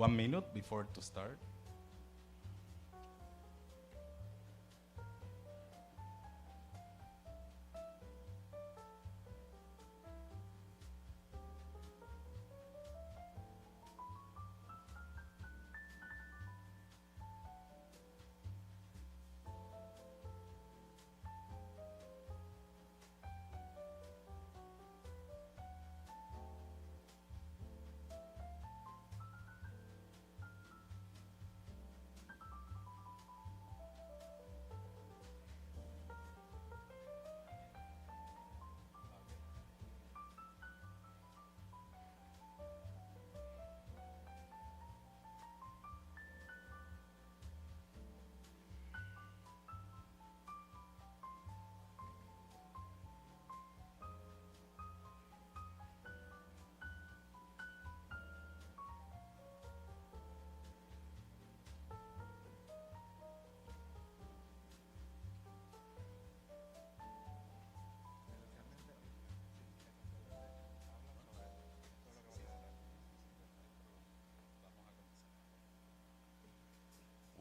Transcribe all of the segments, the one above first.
1 minute before to start.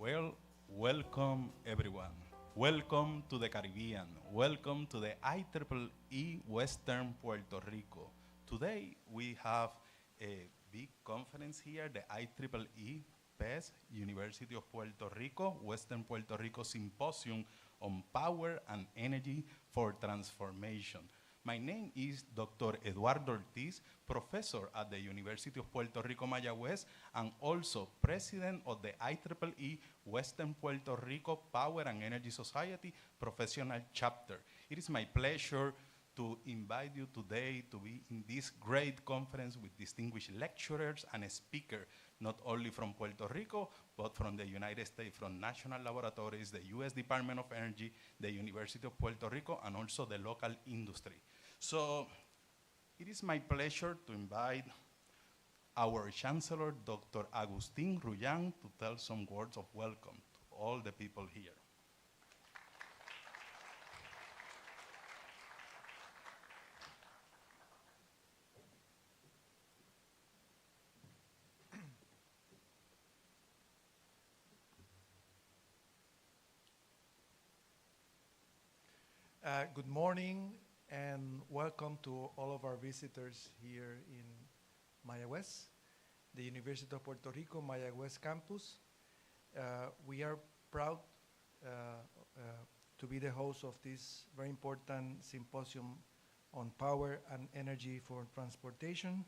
Well, welcome everyone. Welcome to the Caribbean. Welcome to the IEEE Western Puerto Rico. Today we have a big conference here, the IEEE PES University of Puerto Rico, Western Puerto Rico Symposium on Power and Energy for Transformation. My name is Dr. Eduardo Ortiz, professor at the University of Puerto Rico, Mayagüez, and also president of the IEEE Western Puerto Rico Power and Energy Society Professional Chapter. It is my pleasure to invite you today to be in this great conference with distinguished lecturers and speakers, not only from Puerto Rico, but from the United States, from national laboratories, the U.S. Department of Energy, the University of Puerto Rico, and also the local industry. So it is my pleasure to invite our Chancellor, Dr. Agustin Ruyan, to tell some words of welcome to all the people here. Good morning and welcome to all of our visitors here in Mayagüez, the University of Puerto Rico Mayagüez campus. We are proud to be the host of this very important symposium on power and energy for transportation.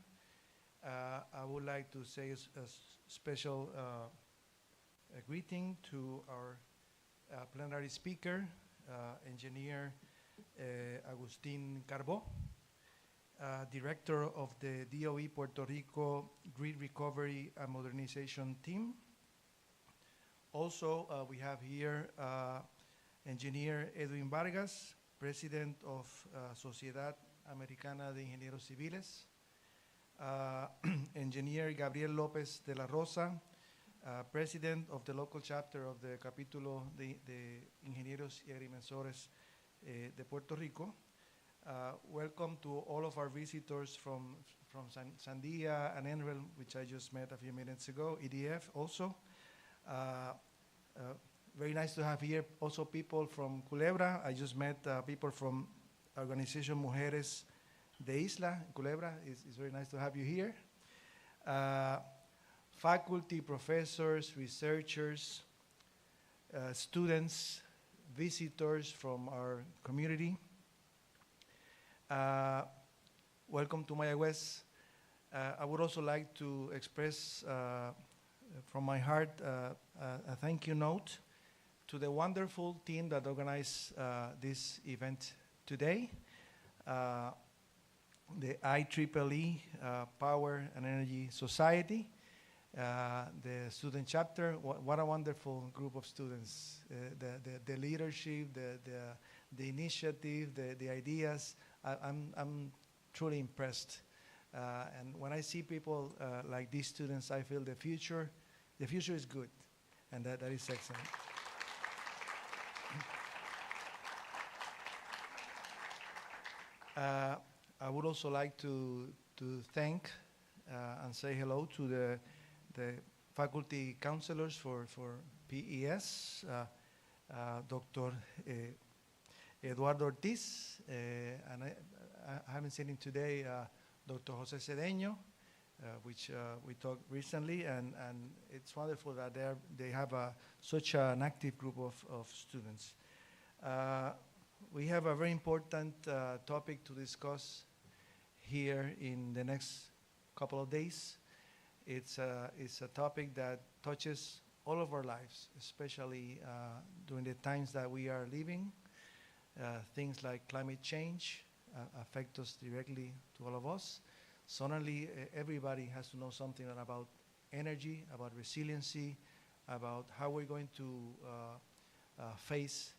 I would like to say a special greeting to our plenary speaker, engineer Agustin Carbó, director of the DOE Puerto Rico Grid Recovery and Modernization Team. Also, we have here engineer Edwin Vargas, president of Sociedad Americana de Ingenieros Civiles, engineer Gabriel López de la Rosa, president of the local chapter of the Capítulo de Ingenieros y Agrimensores de Puerto Rico. Welcome to all of our visitors from Sandia and Enrel, which I just met a few minutes ago, EDF also. Very nice to have here also people from Culebra. I just met people from Organization Mujeres de Isla, Culebra. It's very nice to have you here. Faculty, professors, researchers, students, visitors from our community. Welcome to Mayagüez. I would also like to express from my heart a thank you note to the wonderful team that organized this event today. The IEEE Power and Energy Society, the student chapter. What a wonderful group of students. The leadership, the initiative, the ideas. I'm truly impressed. And when I see people like these students, I feel the future is good, and that is excellent. I would also like to thank and say hello to the faculty counselors for PES, Dr. Eduardo Ortiz, and I haven't seen him today, Dr. Jose Cedeño, which we talked recently, and it's wonderful that they have such an active group of students. We have a very important topic to discuss here in the next couple of days. It's a topic that touches all of our lives, especially during the times that we are living. Things like climate change affect us directly to all of us. Suddenly, everybody has to know something about energy, about resiliency, about how we're going to face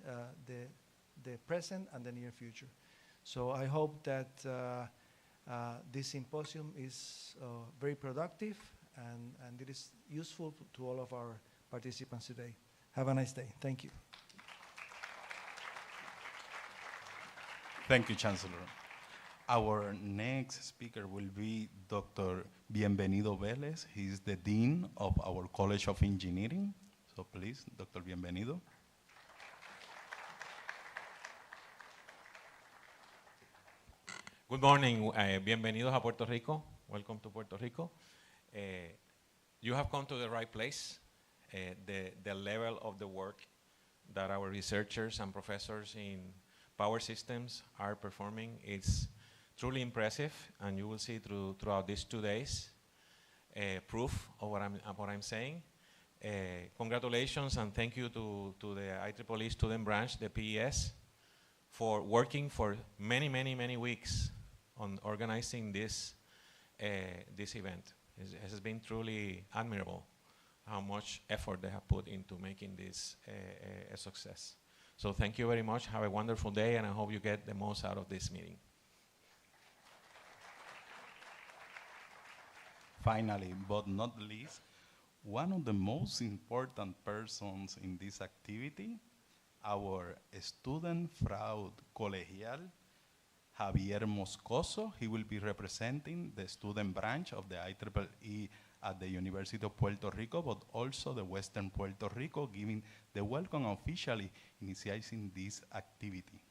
the present and the near future. So I hope that this symposium is very productive and it is useful to all of our participants today. Have a nice day. Thank you. Thank you, Chancellor. Our next speaker will be Dr. Bienvenido Vélez. He is the Dean of our College of Engineering. So please, Dr. Bienvenido. Good morning. Bienvenidos a Puerto Rico. Welcome to Puerto Rico. You have come to the right place. The level of the work that our researchers and professors in power systems are performing is truly impressive, and you will see throughout these 2 days proof of what I'm saying. Congratulations and thank you to the IEEE Student Branch, the PES, for working for many weeks on organizing this event. It has been truly admirable how much effort they have put into making this a success. So thank you very much. Have a wonderful day, and I hope you get the most out of this meeting. Finally, but not least, one of the most important persons in this activity, our student fraud colegial, Javier Moscoso. He will be representing the student branch of the IEEE at the University of Puerto Rico, but also the Western Puerto Rico, giving the welcome officially initiating this activity.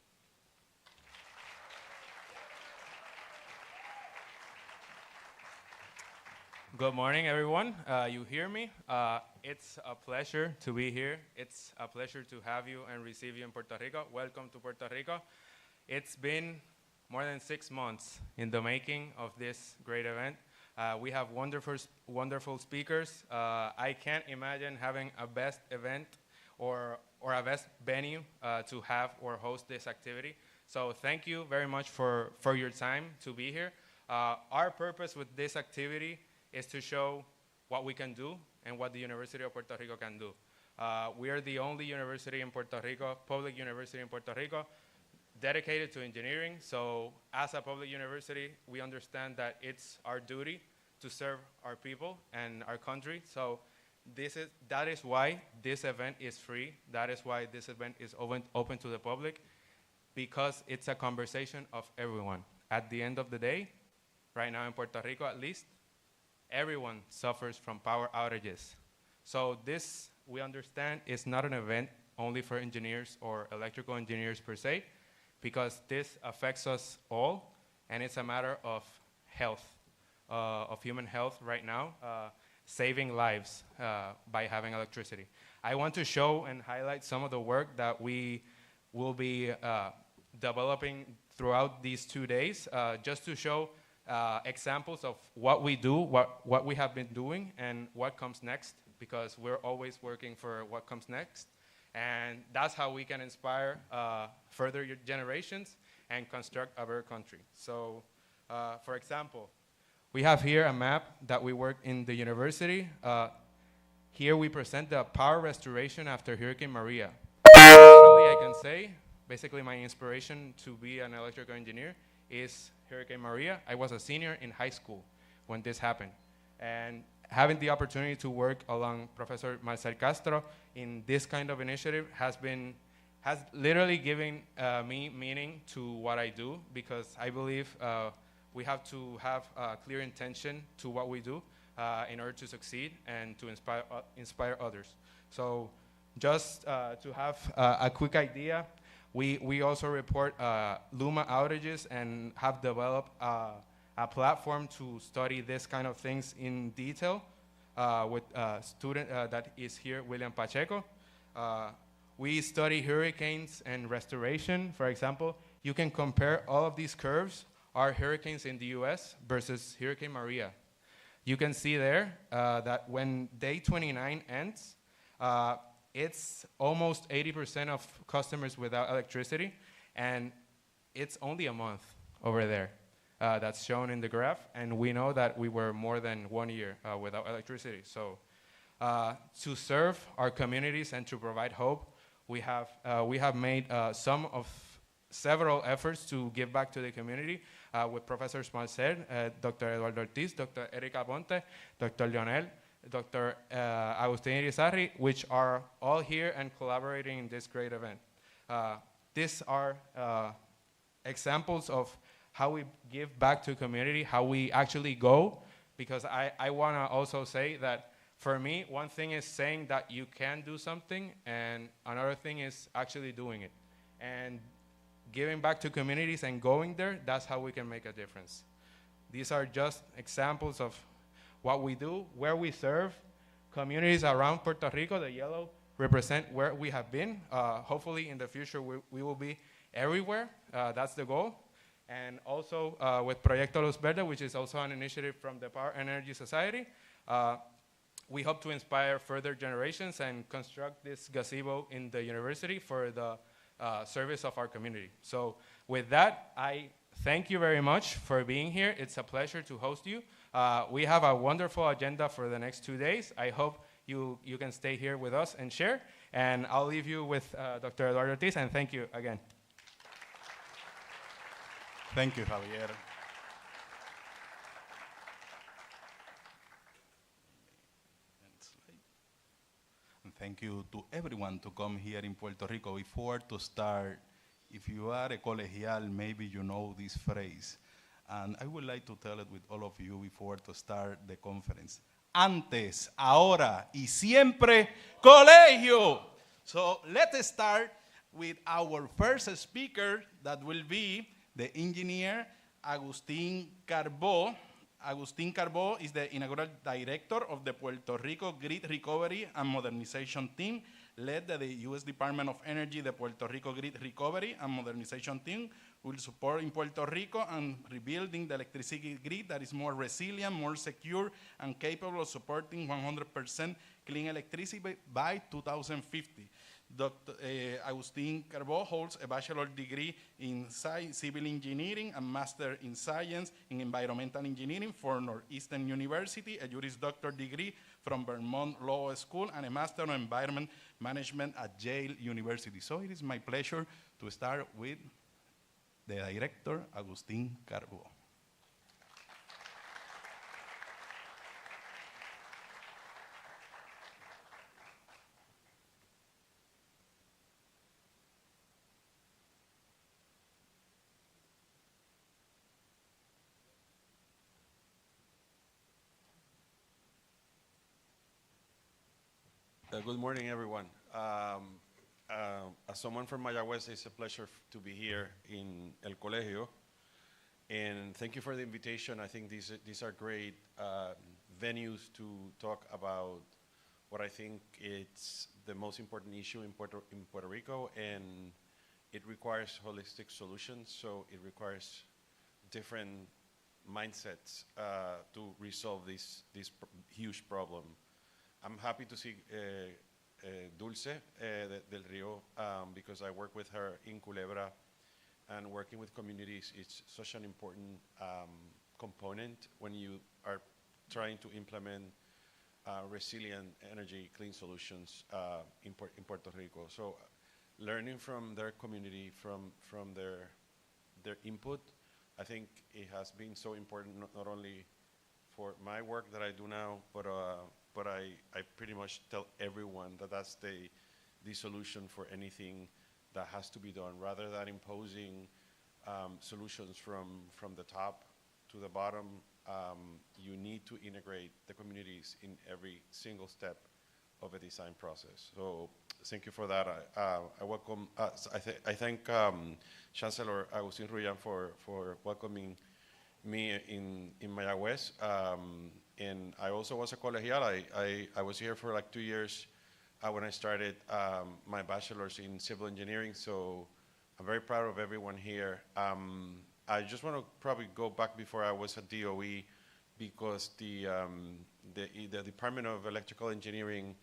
Good morning, everyone. You hear me? It's a pleasure to be here. It's a pleasure to have you and receive you in Puerto Rico. Welcome to Puerto Rico. It's been more than 6 months in the making of this great event. We have wonderful speakers. I can't imagine having a best event or a best venue to have or host this activity. So thank you very much for your time to be here. Our purpose with this activity is to show what we can do and what the University of Puerto Rico can do. We are the only university in Puerto Rico, public university in Puerto Rico, dedicated to engineering. So as a public university, we understand that it's our duty to serve our people and our country. So that is why this event is free. That is why this event is open to the public, because it's a conversation of everyone. At the end of the day, right now in Puerto Rico at least, everyone suffers from power outages. So this, we understand, is not an event only for engineers or electrical engineers per se, because this affects us all, and it's a matter of health, of human health right now, saving lives by having electricity. I want to show and highlight some of the work that we will be developing throughout these 2 days, just to show examples of what we do, what we have been doing, and what comes next, because we're always working for what comes next. And that's how we can inspire further generations and construct a better country. So, for example, we have here a map that we work in the university. Here we present the power restoration after Hurricane Maria. Personally, I can say, basically my inspiration to be an electrical engineer is Hurricane Maria. I was a senior in high school when this happened. And having the opportunity to work along Professor Marcel Castro in this kind of initiative has literally given me meaning to what I do, because I believe we have to have a clear intention to what we do, in order to succeed and to inspire others. So just to have a quick idea, we also report Luma outages and have developed a platform to study this kind of things in detail with a student that is here, William Pacheco. We study hurricanes and restoration. For example, you can compare all of these curves, are hurricanes in the US versus Hurricane Maria. You can see there that when day 29 ends, it's almost 80% of customers without electricity, and it's only a month over there. That's shown in the graph, and we know that we were more than 1 year without electricity. So to serve our communities and to provide hope, we have made several efforts to give back to the community with Professor Smalser, Dr. Eduardo Ortiz, Dr. Erika Ponte, Dr. Leonel, Dr. Agustin Irizarry, which are all here and collaborating in this great event. These are examples of how we give back to community, how we actually go, because I want to also say that for me, one thing is saying that you can do something, and another thing is actually doing it. And giving back to communities and going there, that's how we can make a difference. These are just examples of what we do, where we serve communities around Puerto Rico. The yellow represent where we have been. Hopefully in the future we will be everywhere. That's the goal. And also with Proyecto Luz Verde, which is also an initiative from the Power and Energy Society, we hope to inspire further generations and construct this gazebo in the university for the service of our community. So with that, I thank you very much for being here. It's a pleasure to host you. We have a wonderful agenda for the next 2 days. I hope you can stay here with us and share. And I'll leave you with Dr. Eduardo Ortiz, and thank you again. Thank you, Javier. And thank you to everyone to come here in Puerto Rico. Before to start, if you are a colegial, maybe you know this phrase. And I would like to tell it with all of you before to start the conference. Antes, ahora y siempre, colegio. So let's start with our first speaker, that will be the engineer Agustin Carbó. Agustin Carbó is the inaugural director of the Puerto Rico Grid Recovery and Modernization Team, led by the U.S. Department of Energy. The Puerto Rico Grid Recovery and Modernization Team will support in Puerto Rico and rebuilding the electricity grid that is more resilient, more secure, and capable of supporting 100% clean electricity by 2050. Dr. Agustin Carbó holds a bachelor's degree in civil engineering and master in science in environmental engineering from Northeastern University, a Juris Doctor degree from Vermont Law School, and a master in environment management at Yale University. So it is my pleasure to start with the director, Agustin Carbó. Good morning, everyone. As someone from Mayagüez, it's a pleasure to be here in El Colegio. And thank you for the invitation. I think these are great venues to talk about what I think it's the most important issue in Puerto Rico, and it requires holistic solutions, so it requires different mindsets to resolve this huge problem. I'm happy to see Dulce del Rio because I work with her in Culebra, and working with communities is such an important component when you are trying to implement resilient energy, clean solutions in Puerto Rico. So learning from their community, from their input, I think it has been so important, not only for my work that I do now, but I pretty much tell everyone that that's the solution for anything that has to be done, rather than imposing solutions from the top to the bottom. You need need to integrate the communities in every single step of a design process. So thank you for that. I welcome, I thank Chancellor Agustin Ruyan for welcoming me in Mayagüez. And I also was a colegial. I was here for like 2 years when I started my bachelor's in civil engineering, so I'm very proud of everyone here. I just want to probably go back before I was at DOE, because the Department of Electrical Engineering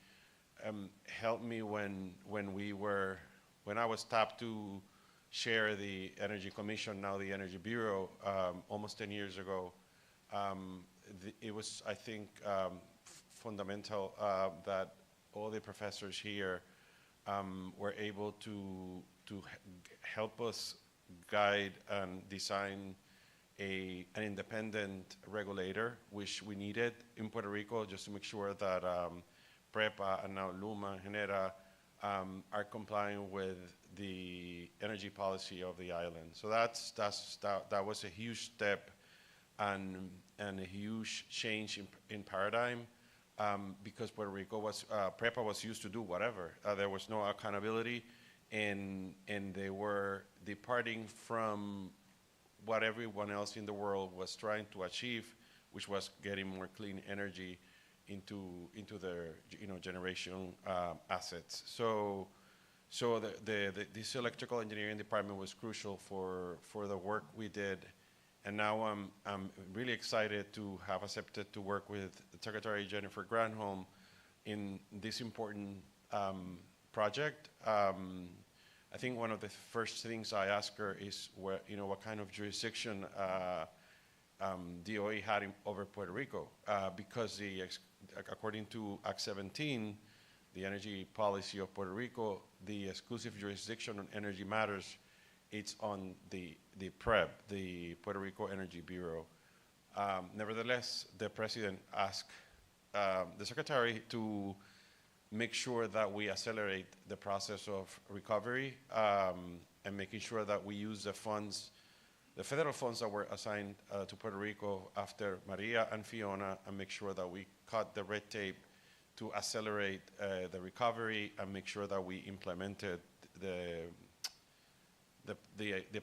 helped me when I was tapped to chair the Energy Commission, now the Energy Bureau, almost 10 years ago. It was, I think, fundamental that all the professors here were able to help us guide and design an independent regulator, which we needed in Puerto Rico, just to make sure that PREPA and now LUMA and GENERA are complying with the energy policy of the island. So that was a huge step and a huge change in paradigm, because Puerto Rico was, PREPA was used to do whatever. There was no accountability, and they were departing from what everyone else in the world was trying to achieve, which was getting more clean energy into their generation assets. So this electrical engineering department was crucial for the work we did, and now I'm really excited to have accepted to work with Secretary Jennifer Granholm in this important project. I think one of the first things I asked her is what kind of jurisdiction DOE had over Puerto Rico, because according to Act 17, the energy policy of Puerto Rico, the exclusive jurisdiction on energy matters, it's on the PREB, the Puerto Rico Energy Bureau. Nevertheless, the president asked the secretary to make sure that we accelerate the process of recovery and making sure that we use the funds, the federal funds that were assigned to Puerto Rico after Maria and Fiona, and make sure that we cut the red tape to accelerate the recovery and make sure that we implemented the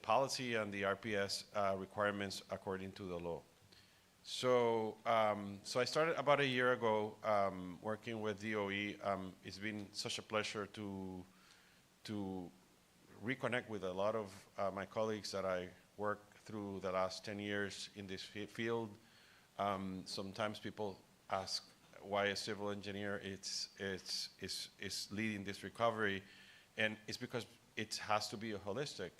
policy and the RPS requirements according to the law. So I started about a year ago working with DOE. It's been such a pleasure to reconnect with a lot of my colleagues that I worked through the last 10 years in this field. Sometimes people ask why a civil engineer is leading this recovery, and it's because it has to be a holistic.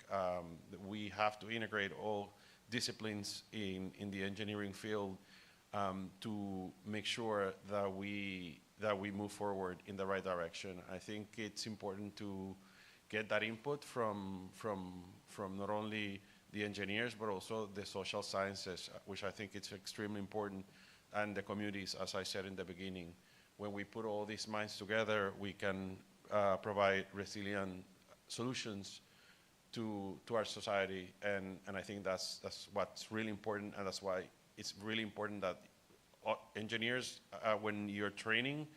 We have to integrate all disciplines in the engineering field to make sure that we move forward in the right direction. I think it's important to get that input from not only the engineers but also the social sciences, which I think it's extremely important, and the communities, as I said in the beginning. When we put all these minds together, we can provide resilient solutions to our society, and I think that's what's really important, and that's why it's really important that engineers, when you're training,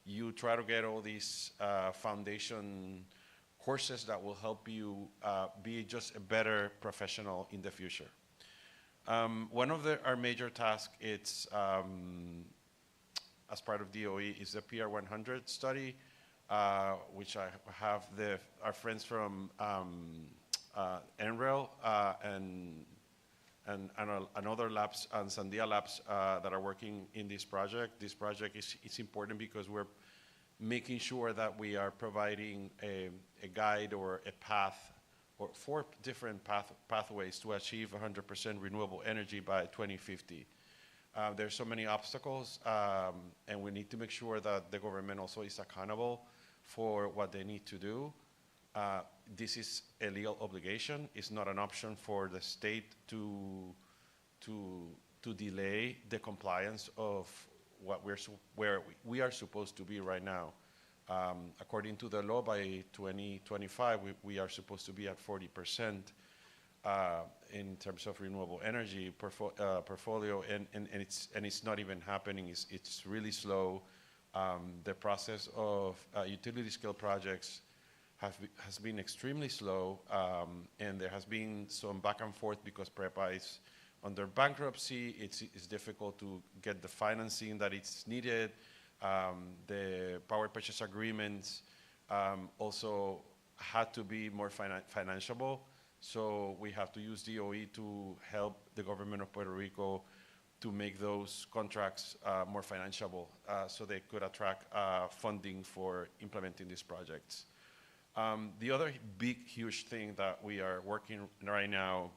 you try to get all these foundation courses that will help you be just a better professional in the future. One of our major tasks, it's as part of DOE, is the PR100 study, which I have our friends from NREL and other labs, and Sandia labs that are working in this project. This project is important because we're making sure that we are providing a guide or a path, or 4 different pathways to achieve 100% renewable energy by 2050. There's so many obstacles, and we need to make sure that the government also is accountable for what they need to do. This is a legal obligation. It's not an option for the state to delay the compliance of where we are supposed to be right now. According to the law, by 2025, we are supposed to be at 40%. in terms of renewable energy portfolio, and it's not even happening. It's really slow. The process of utility scale projects has been extremely slow, and there has been some back and forth because PREPA is under bankruptcy. It's difficult to get the financing that it's needed. The power purchase agreements also had to be more financeable. So we have to use DOE to help the government of Puerto Rico to make those contracts more financeable, so they could attract funding for implementing these projects. The other big, huge thing that we are working right now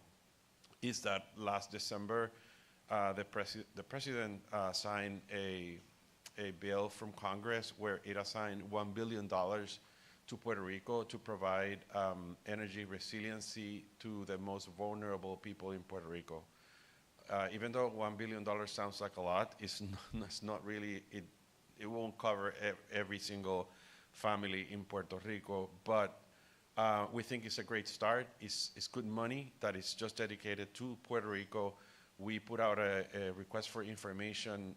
is that last December, the president signed a bill from Congress where it assigned $1 billion to Puerto Rico to provide energy resiliency to the most vulnerable people in Puerto Rico. Even though $1 billion sounds like a lot, it's not really, it won't cover every single family in Puerto Rico, but we think it's a great start. It's good money that is just dedicated to Puerto Rico. We put out a request for information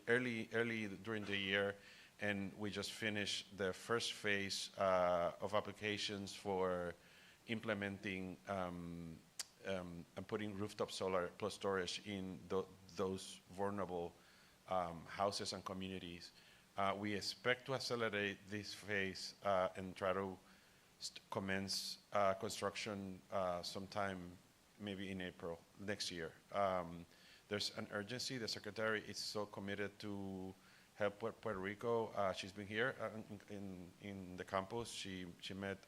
early during the year, and we just finished the first phase of applications for implementing and putting rooftop solar plus storage in those vulnerable houses and communities. We expect to accelerate this phase and try to commence construction sometime maybe in April next year. There's an urgency. The secretary is so committed to help Puerto Rico. She's been here in the campus. She met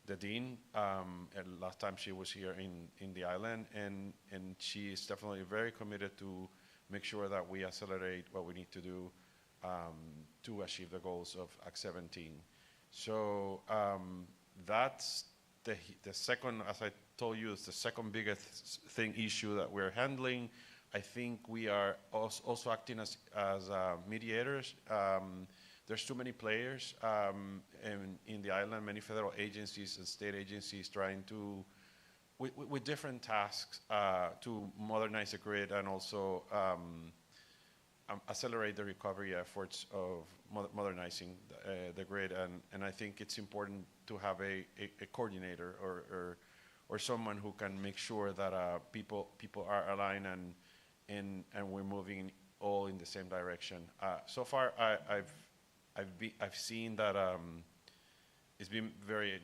the dean and last time she was here in the island, and she is definitely very committed to make sure that we accelerate what we need to do to achieve the goals of Act 17. So that's the second, as I told you, it's the second biggest issue that we're handling. I think we are also acting as mediators. There's too many players in the island, many federal agencies and state agencies trying to, with different tasks to modernize the grid and also accelerate the recovery efforts of modernizing the grid. And I think it's important to have a coordinator or someone who can make sure that people are aligned and we're moving all in the same direction. So far, I've seen that it's been very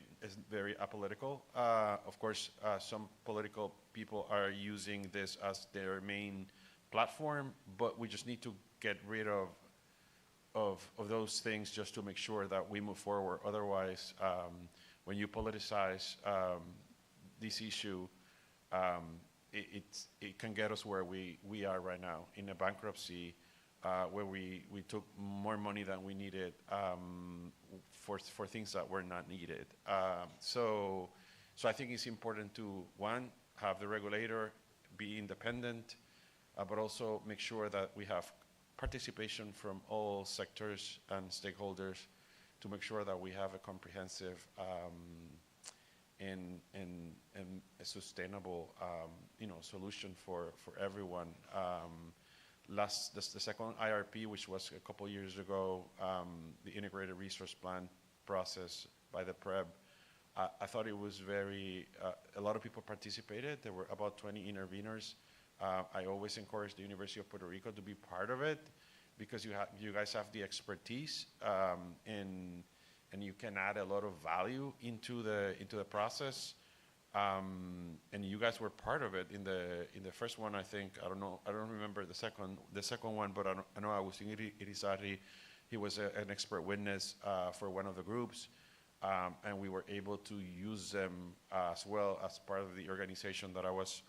apolitical. Of course, some political people are using this as their main platform, but we just need to get rid of those things just to make sure that we move forward. Otherwise, when you politicize this issue, it can get us where we are right now in a bankruptcy, where we took more money than we needed for things that were not needed. So I think it's important to, one, have the regulator be independent, but also make sure that we have participation from all sectors and stakeholders to make sure that we have a comprehensive and a sustainable solution for everyone. The second IRP, which was a couple years ago, the Integrated Resource Plan process by the PREB, I thought it was a lot of people participated. There were about 20 interveners. I always encourage the University of Puerto Rico to be part of it because you guys have the expertise and you can add a lot of value into the process. And you guys were part of it in the first one. I think I don't remember the second one, but I know Agustin Irizarry, he was an expert witness for one of the groups, and we were able to use them as well as part of the organization that I was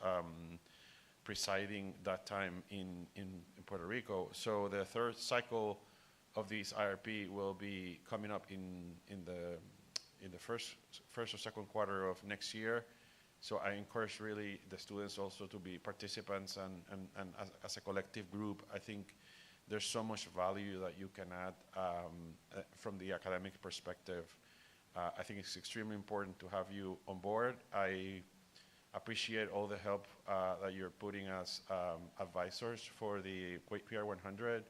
presiding that time in Puerto Rico. So the third cycle of this IRP will be coming up in the first or second quarter of next year. So I encourage really the students also to be participants and as a collective group. I think there's so much value that you can add from the academic perspective I think it's extremely important to have you on board. I appreciate all the help that you're putting as advisors for the PR100.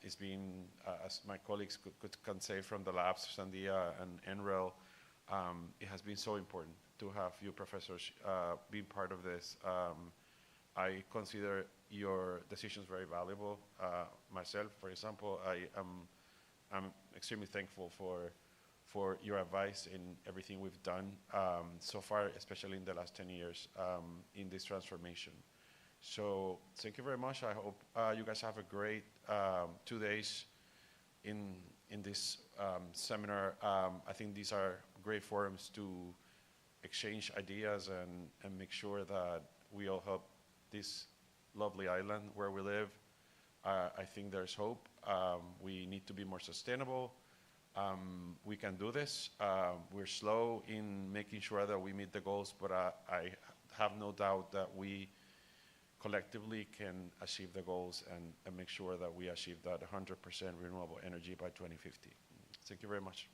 It's been, as my colleagues can say from the labs, Sandia and NREL, it has been so important to have you professors be part of this. I consider your decisions very valuable. Myself, for example, I'm extremely thankful for your advice in everything we've done so far, especially in the last 10 years in this transformation. So thank you very much. I hope you guys have a great 2 days in this seminar. I think these are great forums to exchange ideas and make sure that we all help this lovely island where we live. I think there's hope. We need to be more sustainable. We can do this. We're slow in making sure that we meet the goals, but I have no doubt that we collectively can achieve the goals and make sure that we achieve that 100% renewable energy by 2050. Thank you very much.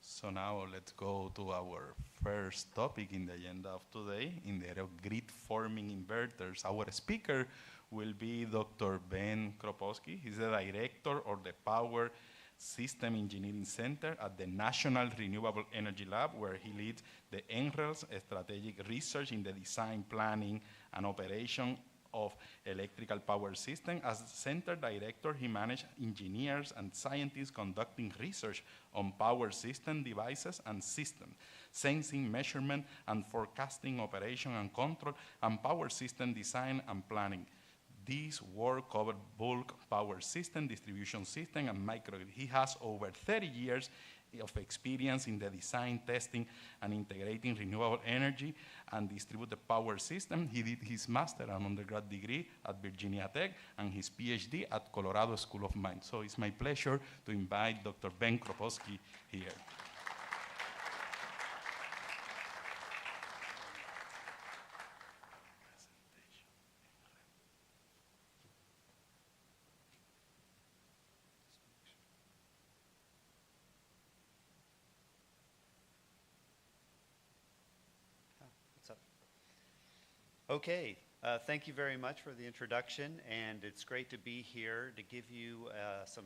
So now let's go to our first topic in the agenda of today, in the area of grid forming inverters. Our speaker will be Dr. Ben Kropowski. He's the director of the Power System Engineering Center at the National Renewable Energy Lab, where he leads the NREL's strategic research in the design, planning, and operation of electrical power system. As center director, he managed engineers and scientists conducting research on power system devices and systems, sensing, measurement, and forecasting, operation and control, and power system design and planning. This work covered bulk power system, distribution system, and microgrid. He has over 30 years of experience in the design, testing, and integrating renewable energy and distributed power system. He did his master and undergrad degree at Virginia Tech and his PhD at Colorado School of Mines. So it's my pleasure to invite Dr. Ben Kropowski here. Okay, thank you very much for the introduction, and it's great to be here to give you some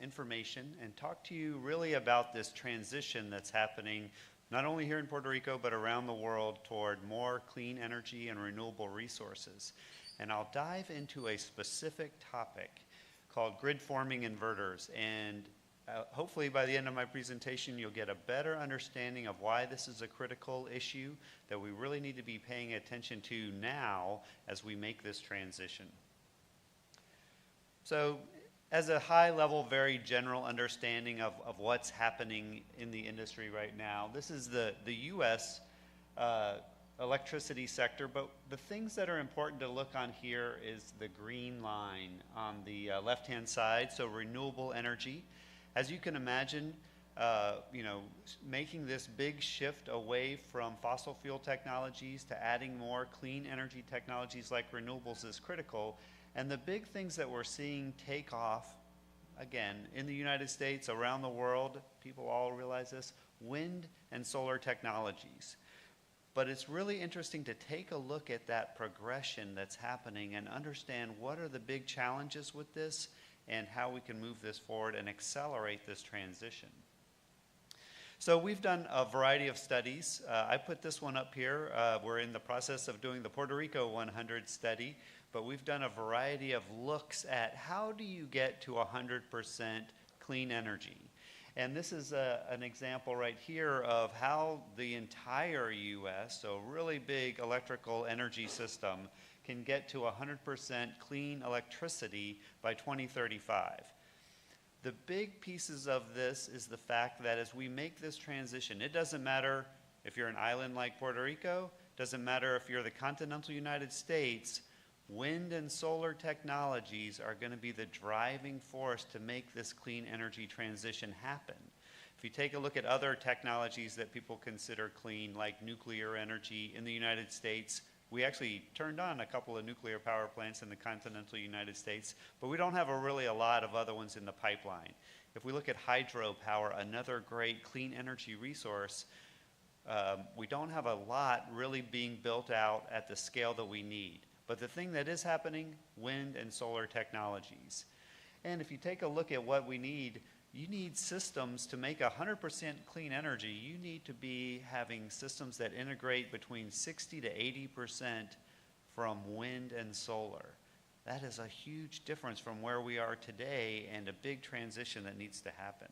information and talk to you really about this transition that's happening not only here in Puerto Rico but around the world toward more clean energy and renewable resources. And I'll dive into a specific topic called grid forming inverters, and hopefully by the end of my presentation you'll get a better understanding of why this is a critical issue that we really need to be paying attention to now as we make this transition. So as a high level, very general understanding of what's happening in the industry right now, this is the US electricity sector, but the things that are important to look on here is the green line on the left-hand side, so renewable energy. As you can imagine, making this big shift away from fossil fuel technologies to adding more clean energy technologies like renewables is critical. And the big things that we're seeing take off, again, in the United States, around the world, people all realize this, wind and solar technologies. But it's really interesting to take a look at that progression that's happening and understand what are the big challenges with this and how we can move this forward and accelerate this transition. So we've done a variety of studies. I put this one up here. We're in the process of doing the Puerto Rico 100 study, but we've done a variety of looks at how do you get to 100% clean energy. And this is an example right here of how the entire US, so really big electrical energy system, can get to 100% clean electricity by 2035. The big pieces of this is the fact that as we make this transition, it doesn't matter if you're an island like Puerto Rico, doesn't matter if you're the continental United States, wind and solar technologies are going to be the driving force to make this clean energy transition happen. If you take a look at other technologies that people consider clean, like nuclear energy in the United States, we actually turned on a couple of nuclear power plants in the continental United States, but we don't have really a lot of other ones in the pipeline. If we look at hydropower, another great clean energy resource, we don't have a lot really being built out at the scale that we need. But the thing that is happening, wind and solar technologies. And if you take a look at what we need, you need systems to make 100% clean energy. You need to be having systems that integrate between 60 to 80% from wind and solar. That is a huge difference from where we are today and a big transition that needs to happen.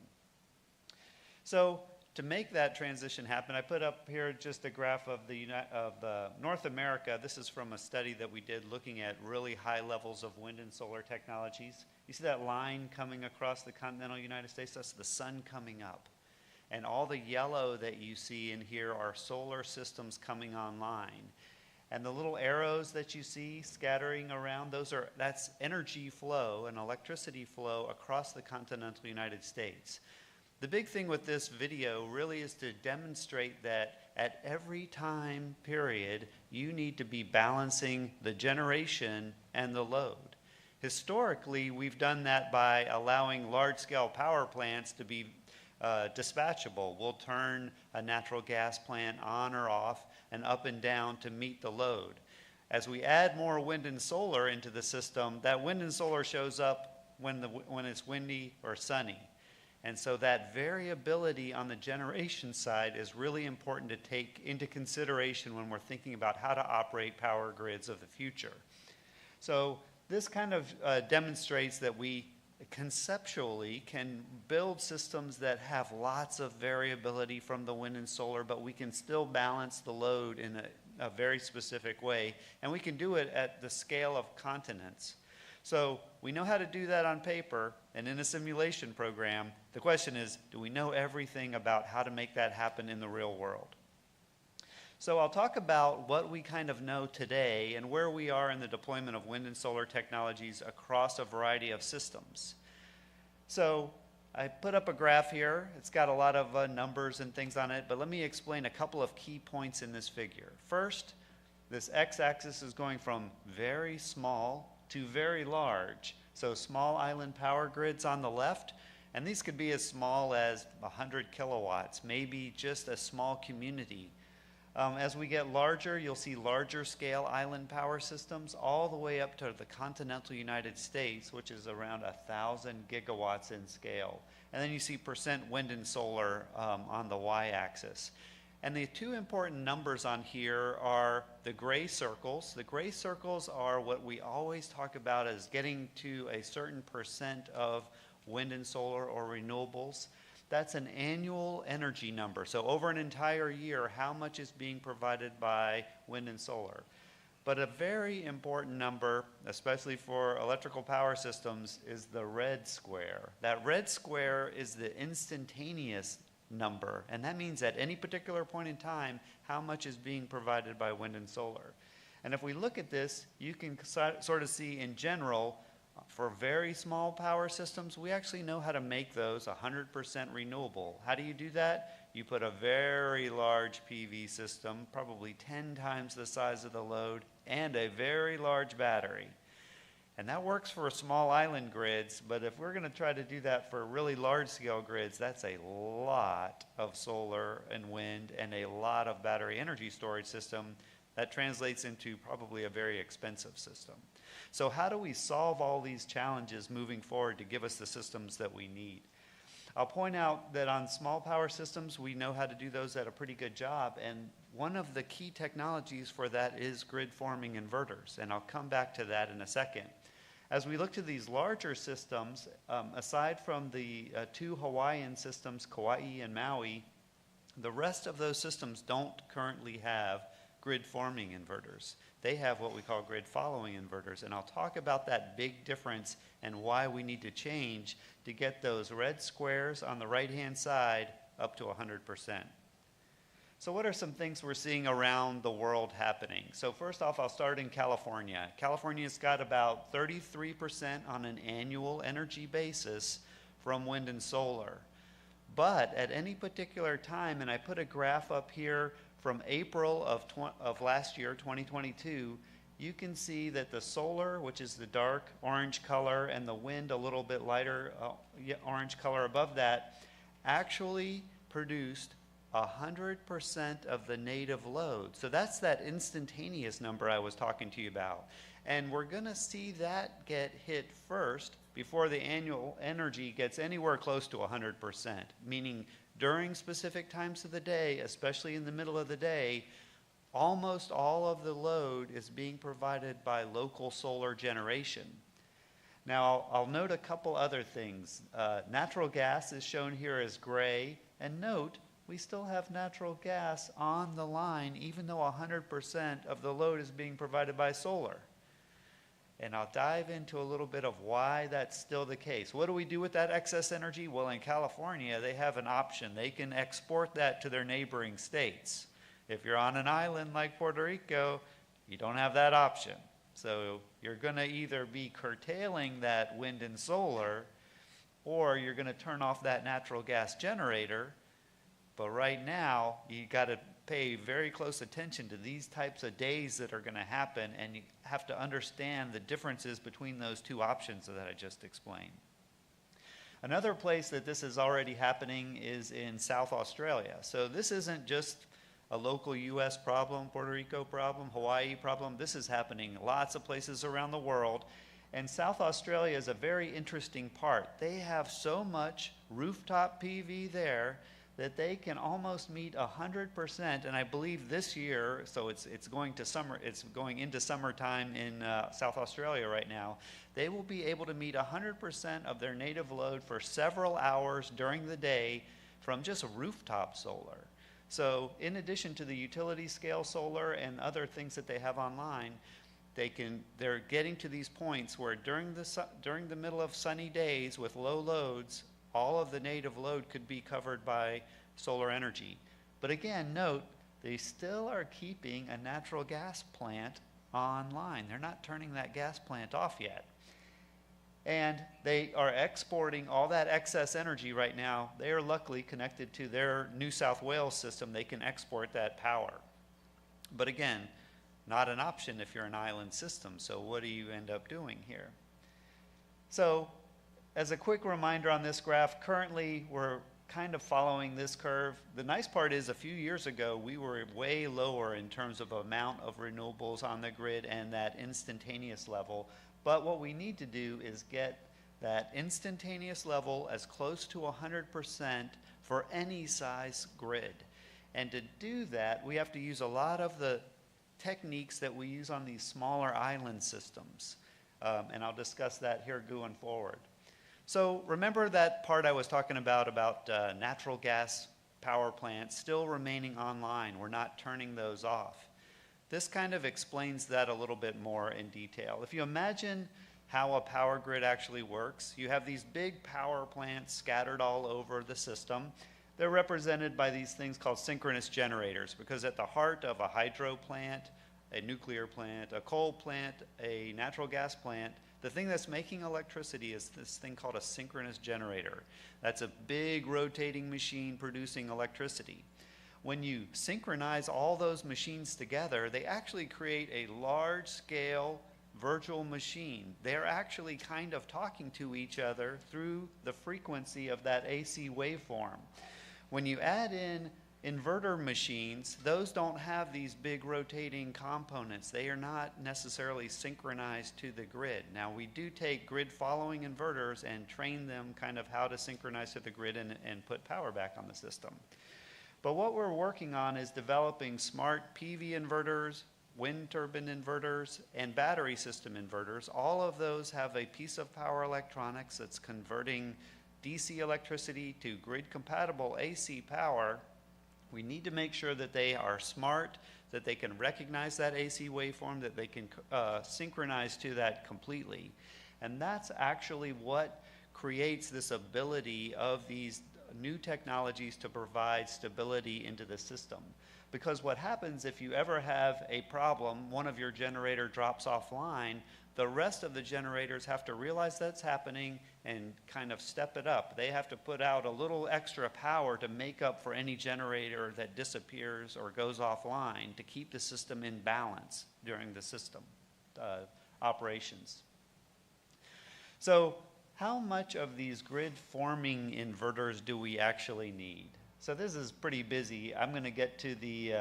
So to make that transition happen, I put up here just a graph of North America. This is from a study that we did looking at really high levels of wind and solar technologies. You see that line coming across the continental United States? That's the sun coming up. And all the yellow that you see in here are solar systems coming online. And the little arrows that you see scattering around, that's energy flow and electricity flow across the continental United States. The big thing with this video really is to demonstrate that at every time period, you need to be balancing the generation and the load. Historically, we've done that by allowing large-scale power plants to be dispatchable. We'll turn a natural gas plant on or off and up and down to meet the load. As we add more wind and solar into the system, that wind and solar shows up when it's windy or sunny. And so that variability on the generation side is really important to take into consideration when we're thinking about how to operate power grids of the future. So this kind of demonstrates that we conceptually can build systems that have lots of variability from the wind and solar, but we can still balance the load in a very specific way, and we can do it at the scale of continents. So we know how to do that on paper, and in a simulation program, the question is, do we know everything about how to make that happen in the real world? So I'll talk about what we kind of know today and where we are in the deployment of wind and solar technologies across a variety of systems. So I put up a graph here. It's got a lot of numbers and things on it, but let me explain a couple of key points in this figure. First, this x-axis is going from very small to very large. So small island power grids on the left, and these could be as small as 100 kilowatts, maybe just a small community. As we get larger, you'll see larger scale island power systems all the way up to the continental United States, which is around 1,000 gigawatts in scale. And then you see percent wind and solar on the y-axis. And the two important numbers on here are the gray circles. The gray circles are what we always talk about as getting to a certain percent of wind and solar or renewables. That's an annual energy number. So over an entire year, how much is being provided by wind and solar? But a very important number, especially for electrical power systems, is the red square. That red square is the instantaneous number, and that means at any particular point in time, how much is being provided by wind and solar. And if we look at this, you can sort of see in general, for very small power systems, we actually know how to make those 100% renewable. How do you do that? You put a very large PV system, probably 10 times the size of the load, and a very large battery. And that works for small island grids, but if we're going to try to do that for really large-scale grids, that's a lot of solar and wind and a lot of battery energy storage system. That translates into probably a very expensive system. So how do we solve all these challenges moving forward to give us the systems that we need? I'll point out that on small power systems, we know how to do those at a pretty good job, and one of the key technologies for that is grid-forming inverters, and I'll come back to that in a second. As we look to these larger systems, aside from the two Hawaiian systems, Kauai and Maui, the rest of those systems don't currently have grid-forming inverters. They have what we call grid-following inverters, and I'll talk about that big difference and why we need to change to get those red squares on the right-hand side up to 100%. So what are some things we're seeing around the world happening? So first off, I'll start in California. California's got about 33% on an annual energy basis from wind and solar. But at any particular time, and I put a graph up here from April of last year, 2022, you can see that the solar, which is the dark orange color, and the wind a little bit lighter orange color above that, actually produced 100% of the native load. So that's that instantaneous number I was talking to you about. And we're going to see that get hit first before the annual energy gets anywhere close to 100%, meaning during specific times of the day, especially in the middle of the day, almost all of the load is being provided by local solar generation. Now, I'll note a couple other things. Natural gas is shown here as gray, and note, we still have natural gas on the line even though 100% of the load is being provided by solar. And I'll dive into a little bit of why that's still the case. What do we do with that excess energy? Well, in California, they have an option. They can export that to their neighboring states. If you're on an island like Puerto Rico, you don't have that option. So you're going to either be curtailing that wind and solar, or you're going to turn off that natural gas generator. But right now, you got to pay very close attention to these types of days that are going to happen, and you have to understand the differences between those two options that I just explained. Another place that this is already happening is in South Australia. So this isn't just a local US problem, Puerto Rico problem, Hawaii problem. This is happening lots of places around the world. And South Australia is a very interesting part. They have so much rooftop PV there that they can almost meet 100%, and I believe this year, so it's going into summertime in South Australia right now, they will be able to meet 100% of their native load for several hours during the day from just rooftop solar. So in addition to the utility scale solar and other things that they have online, they're getting to these points where during the middle of sunny days with low loads, all of the native load could be covered by solar energy. But again, note, they still are keeping a natural gas plant online. They're not turning that gas plant off yet. And they are exporting all that excess energy right now. They are luckily connected to their New South Wales system. They can export that power. But again, not an option if you're an island system. So what do you end up doing here? So as a quick reminder on this graph, currently we're kind of following this curve. The nice part is a few years ago we were way lower in terms of amount of renewables on the grid and that instantaneous level. But what we need to do is get that instantaneous level as close to 100% for any size grid. And to do that, we have to use a lot of the techniques that we use on these smaller island systems. And I'll discuss that here going forward. So remember that part I was talking about natural gas power plants still remaining online. We're not turning those off. This kind of explains that a little bit more in detail. If you imagine how a power grid actually works, you have these big power plants scattered all over the system. They're represented by these things called synchronous generators, because at the heart of a hydro plant, a nuclear plant, a coal plant, a natural gas plant, the thing that's making electricity is this thing called a synchronous generator. That's a big rotating machine producing electricity. When you synchronize all those machines together, they actually create a large-scale virtual machine. They're actually kind of talking to each other through the frequency of that AC waveform. When you add in inverter machines, those don't have these big rotating components. They are not necessarily synchronized to the grid. Now, we do take grid following inverters and train them kind of how to synchronize to the grid and put power back on the system. But what we're working on is developing smart PV inverters, wind turbine inverters, and battery system inverters. All of those have a piece of power electronics that's converting DC electricity to grid-compatible AC power. We need to make sure that they are smart, that they can recognize that AC waveform, that they can synchronize to that completely. And that's actually what creates this ability of these new technologies to provide stability into the system. Because what happens if you ever have a problem, one of your generator drops offline, the rest of the generators have to realize that's happening and kind of step it up. They have to put out a little extra power to make up for any generator that disappears or goes offline to keep the system in balance during the system operations. So how much of these grid forming inverters do we actually need? So this is pretty busy. I'm going to get to the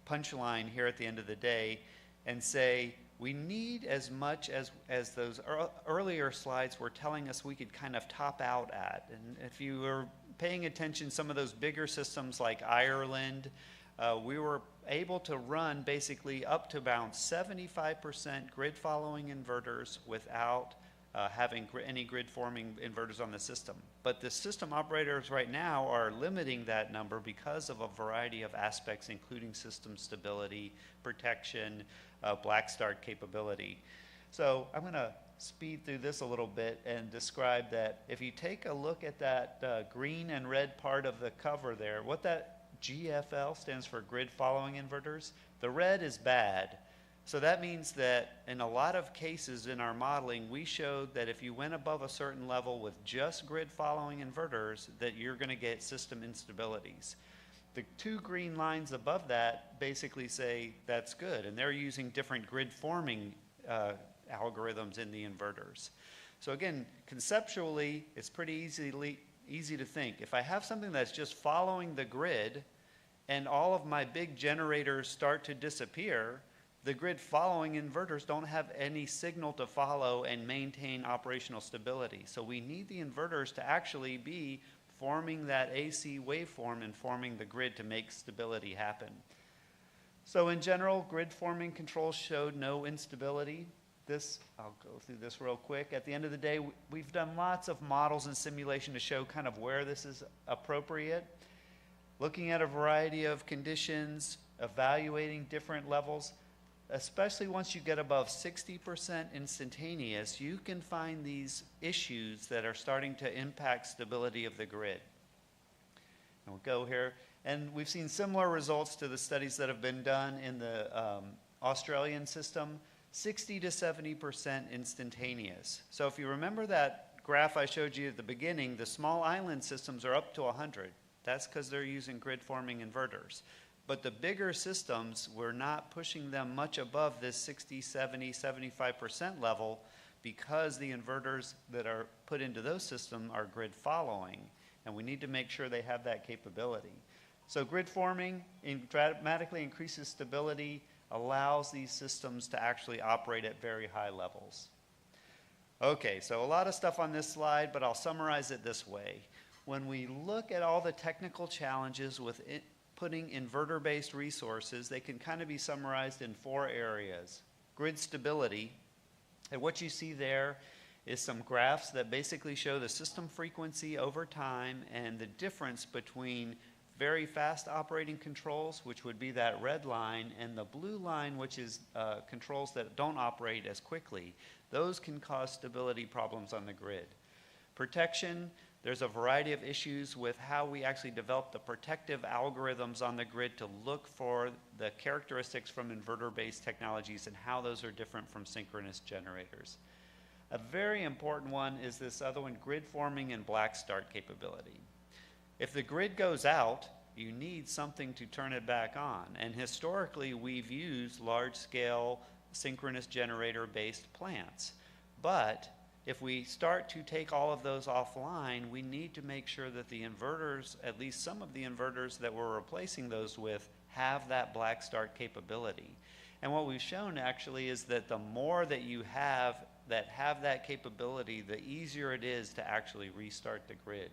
punchline here at the end of the day and say we need as much as those earlier slides were telling us we could kind of top out at. And if you were paying attention, some of those bigger systems like Ireland, we were able to run basically up to about 75% grid following inverters without having any grid forming inverters on the system. But the system operators right now are limiting that number because of a variety of aspects, including system stability, protection, black start capability. So I'm going to speed through this a little bit and describe that if you take a look at that green and red part of the cover there, what that GFL stands for grid following inverters, the red is bad. So that means that in a lot of cases in our modeling, we showed that if you went above a certain level with just grid following inverters, that you're going to get system instabilities. The two green lines above that basically say that's good, and they're using different grid forming algorithms in the inverters. So again, conceptually, it's pretty easy to think. If I have something that's just following the grid and all of my big generators start to disappear, the grid following inverters don't have any signal to follow and maintain operational stability. So we need the inverters to actually be forming that AC waveform and forming the grid to make stability happen. So in general, grid forming controls showed no instability. I'll go through this real quick. At the end of the day, we've done lots of models and simulation to show kind of where this is appropriate. Looking at a variety of conditions, evaluating different levels, especially once you get above 60% instantaneous, you can find these issues that are starting to impact stability of the grid. And we'll go here. And we've seen similar results to the studies that have been done in the Australian system, 60 to 70% instantaneous. So if you remember that graph I showed you at the beginning, the small island systems are up to 100. That's because they're using grid forming inverters. But the bigger systems, we're not pushing them much above this 60, 70, 75% level because the inverters that are put into those systems are grid following, and we need to make sure they have that capability. So grid forming dramatically increases stability, allows these systems to actually operate at very high levels. Okay, so a lot of stuff on this slide, but I'll summarize it this way. When we look at all the technical challenges with putting inverter-based resources, they can kind of be summarized in 4 areas. Grid stability, and what you see there is some graphs that basically show the system frequency over time and the difference between very fast operating controls, which would be that red line, and the blue line, which is controls that don't operate as quickly. Those can cause stability problems on the grid. Protection, there's a variety of issues with how we actually develop the protective algorithms on the grid to look for the characteristics from inverter-based technologies and how those are different from synchronous generators. A very important one is this other one, grid forming and black start capability. If the grid goes out, you need something to turn it back on. And historically, we've used large-scale synchronous generator-based plants. But if we start to take all of those offline, we need to make sure that the inverters, at least some of the inverters that we're replacing those with, have that black start capability. And what we've shown actually is that the more that you have that capability, the easier it is to actually restart the grid.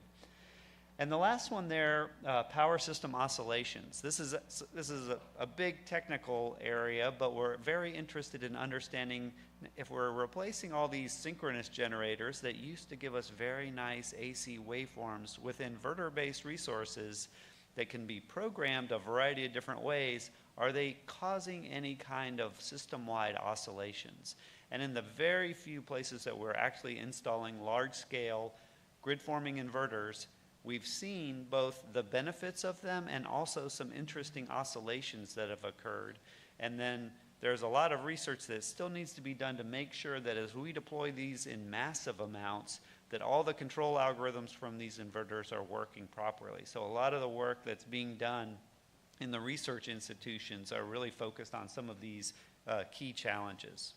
And the last one there, power system oscillations. This is a big technical area, but we're very interested in understanding if we're replacing all these synchronous generators that used to give us very nice AC waveforms with inverter-based resources that can be programmed a variety of different ways, are they causing any kind of system-wide oscillations? And in the very few places that we're actually installing large-scale grid-forming inverters, we've seen both the benefits of them and also some interesting oscillations that have occurred. And then there's a lot of research that still needs to be done to make sure that as we deploy these in massive amounts, that all the control algorithms from these inverters are working properly. So a lot of the work that's being done in the research institutions are really focused on some of these key challenges.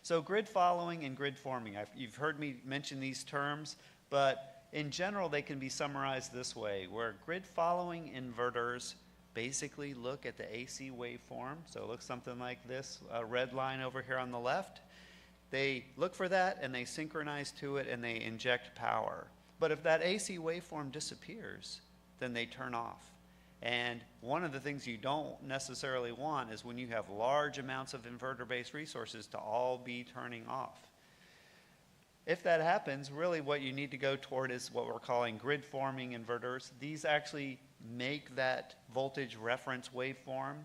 So grid following and grid forming, you've heard me mention these terms, but in general they can be summarized this way, where grid following inverters basically look at the AC waveform. So it looks something like this, red line over here on the left. They look for that and they synchronize to it and they inject power. But if that AC waveform disappears, then they turn off. And one of the things you don't necessarily want is when you have large amounts of inverter-based resources to all be turning off. If that happens, really what you need to go toward is what we're calling grid forming inverters. These actually make that voltage reference waveform.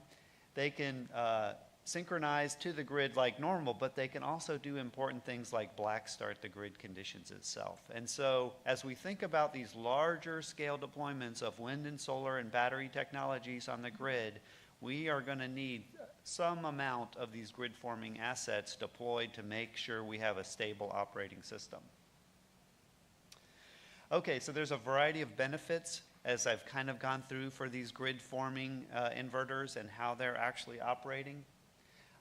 They can synchronize to the grid like normal, but they can also do important things like black start the grid conditions itself. And so as we think about these larger scale deployments of wind and solar and battery technologies on the grid, we are going to need some amount of these grid forming assets deployed to make sure we have a stable operating system. Okay, so there's a variety of benefits as I've kind of gone through for these grid forming inverters and how they're actually operating.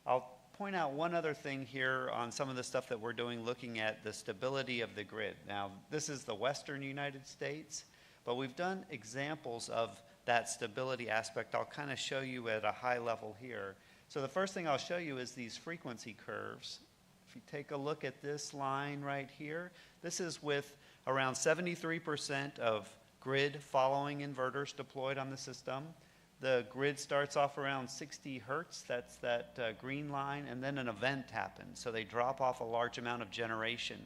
I'll point out one other thing here on some of the stuff that we're doing looking at the stability of the grid. Now, this is the Western United States, but we've done examples of that stability aspect. I'll kind of show you at a high level here. So the first thing I'll show you is these frequency curves. If you take a look at this line right here, this is with around 73% of grid following inverters deployed on the system. The grid starts off around 60 hertz, that's that green line, and then an event happens. So they drop off a large amount of generation.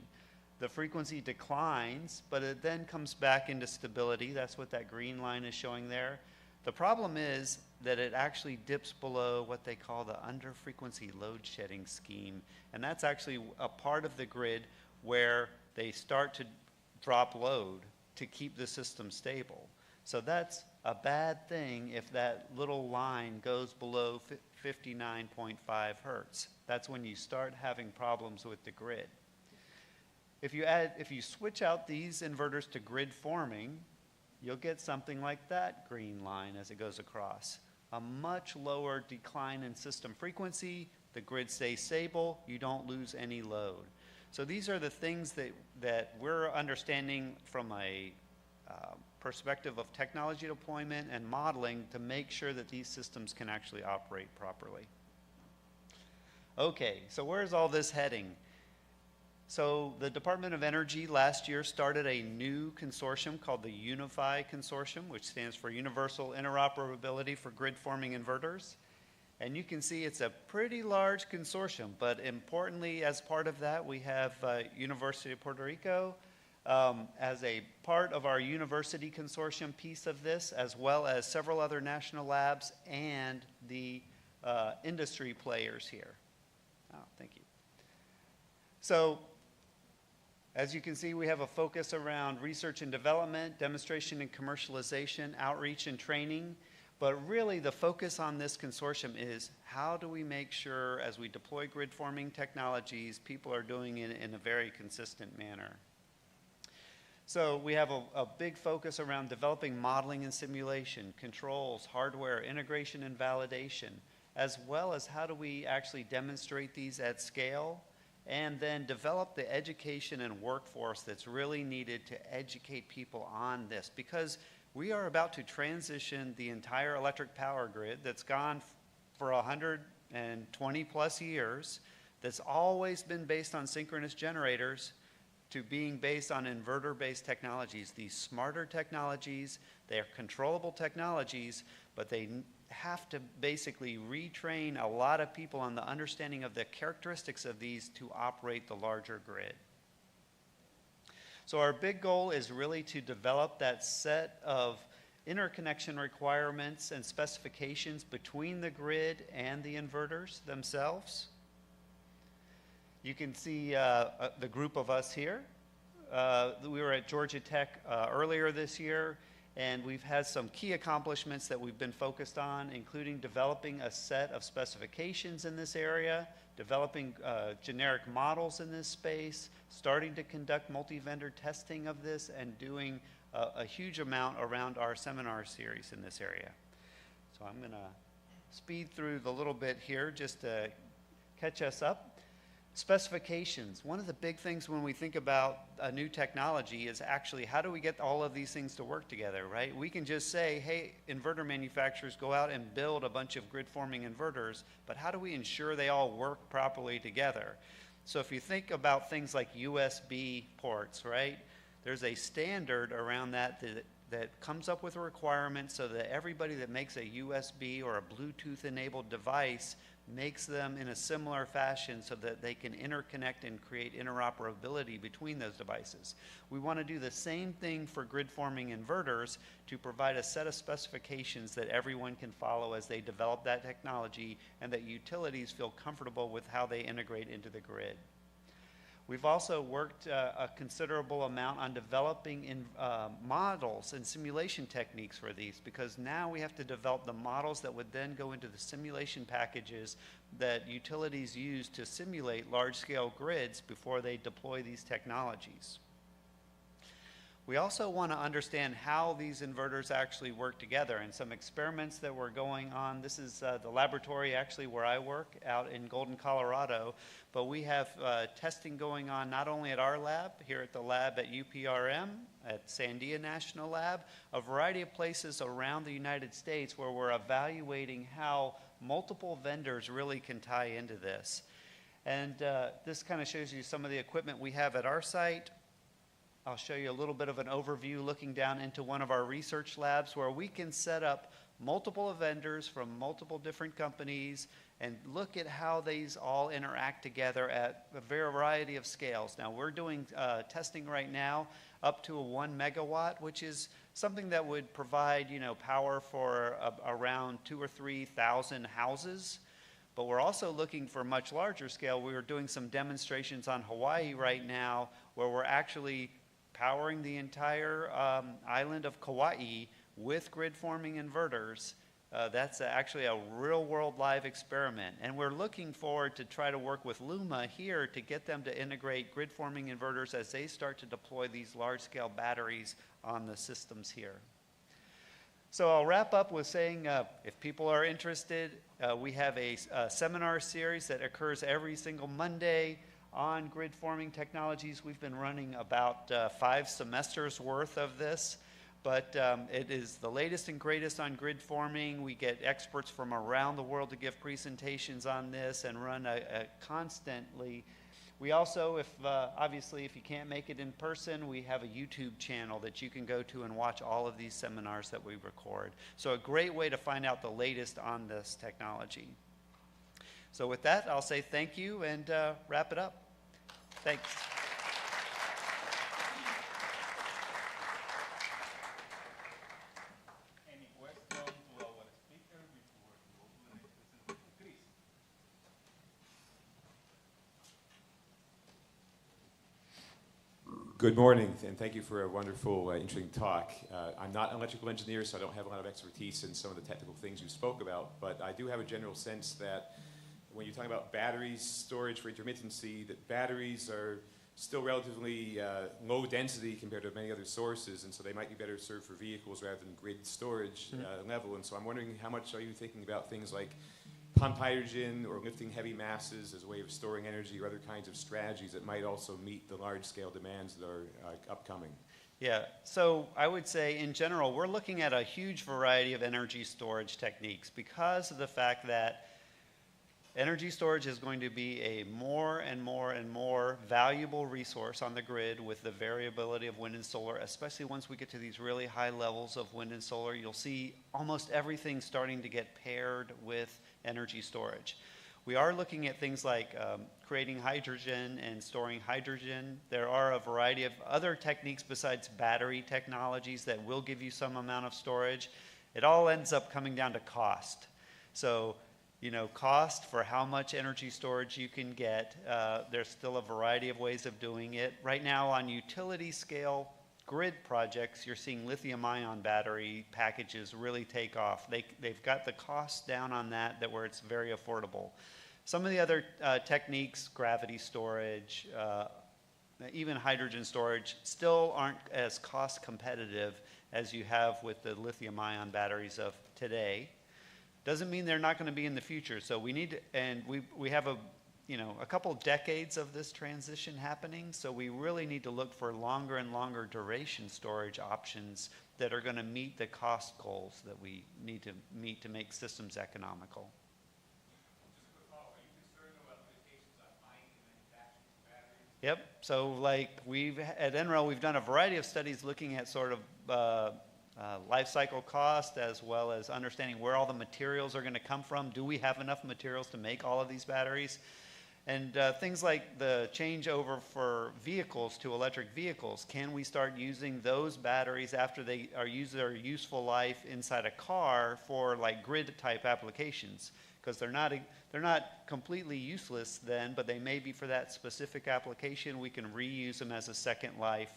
The frequency declines, but it then comes back into stability. That's what that green line is showing there. The problem is that it actually dips below what they call the under-frequency load shedding scheme. And that's actually a part of the grid where they start to drop load to keep the system stable. So that's a bad thing if that little line goes below 59.5 hertz. That's when you start having problems with the grid. If you switch out these inverters to grid forming, you'll get something like that green line as it goes across. A much lower decline in system frequency, the grid stays stable, you don't lose any load. So these are the things that we're understanding from a perspective of technology deployment and modeling to make sure that these systems can actually operate properly. Okay, so where's all this heading? So the Department of Energy last year started a new consortium called the UNIFI Consortium, which stands for Universal Interoperability for Grid Forming Inverters. And you can see it's a pretty large consortium, but importantly, as part of that, we have University of Puerto Rico, as a part of our university consortium piece of this, as well as several other national labs and the industry players here. Oh, thank you. So, as you can see, we have a focus around research and development, demonstration and commercialization, outreach and training. But really, the focus on this consortium is how do we make sure, as we deploy grid forming technologies, people are doing it in a very consistent manner. So we have a big focus around developing modeling and simulation, controls, hardware, integration and validation, as well as how do we actually demonstrate these at scale, and then develop the education and workforce that's really needed to educate people on this, because we are about to transition the entire electric power grid that's gone for 120 plus years, that's always been based on synchronous generators, to being based on inverter-based technologies. These smarter technologies, they're controllable technologies, but they have to basically retrain a lot of people on the understanding of the characteristics of these to operate the larger grid. So our big goal is really to develop that set of interconnection requirements and specifications between the grid and the inverters themselves. You can see the group of us here. we were at Georgia Tech earlier this year, and we've had some key accomplishments that we've been focused on, including developing a set of specifications in this area, developing generic models in this space, starting to conduct multi-vendor testing of this, and doing a huge amount around our seminar series in this area. So I'm going to speed through the little bit here just to catch us up. Specifications. One of the big things when we think about a new technology is actually how do we get all of these things to work together, right? We can just say, hey, inverter manufacturers, go out and build a bunch of grid-forming inverters, but how do we ensure they all work properly together? So if you think about things like USB ports, right? There's a standard around that comes up with a requirement so that everybody that makes a USB or a Bluetooth-enabled device makes them in a similar fashion so that they can interconnect and create interoperability between those devices. We want to do the same thing for grid-forming inverters to provide a set of specifications that everyone can follow as they develop that technology and that utilities feel comfortable with how they integrate into the grid. We've also worked a considerable amount on developing models and simulation techniques for these, because now we have to develop the models that would then go into the simulation packages that utilities use to simulate large-scale grids before they deploy these technologies. We also want to understand how these inverters actually work together, and some experiments that were going on. This is the laboratory actually where I work out in Golden, Colorado, but we have testing going on not only at our lab, here at the lab at UPRM, at Sandia National Lab, a variety of places around the United States where we're evaluating how multiple vendors really can tie into this. And this kind of shows you some of the equipment we have at our site. I'll show you a little bit of an overview looking down into one of our research labs where we can set up multiple vendors from multiple different companies and look at how these all interact together at a variety of scales. Now we're doing testing right now up to a 1 megawatt, which is something that would provide, you know, power for around 2,000 or 3,000 houses. But we're also looking for much larger scale. We are doing some demonstrations on Hawaii right now where we're actually powering the entire island of Kauai with grid-forming inverters. That's actually a real-world live experiment. And we're looking forward to try to work with LUMA here to get them to integrate grid-forming inverters as they start to deploy these large-scale batteries on the systems here. So I'll wrap up with saying if people are interested, we have a seminar series that occurs every single Monday on grid forming technologies. We've been running about 5 semesters worth of this, but it is the latest and greatest on grid forming. We get experts from around the world to give presentations on this and run constantly. We also, obviously, if you can't make it in person, we have a YouTube channel that you can go to and watch all of these seminars that we record. So a great way to find out the latest on this technology. So with that, I'll say thank you and wrap it up. Thanks. Any questions to our speaker before we go to the next presentation? Chris. Good morning, and thank you for a wonderful, interesting talk. I'm not an electrical engineer, so I don't have a lot of expertise in some of the technical things you spoke about, but I do have a general sense that when you're talking about batteries, storage for intermittency, that batteries are still relatively low density compared to many other sources, and so they might be better served for vehicles rather than grid storage level. And so I'm wondering, how much are you thinking about things like pump hydrogen or lifting heavy masses as a way of storing energy, or other kinds of strategies that might also meet the large-scale demands that are upcoming? Yeah, so I would say in general, we're looking at a huge variety of energy storage techniques because of the fact that energy storage is going to be a more and more valuable resource on the grid with the variability of wind and solar, especially once we get to these really high levels of wind and solar. You'll see almost everything starting to get paired with energy storage. We are looking at things like creating hydrogen and storing hydrogen. There are a variety of other techniques besides battery technologies that will give you some amount of storage. It all ends up coming down to cost. So cost for how much energy storage you can get. There's still a variety of ways of doing it. Right now on utility scale grid projects, you're seeing lithium-ion battery packages really take off. They've got the cost down on that where it's very affordable. Some of the other techniques, gravity storage, even hydrogen storage, still aren't as cost competitive as you have with the lithium-ion batteries of today. Doesn't mean they're not going to be in the future. So we need to, and we have a couple decades of this transition happening. So we really need to look for longer and longer duration storage options that are going to meet the cost goals that we need to meet to make systems economical. Yep. So like at NREL, we've done a variety of studies looking at sort of life cycle cost as well as understanding where all the materials are going to come from. Do we have enough materials to make all of these batteries? And things like the changeover for vehicles to electric vehicles. Can we start using those batteries after they are their useful life inside a car for like grid type applications? Because they're not completely useless then, but they may be for that specific application. We can reuse them as a second life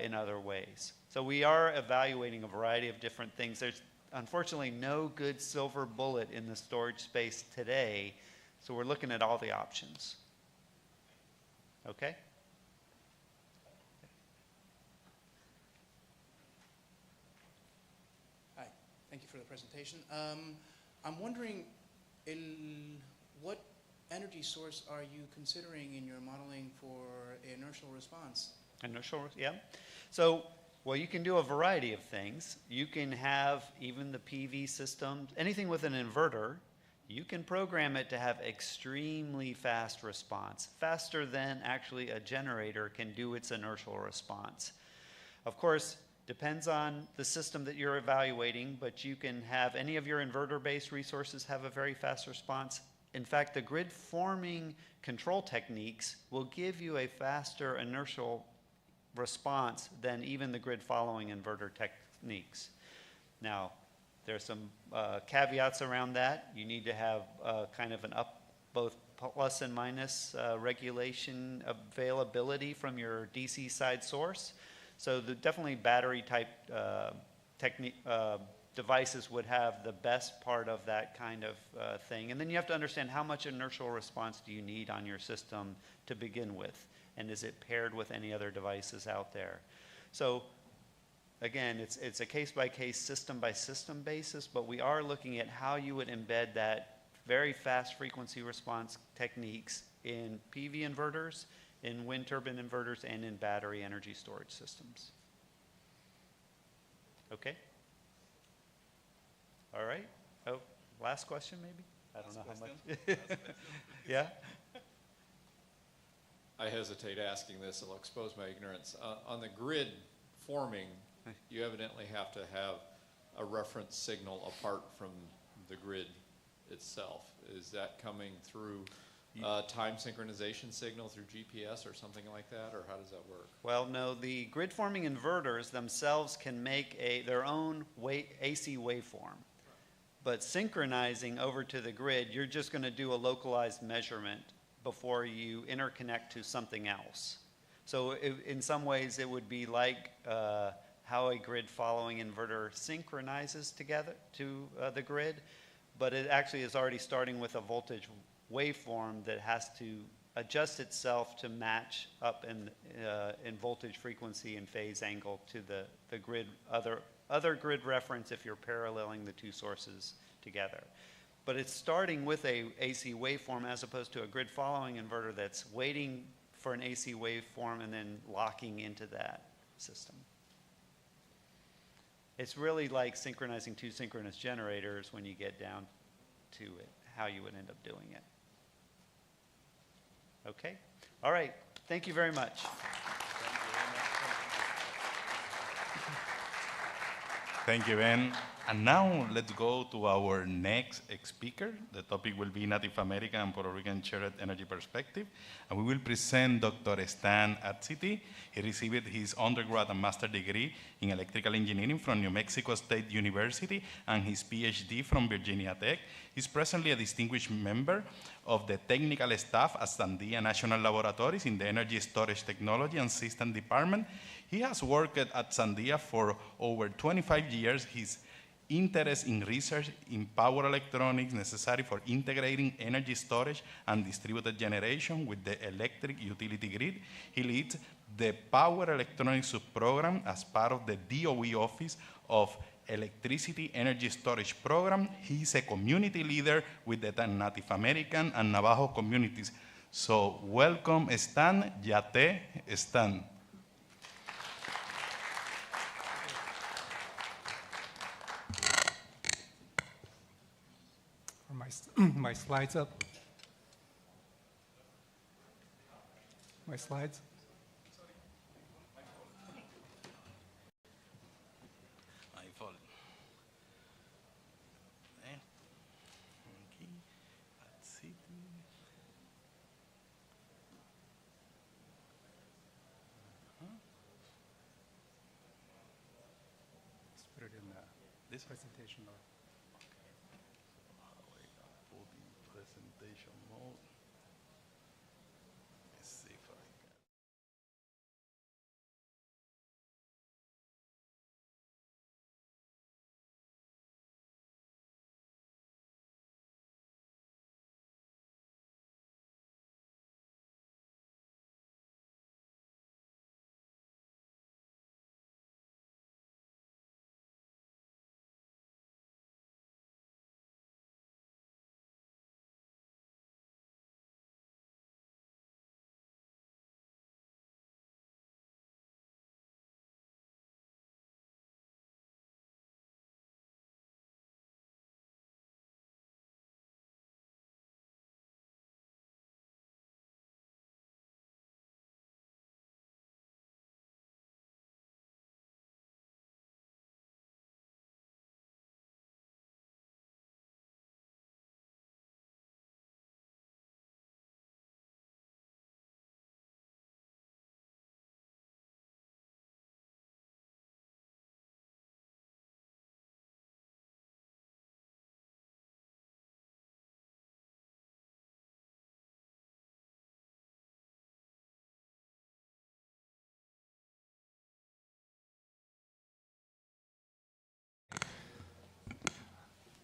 in other ways. So we are evaluating a variety of different things. There's unfortunately no good silver bullet in the storage space today, so we're looking at all the options. Okay? Hi, thank you for the presentation. I'm wondering, what energy source are you considering in your modeling for inertial response? Inertial, yeah. So, well, you can do a variety of things. You can have even the PV system, anything with an inverter, you can program it to have extremely fast response, faster than actually a generator can do its inertial response. Of course, depends on the system that you're evaluating, but you can have any of your inverter-based resources have a very fast response. In fact, the grid forming control techniques will give you a faster inertial response than even the grid following inverter techniques. Now, there's some caveats around that. You need to have kind of both plus and minus regulation availability from your DC side source. So definitely battery type devices would have the best part of that kind of thing. And then you have to understand how much inertial response do you need on your system to begin with, and is it paired with any other devices out there? So again, it's a case-by-case, system-by-system basis, but we are looking at how you would embed that very fast frequency response techniques in PV inverters, in wind turbine inverters, and in battery energy storage systems. Okay? All right. Oh, last question maybe? I don't know how much. Yeah? I hesitate asking this, it'll expose my ignorance. On the grid forming, you evidently have to have a reference signal apart from the grid itself. Is that coming through time synchronization signal through GPS or something like that, or how does that work? Well, no, the grid forming inverters themselves can make their own AC waveform. But synchronizing over to the grid, you're just going to do a localized measurement before you interconnect to something else. So in some ways, it would be like how a grid following inverter synchronizes together to the grid, but it actually is already starting with a voltage waveform that has to adjust itself to match up in voltage frequency and phase angle to the grid, other grid reference if you're paralleling the two sources together. But it's starting with a AC waveform as opposed to a grid following inverter that's waiting for an AC waveform and then locking into that system. It's really like synchronizing two synchronous generators when you get down to it, how you would end up doing it. Okay? All right. Thank you very much. Thank you, Ben. And now let's go to our next speaker. The topic will be Native American and Puerto Rican shared energy perspective. And we will present Dr. Stan Atziti. He received his undergrad and master degree in electrical engineering from New Mexico State University and his PhD from Virginia Tech. He's presently a distinguished member of the technical staff at Sandia National Laboratories in the Energy Storage Technology and System Department. He has worked at Sandia for over 25 years. His interest in research in power electronics necessary for integrating energy storage and distributed generation with the electric utility grid. He leads the Power Electronics Subprogram as part of the DOE Office of Electricity Energy Storage Program. He is a community leader with the Native American and Navajo communities. So welcome, Stan. Yate, Stan. My slides up? My slides? My fault. Aquí, Atziti. Let's put it in this presentation mode. Presentation mode. Let's see if I can.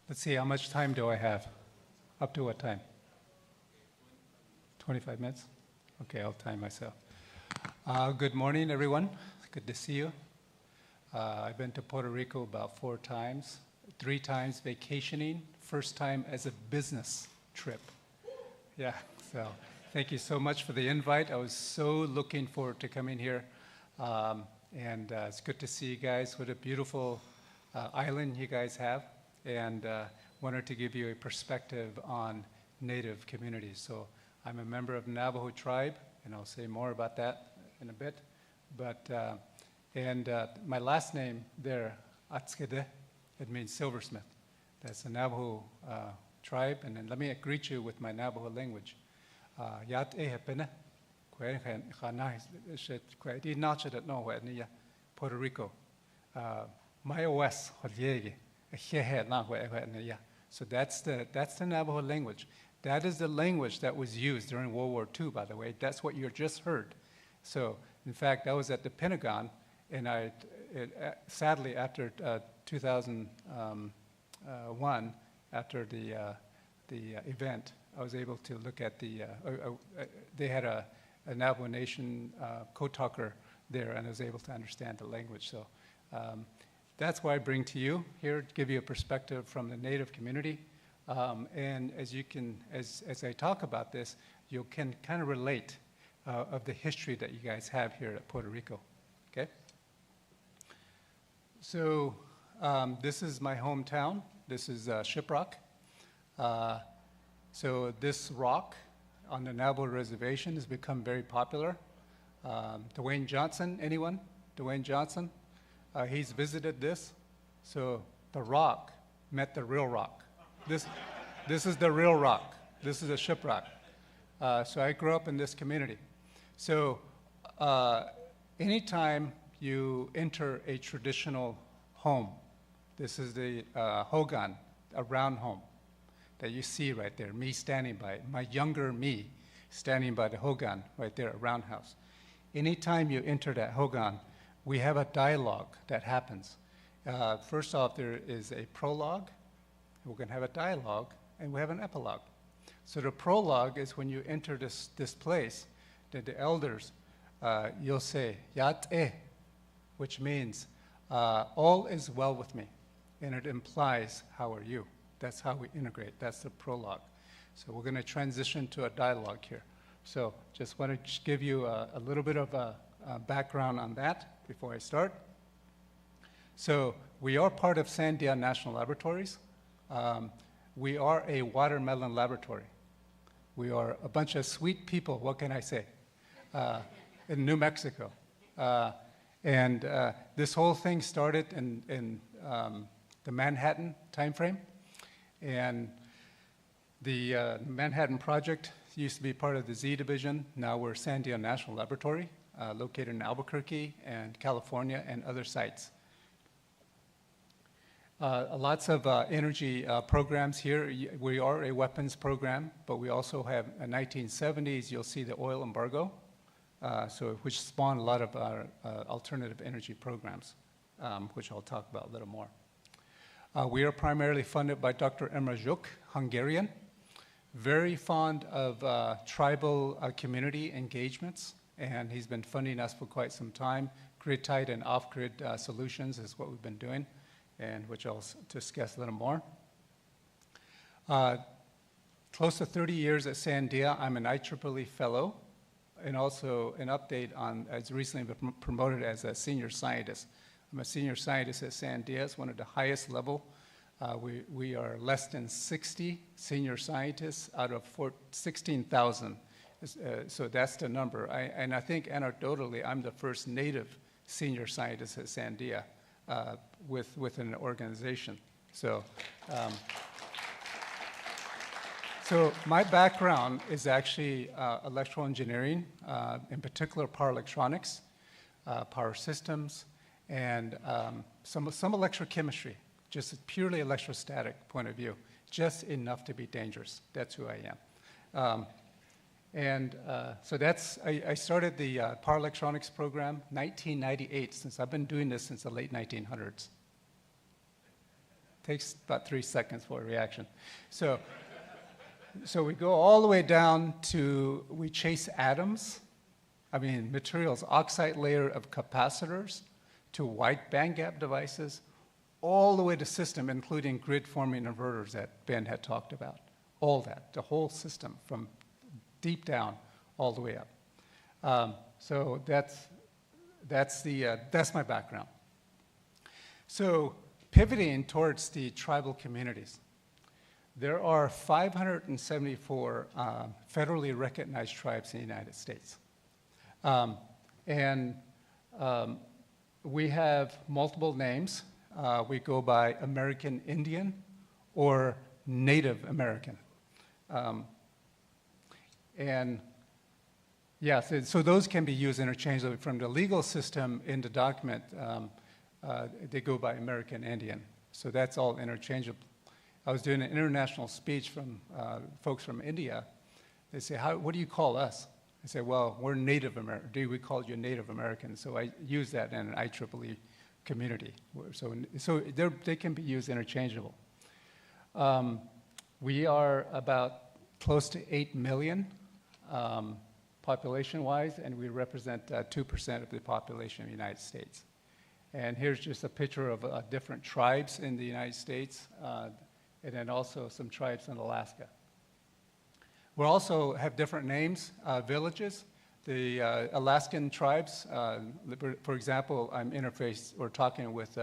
Let's see, how much time do I have? Up to what time? 25 minutes? Okay, I'll time myself. Good morning, everyone. Good to see you. I've been to Puerto Rico about 4 times, 3 times vacationing, first time as a business trip. Yeah, so thank you so much for the invite. I was so looking forward to coming here. And it's good to see you guys. What a beautiful island you guys have. And wanted to give you a perspective on Native communities. So I'm a member of the Navajo tribe, and I'll say more about that in a bit. But, my last name there, Atskede, it means silversmith. That's the Navajo tribe. And then let me greet you with my Navajo language. Yat ehepene, Puerto Rico. My OS, so that's the Navajo language. That is the language that was used during World War II, by the way. That's what you just heard. So, in fact, I was at the Pentagon, and sadly, after 2001, after the event, I was able to look at they had a Navajo Nation code talker there, and I was able to understand the language. So. That's why I bring to you here to give you a perspective from the Native community. And as I talk about this, you can kind of relate of the history that you guys have here at Puerto Rico, okay? So this is my hometown. This is Shiprock. So this rock on the Navajo Reservation has become very popular. Dwayne Johnson, anyone? Dwayne Johnson? He's visited this. So the rock met the real rock. This is the real rock. This is a shiprock. So I grew up in this community. So anytime you enter a traditional home, this is the hogan, a round home that you see right there, me standing by it, my younger me standing by the hogan right there, a roundhouse. Anytime you enter that hogan, we have a dialogue that happens. First off, there is a prologue, we're going to have a dialogue, and we have an epilogue. So the prologue is when you enter this place, that the elders, you'll say, Yat-e, which means, all is well with me. And it implies, how are you? That's how we integrate. That's the prologue. So we're going to transition to a dialogue here. So just want to give you a little bit of a background on that before I start. So we are part of Sandia National Laboratories. We are a watermelon laboratory. We are a bunch of sweet people, what can I say, in New Mexico. And this whole thing started in the Manhattan timeframe. And the Manhattan Project used to be part of the Z Division. Now we're Sandia National Laboratory, located in Albuquerque and California and other sites. Lots of energy programs here. We are a weapons program, but we also have, in the 1970s, you'll see the oil embargo, which spawned a lot of our alternative energy programs, which I'll talk about a little more. We are primarily funded by Dr. Emre Juk, Hungarian, very fond of tribal community engagements, and he's been funding us for quite some time. Grid-tied and off-grid solutions is what we've been doing, and which I'll discuss a little more. Close to 30 years at Sandia, I'm an IEEE fellow, and also an update on, as recently been promoted as a senior scientist. I'm a senior scientist at Sandia. It's one of the highest level. We are less than 60 senior scientists out of 16,000. So that's the number. And I think anecdotally, I'm the first native senior scientist at Sandia within an organization. So, so my background is actually electrical engineering, in particular power electronics, power systems, and some electrochemistry, just purely electrostatic point of view, just enough to be dangerous. That's who I am. So I started the power electronics program 1998, since I've been doing this since the late 1900s. Takes about 3 seconds for a reaction. So we go all the way down to, we chase atoms, materials, oxide layer of capacitors, to wide bandgap devices, all the way to system, including grid-forming inverters that Ben had talked about. All that, the whole system, from deep down all the way up. So that's my background. So pivoting towards the tribal communities, there are 574 federally recognized tribes in the United States. We have multiple names. We go by American Indian or Native American. So those can be used interchangeably. From the legal system in the document, they go by American Indian. So that's all interchangeable. I was doing an international speech from folks from India. They say, what do you call us? I say, well, we're Native American. We call you Native American. So I use that in an IEEE community. So they can be used interchangeable. We are about close to 8 million population-wise, and we represent 2% of the population of the United States. And here's just a picture of different tribes in the United States, and then also some tribes in Alaska. We also have different names, villages. The Alaskan tribes, for example, I'm talking with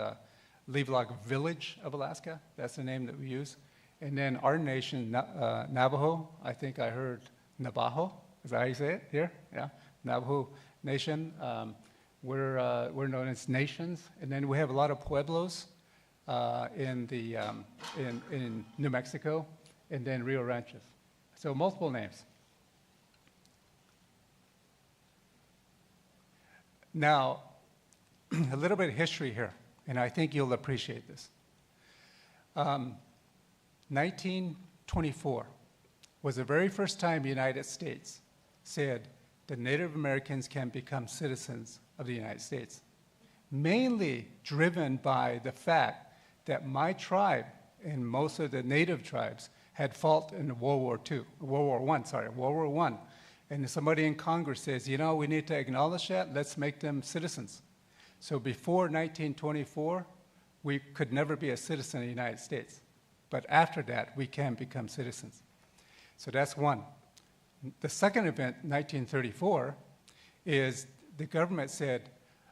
Levelock Village of Alaska. That's the name that we use. And then our nation, Navajo, I think I heard Navajo. Is that how you say it here? Yeah, Navajo Nation. We're known as nations. And then we have a lot of pueblos. in New Mexico, and then Rio Ranches. So multiple names. Now, a little bit of history here, and I think you'll appreciate this. 1924 was the very first time the United States said that Native Americans can become citizens of the United States, mainly driven by the fact that my tribe and most of the Native tribes had fought in World War I. And somebody in Congress says, you know, we need to acknowledge that, let's make them citizens. So before 1924, we could never be a citizen of the United States. But after that, we can become citizens. So that's one. The second event, 1934, is the government said,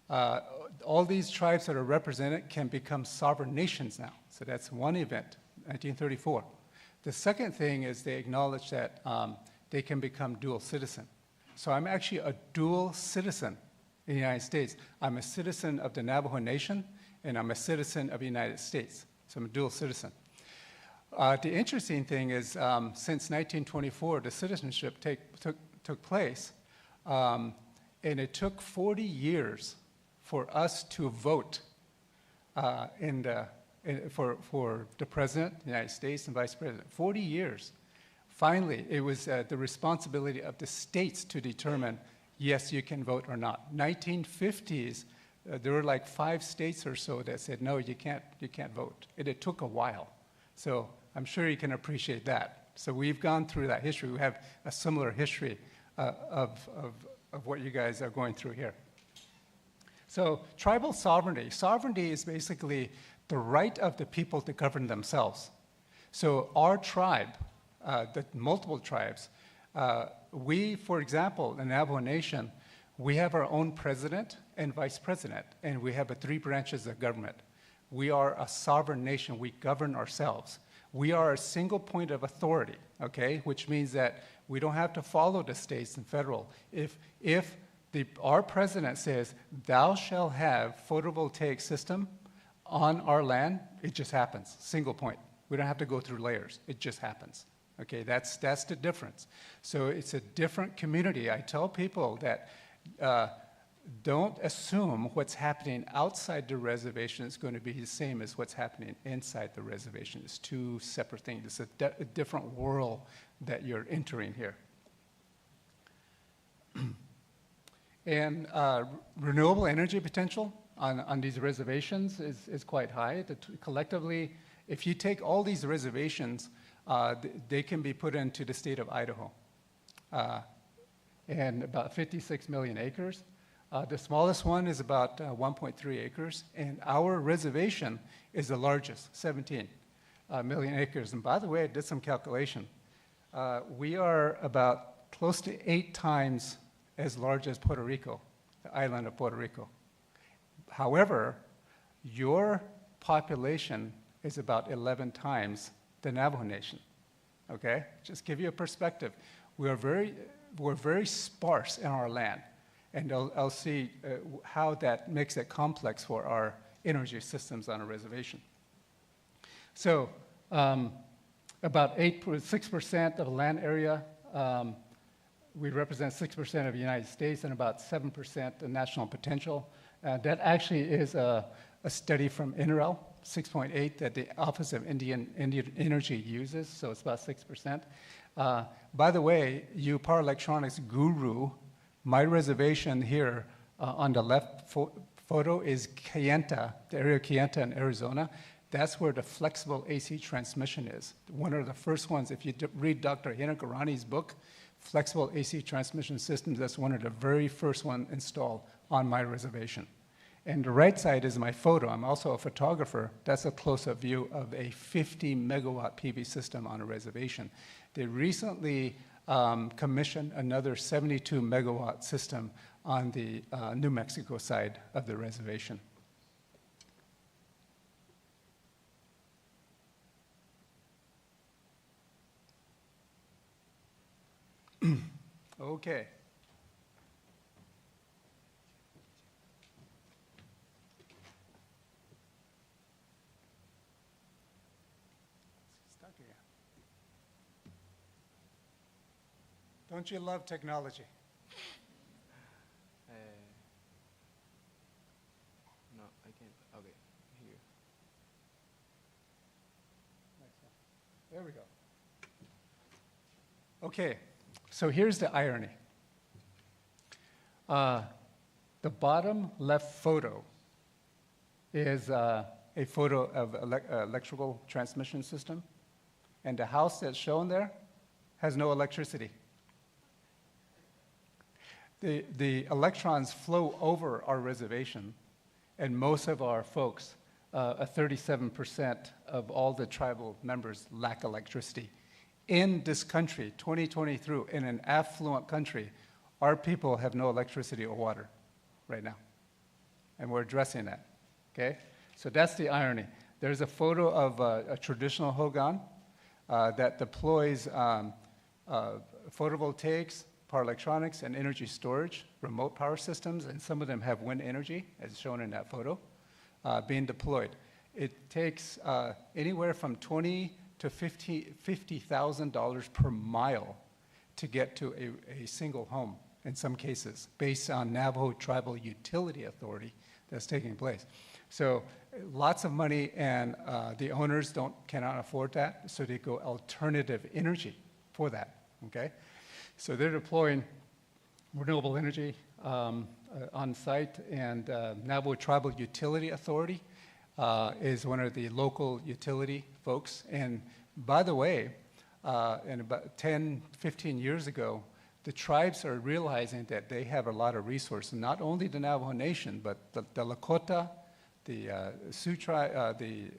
all these tribes that are represented can become sovereign nations now. So that's one event, 1934. The second thing is they acknowledge that they can become dual citizen. So I'm actually a dual citizen in the United States. I'm a citizen of the Navajo Nation, and I'm a citizen of the United States. So I'm a dual citizen. The interesting thing is, since 1924, the citizenship took place, and it took 40 years for us to vote for the President of the United States and Vice President. 40 years. Finally, it was the responsibility of the states to determine, yes, you can vote or not. 1950s, there were like 5 states or so that said, no, you can't vote. It took a while. So I'm sure you can appreciate that. So we've gone through that history. We have a similar history of what you guys are going through here. So tribal sovereignty. Sovereignty is basically the right of the people to govern themselves. So our tribe, the multiple tribes, we, for example, the Navajo Nation, we have our own president and vice president, and we have 3 branches of government. We are a sovereign nation. We govern ourselves. We are a single point of authority, okay, which means that we don't have to follow the states and federal. If our president says, thou shalt have photovoltaic system on our land, it just happens, single point. We don't have to go through layers. It just happens. Okay, that's the difference. So it's a different community. I tell people that don't assume what's happening outside the reservation is going to be the same as what's happening inside the reservation. It's 2 separate things. It's a different world that you're entering here. And renewable energy potential on these reservations is quite high. Collectively, if you take all these reservations, they can be put into the state of Idaho, and about 56 million acres. The smallest one is about 1.3 acres, and our reservation is the largest, 17 million acres. And by the way, I did some calculation. We are about close to 8 times as large as Puerto Rico, the island of Puerto Rico. However, your population is about 11 times the Navajo Nation, okay? Just give you a perspective. We're very sparse in our land, and I'll see how that makes it complex for our energy systems on a reservation. So about 6% of the land area, we represent 6% of the United States and about 7% the national potential. That actually is a study from NREL, 6.8, that the Office of Indian Energy uses, so it's about 6%. By the way, you power electronics guru, my reservation here on the left photo is Kayenta, the area of Kayenta in Arizona. That's where the flexible AC transmission is. One of the first ones, if you read Dr. Hinakarani's book, Flexible AC Transmission Systems, that's one of the very first ones installed on my reservation. And the right side is my photo. I'm also a photographer. That's a close-up view of a 50 megawatt PV system on a reservation. They recently commissioned another 72 megawatt system on the New Mexico side of the reservation. Okay. Don't you love technology? No, I can't. Okay, here. There we go. Okay, so here's the irony. The bottom left photo is a photo of electrical transmission system, and the house that's shown there has no electricity. The electrons flow over our reservation, and most of our folks, 37% of all the tribal members lack electricity. In this country, 2023, in an affluent country, our people have no electricity or water right now. And we're addressing that, okay? So that's the irony. There's a photo of a traditional hogan that deploys photovoltaics, power electronics, and energy storage, remote power systems, and some of them have wind energy, as shown in that photo, being deployed. It takes anywhere from $20,000 to $50,000 per mile to get to a single home, in some cases, based on Navajo Tribal Utility Authority that's taking place. So lots of money, and the owners cannot afford that, so they go alternative energy for that, okay? So they're deploying renewable energy on site, and Navajo Tribal Utility Authority is one of the local utility folks. And by the way, in about 10, 15 years ago, the tribes are realizing that they have a lot of resources, not only the Navajo Nation, but the Lakota, the Sioux tribe, the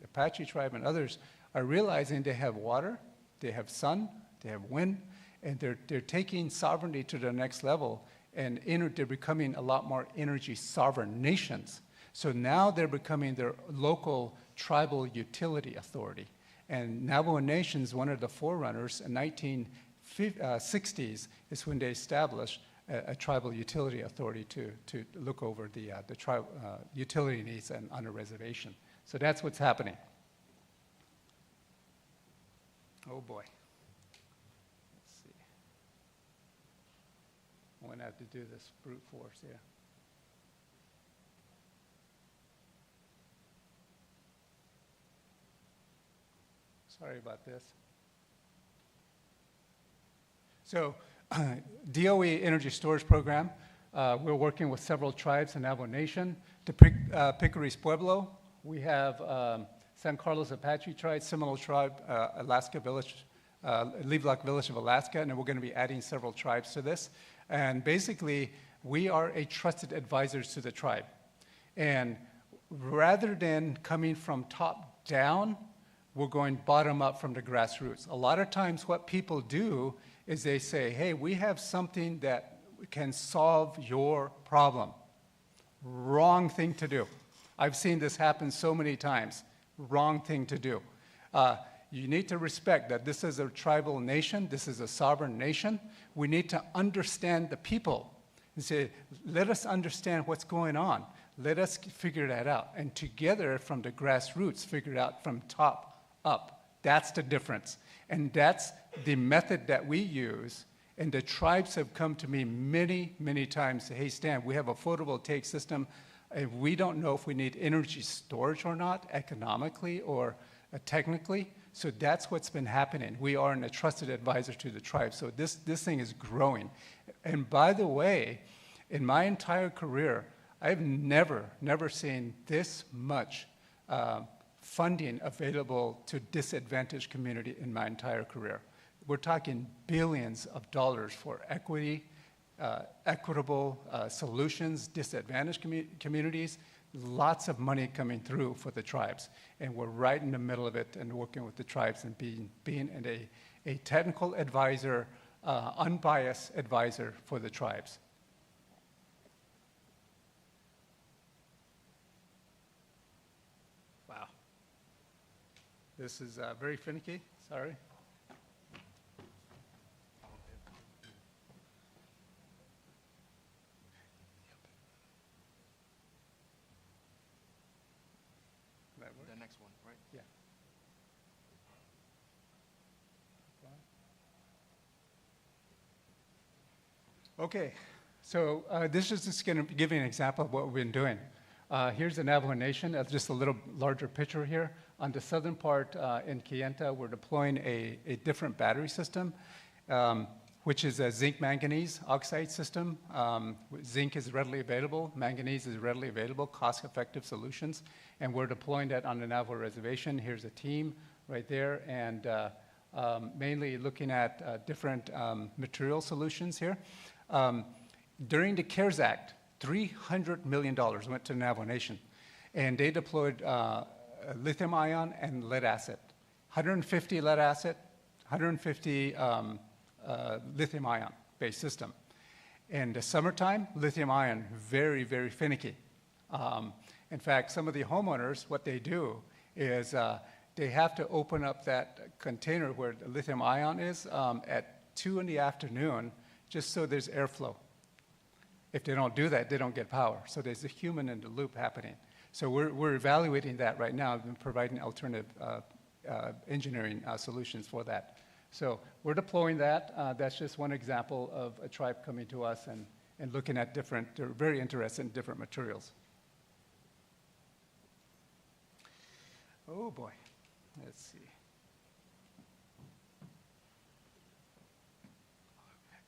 Apache tribe, and others are realizing they have water, they have sun, they have wind, and they're taking sovereignty to the next level, and they're becoming a lot more energy sovereign nations. So now they're becoming their local tribal utility authority. And Navajo Nation's one of the forerunners in 1960s is when they established a tribal utility authority to look over the utility needs on a reservation. So that's what's happening. Oh boy. I'm going to have to do this brute force, yeah. Sorry about this. So, DOE Energy Storage Program, we're working with several tribes in Navajo Nation. The Picaris Pueblo, we have San Carlos Apache tribe, Seminole tribe, Alaska Village, Levelock Village of Alaska, and we're going to be adding several tribes to this. And basically, we are a trusted advisors to the tribe. And rather than coming from top down, we're going bottom up from the grassroots. A lot of times what people do is they say, hey, we have something that can solve your problem. Wrong thing to do. I've seen this happen so many times. Wrong thing to do. You need to respect that this is a tribal nation, this is a sovereign nation. We need to understand the people and say, let us understand what's going on. Let us figure that out. And together from the grassroots, figure it out from top up. That's the difference. And that's the method that we use. And the tribes have come to me many, many times, say, hey, Stan, we have a photovoltaic system, and we don't know if we need energy storage or not, economically or technically. So that's what's been happening. We are a trusted advisor to the tribe. So this thing is growing. And by the way, in my entire career, I've never seen this much funding available to disadvantaged community in my entire career. We're talking billions of dollars for equity, equitable solutions, disadvantaged communities, lots of money coming through for the tribes. And we're right in the middle of it and working with the tribes and being a technical advisor, unbiased advisor for the tribes. Wow. This is very finicky, sorry. The next one, right? Yeah. Okay, so this is just going to give you an example of what we've been doing. Here's the Navajo Nation, just a little larger picture here. On the southern part in Kayenta, we're deploying a different battery system, which is a zinc manganese oxide system. Zinc is readily available, manganese is readily available, cost-effective solutions, and we're deploying that on the Navajo reservation. Here's a team right there, and mainly looking at different material solutions here. During the CARES Act, $300 million went to the Navajo Nation, and they deployed lithium ion and lead acid. 150 lead acid, 150 lithium ion based system. In the summertime, lithium ion, very, very finicky. In fact, some of the homeowners, what they do is they have to open up that container where the lithium ion is at 2 in the afternoon, just so there's airflow. If they don't do that, they don't get power. So there's a human in the loop happening. So we're evaluating that right now and providing alternative engineering solutions for that. So we're deploying that. That's just one example of a tribe coming to us and looking at different, they're very interested in different materials. Oh boy, let's see.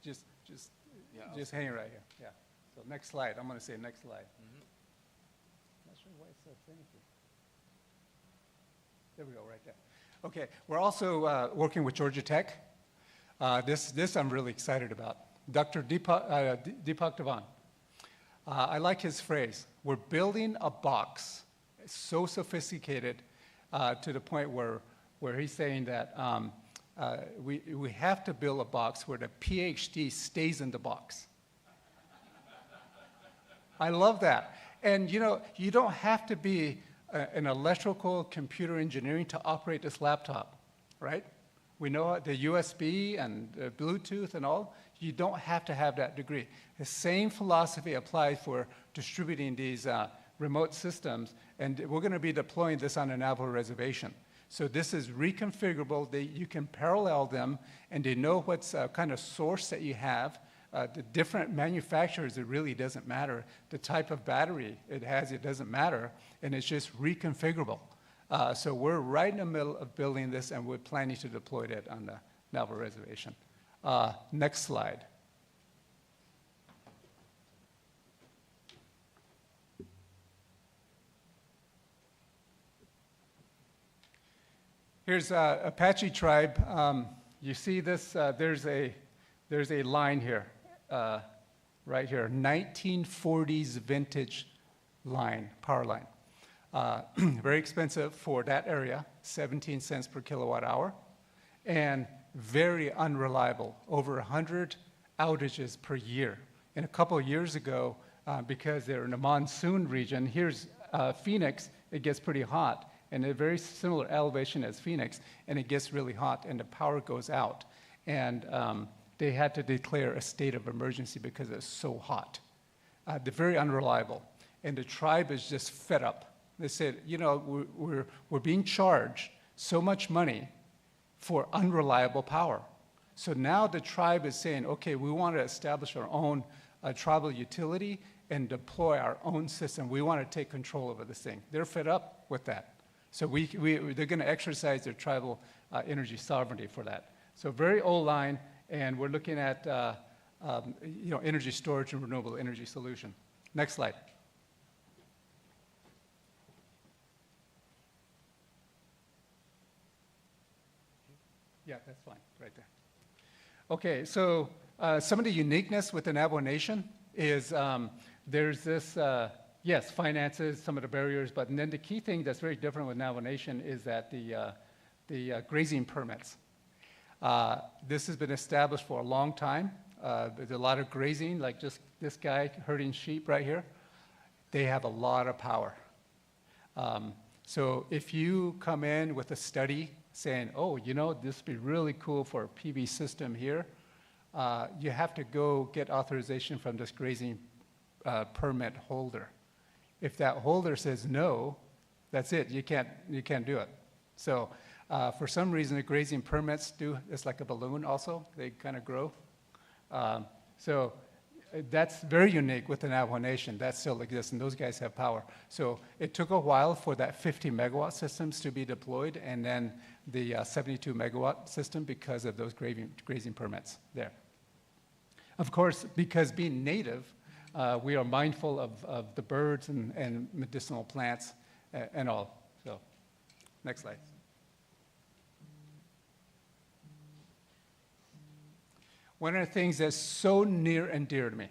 Just hang right here, yeah. So next slide, I'm gonna say next slide. Not sure why it's so finicky. There we go, right there. Okay, we're also working with Georgia Tech. This I'm really excited about. Dr. Deepak Devan. I like his phrase. We're building a box so sophisticated to the point where he's saying that we have to build a box where the PhD stays in the box. I love that. And you know, you don't have to be an electrical computer engineering to operate this laptop, right? We know the USB and the Bluetooth and all, you don't have to have that degree. The same philosophy applies for distributing these remote systems, and we're going to be deploying this on a Navajo reservation. So this is reconfigurable. You can parallel them, and they know what's kind of source that you have. The different manufacturers, it really doesn't matter. The type of battery it has, it doesn't matter, and it's just reconfigurable. So we're right in the middle of building this, and we're planning to deploy it on the Navajo reservation. Next slide. Here's Apache tribe. You see this? There's a line here, right here, 1940s vintage line, power line. Very expensive for that area, 17 cents per kilowatt hour, and very unreliable, over 100 outages per year. And a couple of years ago, because they're in a monsoon region, here's Phoenix, it gets pretty hot, and a very similar elevation as Phoenix, and it gets really hot, and the power goes out. And they had to declare a state of emergency because it's so hot. They're very unreliable, and the tribe is just fed up. They said, you know, we're being charged so much money for unreliable power. So now the tribe is saying, okay, we want to establish our own tribal utility and deploy our own system. We want to take control over this thing. They're fed up with that. So they're going to exercise their tribal energy sovereignty for that. So very old line, and we're looking at you know, energy storage and renewable energy solution. Next slide. Yeah, that's fine, right there. Okay, so some of the uniqueness with the Navajo Nation is there's this, yes, finances, some of the barriers, but then the key thing that's very different with Navajo Nation is that the grazing permits. This has been established for a long time. There's a lot of grazing, like just this guy herding sheep right here. They have a lot of power. So if you come in with a study saying, oh, you know, this would be really cool for a PV system here, you have to go get authorization from this grazing permit holder. If that holder says no, that's it, you can't do it. So for some reason, the grazing permits it's like a balloon also, they kind of grow. So that's very unique with the Navajo Nation. That still exists, and those guys have power. So it took a while for that 50 megawatt systems to be deployed, and then the 72 megawatt system because of those grazing permits there. Of course, because being native, we are mindful of the birds and medicinal plants and all. So, next slide. One of the things that's so near and dear to me,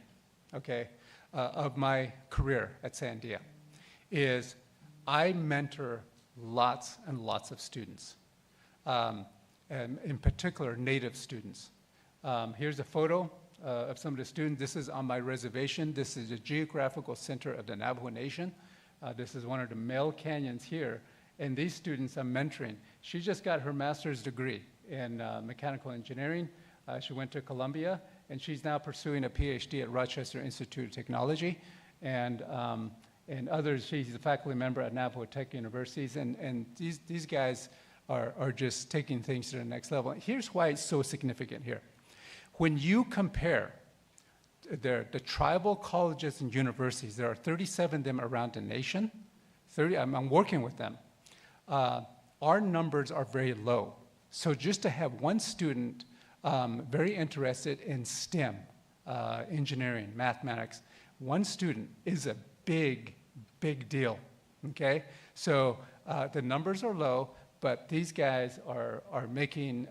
okay, of my career at Sandia is I mentor lots and lots of students, and in particular, Native students. Here's a photo of some of the students. This is on my reservation. This is the geographical center of the Navajo Nation. This is one of the male canyons here. And these students I'm mentoring, she just got her master's degree in mechanical engineering. She went to Columbia, and she's now pursuing a PhD at Rochester Institute of Technology. And others, she's a faculty member at Navajo Tech Universities. And these guys are just taking things to the next level. Here's why it's so significant here. When you compare the tribal colleges and universities, there are 37 of them around the nation. I'm working with them. Our numbers are very low. So just to have one student very interested in STEM, engineering, mathematics, one student is a big, big deal, okay? So the numbers are low, but these guys are making,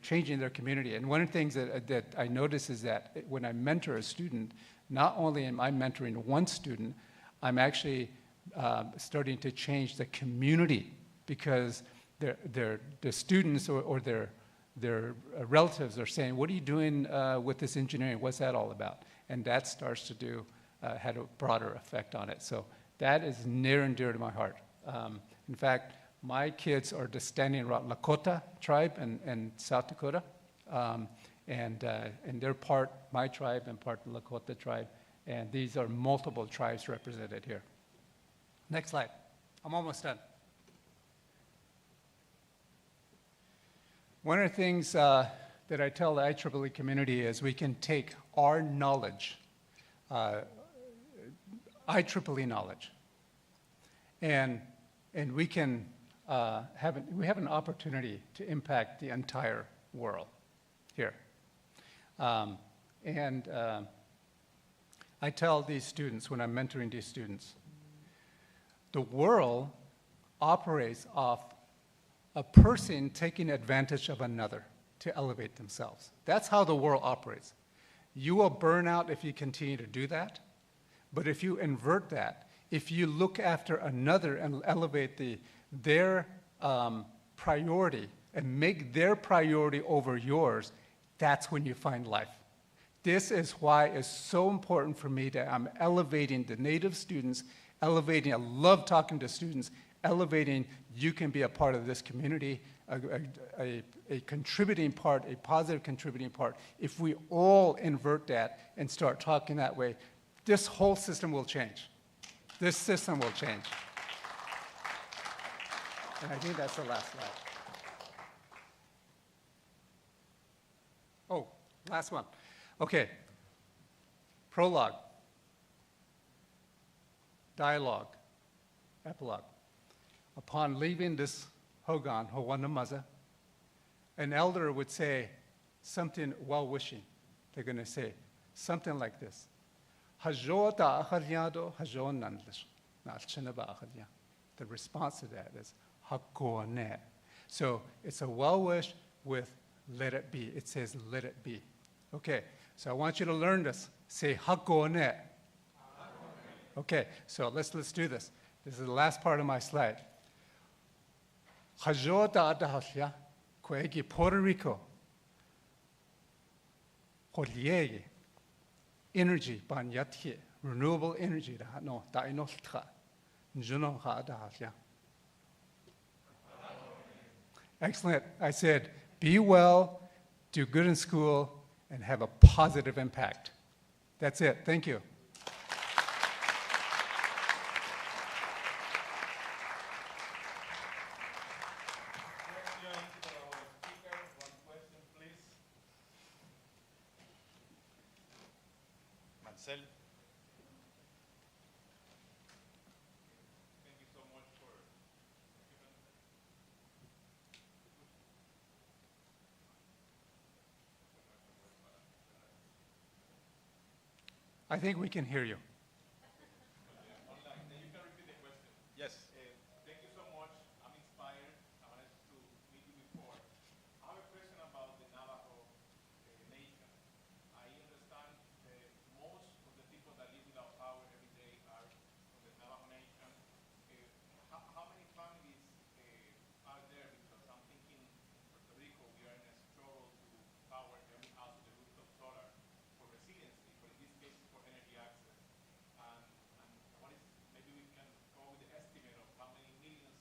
changing their community. And one of the things that I notice is that when I mentor a student, not only am I mentoring one student, I'm actually starting to change the community because the students or their relatives are saying, what are you doing with this engineering? What's that all about? And that starts to do, had a broader effect on it. So that is near and dear to my heart. In fact, my kids are the Standing Rock Lakota tribe in South Dakota. And they're part my tribe and part the Lakota tribe. And these are multiple tribes represented here. Next slide. I'm almost done. One of the things that I tell the IEEE community is we can take our knowledge, IEEE knowledge, and we can we have an opportunity to impact the entire world here. I tell these students when I'm mentoring these students, the world operates off a person taking advantage of another to elevate themselves. That's how the world operates. You will burn out if you continue to do that, but if you invert that, if you look after another and elevate their priority and make their priority over yours, that's when you find life. This is why it's so important for me that I'm elevating the Native students, I love talking to students, elevating, you can be a part of this community, a contributing part, a positive contributing part. If we all invert that and start talking that way, this whole system will change. This system will change. And I think that's the last slide. Oh, last one. Okay. Prologue. Dialogue. Epilogue. Upon leaving this Hogan, Howanamaza, an elder would say something well-wishing. They're going to say something like this. The response to that is Hakone. So it's a well-wish with let it be. It says let it be. Okay, so I want you to learn this. Say Hakone. Okay, so let's do this. This is the last part of my slide. Hajota adahasya koegi Puerto Rico. Holiege. Energy banyatye. Renewable energy da no da inoltra. Njuno ha adahasya. Excellent. I said, be well, do good in school, and have a positive impact. That's it. Thank you. Marcel. Thank you so much for I think we can hear you. online. Then you can repeat the question. Yes. Thank you so much. I'm inspired. I wanted to meet you before. I have a question about the Navajo nation. I understand that most of the people that live without power every day are from the Navajo nation. How many families are there? Because I'm thinking in Puerto Rico, we are in a struggle to power every house with the rooftop solar for resiliency, but in this case, for energy access. And what is, maybe we can go with the estimate of how many millions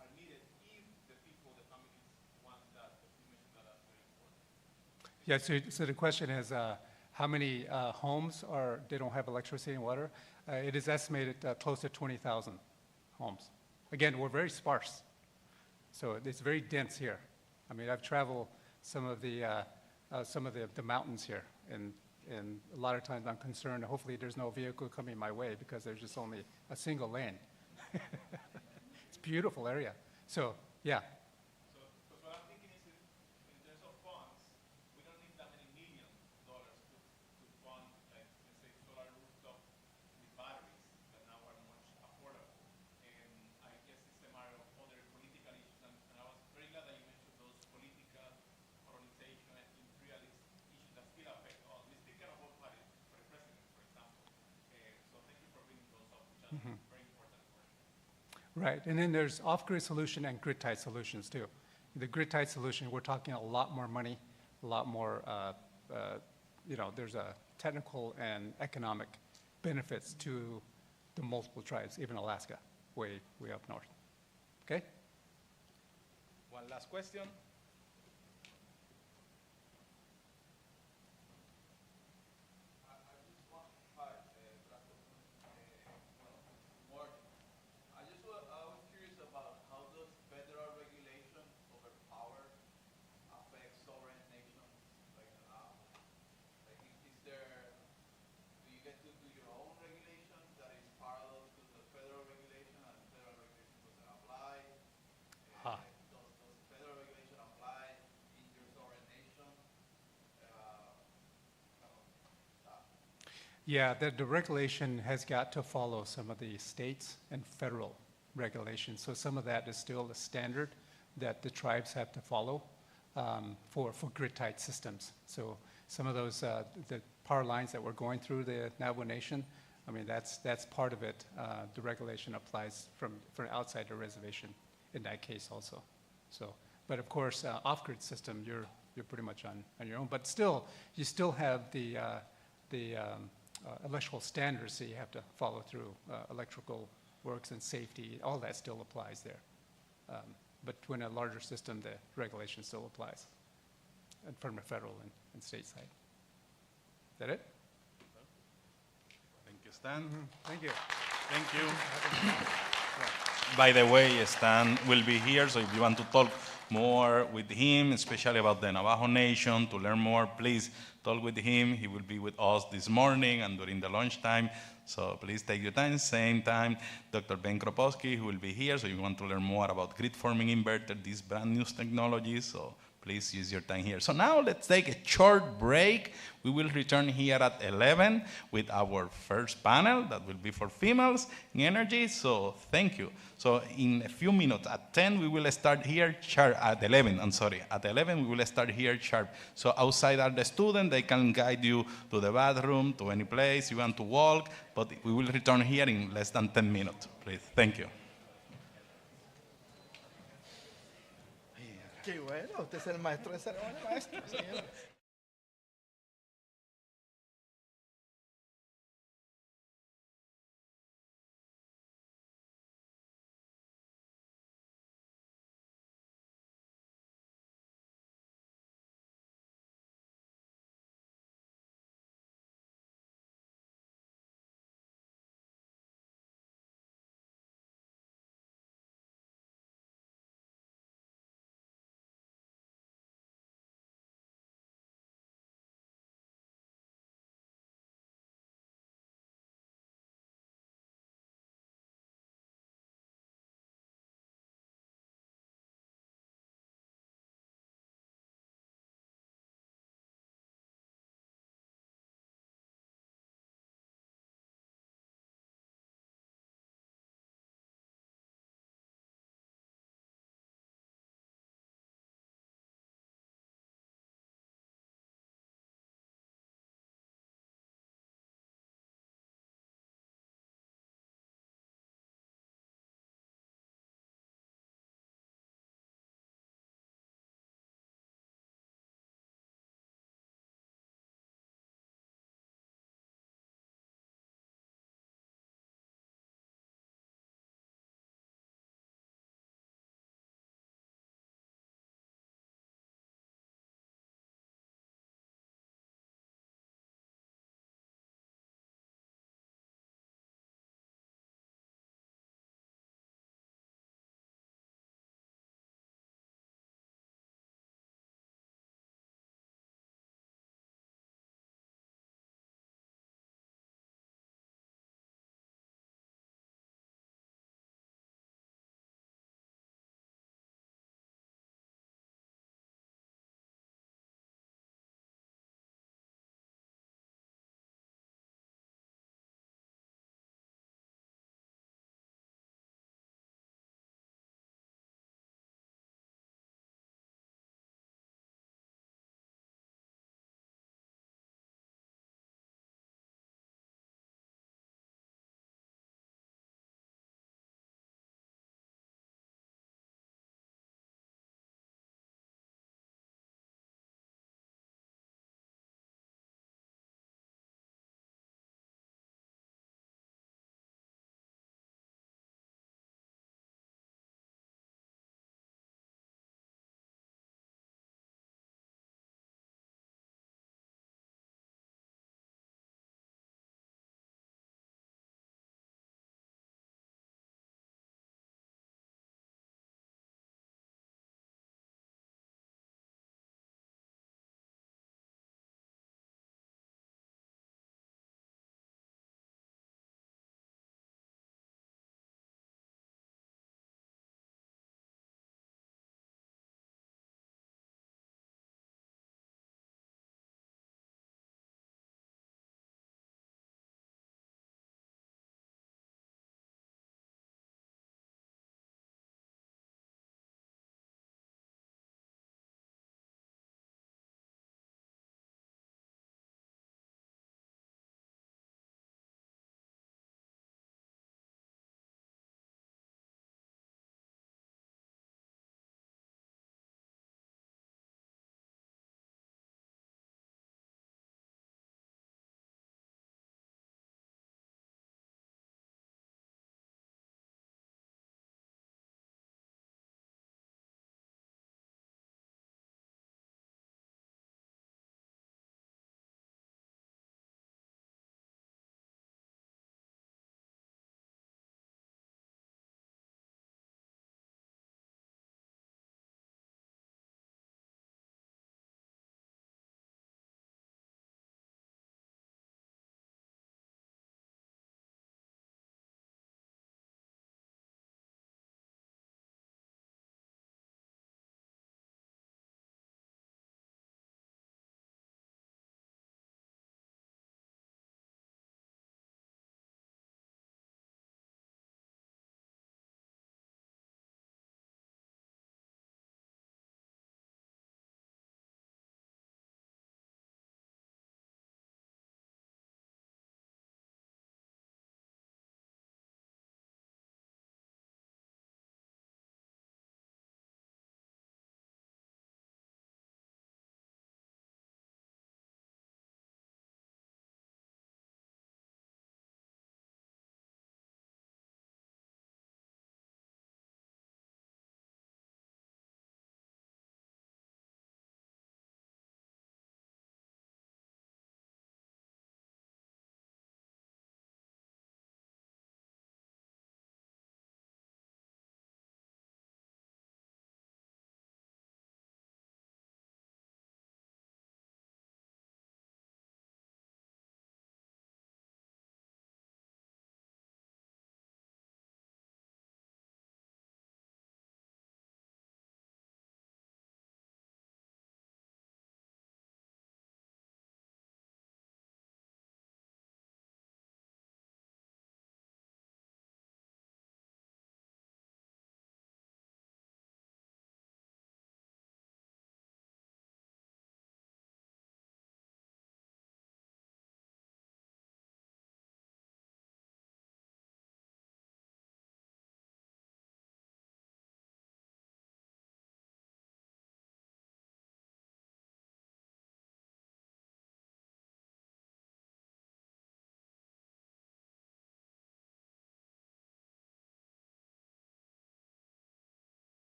are needed if the people, the families want that. But you mentioned that that's very important. Yeah, so the question is, how many homes they don't have electricity and water? It is estimated close to 20,000 homes. Again, we're very sparse, so it's very dense here. I mean, I've traveled some of the mountains here, and a lot of times I'm concerned, hopefully there's no vehicle coming my way because there's just only a single lane. It's a beautiful area. So, yeah. So, because what I'm thinking is, in terms of funds, we don't need that many $1 million to fund, like, let's say, solar rooftop with batteries that now are much affordable. And I guess it's a matter of other political issues. And I was very glad that you mentioned those political, colonization, and imperialist issues that still affect us. We still cannot vote for the president, for example. So thank you for bringing those up, which are very important for us. Right, and then there's off-grid solution and grid-tied solutions too. The grid-tied solution, we're talking a lot more money, a lot more, there's a technical and economic benefits to the multiple tribes, even Alaska, way up north. Okay? One last question. I was curious about how does federal regulation over power affect sovereign nations? Is there, do you get to do your own regulation that is parallel to the federal regulation and the federal regulation doesn't apply? Does federal regulation apply in your sovereign nation? Yeah, the regulation has got to follow some of the states and federal regulations. So some of that is still a standard that the tribes have to follow for grid-tied systems. So some of those, the power lines that we're going through the Navajo Nation, I mean, that's part of it. The regulation applies from outside the reservation in that case also. So, but of course, off-grid system, you're pretty much on your own. But still, you still have the electrical standards that you have to follow through, electrical works and safety, all that still applies there. But when a larger system, the regulation still applies and from the federal and state side. Is that it? Thank you, Stan. Thank you. Thank you. By the way, Stan will be here, so if you want to talk more with him, especially about the Navajo Nation, to learn more, please talk with him. He will be with us this morning and during the lunchtime, so please take your time. Same time, Dr. Ben Kropowski, who will be here, so if you want to learn more about grid-forming inverter, these brand new technologies, so please use your time here. So now let's take a short break. We will return here at 11 with our first panel that will be for females in energy. So thank you. So in a few minutes, at 10, we will start here sharp. At 11, I'm sorry. At 11, we will start here sharp. So outside are the students. They can guide you to the bathroom, to any place you want to walk. But we will return here in less than 10 minutes, please. Thank you. Qué bueno, usted es el maestro de ceremonia, maestro, señor.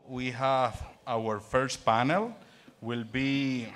we have our first panel will be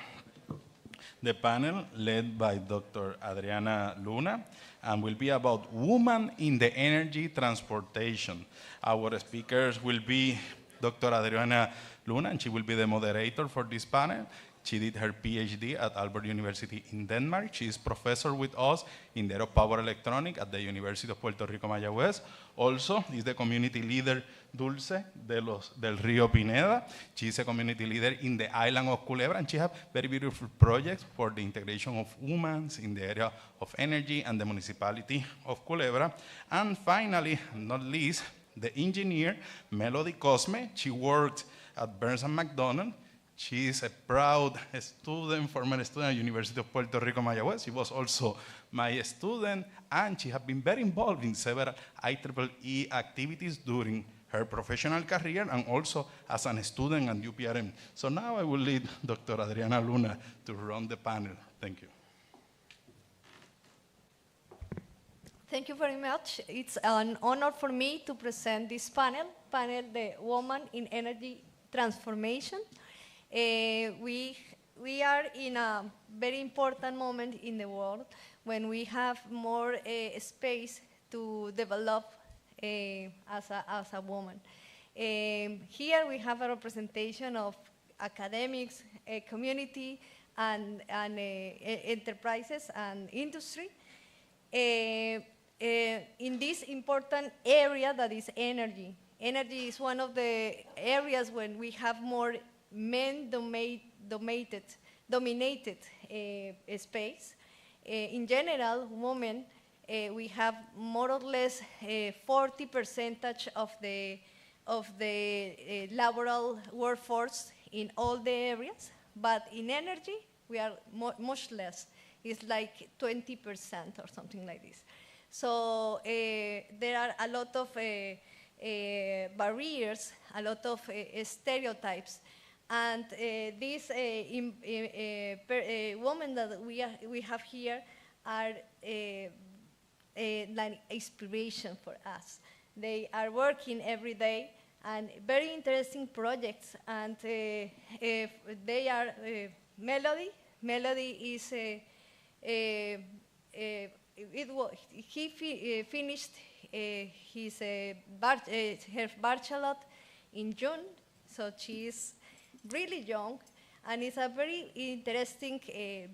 the panel led by Dr. Adriana Luna, and will be about women in the energy transportation. Our speakers will be Dr. Adriana Luna, and she will be the moderator for this panel. She did her PhD at Aalborg University in Denmark. She is professor with us in the area of power electronics at the University of Puerto Rico, Mayagüez. Also, is the community leader Dulce del Rio Pineda. She is a community leader in the island of Culebra, and she has very beautiful projects for the integration of women in the area of energy and the municipality of Culebra. And finally, not least, the engineer Melody Cosme. She worked at Burns & McDonnell. She is a proud student, former student at University of Puerto Rico, Mayagüez. She was also my student, and she has been very involved in several IEEE activities during her professional career and also as a student at UPRM. So now I will lead Dr. Adriana Luna to run the panel. Thank you. Thank you very much. It's an honor for me to present this panel, The Woman in Energy Transformation. We are in a very important moment in the world when we have more space to develop as a woman. Here we have a representation of academics, community, and enterprises and industry in this important area that is energy. Energy is one of the areas when we have more men-dominated space. In general, women, we have more or less 40% of the laboral workforce in all the areas, but in energy, we are much less. It's like 20% or something like this. So there are a lot of barriers, a lot of stereotypes. And these women that we have here are like inspiration for us. They are working every day and very interesting projects. And they are Melody. Melody is he finished her bachelor in June, so she is really young, and it's a very interesting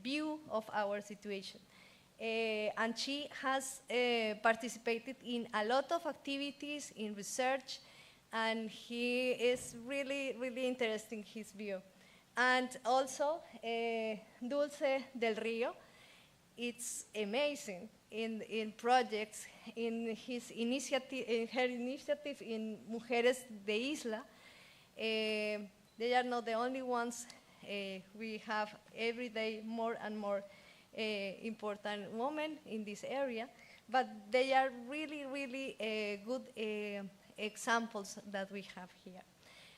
view of our situation. And she has participated in a lot of activities in research, and he is really, really interesting, his view. And also, Dulce del Rio, it's amazing in projects, in her initiative in Mujeres de Isla. They are not the only ones. We have every day more and more important women in this area, but they are really, really good examples that we have here.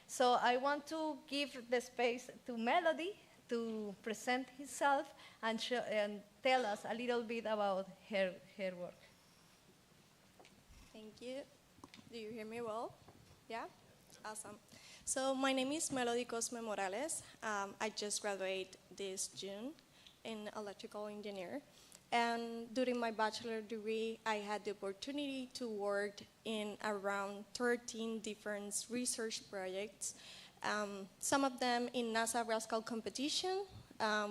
So I want to give the space to Melody to present herself and tell us a little bit about her work. Thank you. Do you hear me well? Yeah? Awesome. So my name is Melody Cosme Morales. I just graduated this June in electrical engineer. And during my bachelor degree, I had the opportunity to work in around 13 different research projects. Some of them in NASA Rascal competition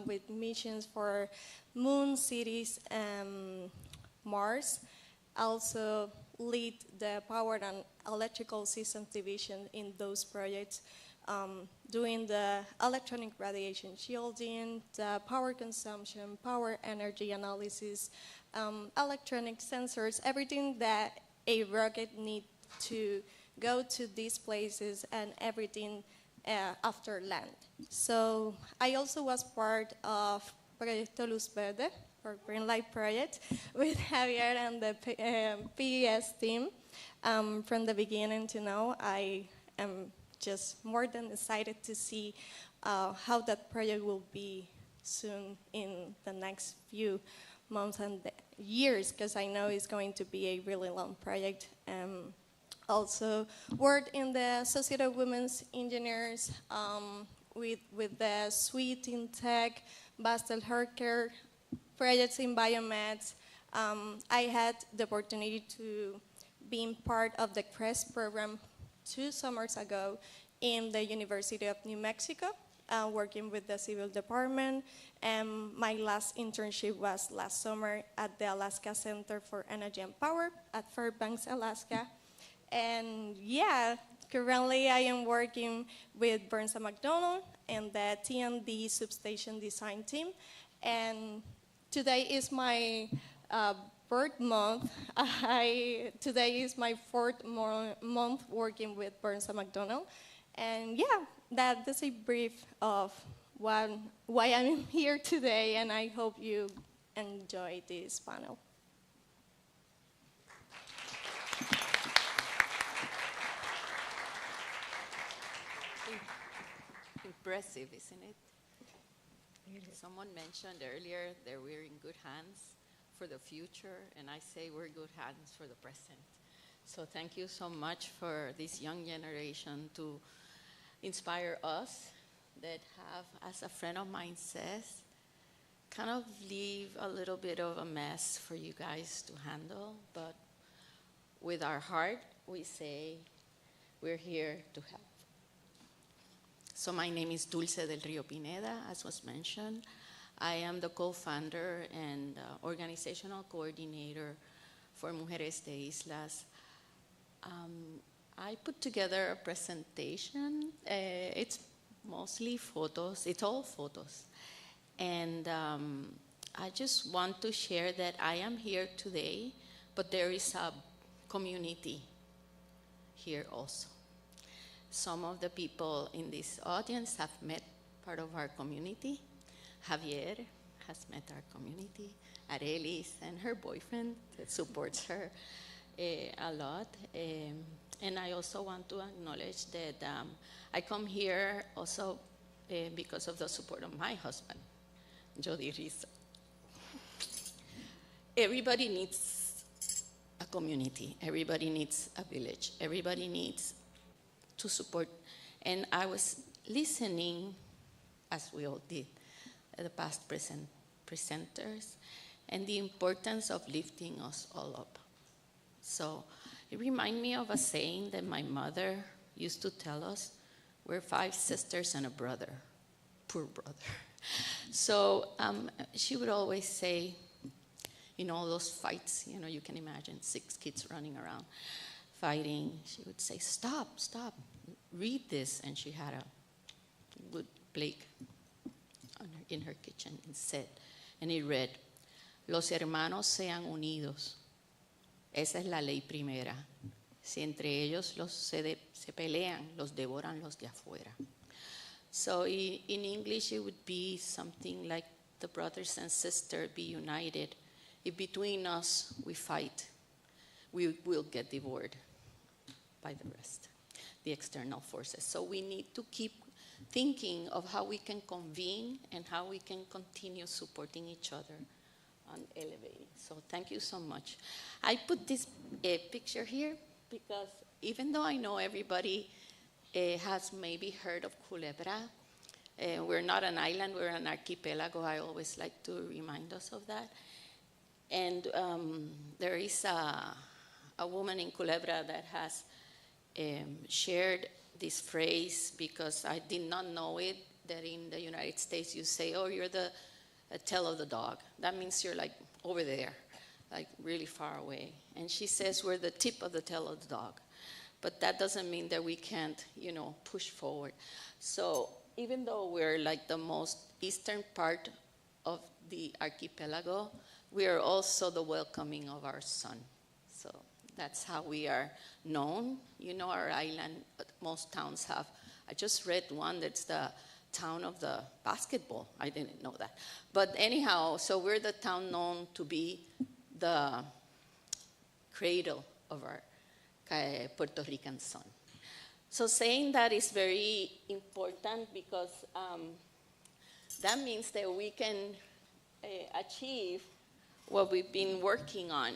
with missions for moon, cities, and Mars. Also lead the power and electrical systems division in those projects, doing the electronic radiation shielding, the power consumption, power energy analysis, electronic sensors, everything that a rocket needs to go to these places and everything after land. So I also was part of Proyecto Luz Verde, or Green Light Project, with Javier and the PES team. From the beginning to now, I am just more than excited to see how that project will be soon in the next few months and years, because I know it's going to be a really long project. also worked in the Society of Women's Engineers with the suite in tech, Bastel Healthcare, projects in biomeds. I had the opportunity to be part of the CREST program 2 summers ago in the University of New Mexico, working with the civil department. And my last internship was last summer at the Alaska Center for Energy and Power at Fairbanks, Alaska. And yeah, currently I am working with Burns & McDonnell and the T&D substation design team. And today is my birth month. Today is my 4th month working with Burns & McDonnell. And yeah, that's a brief of why I'm here today, and I hope you enjoy this panel. Impressive, isn't it? Someone mentioned earlier that we're in good hands for the future, and I say we're good hands for the present. So thank you so much for this young generation to inspire us that have, as a friend of mine says, kind of leave a little bit of a mess for you guys to handle, but with our heart, we say we're here to help. So my name is Dulce del Rio Pineda, as was mentioned. I am the co-founder and organizational coordinator for Mujeres de Islas. I put together a presentation. It's mostly photos. It's all photos. And I just want to share that I am here today, but there is a community here also. Some of the people in this audience have met part of our community. Javier has met our community. Arelis and her boyfriend that supports her a lot. And I also want to acknowledge that I come here also because of the support of my husband, Jody Rizzo. Everybody needs a community. Everybody needs a village. Everybody needs to support. And I was listening, as we all did, the past presenters, and the importance of lifting us all up. So it reminds me of a saying that my mother used to tell us, we're 5 sisters and a brother, poor brother. So she would always say, you know, those fights, you know, you can imagine 6 kids running around fighting. She would say, stop, stop, read this. And she had a wood plate in her kitchen and said, and it read, los hermanos sean unidos. Esa es la ley primera. Si entre ellos se pelean, los devoran los de afuera. So in English, it would be something like the brothers and sisters be united. If between us we fight, we will get devoured by the rest, the external forces. So we need to keep thinking of how we can convene and how we can continue supporting each other and elevating. So thank you so much. I put this picture here because even though I know everybody has maybe heard of Culebra, we're not an island, we're an archipelago. I always like to remind us of that. And there is a woman in Culebra that has shared this phrase, because I did not know it, that in the United States you say, oh, you're the tail of the dog. That means you're like over there, like really far away. And she says we're the tip of the tail of the dog. But that doesn't mean that we can't, you know, push forward. So even though we're like the most eastern part of the archipelago, we are also the welcoming of our sun. So that's how we are known. You know, our island, most towns have. I just read one that's the town of the basketball. I didn't know that. But anyhow, so we're the town known to be the cradle of our Puerto Rican sun. So saying that is very important because that means that we can achieve what we've been working on.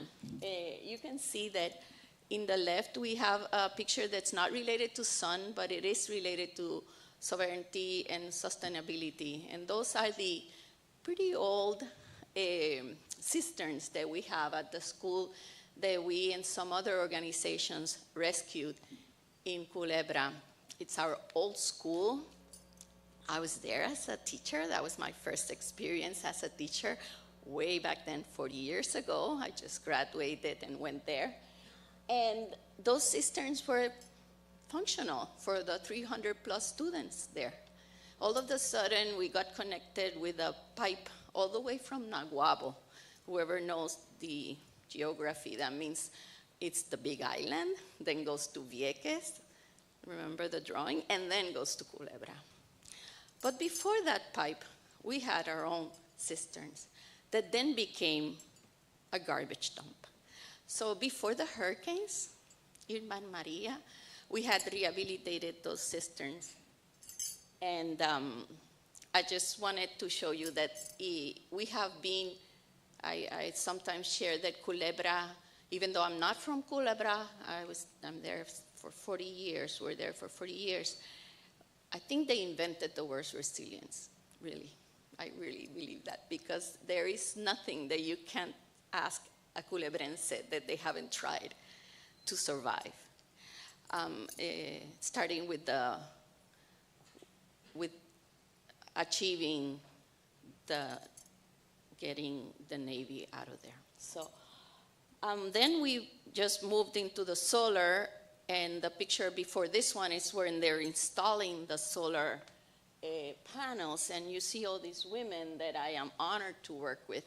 You can see that In the left, we have a picture that's not related to sun, but it is related to sovereignty and sustainability. And those are the pretty old cisterns that we have at the school that we and some other organizations rescued in Culebra. It's our old school. I was there as a teacher. That was my first experience as a teacher way back then, 40 years ago. I just graduated and went there. And those cisterns were functional for the 300 plus students there. All of a sudden, we got connected with a pipe all the way from Naguabo. Whoever knows the geography, that means it's the big island, then goes to Vieques, remember the drawing, and then goes to Culebra. But before that pipe, we had our own cisterns that then became a garbage dump. So before the hurricanes, Irma and Maria, we had rehabilitated those cisterns. And I just wanted to show you that we have been, I sometimes share that Culebra, even though I'm not from Culebra, I'm there for 40 years, we're there for 40 years. I think they invented the word resilience, really. I really believe that, because there is nothing that you can't ask a Culebrense that they haven't tried to survive. Starting with achieving getting the Navy out of there. So then we just moved into the solar, and the picture before this one is when they're installing the solar panels, and you see all these women that I am honored to work with.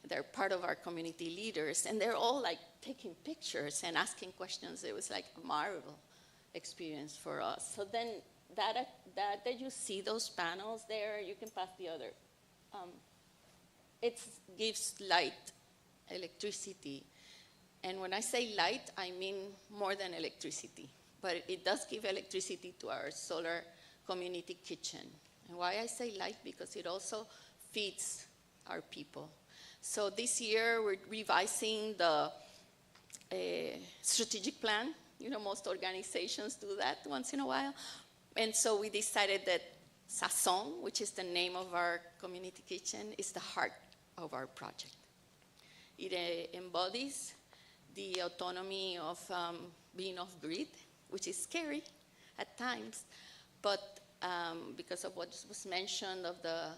They're part of our community leaders, and they're all like taking pictures and asking questions. It was like a marvel experience for us. So then that you see those panels there, you can pass the other. It gives light, electricity. And when I say light, I mean more than electricity. But it does give electricity to our solar community kitchen. And why I say light? Because it also feeds our people. So this year, we're revising the strategic plan. You know, most organizations do that once in a while. And so we decided that Sazón, which is the name of our community kitchen, is the heart of our project. It embodies the autonomy of being off-grid, which is scary at times, but because of what was mentioned of the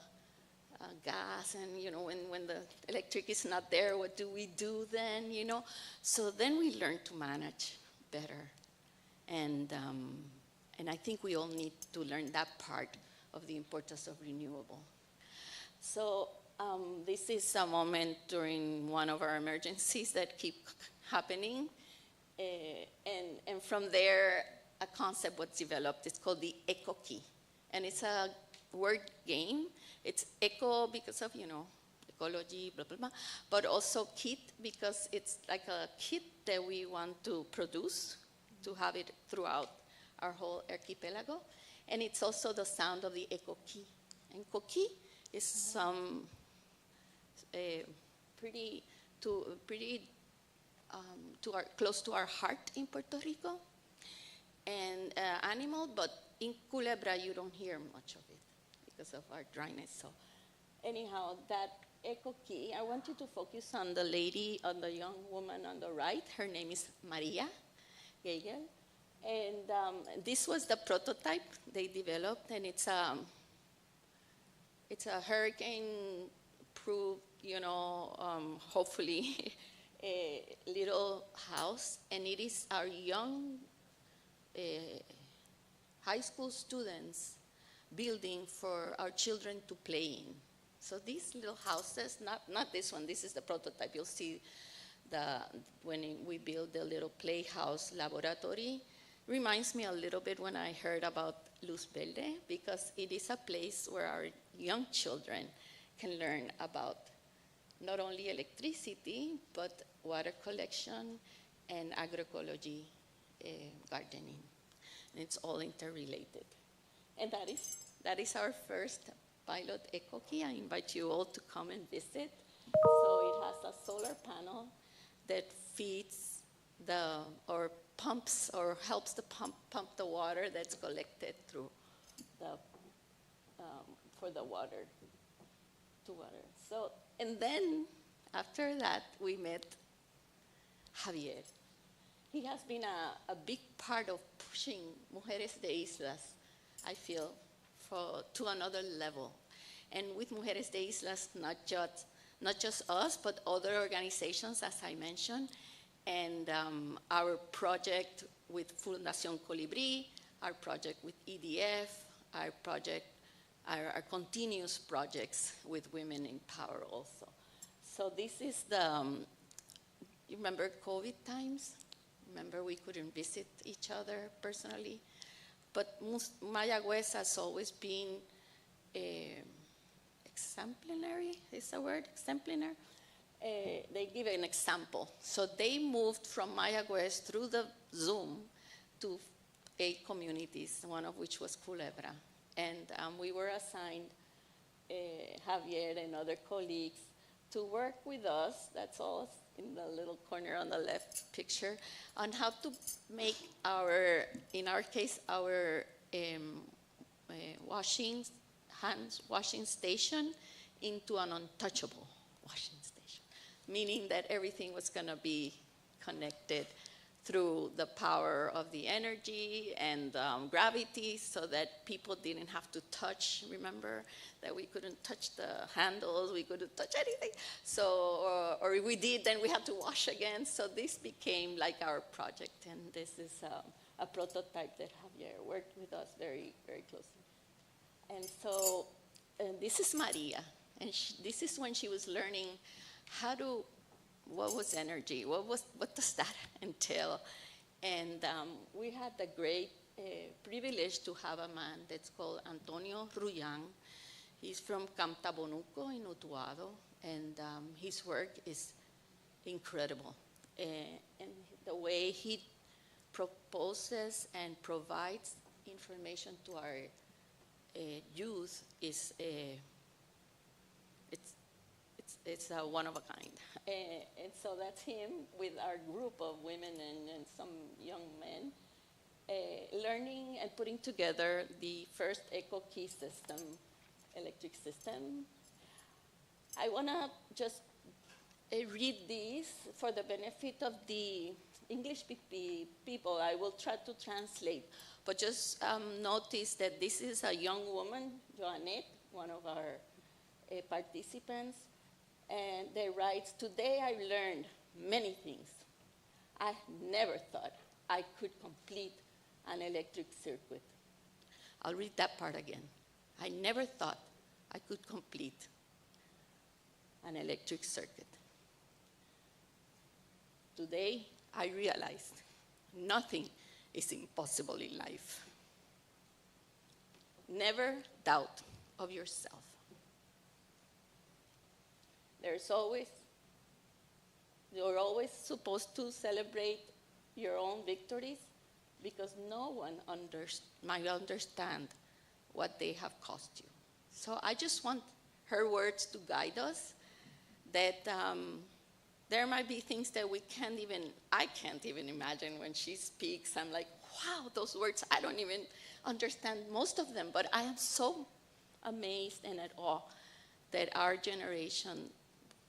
gas, and you know, when the electric is not there, what do we do then, you know? So then we learn to manage better. And I think we all need to learn that part of the importance of renewable. So this is a moment during one of our emergencies that keep happening. And from there, a concept was developed. It's called the eco key. And it's a word game. It's eco because of, you know, ecology, blah, blah, blah. But also kit because it's like a kit that we want to produce to have it throughout our whole archipelago. And it's also the sound of the eco key. And coqui is some close to our heart in Puerto Rico, and animal, but in Culebra you don't hear much of it because of our dryness. So anyhow, that eco key, I want you to focus on the lady, on the young woman on the right. Her name is Maria Gagel. And this was the prototype they developed, and it's a hurricane-proof, you know, hopefully, a little house, and it is our young high school students building for our children to play in. So these little houses, not this one, this is the prototype. You'll see when we build the little playhouse laboratory. Reminds me a little bit when I heard about Luz Verde, because it is a place where our young children can learn about not only electricity, but water collection and agroecology, gardening. And it's all interrelated. And that is our first pilot eco key. I invite you all to come and visit. So it has a solar panel that feeds or pumps or helps the pump the water that's collected through the for the water to water. So, and then after that we met Javier. He has been a big part of pushing Mujeres de Islas, I feel, to another level. And with Mujeres de Islas, not just us, but other organizations, as I mentioned, and our project with Fundación Colibrí, our project with EDF, our continuous projects with Women in Power also. So this is you remember COVID times? Remember we couldn't visit each other personally? But Mayagüez has always been exemplary, is the word, exemplary? They give an example. So they moved from Mayagüez through the Zoom to 8 communities, one of which was Culebra. And we were assigned, Javier and other colleagues, to work with us, that's all in the little corner on the left picture, on how to make in our case, our hand washing station into an untouchable washing station, meaning that everything was going to be connected through the power of the energy and gravity, so that people didn't have to touch. Remember that we couldn't touch the handles, we couldn't touch anything. So, or if we did, then we had to wash again. So this became like our project, and this is a prototype that Javier worked with us very, very closely. And so this is Maria, and this is when she was learning what was energy, what does that entail? And we had the great privilege to have a man that's called Antonio Rullan. He's from Camtabonuco in Utuado, and his work is incredible. And the way he proposes and provides information to our youth is it's one of a kind. And so that's him with our group of women and some young men learning and putting together the first eco-key system, electric system. I want to just read these for the benefit of the English people. I will try to translate, but just notice that this is a young woman, Joannette, one of our participants, and they write, "Today I learned many things. I never thought I could complete an electric circuit." I'll read that part again. I never thought I could complete an electric circuit. Today I realized nothing is impossible in life. Never doubt of yourself. You're always supposed to celebrate your own victories, because no one might understand what they have cost you. So I just want her words to guide us, that there might be things that I can't even imagine when she speaks. I'm like, wow, those words, I don't even understand most of them, but I am so amazed and at awe that our generation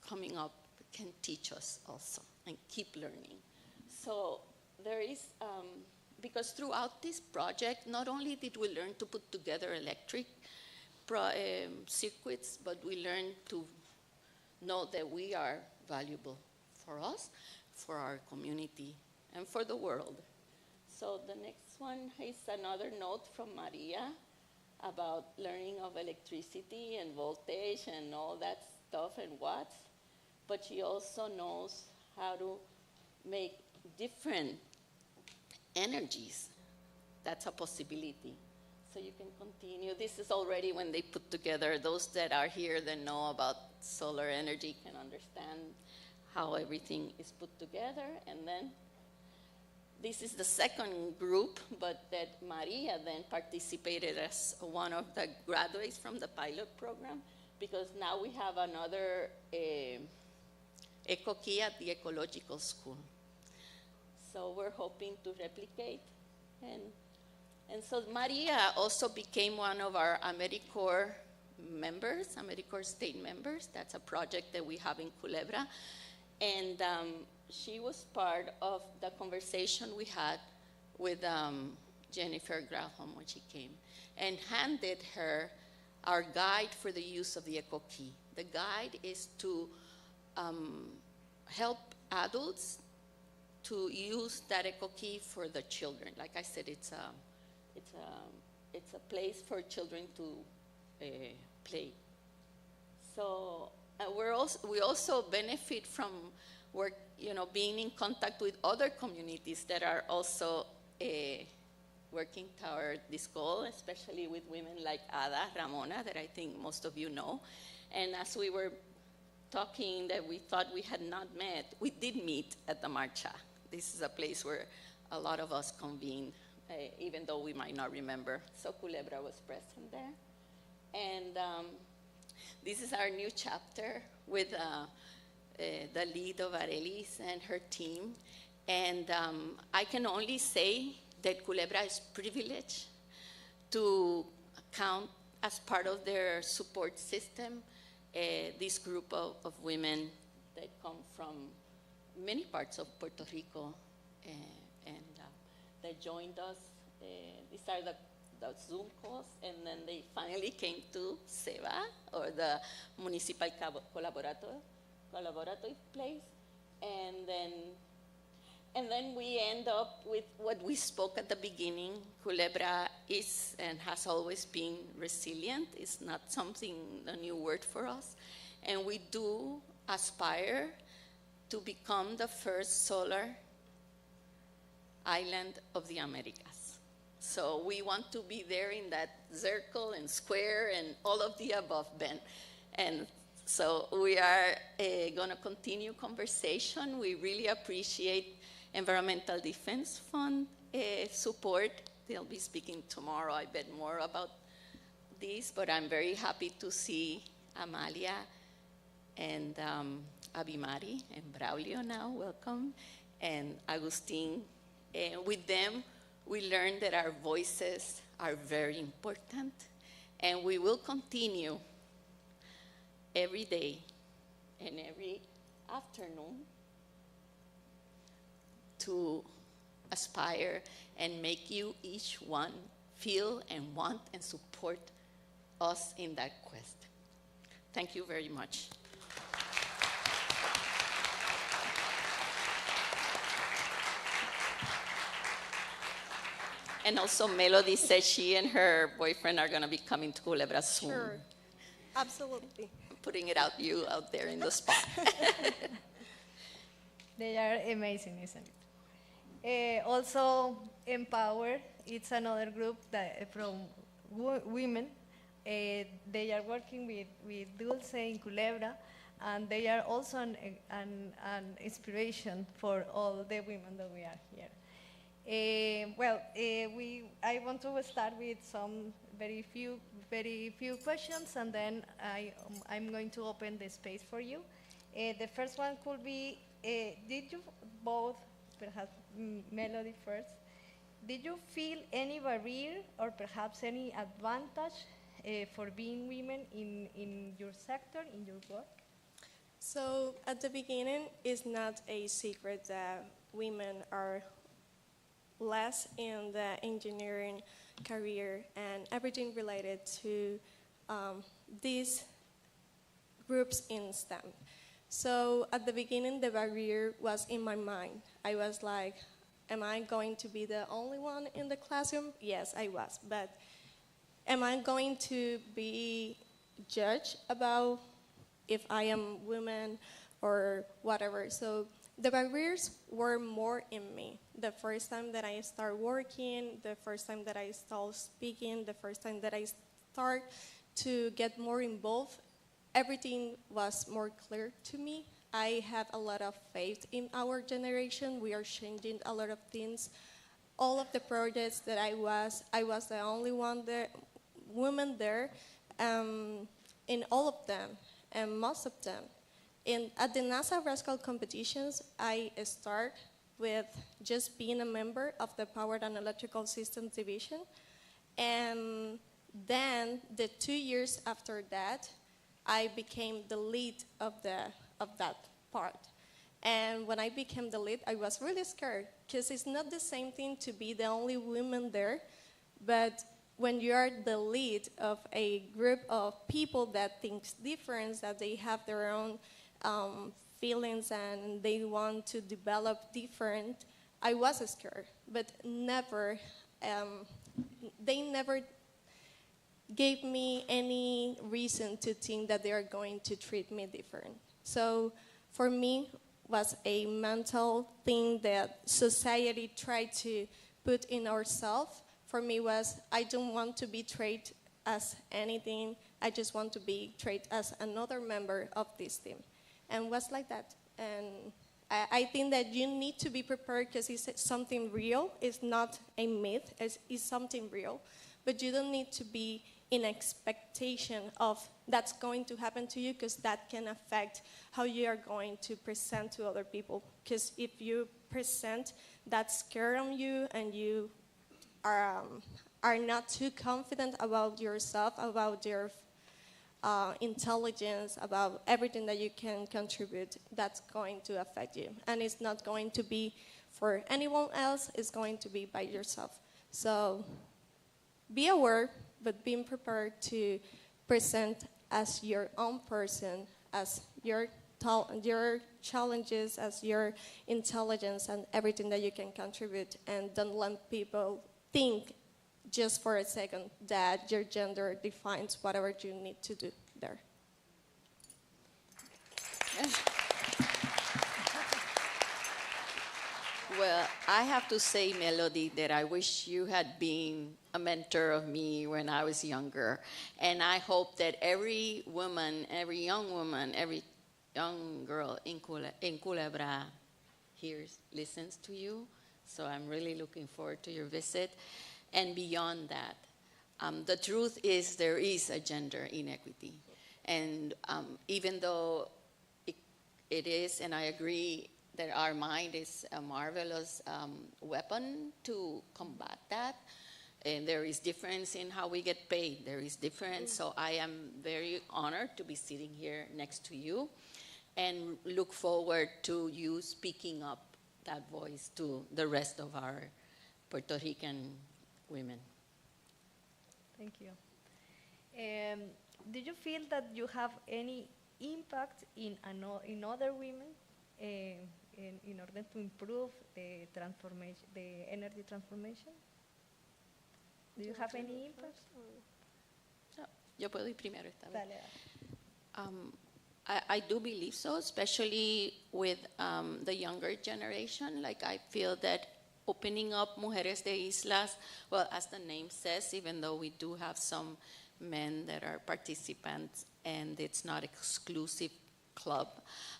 coming up can teach us also and keep learning. So there is, because throughout this project, not only did we learn to put together electric circuits, but we learned to know that we are valuable for us, for our community, and for the world. So the next one is another note from Maria about learning of electricity and voltage and all that stuff and watts. But she also knows how to make different energies. That's a possibility. So you can continue. This is already when they put together. Those that are here that know about solar energy can understand how everything is put together. And then this is the second group, but that Maria then participated as one of the graduates from the pilot program, because now we have another eco-key at the ecological school. So we're hoping to replicate. And so Maria also became one of our AmeriCorps members, AmeriCorps state members. That's a project that we have in Culebra. And she was part of the conversation we had with Jennifer Graham when she came, and handed her our guide for the use of the eco key. The guide is to help adults to use that eco key for the children. Like I said, it's a place for children to play. So we also benefit from work, being in contact with other communities that are also working toward this goal, especially with women like Ada Ramona, that I think most of you know. And as we were talking that we thought we had not met, we did meet at the Marcha. This is a place where a lot of us convened, even though we might not remember. So Culebra was present there. And this is our new chapter with the lead of Arelis and her team. And I can only say that Culebra is privileged to count as part of their support system this group of women that come from many parts of Puerto Rico and that joined us. These are the Zoom calls, and then they finally came to SEBA, or the Municipal Collaborative place, and then we end up with what we spoke at the beginning. Culebra is and has always been resilient. It's not a new word for us. And we do aspire to become the first solar island of the Americas. So we want to be there in that circle and square and all of the above, Ben. And so we are going to continue conversation. We really appreciate Environmental Defense Fund support. They'll be speaking tomorrow, I bet, more about this, but I'm very happy to see Amalia and Abimari and Braulio now, welcome, and Agustin. With them, we learned that our voices are very important, and we will continue every day and every afternoon to aspire and make you each one feel and want and support us in that quest. Thank you very much. And also Melody said she and her boyfriend are going to be coming to Culebra soon. Sure, absolutely. Putting it out there in the spot. They are amazing, isn't it? Also, Empower, it's another group that from women. They are working with Dulce in Culebra, and they are also an inspiration for all the women that we are here. I want to start with some very few questions, and then I'm going to open the space for you. The first one could be, did you both, perhaps Melody first, did you feel any barrier or perhaps any advantage for being women in your sector, in your work? So at the beginning, it's not a secret that women are less in the engineering career and everything related to these groups in STEM. So at the beginning, the barrier was in my mind. I was like, am I going to be the only one in the classroom? Yes, I was. But am I going to be judged about if I am woman or whatever? So the barriers were more in me. The first time that I started working, the first time that I started speaking, the first time that I started to get more involved, everything was more clear to me. I have a lot of faith in our generation. We are changing a lot of things. All of the projects that I was the only woman there in all of them, and most of them. At the NASA Rascal competitions, I start with just being a member of the Power and Electrical Systems Division. And then the 2 years after that, I became the lead of that part. And when I became the lead, I was really scared because it's not the same thing to be the only woman there, but when you are the lead of a group of people that thinks different, that they have their own feelings and they want to develop different, I was scared, but never, they never gave me any reason to think that they are going to treat me different. So for me, was a mental thing that society tried to put in ourselves. For me was, I don't want to be treated as anything. I just want to be treated as another member of this team. And was like that. And I think that you need to be prepared because it's something real. It's not a myth. It's something real. But you don't need to be in expectation of that's going to happen to you because that can affect how you are going to present to other people. Because if you present that scare on you and you are not too confident about yourself, about your intelligence, about everything that you can contribute, that's going to affect you. And it's not going to be for anyone else, it's going to be by yourself. So be aware, but being prepared to present as your own person, as your challenges, as your intelligence and everything that you can contribute, and don't let people think just for a second that your gender defines whatever you need to do there. Well, I have to say, Melody, that I wish you had been a mentor of me when I was younger. And I hope that every woman, every young woman, every young girl in Culebra hears, listens to you. So I'm really looking forward to your visit. And beyond that, the truth is there is a gender inequity. And even though it is, and I agree, that our mind is a marvelous weapon to combat that. And there is difference in how we get paid. There is difference. So I am very honored to be sitting here next to you and look forward to you speaking up that voice to the rest of our Puerto Rican women. Thank you. Do you feel that you have any impact in other women in order to improve the transformation, the energy transformation? Do you have any impact? No, yo puedo ir primero esta vez. Dale, dale. I do believe so, especially with the younger generation. Like I feel that opening up Mujeres de Islas, well, as the name says, even though we do have some men that are participants and it's not exclusive club,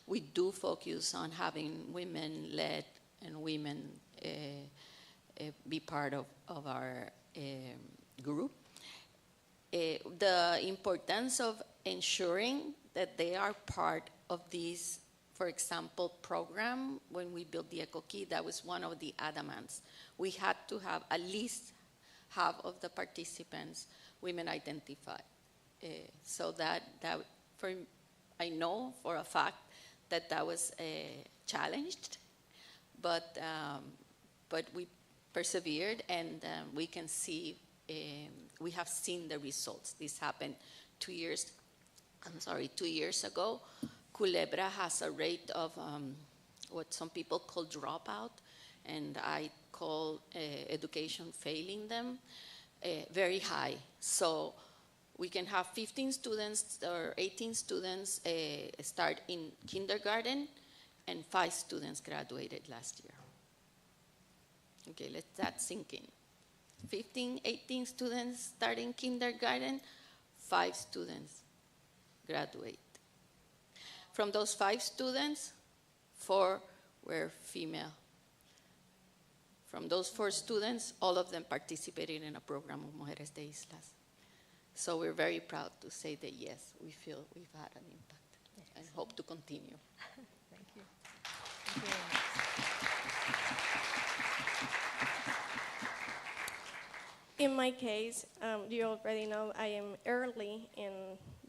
we do focus on having women led and women be part of our group. The importance of ensuring that they are part of this, for example, program, when we built the Eco Key, that was one of the adamants. We had to have at least half of the participants women identified. So that I know for a fact that was challenged, but we persevered, and we can see, we have seen the results. This happened 2 years ago. Culebra has a rate of what some people call dropout, and I call education failing them, very high. So we can have 15 students or 18 students start in kindergarten, and 5 students graduated last year. Okay, let that sink in. 15, 18 students starting kindergarten, 5 students graduate. From those 5 students, 4 were female. From those 4 students, all of them participated in a program of Mujeres de Islas. So we're very proud to say that yes, we feel we've had an impact, yes, and hope to continue. Thank you. Thank you very much. In my case, you already know I am early in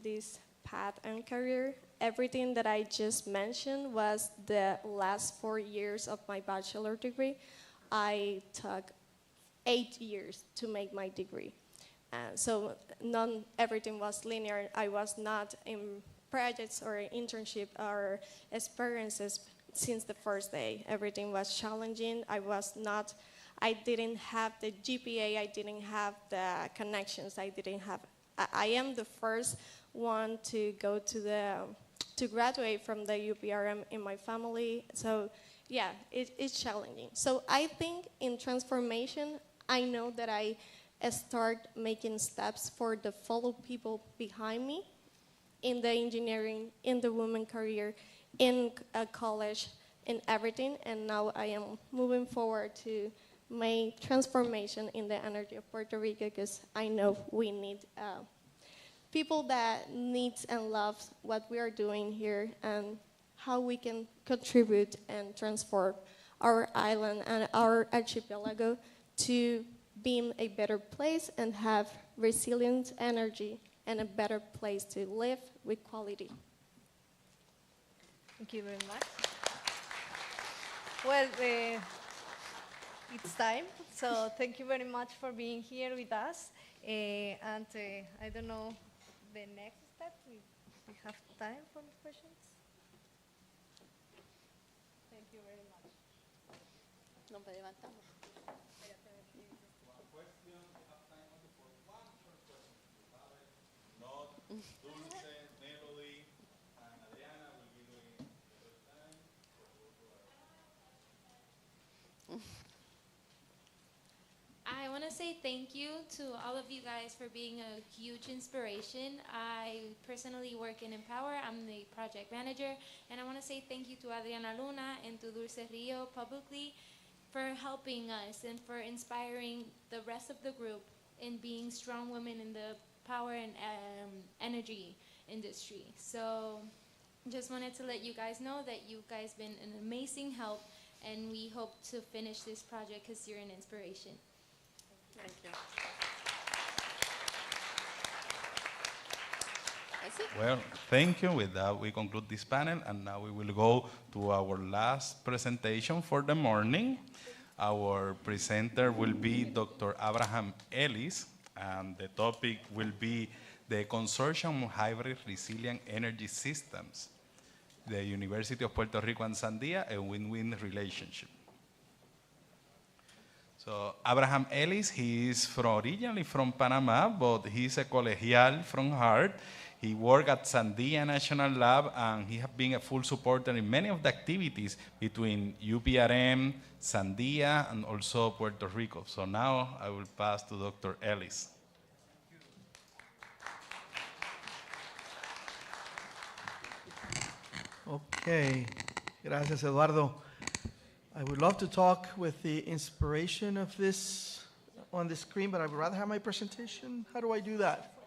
this path and career. Everything that I just mentioned was the last 4 years of my bachelor degree. I took 8 years to make my degree. So not everything was linear. I was not in projects or internship or experiences since the first day. Everything was challenging. I didn't have the GPA, I didn't have the connections, I am the first one to go to graduate from the UPRM in my family. So yeah, it's challenging. So I think in transformation, I know that I start making steps for the fellow people behind me in the engineering, in the women career, in college, in everything. And now I am moving forward to my transformation in the energy of Puerto Rico, because I know we need people that needs and loves what we are doing here and how we can contribute and transform our island and our archipelago to being a better place and have resilient energy and a better place to live with quality. Thank you very much. Well, it's time, so thank you very much for being here with us. And I don't know the next step. We have time for questions. Thank you very much. Nos levantamos. Dulce, Melody, and Adriana will be doing the first time. I want to say thank you to all of you guys for being a huge inspiration. I personally work in Empower. I'm the project manager. And I want to say thank you to Adriana Luna and to Dulce Rio publicly for helping us and for inspiring the rest of the group in being strong women in the power and energy industry. So just wanted to let you guys know that you guys been an amazing help, and we hope to finish this project because you're an inspiration. Thank you. Well, thank you. With that, we conclude this panel, and now we will go to our last presentation for the morning. Our presenter will be Dr. Abraham Ellis, and the topic will be the Consortium of Hybrid Resilient Energy Systems, the University of Puerto Rico and Sandia, a win-win relationship. So Abraham Ellis, he is originally from Panama, but he's a colegial from Harvard. He worked at Sandia National Lab, and he has been a full supporter in many of the activities between UPRM, Sandia, and also Puerto Rico. So now I will pass to Dr. Ellis. Okay, gracias, Eduardo. I would love to talk with the inspiration of this on the screen, but I would rather have my presentation. How do I do that?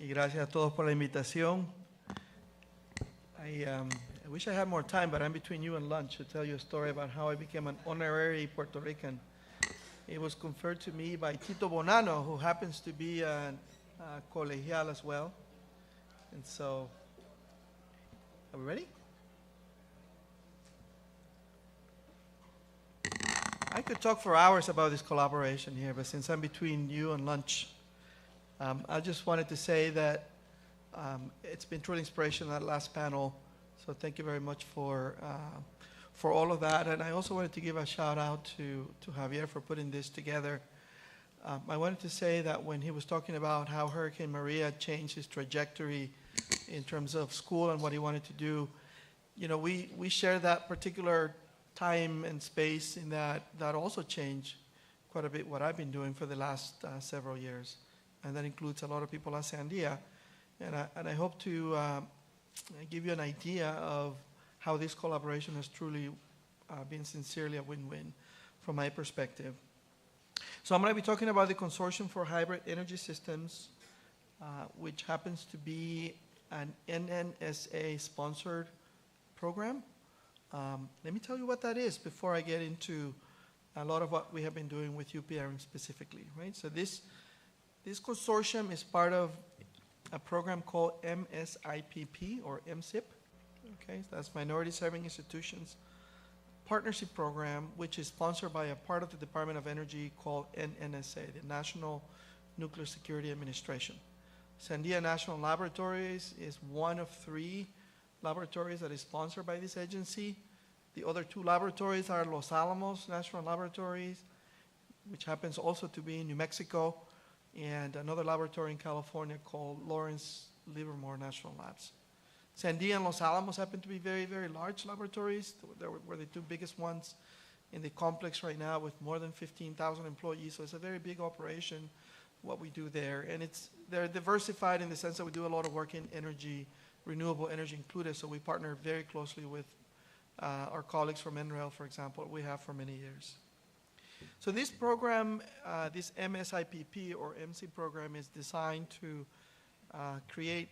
Y gracias a todos por la invitación. I wish I had more time, but I'm between you and lunch to tell you a story about how I became an honorary Puerto Rican. It was conferred to me by Tito Bonanno, who happens to be a colegial as well. And so, are we ready? I could talk for hours about this collaboration here, but since I'm between you and lunch, I just wanted to say that it's been truly inspirational, that last panel. So thank you very much for all of that. And I also wanted to give a shout out to Javier for putting this together. I wanted to say that when he was talking about how Hurricane Maria changed his trajectory in terms of school and what he wanted to do, you know, we share that particular time and space in that also changed quite a bit what I've been doing for the last several years. And that includes a lot of people at Sandia. And I hope to give you an idea of how this collaboration has truly been sincerely a win-win from my perspective. So I'm going to be talking about the Consortium for Hybrid Energy Systems, which happens to be an NNSA-sponsored program. Let me tell you what that is before I get into a lot of what we have been doing with UPRM specifically, right? So this consortium is part of a program called MSIPP, or MSIP, okay? So that's Minority Serving Institutions Partnership Program, which is sponsored by a part of the Department of Energy called NNSA, the National Nuclear Security Administration. Sandia National Laboratories is one of 3 laboratories that is sponsored by this agency. The other 2 laboratories are Los Alamos National Laboratories, which happens also to be in New Mexico, and another laboratory in California called Lawrence Livermore National Labs. Sandia and Los Alamos happen to be very, very large laboratories. They were the 2 biggest ones in the complex right now, with more than 15,000 employees. So it's a very big operation, what we do there. And they're diversified in the sense that we do a lot of work in energy, renewable energy included. So we partner very closely with our colleagues from NREL, for example, we have for many years. So this program, this MSIPP or MC program, is designed to create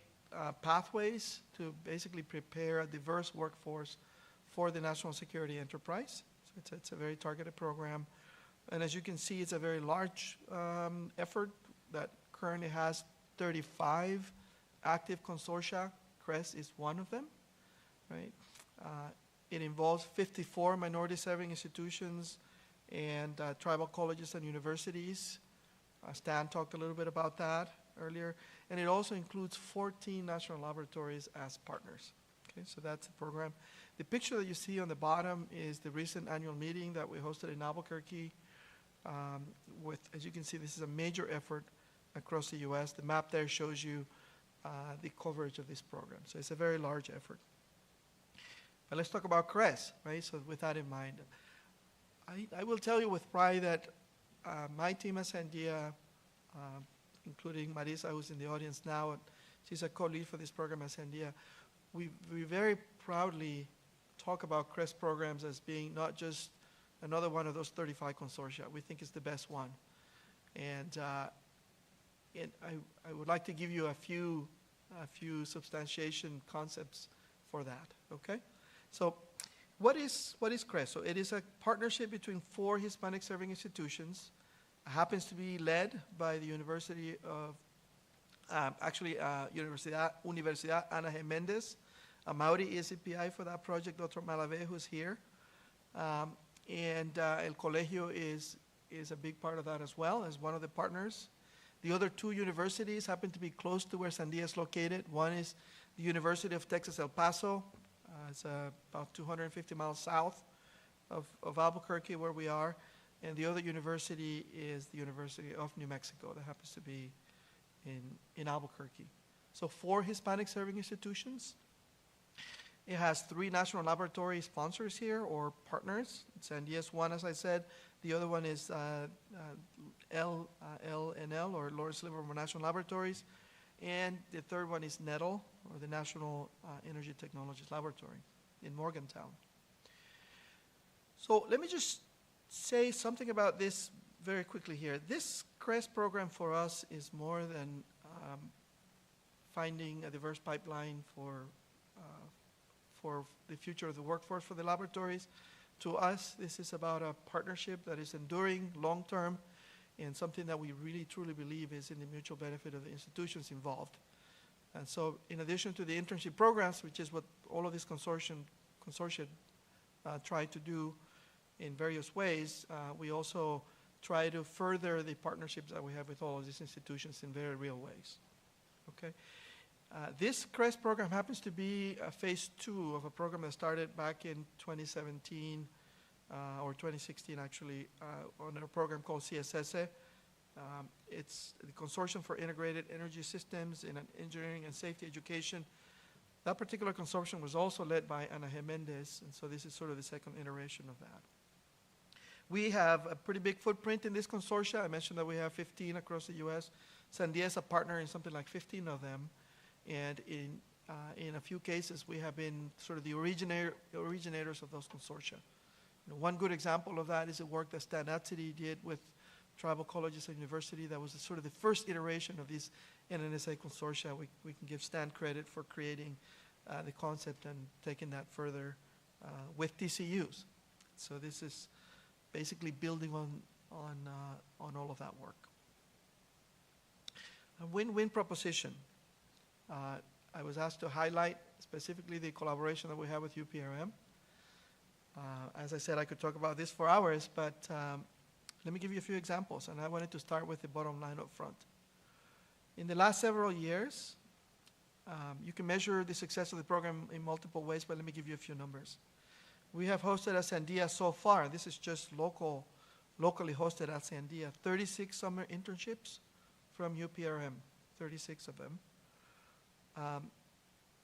pathways to basically prepare a diverse workforce for the national security enterprise. So it's a very targeted program. And as you can see, it's a very large effort that currently has 35 active consortia. CRES is one of them, right? It involves 54 minority-serving institutions and tribal colleges and universities. Stan talked a little bit about that earlier. And it also includes 14 national laboratories as partners. Okay, so that's the program. The picture that you see on the bottom is the recent annual meeting that we hosted in Albuquerque. As you can see, this is a major effort across the U.S. The map there shows you the coverage of this program. So it's a very large effort. But let's talk about CRES, right? So with that in mind, I will tell you with pride that my team at Sandia, including Marisa, who's in the audience now, she's a co-lead for this program at Sandia, we very proudly talk about CRES programs as being not just another one of those 35 consortia. We think it's the best one. And I would like to give you a few substantiation concepts for that, okay? So what is CRES? So it is a partnership between 4 Hispanic serving institutions. It happens to be led by the University of, Universidad Ana Jiménez. Mauri is the PI for that project, Dr. Malave, who's here. And El Colegio is a big part of that as well, as one of the partners. The other 2 universities happen to be close to where Sandia is located. One is the University of Texas El Paso. It's about 250 miles south of Albuquerque, where we are. And the other university is the University of New Mexico that happens to be in Albuquerque. So 4 Hispanic serving institutions. It has 3 national laboratory sponsors here, or partners. Sandia is one, as I said. The other one is LNL, or Lawrence Livermore National Laboratories. And the third one is NETL, or the National Energy Technologies Laboratory in Morgantown. So let me just say something about this very quickly here. This CRES program for us is more than finding a diverse pipeline for the future of the workforce for the laboratories. To us, this is about a partnership that is enduring, long-term, and something that we really, truly believe is in the mutual benefit of the institutions involved. And so in addition to the internship programs, which is what all of these consortia try to do in various ways, we also try to further the partnerships that we have with all of these institutions in very real ways. Okay? This CRES program happens to be phase 2 of a program that started back in 2017, or 2016 actually, on a program called CSS. It's the Consortium for Integrated Energy Systems in Engineering and Safety Education. That particular consortium was also led by Ana Jiménez, and so this is sort of the second iteration of that. We have a pretty big footprint in this consortia. I mentioned that we have 15 across the U.S. Sandia is a partner in something like 15 of them. And in a few cases, we have been sort of the originators of those consortia. One good example of that is the work that Stan Atzity did with tribal colleges and university. That was sort of the first iteration of this NNSA consortia. We can give Stan credit for creating the concept and taking that further with TCUs. So this is basically building on all of that work. A win-win proposition. I was asked to highlight specifically the collaboration that we have with UPRM. As I said, I could talk about this for hours, but let me give you a few examples, and I wanted to start with the bottom line up front. In the last several years, you can measure the success of the program in multiple ways, but let me give you a few numbers. We have hosted at Sandia so far, this is just locally hosted at Sandia, 36 summer internships from UPRM, 36 of them.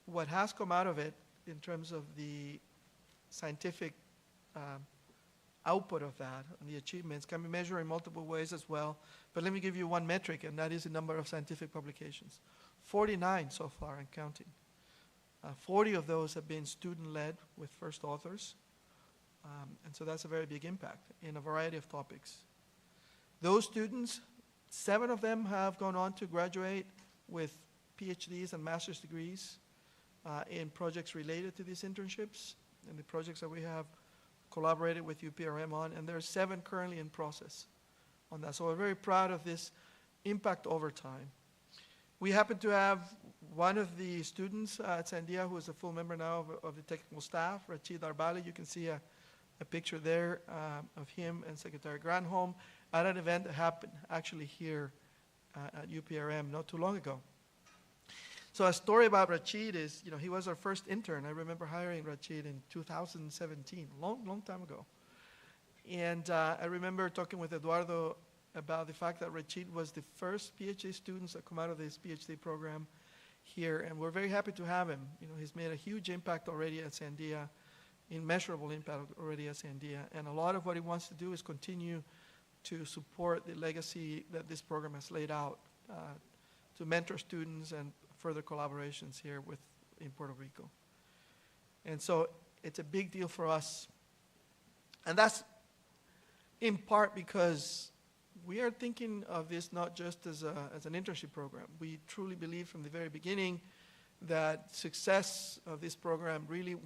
What has come out of it in terms of the scientific output of that and the achievements can be measured in multiple ways as well. But let me give you one metric, and that is the number of scientific publications. 49 so far and counting. 40 of those have been student-led with first authors. And so that's a very big impact in a variety of topics. Those students, 7 of them have gone on to graduate with PhDs and master's degrees in projects related to these internships and the projects that we have collaborated with UPRM on, and there are 7 currently in process on that. So we're very proud of this impact over time. We happen to have one of the students at Sandia who is a full member now of the technical staff, Rachid Arbali. You can see a picture there of him and Secretary Granholm at an event that happened actually here at UPRM not too long ago. So a story about Rachid is, he was our first intern. I remember hiring Rachid in 2017, long time ago. And I remember talking with Eduardo about the fact that Rachid was the first PhD students that come out of this PhD program here, and we're very happy to have him. He's made a huge impact already at Sandia, immeasurable impact already at Sandia, and a lot of what he wants to do is continue to support the legacy that this program has laid out to mentor students and further collaborations here in Puerto Rico. And so it's a big deal for us. And that's in part because we are thinking of this not just as an internship program. We truly believe from the very beginning that success of this program really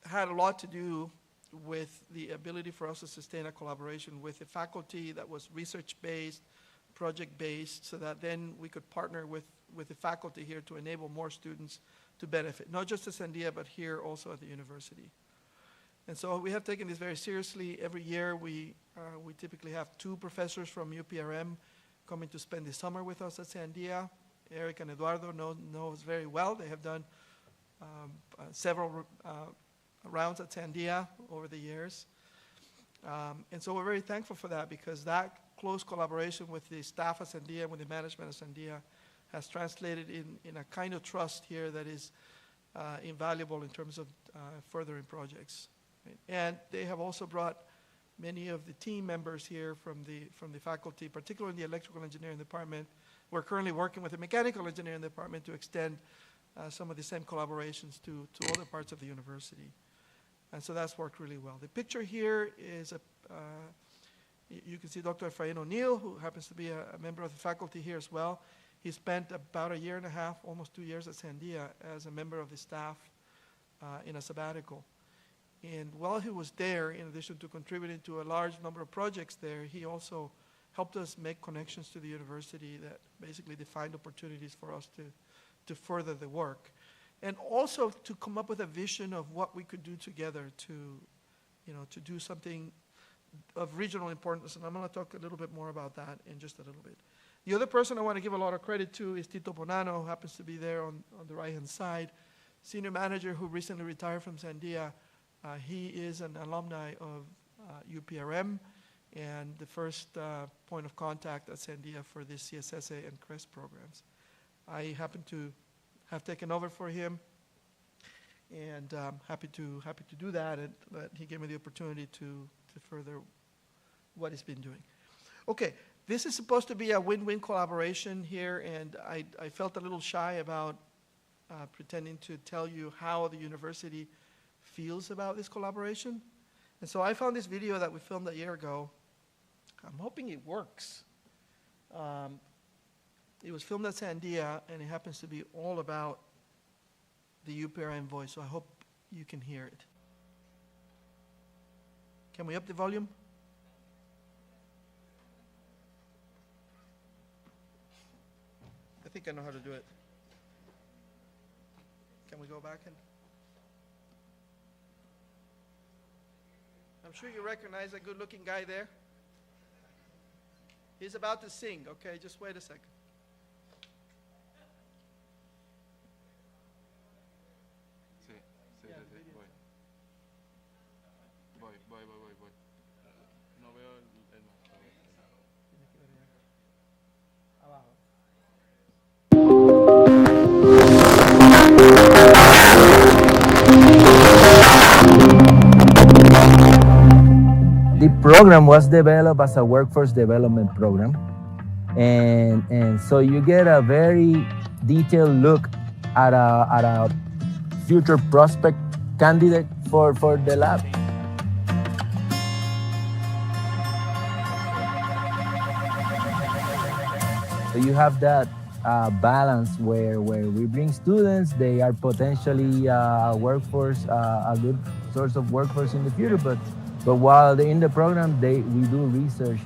had a lot to do with the ability for us to sustain a collaboration with the faculty that was research-based, project-based, so that then we could partner with the faculty here to enable more students to benefit, not just at Sandia, but here also at the university. And so we have taken this very seriously. Every year we typically have 2 professors from UPRM coming to spend the summer with us at Sandia. Eric and Eduardo know us very well. They have done several rounds at Sandia over the years. And so we're very thankful for that, because that close collaboration with the staff at Sandia and with the management of Sandia has translated in a kind of trust here that is invaluable in terms of furthering projects. Right? And they have also brought many of the team members here from the faculty, particularly in the electrical engineering department. We're currently working with the mechanical engineering department to extend some of the same collaborations to other parts of the university. And so that's worked really well. The picture here is you can see Dr. Efrain O'Neill, who happens to be a member of the faculty here as well. He spent about a year and a half, almost 2 years at Sandia as a member of the staff in a sabbatical. And while he was there, in addition to contributing to a large number of projects there, he also helped us make connections to the university that basically defined opportunities for us to further the work. And also to come up with a vision of what we could do together to do something of regional importance. And I'm going to talk a little bit more about that in just a little bit. The other person I want to give a lot of credit to is Tito Bonanno, who happens to be there on the right-hand side, senior manager who recently retired from Sandia. He is an alumni of UPRM and the first point of contact at Sandia for the CSSA and CREST programs. I happen to have taken over for him, and happy to do that, and he gave me the opportunity to further what he's been doing. Okay, this is supposed to be a win-win collaboration here, and I felt a little shy about pretending to tell you how the university feels about this collaboration. And so I found this video that we filmed a year ago. I'm hoping it works. It was filmed at Sandia, and it happens to be all about the UPRM voice, so I hope you can hear it. Can we up the volume? I think I know how to do it. Can we go back and? I'm sure you recognize that good-looking guy there. He's about to sing, okay? Just wait a second. Sí, sí, Yeah, sí, sí, video. voy. No veo el Abajo. The program was developed as a workforce development program. And so you get a very detailed look at a future prospect candidate for the lab. So you have that balance where we bring students, they are potentially a workforce, a good source of workforce in the future, but while they're in the program, we do research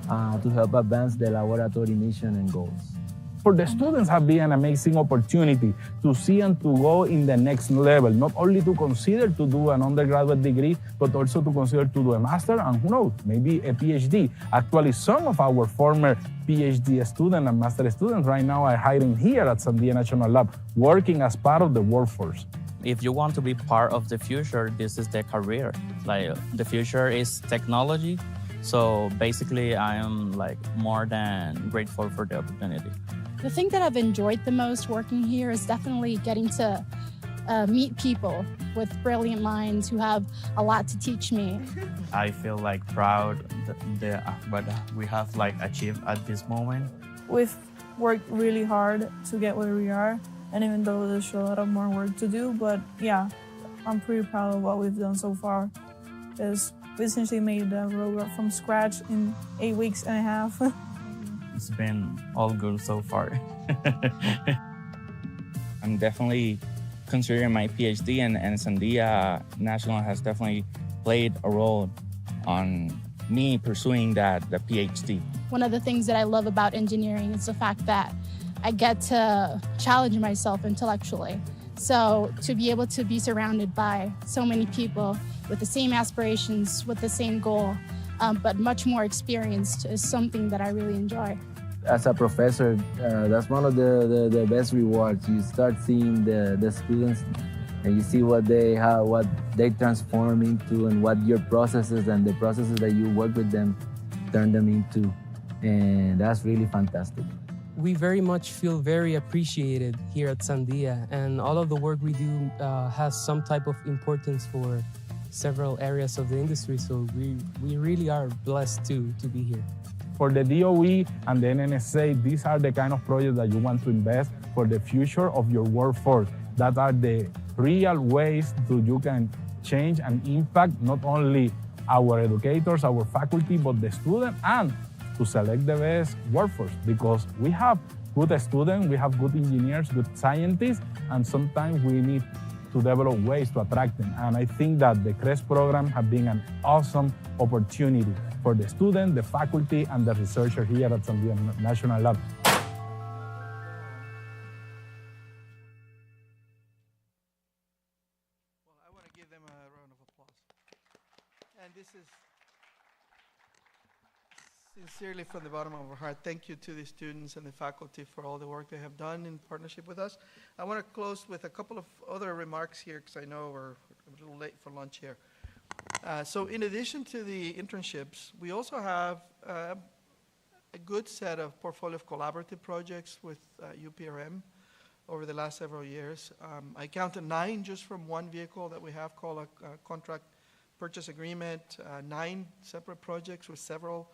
to help advance the laboratory mission and goals. For the students have been an amazing opportunity to see and to go in the next level, not only to consider to do an undergraduate degree, but also to consider to do a master and who knows, maybe a PhD. Actually, some of our former PhD students and master students right now are hiring here at Sandia National Lab, working as part of the workforce. If you want to be part of the future, this is the career. Like the future is technology. So basically, I am like more than grateful for the opportunity. The thing that I've enjoyed the most working here is definitely getting to meet people with brilliant minds who have a lot to teach me. I feel like proud what we have like achieved at this moment. We've worked really hard to get where we are, and even though there's a lot of more work to do, but yeah, I'm pretty proud of what we've done so far. Because we essentially made the robot from scratch in 8 weeks and a half. It's been all good so far. I'm definitely considering my PhD, and Sandia National has definitely played a role on me pursuing the PhD. One of the things that I love about engineering is the fact that I get to challenge myself intellectually. So to be able to be surrounded by so many people with the same aspirations, with the same goal, but much more experienced is something that I really enjoy. As a professor, that's one of the best rewards. You start seeing the students and you see what they transform into and what your processes and the processes that you work with them turn them into. And that's really fantastic. We very much feel very appreciated here at Sandia, and all of the work we do has some type of importance for several areas of the industry, so we really are blessed to be here. For the DOE and the NNSA, these are the kind of projects that you want to invest for the future of your workforce. That are the real ways that you can change and impact not only our educators, our faculty, but the students, and to select the best workforce, because we have good students, we have good engineers, good scientists, and sometimes we need to develop ways to attract them. And I think that the CREST program has been an awesome opportunity for the students, the faculty, and the researchers here at Sandia National Lab. Well, I want to give them a round of applause. And this is sincerely from the bottom of our heart. Thank you to the students and the faculty for all the work they have done in partnership with us. I want to close with a couple of other remarks here because I know we're a little late for lunch here. So in addition to the internships, we also have a good set of portfolio of collaborative projects with UPRM over the last several years. I counted 9 just from one vehicle that we have called a contract purchase agreement, 9 separate projects with several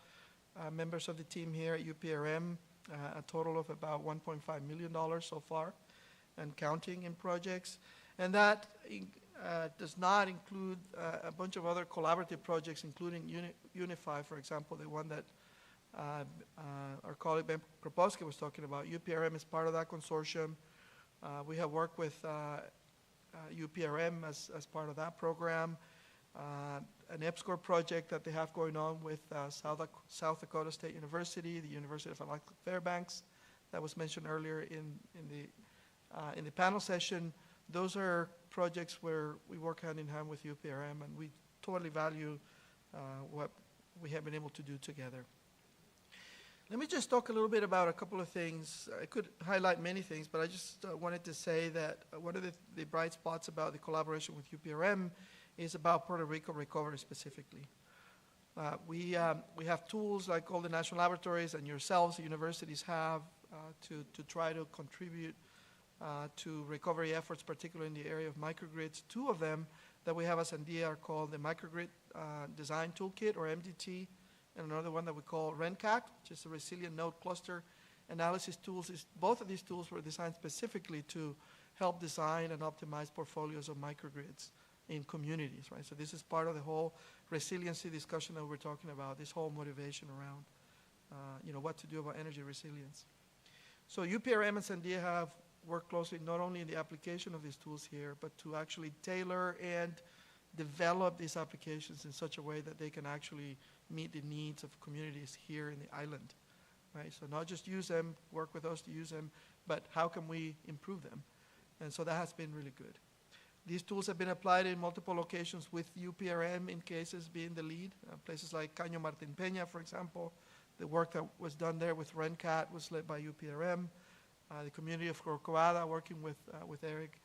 members of the team here at UPRM, a total of about $1.5 million so far and counting in projects. And that does not include a bunch of other collaborative projects, including Unify, for example, the one that our colleague Ben Kropowski was talking about. UPRM is part of that consortium. We have worked with UPRM as part of that program. An EPSCoR project that they have going on with South Dakota State University, the University of Alaska Fairbanks, that was mentioned earlier in the panel session. Those are projects where we work hand in hand with UPRM, and we totally value what we have been able to do together. Let me just talk a little bit about a couple of things. I could highlight many things, but I just wanted to say that one of the bright spots about the collaboration with UPRM is about Puerto Rico recovery specifically. We have tools like all the national laboratories and yourselves, the universities have, to try to contribute to recovery efforts, particularly in the area of microgrids. Two of them that we have as Sandia are called the Microgrid Design Toolkit, or MDT, and another one that we call RENCAT, which is a resilient node cluster analysis tools. Both of these tools were designed specifically to help design and optimize portfolios of microgrids in communities, right? So this is part of the whole resiliency discussion that we're talking about, this whole motivation around, what to do about energy resilience. So UPRM and Sandia have worked closely not only in the application of these tools here, but to actually tailor and develop these applications in such a way that they can actually meet the needs of communities here in the island, right? So not just use them, work with us to use them, but how can we improve them? And so that has been really good. These tools have been applied in multiple locations with UPRM in cases being the lead. Places like Caño Martín Peña, for example, the work that was done there with RENCAT was led by UPRM. The community of Corcovada working with Eric,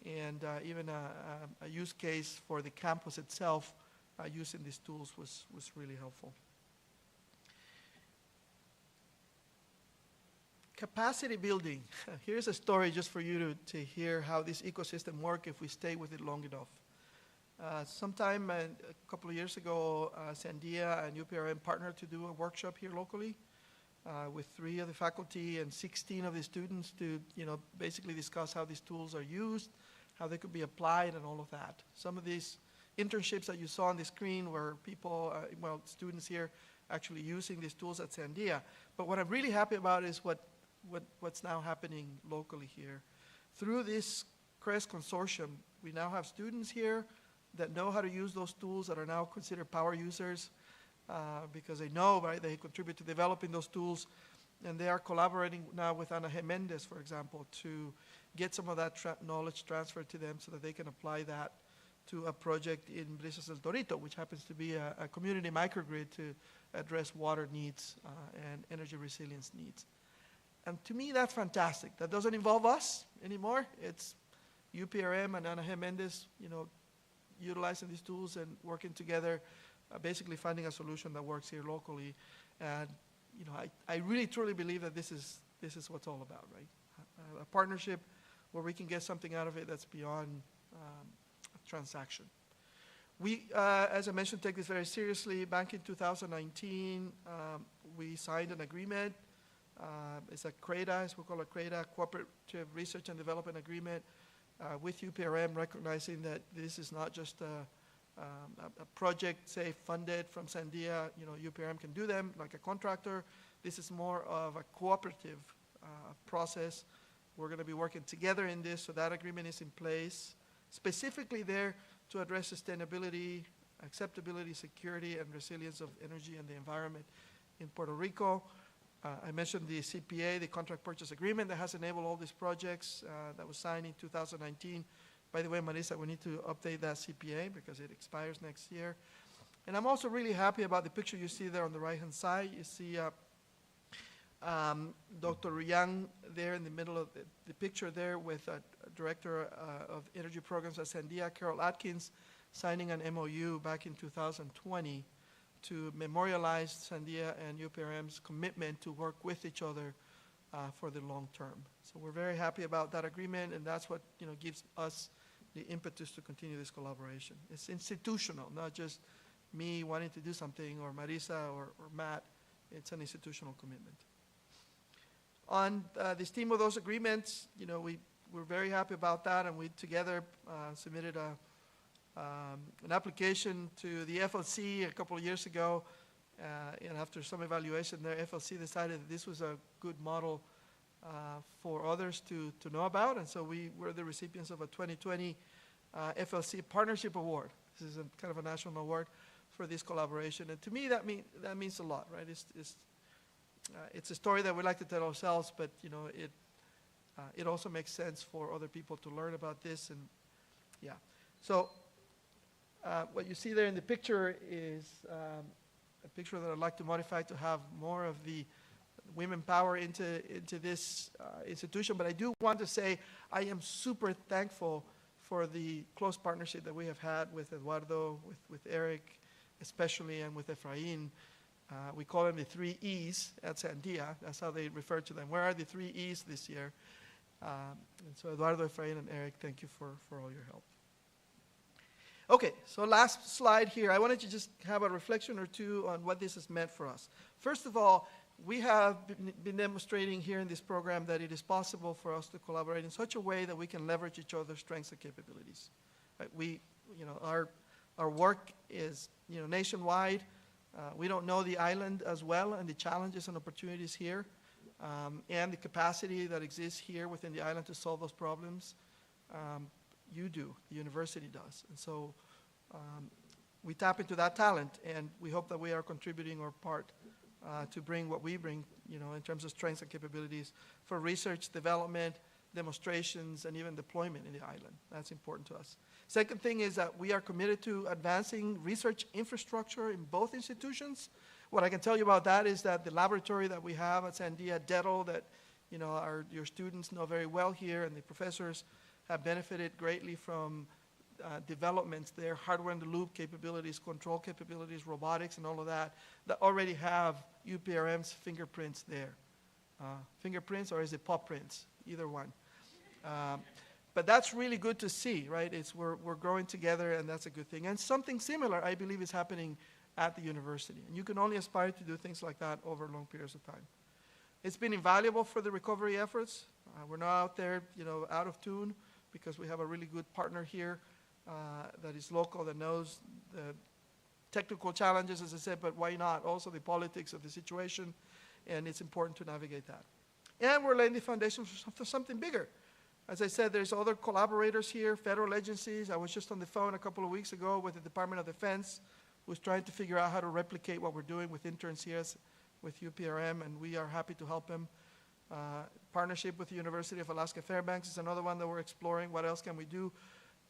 and even a use case for the campus itself using these tools was really helpful. Capacity building. Here's a story just for you to hear how this ecosystem works if we stay with it long enough. Sometime a couple of years ago, Sandia and UPRM partnered to do a workshop here locally with 3 of the faculty and 16 of the students to basically discuss how these tools are used, how they could be applied, and all of that. Some of these internships that you saw on the screen were people, students here actually using these tools at Sandia. But what I'm really happy about is what's now happening locally here. Through this CREST consortium, we now have students here that know how to use those tools, that are now considered power users because they know, right, they contribute to developing those tools, and they are collaborating now with Ana Jimenez, for example, to get some of that knowledge transferred to them so that they can apply that to a project in Brisas del Torito, which happens to be a community microgrid to address water needs and energy resilience needs. And to me, that's fantastic. That doesn't involve us anymore. It's UPRM and Ana Jimenez, utilizing these tools and working together, basically finding a solution that works here locally. And I really truly believe that this is what's all about, right? A partnership where we can get something out of it that's beyond a transaction. We, as I mentioned, take this very seriously. Back in 2019, we signed an agreement. It's a CREDA, as we call it, CREDA, Cooperative Research and Development Agreement with UPRM, recognizing that this is not just a project, say, funded from Sandia. UPRM can do them like a contractor. This is more of a cooperative process. We're going to be working together in this, so that agreement is in place, specifically there to address sustainability, acceptability, security, and resilience of energy and the environment in Puerto Rico. I mentioned the CPA, the Contract Purchase Agreement, that has enabled all these projects that was signed in 2019. By the way, Marisa, we need to update that CPA because it expires next year. And I'm also really happy about the picture you see there on the right-hand side. You see Dr. Yang there in the middle of the picture there with Director of Energy Programs at Sandia, Carol Atkins, signing an MOU back in 2020 to memorialize Sandia and UPRM's commitment to work with each other for the long term. So we're very happy about that agreement, and that's what gives us the impetus to continue this collaboration. It's institutional, not just me wanting to do something, or Marisa or Matt. It's an institutional commitment. On this theme of those agreements, we're very happy about that, and we together submitted an application to the FLC a couple of years ago, and after some evaluation there, FLC decided that this was a good model for others to know about, and so we were the recipients of a 2020 FLC Partnership Award. This is kind of a national award for this collaboration, and to me that means a lot, right? It's a story that we like to tell ourselves, but you know it also makes sense for other people to learn about this, and yeah. So what you see there in the picture is a picture that I'd like to modify to have more of the women power into this institution. But I do want to say I am super thankful for the close partnership that we have had with Eduardo, with Eric especially, and with Efrain. We call them the 3 E's at Sandia. That's how they refer to them. Where are the 3 E's this year? And so Eduardo, Efrain, and Eric, thank you for all your help. Okay, so last slide here. I wanted to just have a reflection or two on what this has meant for us. First of all, we have been demonstrating here in this program that it is possible for us to collaborate in such a way that we can leverage each other's strengths and capabilities. Right? Our work is nationwide. We don't know the island as well and the challenges and opportunities here, and the capacity that exists here within the island to solve those problems. You do, the university does. And so we tap into that talent, and we hope that we are contributing our part to bring what we bring, in terms of strengths and capabilities for research, development, demonstrations, and even deployment in the island. That's important to us. Second thing is that we are committed to advancing research infrastructure in both institutions. What I can tell you about that is that the laboratory that we have at Sandia, DETL, that your students know very well here, and the professors have benefited greatly from developments there, hardware-in-the-loop capabilities, control capabilities, robotics, and all of that already have UPRM's fingerprints there. Fingerprints, or is it paw prints? Either one. But that's really good to see, right? We're growing together, and that's a good thing. And something similar, I believe, is happening at the university. And you can only aspire to do things like that over long periods of time. It's been invaluable for the recovery efforts. We're not out there, out of tune, because we have a really good partner here that is local, that knows the technical challenges, as I said, but why not? Also the politics of the situation, and it's important to navigate that. And we're laying the foundation for something bigger. As I said, there's other collaborators here, federal agencies. I was just on the phone a couple of weeks ago with the Department of Defense, who's trying to figure out how to replicate what we're doing with interns here with UPRM, and we are happy to help them. Partnership with the University of Alaska Fairbanks is another one that we're exploring. What else can we do?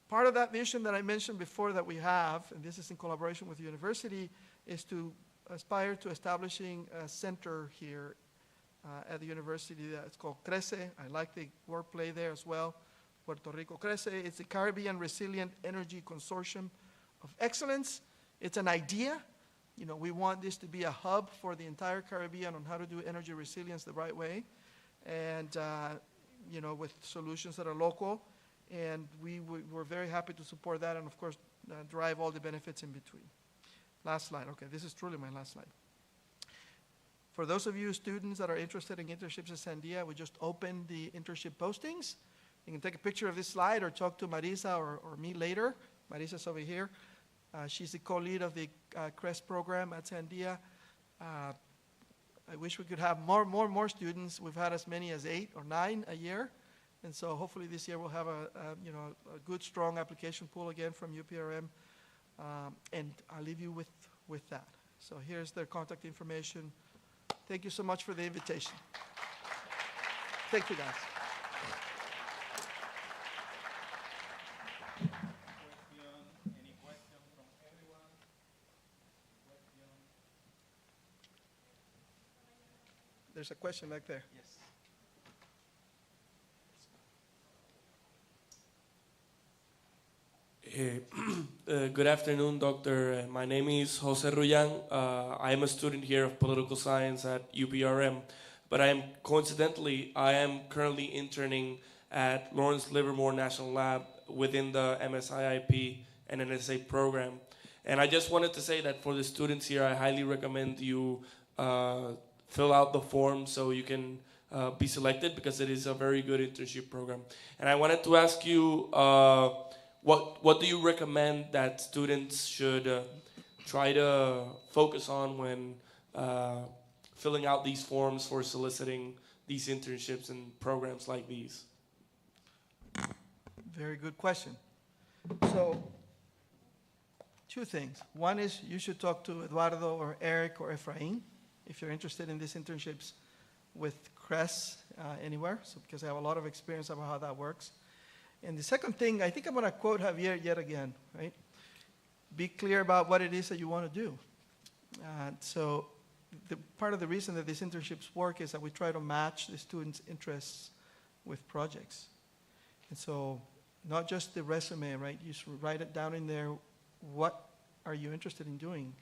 Part of that vision that I mentioned before that we have, and this is in collaboration with the university, is to aspire to establishing a center here at the university that's called CRECE. I like the wordplay there as well. Puerto Rico CRECE. It's the Caribbean Resilient Energy Consortium of Excellence. It's an idea. We want this to be a hub for the entire Caribbean on how to do energy resilience the right way, and with solutions that are local. And we're very happy to support that, and of course derive all the benefits in between. Last slide. Okay, this is truly my last slide. For those of you students that are interested in internships at Sandia, we just opened the internship postings. You can take a picture of this slide or talk to Marisa or me later. Marisa's over here. She's the co-lead of the CREST program at Sandia. I wish we could have more students. We've had as many as 8 or 9 a year. And so hopefully this year we'll have a good, strong application pool again from UPRM. And I'll leave you with that. So here's their contact information. Thank you so much for the invitation. Thank you, guys. Any question from everyone? There's a question back there. Yes. Good afternoon, Doctor. My name is Jose Ruyan. I am a student here of political science at UPRM, but I am currently interning at Lawrence Livermore National Lab within the MSIIP and NSA program. And I just wanted to say that for the students here, I highly recommend you fill out the form so you can be selected, because it is a very good internship program. And I wanted to ask you, what do you recommend that students should try to focus on when filling out these forms for soliciting these internships and programs like these? Very good question. So, two things. One is you should talk to Eduardo or Eric or Efrain if you're interested in these internships with CRES anywhere, so because I have a lot of experience about how that works. And the second thing, I think I'm going to quote Javier yet again, right? Be clear about what it is that you want to do. So part of the reason that these internships work is that we try to match the students' interests with projects. And so not just the resume, right? You should write it down in there. What are you interested in doing?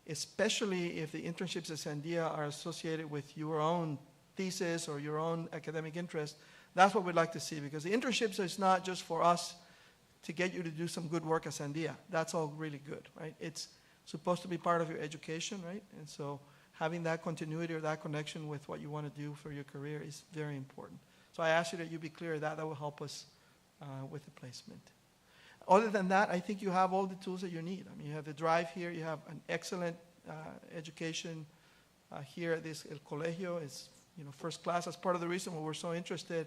Especially if the internships at Sandia are associated with your own thesis or your own academic interest. That's what we'd like to see, because the internships is not just for us to get you to do some good work at Sandia. That's all really good, right? It's supposed to be part of your education, right? And so having that continuity or that connection with what you want to do for your career is very important. So I ask you that you be clear that will help us with the placement. Other than that, I think you have all the tools that you need. I mean, you have the drive here. You have an excellent education here at this El Colegio. It's first class. That's part of the reason why we're so interested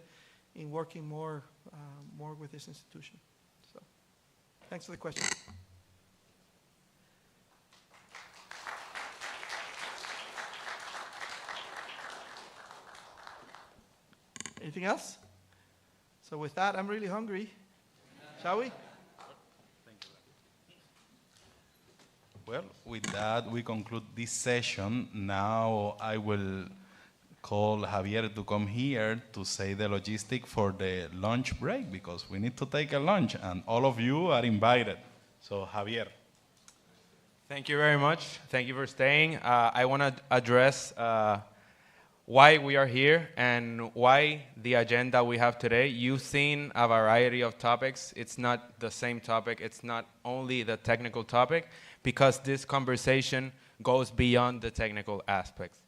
in working more with this institution. So, thanks for the question. Anything else? So with that, I'm really hungry. Shall we? Well, with that, we conclude this session. Now I will call Javier to come here to say the logistic for the lunch break, because we need to take a lunch, and all of you are invited. So, Javier. Thank you very much. Thank you for staying. I want to address why we are here and why the agenda we have today. You've seen a variety of topics. It's not the same topic. It's not only the technical topic, because this conversation goes beyond the technical aspects.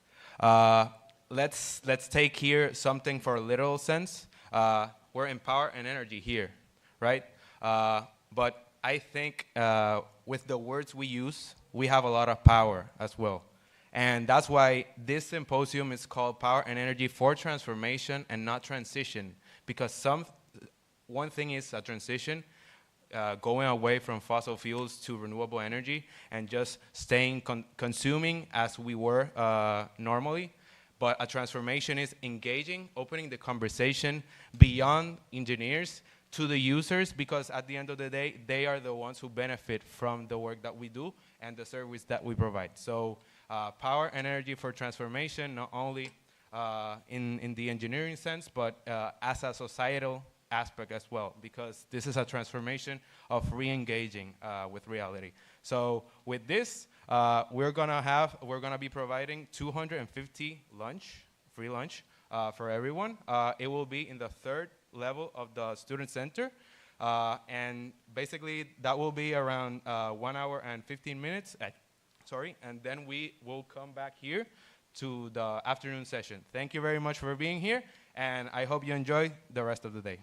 Let's take here something for a literal sense. We're in power and energy here, right? But I think with the words we use, we have a lot of power as well. And that's why this symposium is called Power and Energy for Transformation and not Transition, because one thing is a transition, going away from fossil fuels to renewable energy and just staying consuming as we were normally. But a transformation is engaging, opening the conversation beyond engineers to the users, because at the end of the day, they are the ones who benefit from the work that we do and the service that we provide. So power and energy for transformation, not only in the engineering sense, but as a societal aspect as well, because this is a transformation of re-engaging with reality. So with this, we're gonna be providing 250 free lunch for everyone. It will be in the 3rd level of the student center, and basically that will be around 1 hour and 15 minutes. And then we will come back here to the afternoon session. Thank you very much for being here, and I hope you enjoy the rest of the day.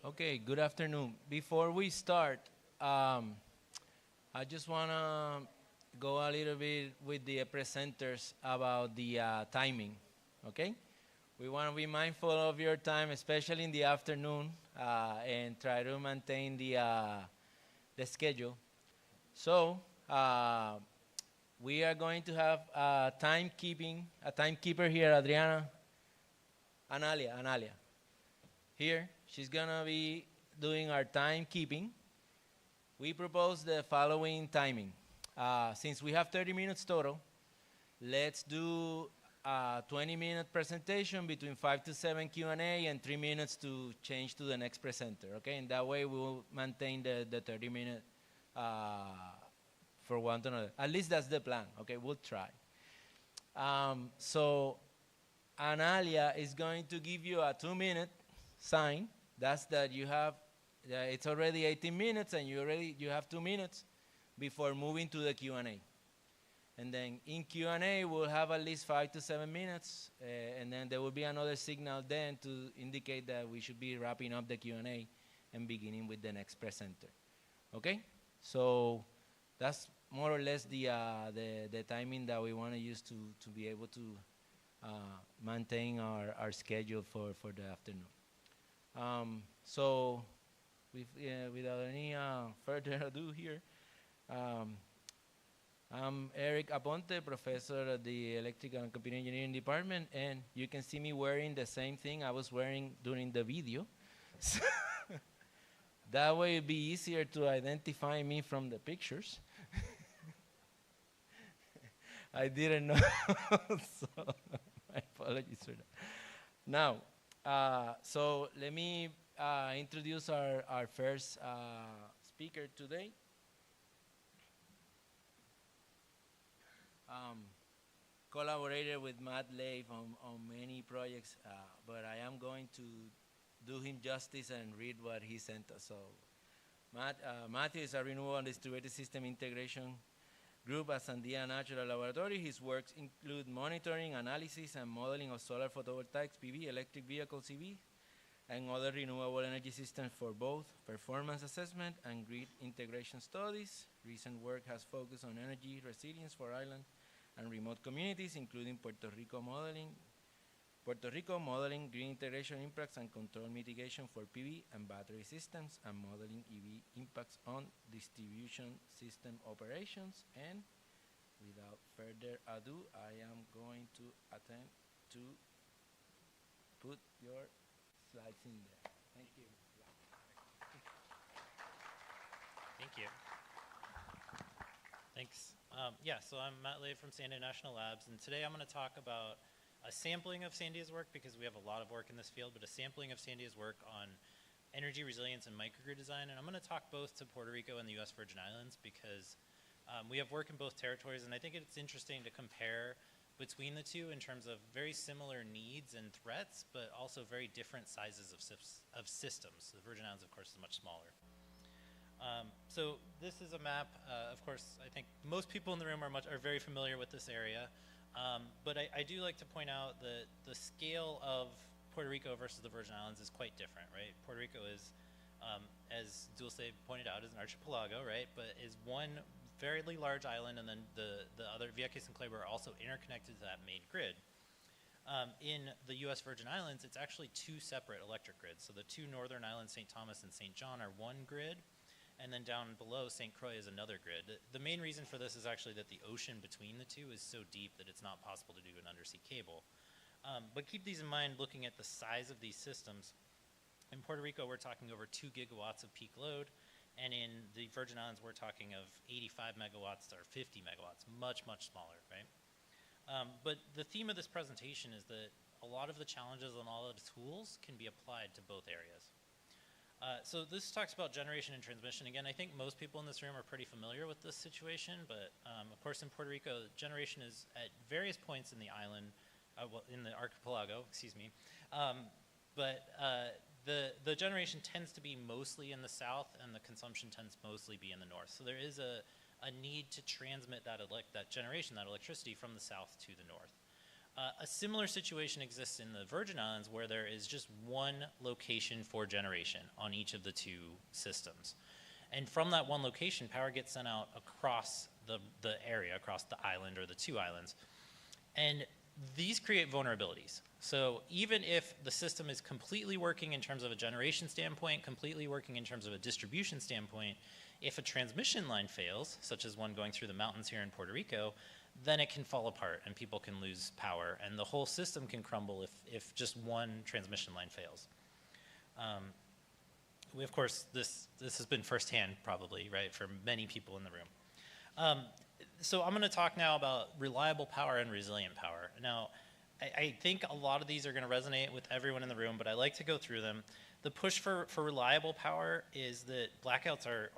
Okay, good afternoon. Before we start, I just want to go a little bit with the presenters about the timing, okay? We want to be mindful of your time, especially in the afternoon, and try to maintain the schedule. So, we are going to have a timekeeper here, Adriana, Analia. Here, she's gonna be doing our timekeeping. We propose the following timing. Since we have 30 minutes total, let's do a 20-minute presentation between 5 to 7 Q&A and 3 minutes to change to the next presenter, okay? And that way we'll maintain the 30-minute for one to another. At least that's the plan, okay? We'll try. So Analia is going to give you a 2-minute sign. That's that you have, it's already 18 minutes and you have 2 minutes before moving to the Q&A. And then in Q&A, we'll have at least 5 to 7 minutes, and then there will be another signal then to indicate that we should be wrapping up the Q&A and beginning with the next presenter. Okay? So that's more or less the timing that we want to use to be able to maintain our schedule for the afternoon. So without any further ado here, I'm Eric Aponte, professor at the Electrical and Computer Engineering Department, and you can see me wearing the same thing I was wearing during the video. That way it'd be easier to identify me from the pictures. I didn't know, so my apologies for that. Now, so let me introduce our first speaker today. Collaborated with Matt Leif on many projects, but I am going to do him justice and read what he sent us. So Matthew is a renewable and distributed system integration group at Sandia Natural Laboratory. His works include monitoring, analysis, and modeling of solar photovoltaics, PV, electric vehicle CV, and other renewable energy systems for both performance assessment and grid integration studies. Recent work has focused on energy resilience for island and remote communities, including Puerto Rico modeling, grid integration impacts and control mitigation for PV and battery systems, and modeling EV impacts on distribution system operations. And without further ado, I am going to attempt to put your slides in there. Thank you. Thank you. Thanks. Yeah, so I'm Matt Leif from Sandia National Labs, and today I'm going to talk about a sampling of Sandia's work, because we have a lot of work in this field, but a sampling of Sandia's work on energy resilience and microgrid design. And I'm going to talk both to Puerto Rico and the U.S. Virgin Islands, because we have work in both territories, and I think it's interesting to compare between the two in terms of very similar needs and threats, but also very different sizes of systems. The Virgin Islands, of course, is much smaller. So this is a map. Of course, I think most people in the room are very familiar with this area. But I do like to point out that the scale of Puerto Rico versus the Virgin Islands is quite different, right? Puerto Rico is, as Dulce pointed out, is an archipelago, right? But is one fairly large island, and then the other, Vieques and Claybo, are also interconnected to that main grid. In the U.S. Virgin Islands, it's actually two separate electric grids. So the two northern islands, St. Thomas and St. John, are one grid, and then down below, St. Croix is another grid. The main reason for this is actually that the ocean between the two is so deep that it's not possible to do an undersea cable. But keep these in mind looking at the size of these systems. In Puerto Rico, we're talking over 2 gigawatts of peak load, and in the Virgin Islands, we're talking of 85 megawatts or 50 megawatts, much, much smaller, right? But the theme of this presentation is that a lot of the challenges and all of the tools can be applied to both areas. So this talks about generation and transmission. Again, I think most people in this room are pretty familiar with this situation, but of course in Puerto Rico, generation is at various points in the island, well, in the archipelago, excuse me. But the generation tends to be mostly in the south, and the consumption tends to mostly be in the north. So there is a need to transmit that generation, that electricity, from the south to the north. A similar situation exists in the Virgin Islands where there is just one location for generation on each of the two systems. And from that one location, power gets sent out across the area, across the island or the two islands. And these create vulnerabilities. So even if the system is completely working in terms of a generation standpoint, completely working in terms of a distribution standpoint, if a transmission line fails, such as one going through the mountains here in Puerto Rico, then it can fall apart and people can lose power and the whole system can crumble if just one transmission line fails. Of course, this has been firsthand probably, right, for many people in the room. So I'm going to talk now about reliable power and resilient power. Now, I think a lot of these are going to resonate with everyone in the room, but I like to go through them. The push for reliable power is that blackouts are,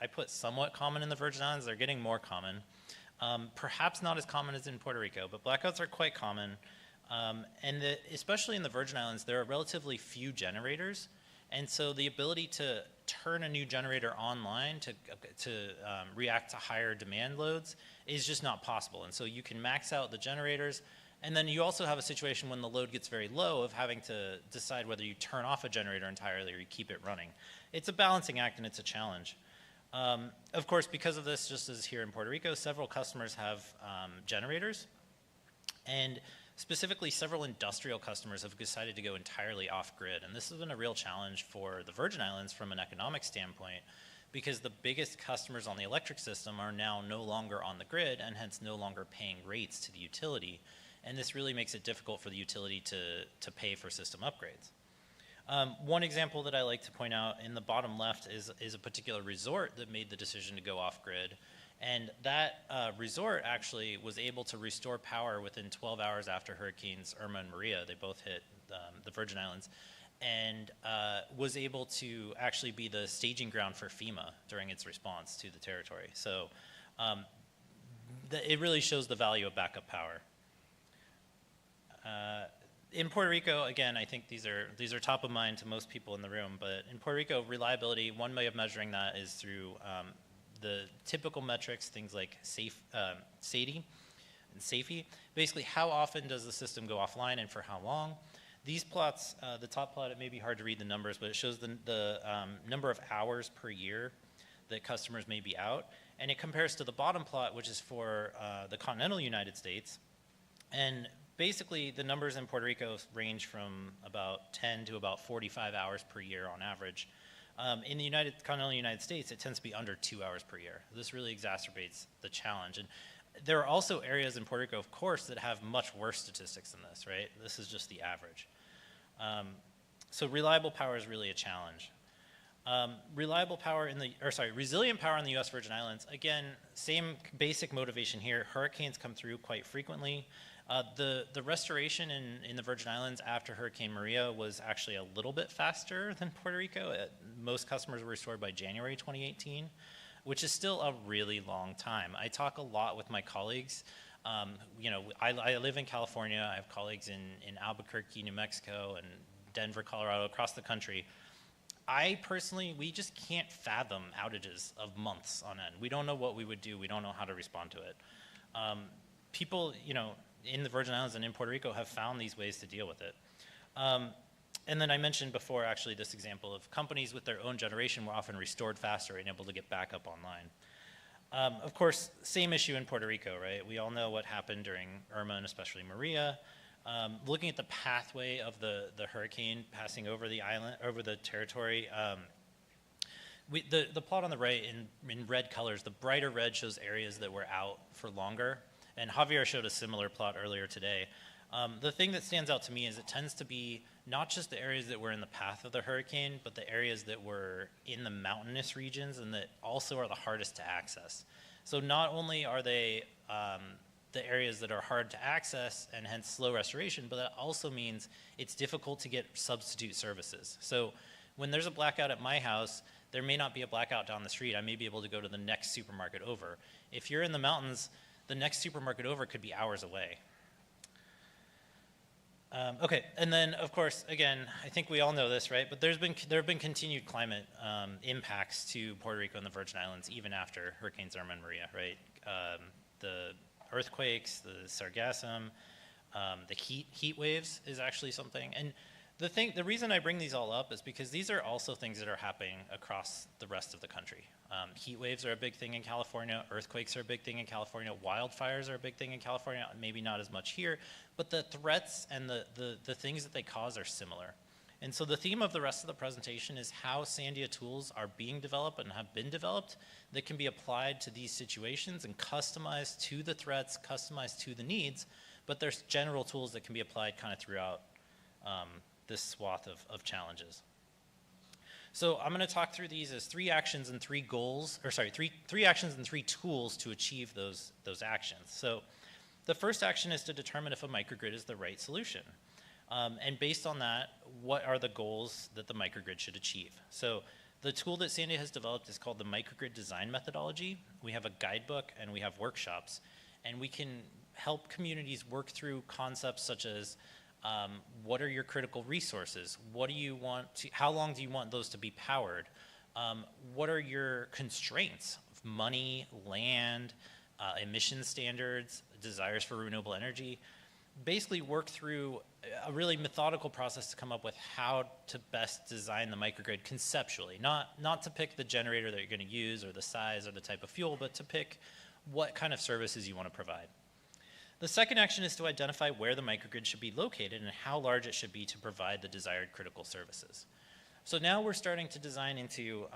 I put somewhat common in the Virgin Islands. They're getting more common. Perhaps not as common as in Puerto Rico, but blackouts are quite common. And especially in the Virgin Islands, there are relatively few generators. And so the ability to turn a new generator online to react to higher demand loads is just not possible. And so you can max out the generators, and then you also have a situation when the load gets very low of having to decide whether you turn off a generator entirely or you keep it running. It's a balancing act and it's a challenge. Of course, because of this, just as here in Puerto Rico, several customers have generators, and specifically, several industrial customers have decided to go entirely off-grid, and this has been a real challenge for the Virgin Islands from an economic standpoint, because the biggest customers on the electric system are now no longer on the grid and hence no longer paying rates to the utility, and this really makes it difficult for the utility to pay for system upgrades. One example that I like to point out in the bottom left is a particular resort that made the decision to go off-grid. And that resort actually was able to restore power within 12 hours after Hurricanes Irma and Maria. They both hit the Virgin Islands, and was able to actually be the staging ground for FEMA during its response to the territory. So it really shows the value of backup power. In Puerto Rico, again, I think these are top of mind to most people in the room, but in Puerto Rico, reliability, one way of measuring that is through the typical metrics, things like SAIDI and SAFE. Basically, how often does the system go offline and for how long? These plots, the top plot, it may be hard to read the numbers, but it shows the number of hours per year that customers may be out. And it compares to the bottom plot, which is for the continental United States. And basically, the numbers in Puerto Rico range from about 10 to about 45 hours per year on average. In the continental United States, it tends to be under 2 hours per year. This really exacerbates the challenge. And there are also areas in Puerto Rico, of course, that have much worse statistics than this, right? This is just the average. So reliable power is really a challenge. Resilient power in the U.S. Virgin Islands, again, same basic motivation here. Hurricanes come through quite frequently. The restoration in the Virgin Islands after Hurricane Maria was actually a little bit faster than Puerto Rico. Most customers were restored by January 2018, which is still a really long time. I talk a lot with my colleagues. You know, I live in California. I have colleagues in Albuquerque, New Mexico, and Denver, Colorado, across the country. I personally, we just can't fathom outages of months on end. We don't know what we would do. We don't know how to respond to it. People, you know, in the Virgin Islands and in Puerto Rico have found these ways to deal with it. And then I mentioned before, actually, this example of companies with their own generation were often restored faster and able to get back up online. Of course, same issue in Puerto Rico, right? We all know what happened during Irma and especially Maria. Looking at the pathway of the hurricane passing over the island, over the territory, the plot on the right in red colors, the brighter red shows areas that were out for longer. And Javier showed a similar plot earlier today. The thing that stands out to me is it tends to be not just the areas that were in the path of the hurricane, but the areas that were in the mountainous regions and that also are the hardest to access. So not only are they the areas that are hard to access and hence slow restoration, but that also means it's difficult to get substitute services. So when there's a blackout at my house, there may not be a blackout down the street. I may be able to go to the next supermarket over. If you're in the mountains, the next supermarket over could be hours away. Okay, and then of course, again, I think we all know this, right? But there have been continued climate impacts to Puerto Rico and the Virgin Islands even after Hurricanes Irma and Maria, right? The earthquakes, the sargassum, The heat waves is actually something. And the reason I bring these all up is because these are also things that are happening across the rest of the country. Heat waves are a big thing in California. Earthquakes are a big thing in California. Wildfires are a big thing in California. Maybe not as much here, but the threats and the things that they cause are similar. And so the theme of the rest of the presentation is how Sandia tools are being developed and have been developed that can be applied to these situations and customized to the threats, customized to the needs, but there's general tools that can be applied kind of throughout this swath of challenges. So I'm going to talk through these as three actions and three goals, or sorry, three actions and three tools to achieve those actions. So the first action is to determine if a microgrid is the right solution. And based on that, what are the goals that the microgrid should achieve? So the tool that Sandia has developed is called the microgrid design methodology. We have a guidebook and we have workshops, and we can help communities work through concepts such as what are your critical resources? What do you want to, how long do you want those to be powered? What are your constraints? Money, land, emission standards, desires for renewable energy. Basically work through a really methodical process to come up with how to best design the microgrid conceptually. Not to pick the generator that you're going to use or the size or the type of fuel, but to pick what kind of services you want to provide. The second action is to identify where the microgrid should be located and how large it should be to provide the desired critical services. So now we're starting to design into,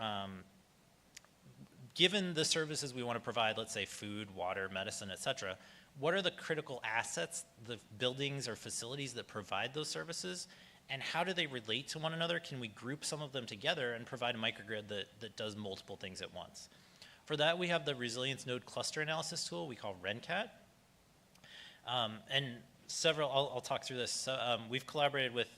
given the services we want to provide, let's say food, water, medicine, et cetera, what are the critical assets, the buildings or facilities that provide those services, and how do they relate to one another? Can we group some of them together and provide a microgrid that does multiple things at once? For that, we have the resilience node cluster analysis tool we call RenCat. And several, I'll talk through this. So, we've collaborated with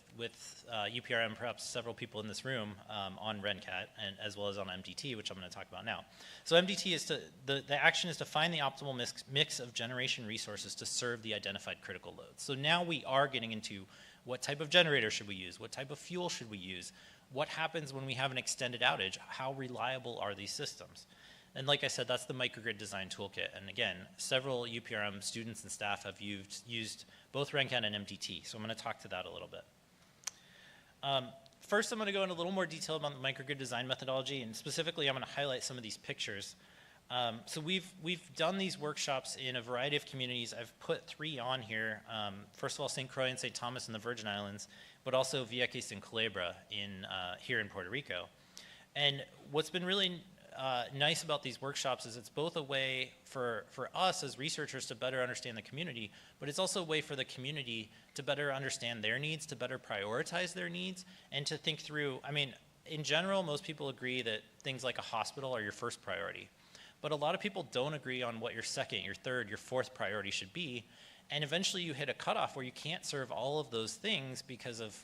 UPRM, perhaps several people in this room, on RenCat, and as well as on MDT, which I'm going to talk about now. So MDT is the action is to find the optimal mix of generation resources to serve the identified critical loads. So now we are getting into what type of generator should we use? What type of fuel should we use? What happens when we have an extended outage? How reliable are these systems? And like I said, that's the microgrid design toolkit. And again, several UPRM students and staff have used both RenCat and MDT. So I'm going to talk to that a little bit. First, I'm going to go into a little more detail about the microgrid design methodology, and specifically, I'm going to highlight some of these pictures. So we've done these workshops in a variety of communities. I've put 3 on here. First of all, St. Croix and St. Thomas in the Virgin Islands, but also Vieques and Culebra here in Puerto Rico. And what's been really nice about these workshops is it's both a way for us as researchers to better understand the community, but it's also a way for the community to better understand their needs, to better prioritize their needs, and to think through, I mean, in general, most people agree that things like a hospital are your first priority, but a lot of people don't agree on what your second, your third, your fourth priority should be, and eventually you hit a cutoff where you can't serve all of those things because of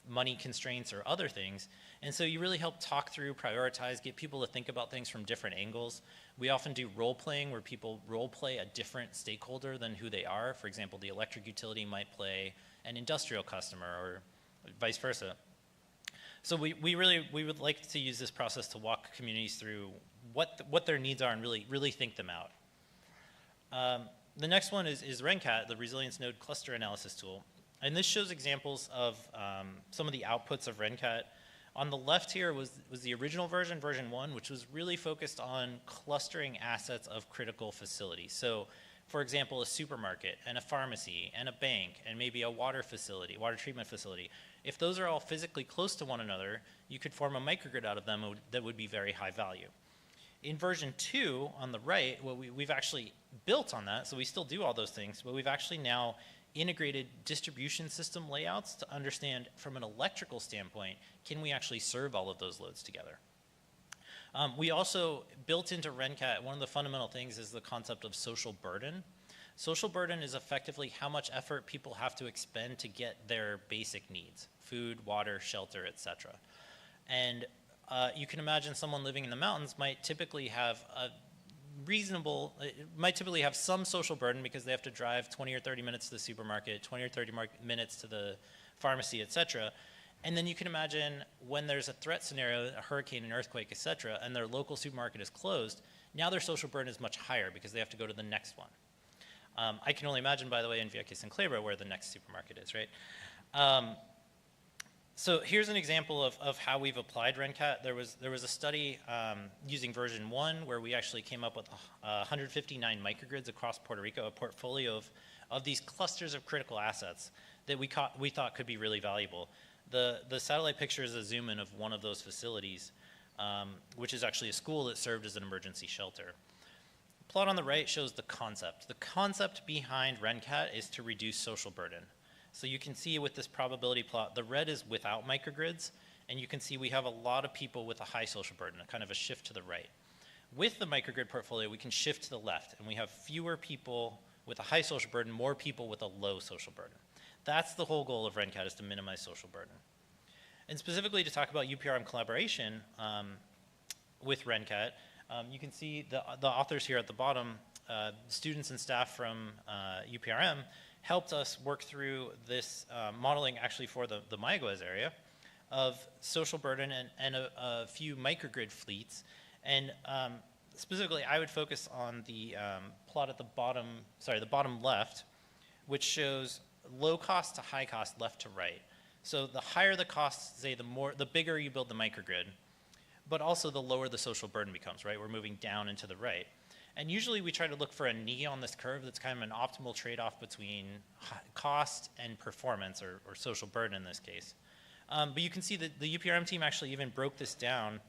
money constraints or other things. And so you really help talk through, prioritize, get people to think about things from different angles. We often do role playing where people role play a different stakeholder than who they are. For example, the electric utility might play an industrial customer or vice versa. So we would like to use this process to walk communities through what their needs are and really think them out. The next one is RenCat, the Resilience Node Cluster Analysis Tool. And this shows examples of some of the outputs of RenCat. On the left here was the original version, version 1, which was really focused on clustering assets of critical facilities. So, for example, a supermarket and a pharmacy and a bank and maybe a water facility, water treatment facility. If those are all physically close to one another, you could form a microgrid out of them that would be very high value. In version 2, on the right, we've actually built on that, so we still do all those things, but we've actually now integrated distribution system layouts to understand from an electrical standpoint, can we actually serve all of those loads together? We also built into RenCat, one of the fundamental things is the concept of social burden. Social burden is effectively how much effort people have to expend to get their basic needs, food, water, shelter, etc. And you can imagine someone living in the mountains might typically have some social burden because they have to drive 20 or 30 minutes to the supermarket, 20 or 30 minutes to the pharmacy, etc. And then you can imagine when there's a threat scenario, a hurricane, an earthquake, etc., and their local supermarket is closed, now their social burden is much higher because they have to go to the next one. I can only imagine, by the way, in Vieques and Culebra where the next supermarket is, right? So here's an example of how we've applied RENCAT. There was a study using version 1 where we actually came up with 159 microgrids across Puerto Rico, a portfolio of these clusters of critical assets that we thought could be really valuable. The satellite picture is a zoom in of one of those facilities, which is actually a school that served as an emergency shelter. The plot on the right shows the concept. The concept behind RENCAT is to reduce social burden. So you can see with this probability plot, the red is without microgrids, and you can see we have a lot of people with a high social burden, a kind of a shift to the right. With the microgrid portfolio, we can shift to the left, and we have fewer people with a high social burden, more people with a low social burden. That's the whole goal of RENCAT, is to minimize social burden. And specifically to talk about UPRM collaboration with RENCAT, you can see the authors here at the bottom, students and staff from UPRM, helped us work through this modeling actually for the Mayaguez area of social burden and a few microgrid fleets. And specifically, I would focus on the plot at the bottom, the bottom left, which shows low cost to high cost left to right. So the higher the cost, say the bigger you build the microgrid, but also the lower the social burden becomes, right? We're moving down and to the right. And usually we try to look for a knee on this curve that's kind of an optimal trade-off between cost and performance, or social burden in this case. But you can see that the UPRM team actually even broke this down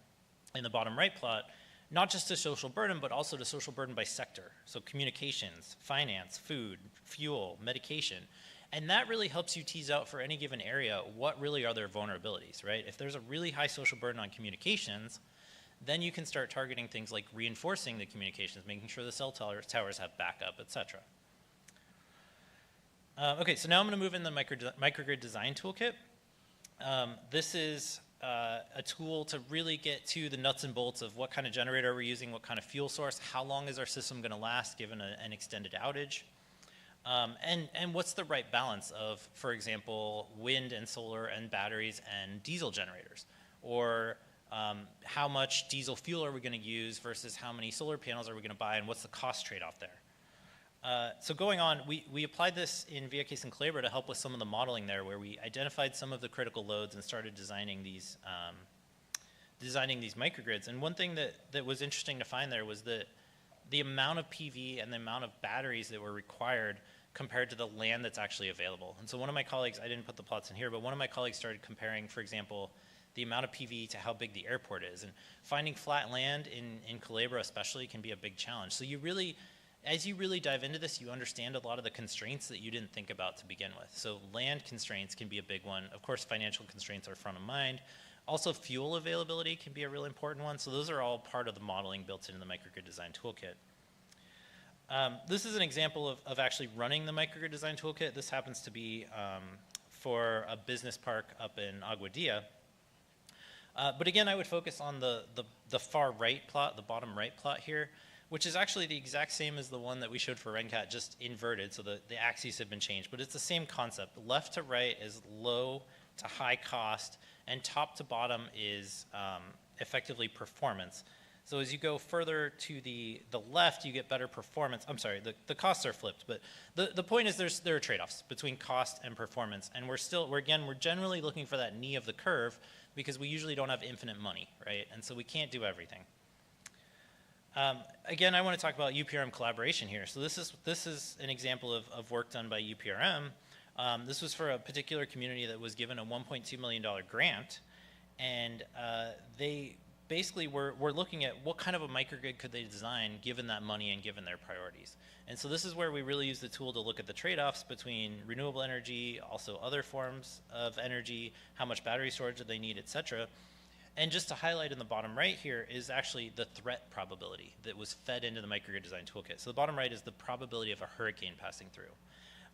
in the bottom right plot, not just to social burden, but also to social burden by sector. So communications, finance, food, fuel, medication. And that really helps you tease out for any given area what really are their vulnerabilities, right? If there's a really high social burden on communications, then you can start targeting things like reinforcing the communications, making sure the cell towers have backup, et cetera. Okay, so now I'm going to move in the microgrid design toolkit. This is a tool to really get to the nuts and bolts of what kind of generator we're using, what kind of fuel source, how long is our system going to last given an extended outage, and what's the right balance of, for example, wind and solar and batteries and diesel generators, or how much diesel fuel are we going to use versus how many solar panels are we going to buy, and what's the cost trade-off there. So going on, we applied this in Vieques and Culebra to help with some of the modeling there, where we identified some of the critical loads and started designing these microgrids. And one thing that was interesting to find there was that the amount of PV and the amount of batteries that were required compared to the land that's actually available. And so one of my colleagues, I didn't put the plots in here, but one of my colleagues started comparing, for example, the amount of PV to how big the airport is. And finding flat land in Culebra especially can be a big challenge. So as you really dive into this, you understand a lot of the constraints that you didn't think about to begin with. So land constraints can be a big one. Of course, financial constraints are front of mind. Also, fuel availability can be a really important one. So those are all part of the modeling built into the microgrid design toolkit. This is an example of actually running the microgrid design toolkit. This happens to be for a business park up in Aguadilla. But again, I would focus on the far right plot, the bottom right plot here, which is actually the exact same as the one that we showed for RENCAT, just inverted, so the axes have been changed. But it's the same concept. Left to right is low to high cost, and top to bottom is effectively performance. So as you go further to the left, you get better performance. I'm sorry, the costs are flipped, but the point is there are trade-offs between cost and performance, and we're generally looking for that knee of the curve, because we usually don't have infinite money, right? And so we can't do everything. Again, I want to talk about UPRM collaboration here. So this is an example of work done by UPRM. This was for a particular community that was given a $1.2 million grant, and they basically were looking at what kind of a microgrid could they design given that money and given their priorities. And so this is where we really use the tool to look at the trade-offs between renewable energy, also other forms of energy, how much battery storage do they need, et cetera. And just to highlight in the bottom right here is actually the threat probability that was fed into the microgrid design toolkit. So the bottom right is the probability of a hurricane passing through.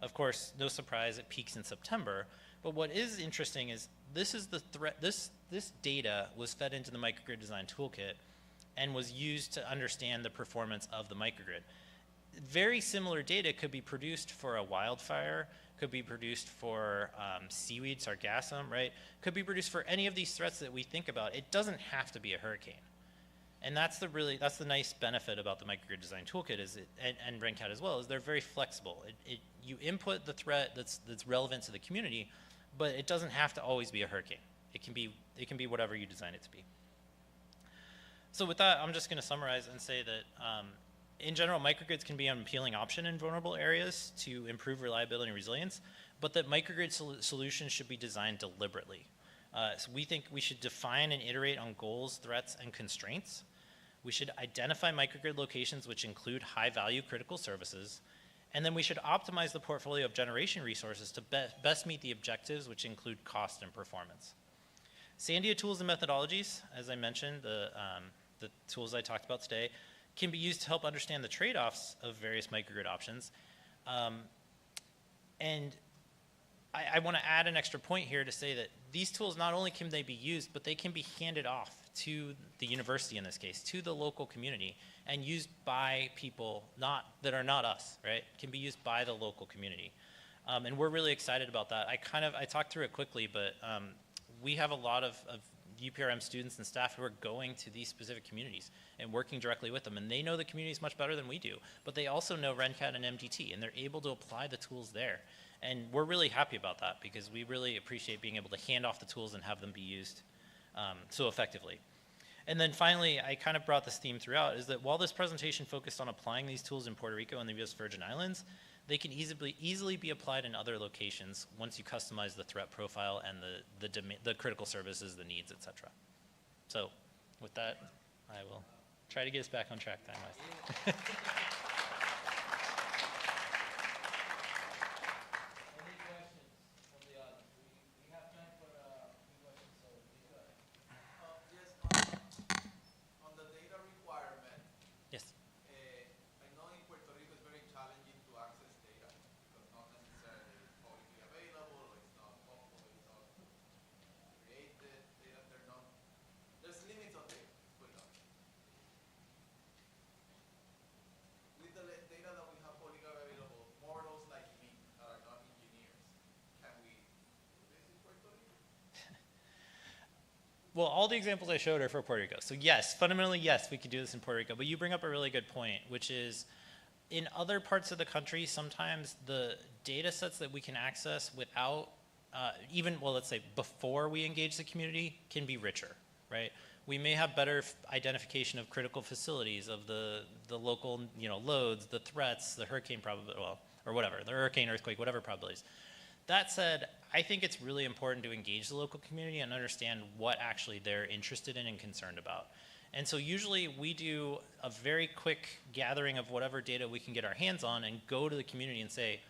Of course, no surprise, it peaks in September. But what is interesting is this is the threat. This data was fed into the microgrid design toolkit and was used to understand the performance of the microgrid. Very similar data could be produced for a wildfire, could be produced for seaweed, sargassum, right? Could be produced for any of these threats that we think about. It doesn't have to be a hurricane. And that's the nice benefit about the microgrid design toolkit and RenCat as well, is they're very flexible. You input the threat that's relevant to the community, but it doesn't have to always be a hurricane. It can be whatever you design it to be. So with that, I'm just going to summarize and say that in general, microgrids can be an appealing option in vulnerable areas to improve reliability and resilience, but that microgrid solutions should be designed deliberately. So we think we should define and iterate on goals, threats, and constraints. We should identify microgrid locations which include high-value critical services, and then we should optimize the portfolio of generation resources to best meet the objectives, which include cost and performance. Sandia tools and methodologies, as I mentioned, the tools I talked about today, can be used to help understand the trade-offs of various microgrid options. And I want to add an extra point here to say that these tools, not only can they be used, but they can be handed off to the university in this case, to the local community, and used by people that are not us, right? Can be used by the local community. And we're really excited about that. I talked through it quickly, but we have a lot of UPRM students and staff who are going to these specific communities and working directly with them, and they know the communities much better than we do, but they also know RenCat and MDT, and they're able to apply the tools there. And we're really happy about that because we really appreciate being able to hand off the tools and have them be used so effectively. And then finally, I kind of brought this theme throughout, is that while this presentation focused on applying these tools in Puerto Rico and the U.S. Virgin Islands, they can easily be applied in other locations once you customize the threat profile and the critical services, the needs, et cetera. So with that, I will try to get us back on track time-wise. Well, all the examples I showed are for Puerto Rico. So yes, fundamentally, yes, we could do this in Puerto Rico. But you bring up a really good point, which is in other parts of the country, sometimes the data sets that we can access without let's say before we engage the community can be richer, right? We may have better identification of critical facilities, of the local loads, the threats, the hurricane probability, or whatever, the hurricane, earthquake, whatever probabilities. That said, I think it's really important to engage the local community and understand what actually they're interested in and concerned about. And so usually we do a very quick gathering of whatever data we can get our hands on and go to the community and say,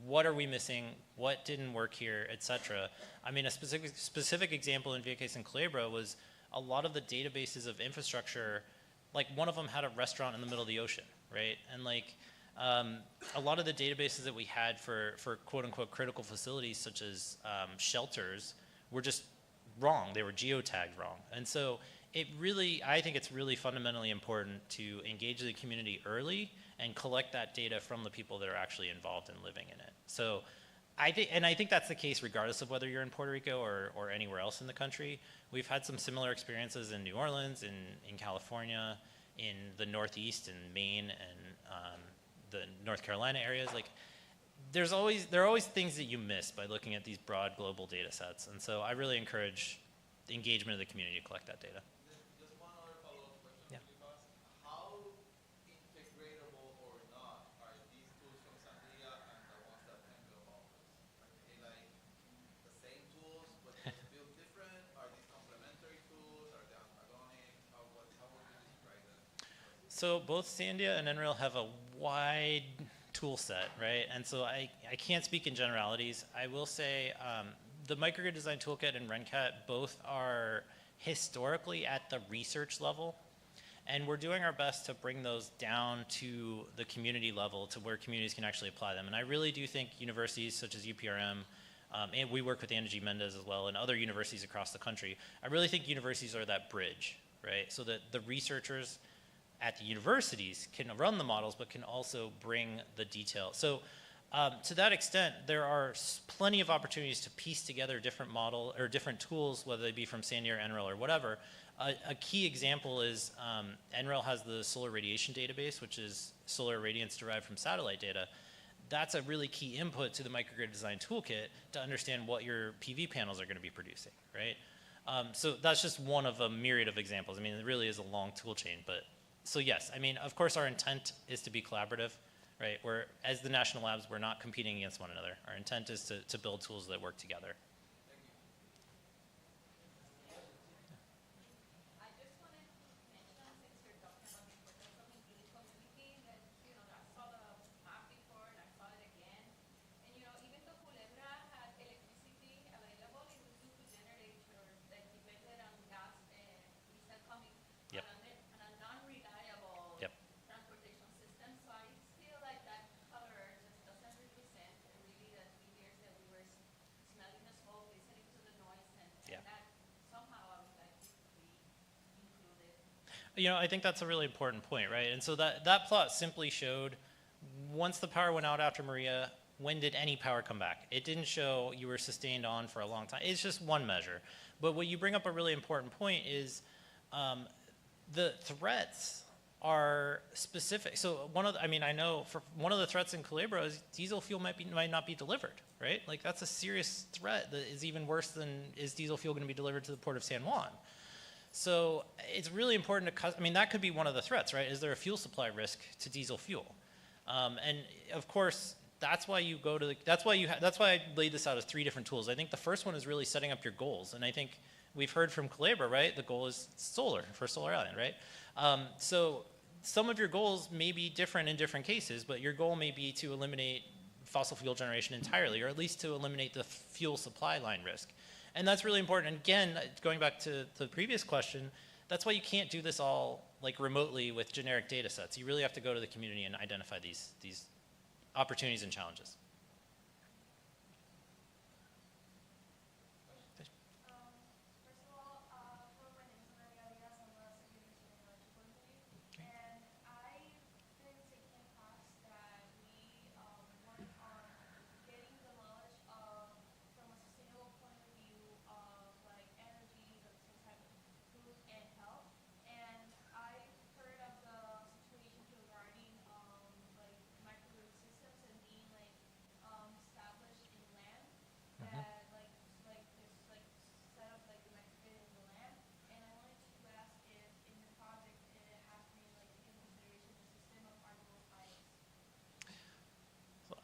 what are we missing? What didn't work here, et cetera. I mean, a specific example in Vieques and Culebra was a lot of the databases of infrastructure, like one of them had a restaurant in the middle of the ocean, right? And like, a lot of the databases that we had for quote unquote critical facilities such as shelters were just wrong. They were geotagged wrong. And so I think it's really fundamentally important to engage the community early and collect that data from the people that are actually involved in living in it. So I think that's the case regardless of whether you're in Puerto Rico or anywhere else in the country. We've had some similar experiences in New Orleans, in California, in the Northeast, in Maine, and the North Carolina areas. Like, there are always things that you miss by looking at these broad global data sets. And so I really encourage the engagement of the community to collect that data. Just one other follow-up question. Yeah. How integratable or not are these tools from Sandia and the ones that Enfield offers? Are they like the same tools but just built different? Are these complementary tools? Are they antagonic? How would you describe them? So both Sandia and NREL have a wide tool set, right? And so I can't speak in generalities. I will say the microgrid design toolkit and RenCat both are historically at the research level, and we're doing our best to bring those down to the community level to where communities can actually apply them. And I really do think universities such as UPRM, and we work with Anna G. Mendez as well, and other universities across the country, I really think universities are that bridge, right? So that the researchers at the universities can run the models, but can also bring the detail. So To that extent, there are plenty of opportunities to piece together different model or different tools, whether they be from Sandia or NREL or whatever. A key example is NREL has the solar radiation database, which is solar radiance derived from satellite data. That's a really key input to the microgrid design toolkit to understand what your PV panels are going to be producing, right? So that's just one of a myriad of examples. I mean, it really is a long tool chain, but so yes, I mean, of course our intent is to be collaborative, right? Where as the national labs, we're not competing against one another. Our intent is to build tools that work together. You know, I think that's a really important point, right? And so that plot simply showed once the power went out after Maria, when did any power come back? It didn't show you were sustained on for a long time. It's just one measure. But what you bring up a really important point is the threats are specific. So I mean, I know for one of the threats in Culebra is diesel fuel might not be delivered, right? Like that's a serious threat that is even worse than is diesel fuel going to be delivered to the port of San Juan. So it's really important to, I mean, that could be one of the threats, right? Is there a fuel supply risk to diesel fuel? And of course, that's why you go to that's why I laid this out as 3 different tools. I think the first one is really setting up your goals. And I think we've heard from Culebra, right? The goal is solar for Solar Island, right? So some of your goals may be different in different cases, but your goal may be to eliminate fossil fuel generation entirely, or at least to eliminate the fuel supply line risk. And that's really important. And again, going back to the previous question, that's why you can't do this all like remotely with generic data sets. You really have to go to the community and identify these opportunities and challenges.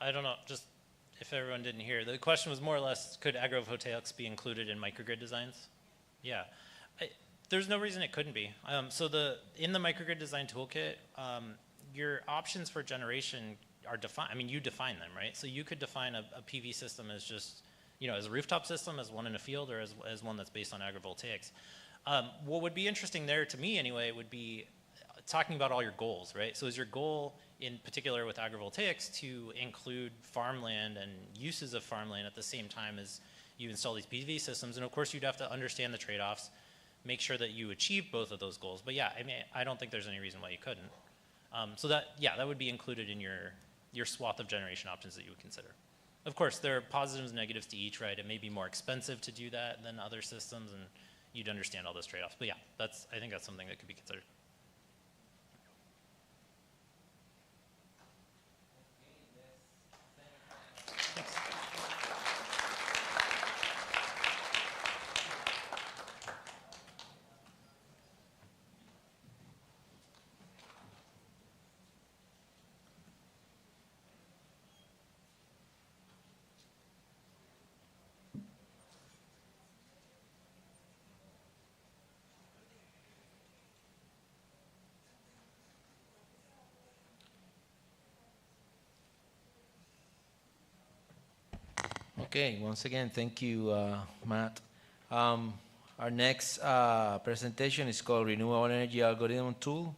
I don't know, just if everyone didn't hear, the question was more or less, could agrivoltaics be included in microgrid designs? Yeah, there's no reason it couldn't be. So in the microgrid design toolkit, your options for generation are defined. I mean, you define them, right? So you could define a PV system as just, you know, as a rooftop system, as one in a field, or as one that's based on agrivoltaics. What would be interesting there to me anyway would be talking about all your goals, right? So is your goal in particular with agrivoltaics to include farmland and uses of farmland at the same time as you install these PV systems? And of course you'd have to understand the trade-offs, make sure that you achieve both of those goals. But yeah, I mean, I don't think there's any reason why you couldn't. So that would be included in your swath of generation options that you would consider. Of course, there are positives and negatives to each, right? It may be more expensive to do that than other systems, and you'd understand all those trade-offs. But yeah, I think that's something that could be considered. Okay, once again, thank you, Matt. Our next presentation is called Renewable Energy Algorithm Tool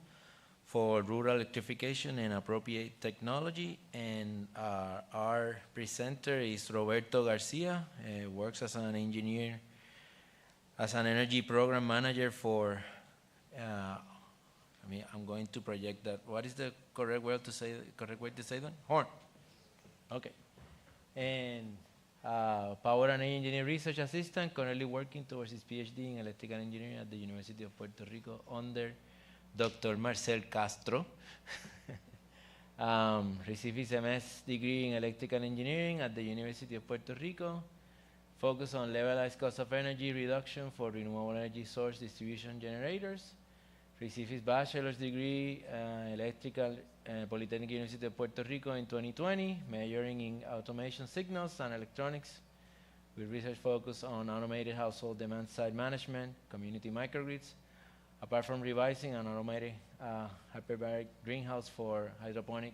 for Rural Electrification and Appropriate Technology. And our presenter is Roberto Garcia, works as an engineer, as an energy program manager for, I'm going to project that. What is the correct way to say that? Horn. Okay. And Power and Engineering Research Assistant, currently working towards his PhD in Electrical Engineering at the University of Puerto Rico under Dr. Marcel Castro. Received his MS degree in Electrical Engineering at the University of Puerto Rico. Focus on levelized cost of energy reduction for renewable energy source distribution generators. Received his bachelor's degree electrical Polytechnic University of Puerto Rico in 2020, majoring in automation signals and electronics, with research focus on automated household demand side management, community microgrids. Apart from revising an automated hyperbaric greenhouse for hydroponic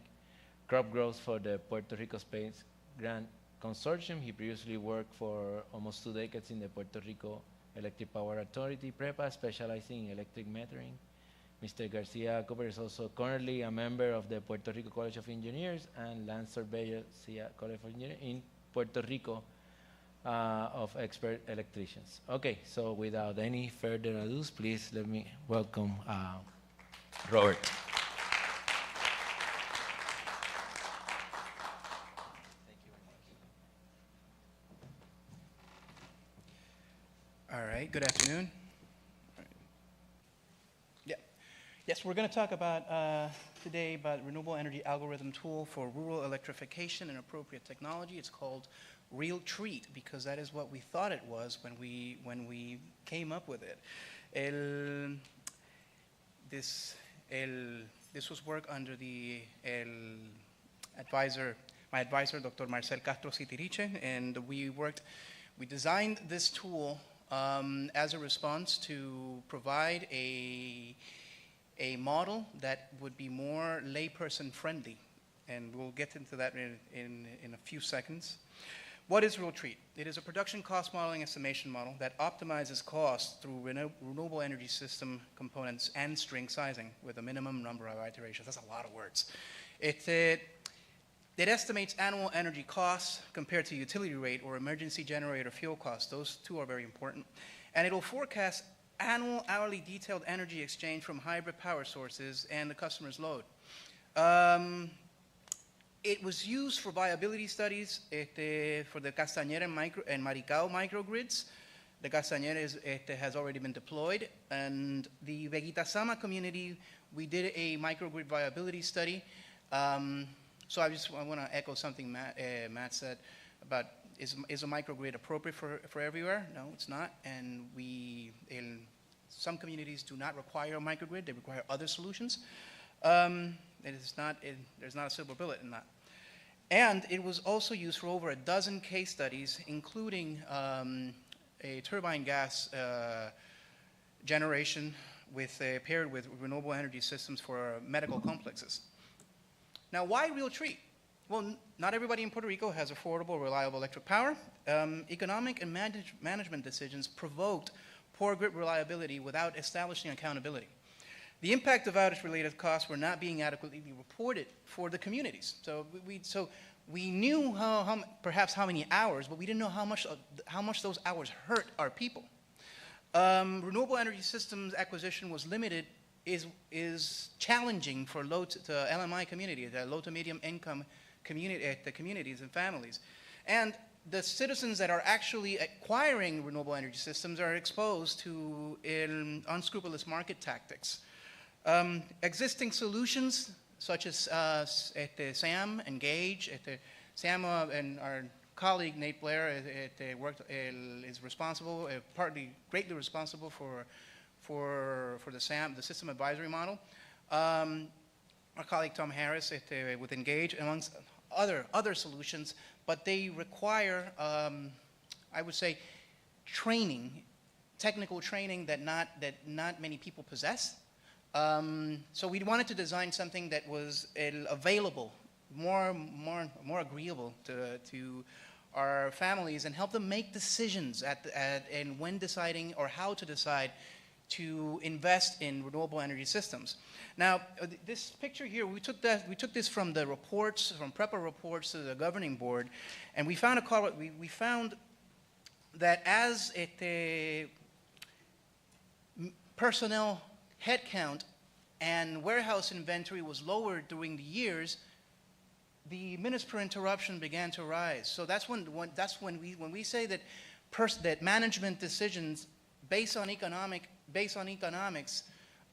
crop growth for the Puerto Rico Space Grant Consortium, he previously worked for almost 2 decades in the Puerto Rico Electric Power Authority, PREPA, specializing in electric metering. Mr. Garcia Cooper is also currently a member of the Puerto Rico College of Engineers and Land Surveyor College of Engineers in Puerto Rico of expert electricians. Okay, so without any further ado, please let me welcome Robert. All right, good afternoon. All right. Yeah. Yes, we're going to talk about today about renewable energy algorithm tool for rural electrification and appropriate technology. It's called Real Treat because that is what we thought it was when we came up with it. This was work under the my advisor, Dr. Marcel Castro Citiriche, and we designed this tool as a response to provide a model that would be more layperson friendly, and we'll get into that in a few seconds. What is Real Treat? It is a production cost modeling estimation model that optimizes costs through renewable energy system components and string sizing with a minimum number of iterations. That's a lot of words. It estimates annual energy costs compared to utility rate or emergency generator fuel costs. Those two are very important. And it'll forecast annual hourly detailed energy exchange from hybrid power sources and the customer's load. It was used for viability studies for the Castañera and Maricao microgrids. The Castañera has already been deployed. And the Veguitasama community, we did a microgrid viability study. So I want to echo something Matt said about is a microgrid appropriate for everywhere? No, it's not. And some communities do not require a microgrid. They require other solutions. There's not a silver bullet in that. And it was also used for over a dozen case studies, including a turbine gas generation paired with renewable energy systems for medical complexes. Now, why Real Treat? Well, not everybody in Puerto Rico has affordable, reliable electric power. Economic and management decisions provoked poor grid reliability without establishing accountability. The impact of outage-related costs were not being adequately reported for the communities. So we knew perhaps how many hours, but we didn't know how much those hours hurt our people. Renewable energy systems acquisition was limited. Is challenging for low to LMI community, the low to medium income communities and families. And the citizens that are actually acquiring renewable energy systems are exposed to unscrupulous market tactics. Existing solutions such as SAM, Engage, SAM and our colleague Nate Blair is responsible, greatly responsible for the SAM, the system advisory model. Our colleague Tom Harris with Engage, amongst other solutions, but they require, I would say, technical training that not many people possess. So we wanted to design something that was available, more agreeable to our families and help them make decisions and when deciding or how to decide to invest in renewable energy systems. Now, this picture here, we took this from the reports, from PREPA reports to the governing board, and we found we found that as personnel headcount and warehouse inventory was lowered during the years, the minutes per interruption began to rise. So that's when we say that that management decisions based on economics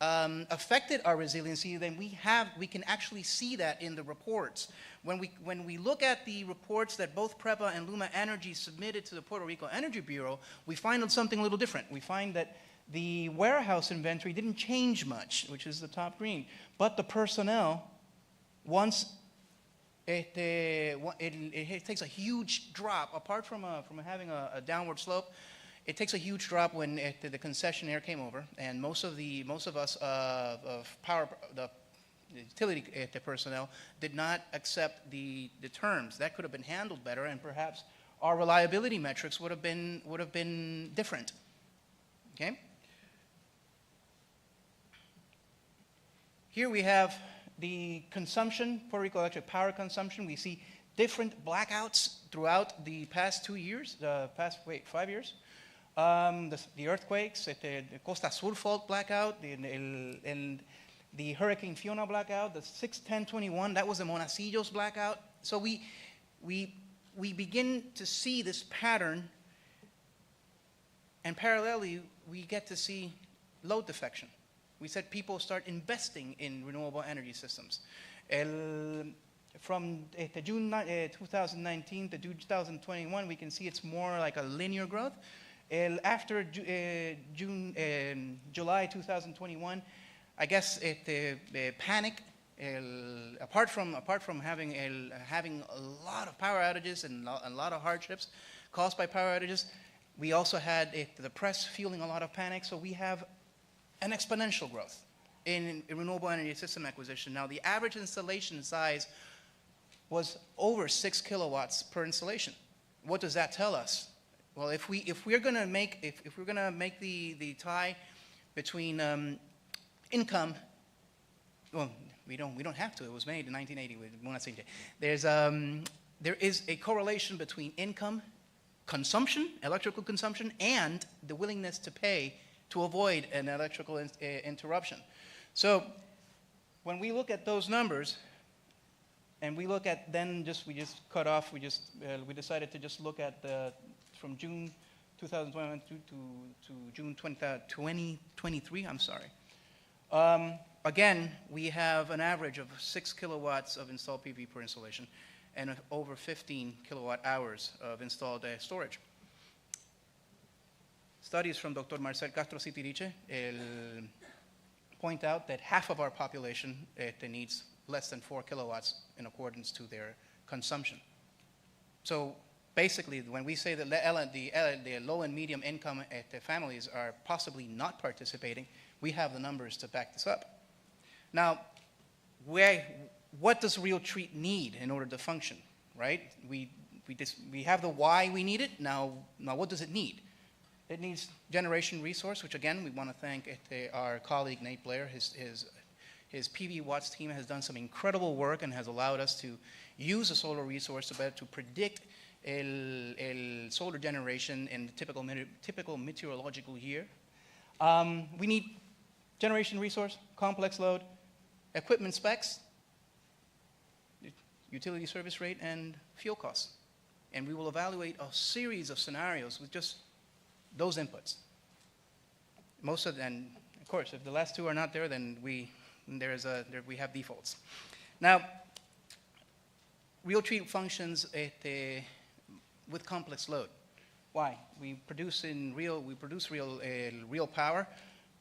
affected our resiliency, then we can actually see that in the reports. When we look at the reports that both PREPA and Luma Energy submitted to the Puerto Rico Energy Bureau, we find something a little different. We find that the warehouse inventory didn't change much, which is the top green, but the personnel, once it takes a huge drop, apart from having a downward slope. It takes a huge drop when the concessionaire came over, and most of us the utility personnel did not accept the terms. That could have been handled better, and perhaps our reliability metrics would have been different. Okay. Here we have the consumption, Puerto Rico electric power consumption. We see different blackouts throughout the past 5 years. The earthquakes, the Costa Sur fault blackout, and the Hurricane Fiona blackout, the 6-10-21, that was the Monacillos blackout. So we begin to see this pattern, and parallelly, we get to see load defection. We said people start investing in renewable energy systems. From June 2019 to June 2021, we can see it's more like a linear growth. After July 2021, I guess the panic, apart from having a lot of power outages and a lot of hardships caused by power outages, we also had the press fueling a lot of panic. So we have an exponential growth in renewable energy system acquisition. Now, the average installation size was over 6 kilowatts per installation. What does that tell us? Well, if we're going to make the tie between income, well, we don't have to. It was made in 1980 with Monacillos. There is a correlation between income, consumption, electrical consumption, and the willingness to pay to avoid an electrical interruption. So when we look at those numbers, and we look at we decided to just look at from June 2021 to June 2023. I'm sorry. Again, we have an average of 6 kilowatts of installed PV per installation, and over 15 kilowatt hours of installed storage. Studies from Dr. Marcel Castro Citiriche point out that half of our population needs less than 4 kilowatts in accordance to their consumption. So basically, when we say that the low and medium income families are possibly not participating, we have the numbers to back this up. Now, what does Realtree need in order to function, right? We have the why we need it. Now what does it need? It needs generation resource, which again, we want to thank our colleague Nate Blair. His PV Watts team has done some incredible work and has allowed us to use a solar resource to predict solar generation in the typical meteorological year. We need generation resource, complex load, equipment specs, utility service rate, and fuel costs. And we will evaluate a series of scenarios with just those inputs. And of course, if the last two are not there, then we have defaults. Now, Realtree functions with complex load. Why? We produce real power,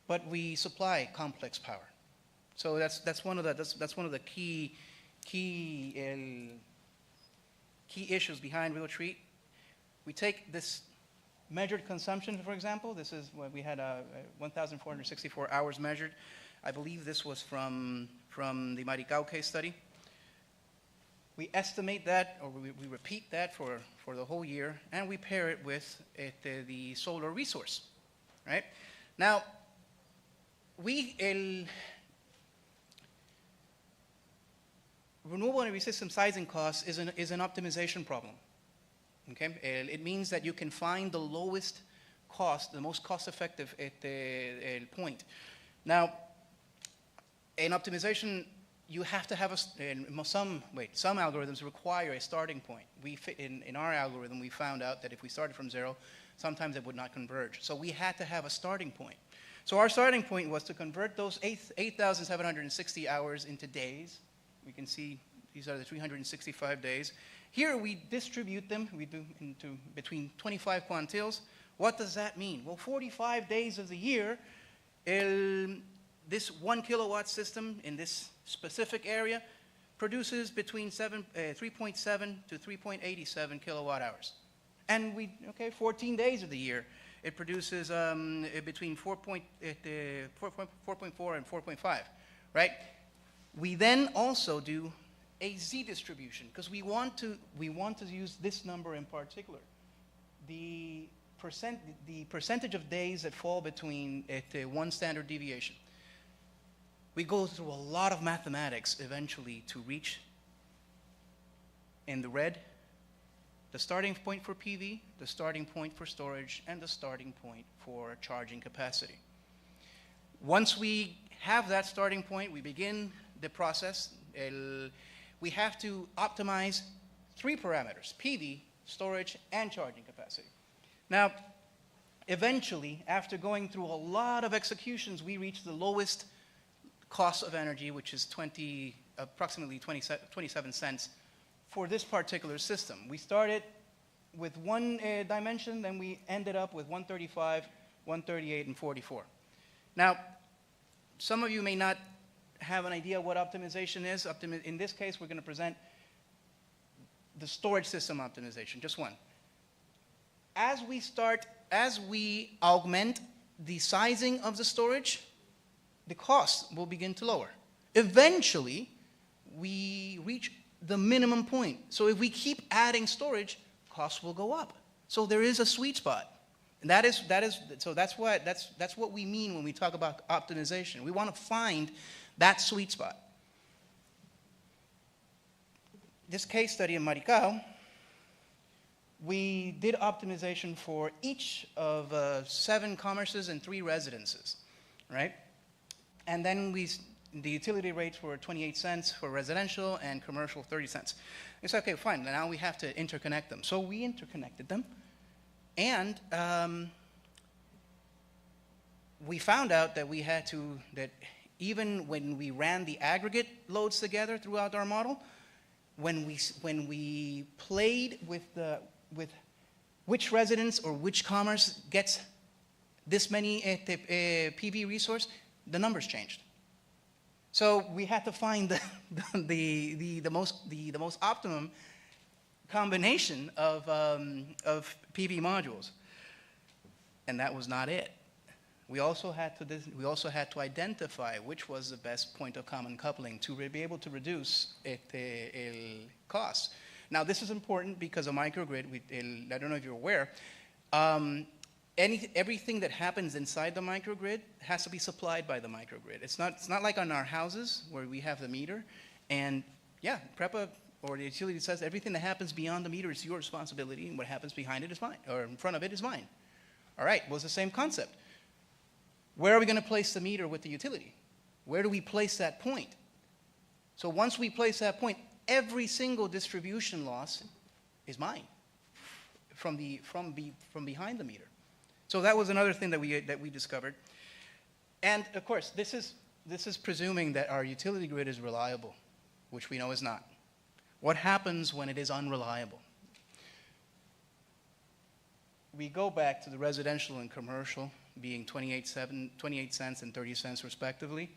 but we supply complex power. So that's one of the key issues behind Realtree. We take this measured consumption, for example. This is what we had 1,464 hours measured. I believe this was from the Maricao case study. We estimate that, or we repeat that for the whole year, and we pair it with the solar resource, right? Now, renewable energy system sizing cost is an optimization problem. Okay, it means that you can find the lowest cost, the most cost-effective point. Now, an optimization you have to have some algorithms require a starting point. In our algorithm, we found out that if we started from 0, sometimes it would not converge. So we had to have a starting point. So our starting point was to convert those 8,760 hours into days. We can see these are the 365 days. Here we distribute them, we do into between 25 quantiles. What does that mean? Well, 45 days of the year, this 1 kilowatt system in this specific area produces between 3.7 to 3.87 kilowatt hours. And 14 days of the year, it produces between 4.4 and 4.5, right? We then also do a z distribution because we want to use this number in particular. The percentage of days that fall between one standard deviation. We go through a lot of mathematics eventually to reach, in the red, the starting point for PV, the starting point for storage, and the starting point for charging capacity. Once we have that starting point, we begin the process. We have to optimize 3 parameters: PV, storage, and charging capacity. Now, eventually, after going through a lot of executions, we reach the lowest cost of energy, which is approximately 27 cents for this particular system. We started with one dimension, then we ended up with 135, 138, and 44. Now, some of you may not have an idea what optimization is. In this case, we're going to present the storage system optimization, just one. As we augment the sizing of the storage, the cost will begin to lower. Eventually, we reach the minimum point. So if we keep adding storage, costs will go up. So there is a sweet spot. And that's what we mean when we talk about optimization. We want to find that sweet spot. This case study in Maricao, we did optimization for each of 7 commerces and 3 residences, right? And then the utility rates were 28 cents for residential and commercial 30 cents. It's okay, fine, now we have to interconnect them. So we interconnected them, and we found out that that even when we ran the aggregate loads together throughout our model, when we played with which residence or which commerce gets this many PV resource, the numbers changed. So we had to find the most optimum combination of PV modules, and that was not it. We also had to identify which was the best point of common coupling to be able to reduce costs. Now this is important because a microgrid, I don't know if you're aware, everything that happens inside the microgrid has to be supplied by the microgrid. It's not like on our houses where we have the meter, and yeah, PREPA or the utility says everything that happens beyond the meter is your responsibility, and what happens behind it is mine, or in front of it is mine. All right, well, it's the same concept. Where are we going to place the meter with the utility? Where do we place that point? So once we place that point, every single distribution loss is mine from behind the meter. So that was another thing that we discovered. And of course, this is presuming that our utility grid is reliable, which we know is not. What happens when it is unreliable? We go back to the residential and commercial being 28 cents and 30 cents respectively.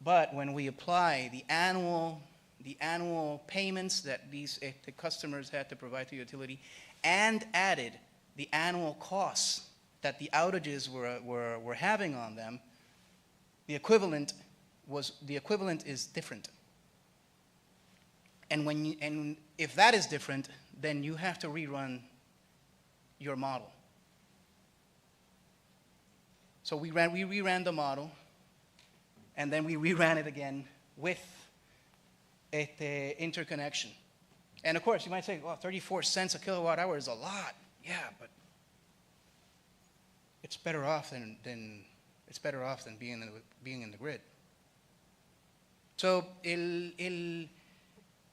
But when we apply the annual payments that the customers had to provide to the utility and added the annual costs that the outages were having on them, the equivalent is different. And if that is different, then you have to rerun your model. So we reran the model, and then we reran it again with the interconnection. And of course, you might say, well, 34 cents a kilowatt hour is a lot. Yeah, but it's better off than being in the grid. So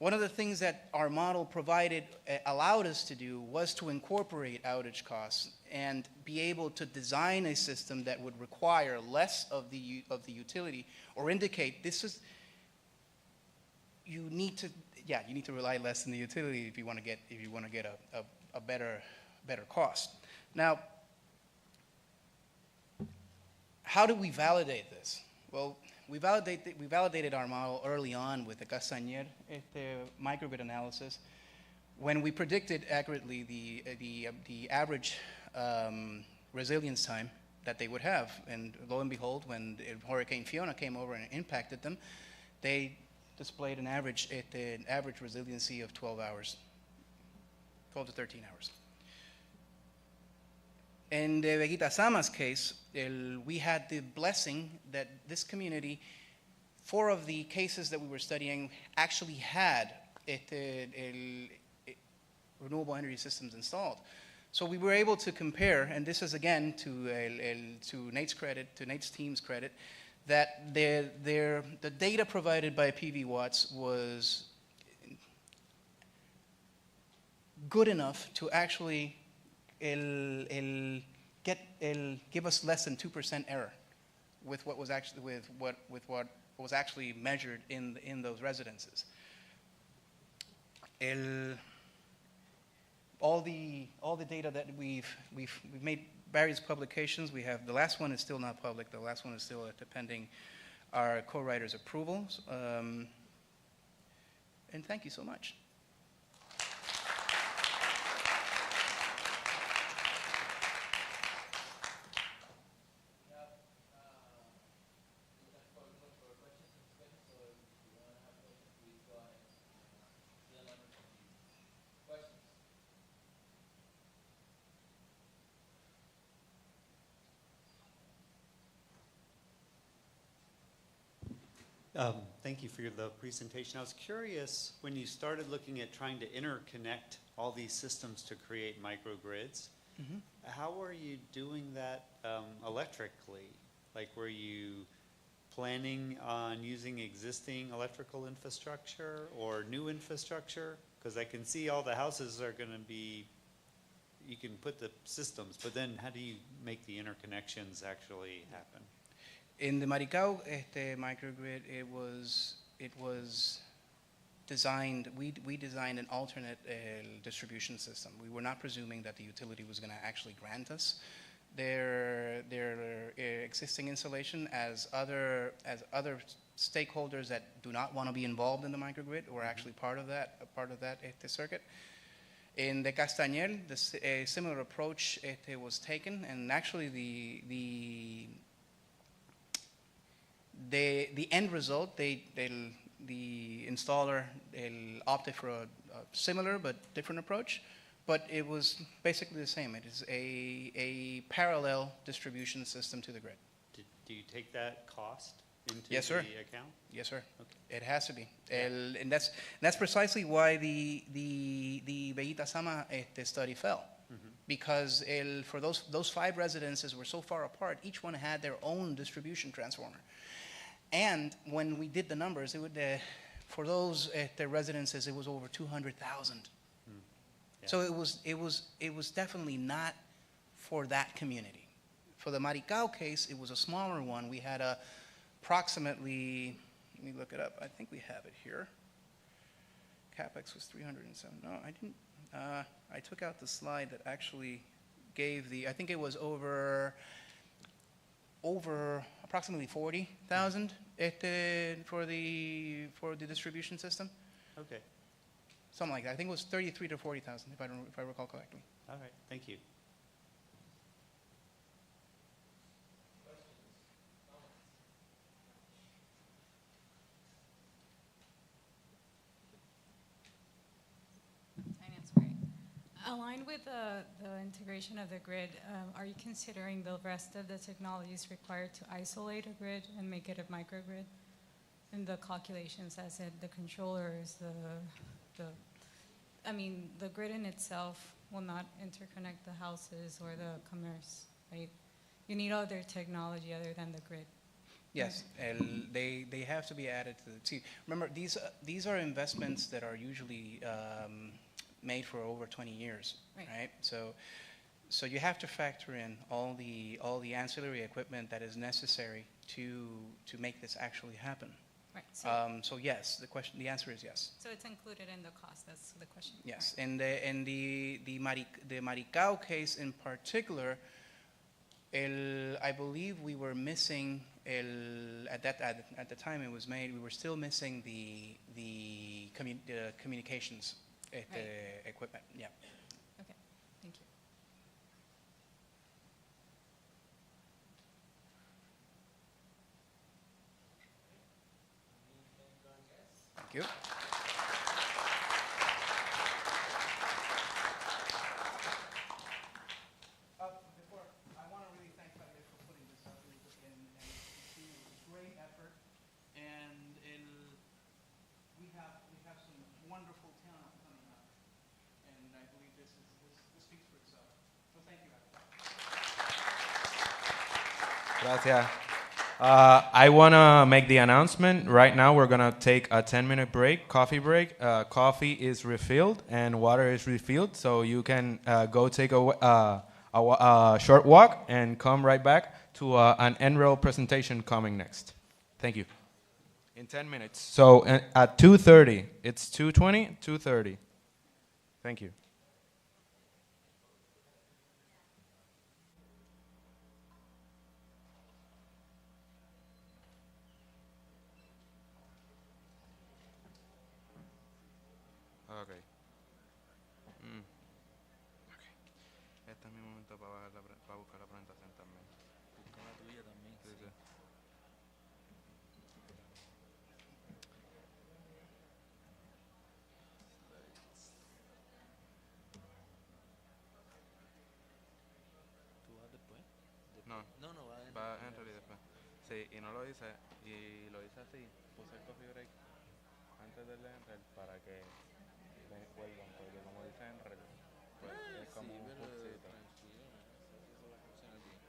one of the things that our model provided, allowed us to do, was to incorporate outage costs and be able to design a system that would require less of the utility, or indicate this is, you need to rely less on the utility if you want to get a better cost. Now, how do we validate this? Well, we validated our model early on with the Castañer microgrid analysis, when we predicted accurately the average resilience time that they would have. And lo and behold, when Hurricane Fiona came over and impacted them, they displayed an average resiliency of 12 hours, 12 to 13 hours. In the Veguita Sama's case, we had the blessing that this community, 4 of the cases that we were studying actually had renewable energy systems installed. So we were able to compare, and this is again to Nate's credit, to Nate's team's credit, that the data provided by PV Watts was good enough to actually give us less than 2% error with what was actually measured in those residences. All the data that we've made various publications. We have, the last one is still not public. The last one is still pending our co-writer's approvals. And thank you so much. Thank you for the presentation. I was curious, when you started looking at trying to interconnect all these systems to create microgrids, how were you doing that electrically? Like, were you planning on using existing electrical infrastructure or new infrastructure? Because I can see all the houses are going to be, you can put the systems, but then how do you make the interconnections actually happen? In the Maricao microgrid, it was designed, we designed an alternate distribution system. We were not presuming that the utility was going to actually grant us their existing installation, as other stakeholders that do not want to be involved in the microgrid were actually part of that circuit. In the Castañer, a similar approach was taken, and actually the end result, the installer opted for a similar but different approach, but it was basically the same. It is a parallel distribution system to the grid. Do you take that cost into Yes, sir. the account? Yes, sir. Okay. It has to be, and that's precisely why the Veguita Sama study fell. Because for those 5 residences were so far apart, each one had their own distribution transformer. And when we did the numbers, it would, for those the residences, it was over 200,000. Yeah. So it was definitely not for that community. For the Maricao case, it was a smaller one. We had approximately, let me look it up. I think we have it here. CapEx was 307. No, I didn't. I took out the slide that actually gave I think it was over approximately 40,000 for the distribution system. Okay. Something like that. I think it was 33 to 40,000 if I recall correctly. All right. Thank you. Aligned with the integration of the grid, are you considering the rest of the technologies required to isolate a grid and make it a microgrid? And the calculations, as in the controllers, the grid in itself will not interconnect the houses or the commerce, right? You need other technology other than the grid. Yes, they have to be added to the team. Remember, these are investments that are usually made for over 20 years, right? So you have to factor in all the ancillary equipment that is necessary to make this actually happen. Right. So yes, the answer is yes. So it's included in the cost. That's the question. Yes, and the Maricao case in particular, I believe we were missing at the time it was made. We were still missing the communications equipment. Yeah. Okay. Thank you. Thank you. Before, I want to really thank Javier for putting this up in great effort, and we have some wonderful talent coming up, and I believe this speaks for itself. So thank you, Gracias. I want to make the announcement. Right now, we're going to take a 10-minute break, coffee break. Coffee is refilled and water is refilled, so you can go take a short walk and come right back to an NREL presentation coming next. Thank you. In 10 minutes. So at 2:30. It's 2:20, 2:30. Thank you. Okay. Okay. Este es mi momento para buscar la presentación también. Busca la tuya también. Sí, sí. ¿Tú vas después? No. No, va en realidad después. Sí, y no lo hice, y lo hice así. Puse el coffee break antes del Enrel para que me vuelvan, porque como dice Enrel, pues es como un cursito. Tranquilo, eso va a funcionar bien.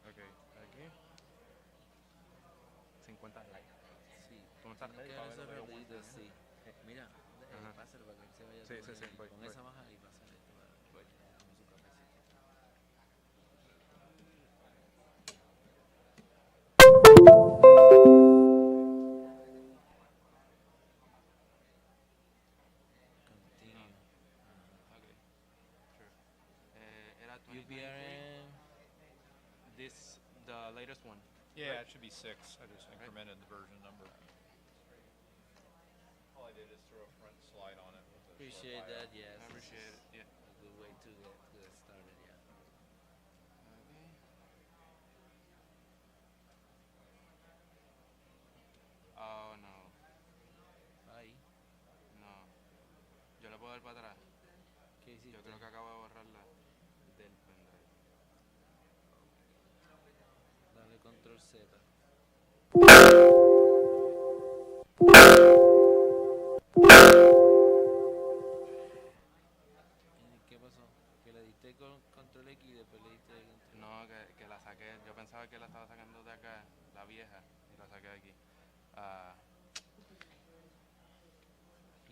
Ok, aquí 50 likes. Sí, ¿Tú no estás ready para ver lo que yo rapidito, muestro? sí. Mira, pásale para que él se vaya. Sí, sí, sí, voy. Con esa baja y pásale esto para que tome su cafecito. Era UPRM. This, the latest one. Yeah, right? it should be 6. I just incremented the version number. All I did is throw a front slide on it. With a Appreciate short bio. that, yes. I appreciate it, yeah. A good way to get started, yeah. Oh, no. Ahí. No. Yo le puedo dar para atrás. ¿Qué hiciste? Yo creo que acabo de borrarla del pendrive. Dale control Z. ¿Qué pasó? Que le diste con control X y después le diste control. No, que la saqué. Yo pensaba que la estaba sacando de acá, la vieja, y la saqué de aquí.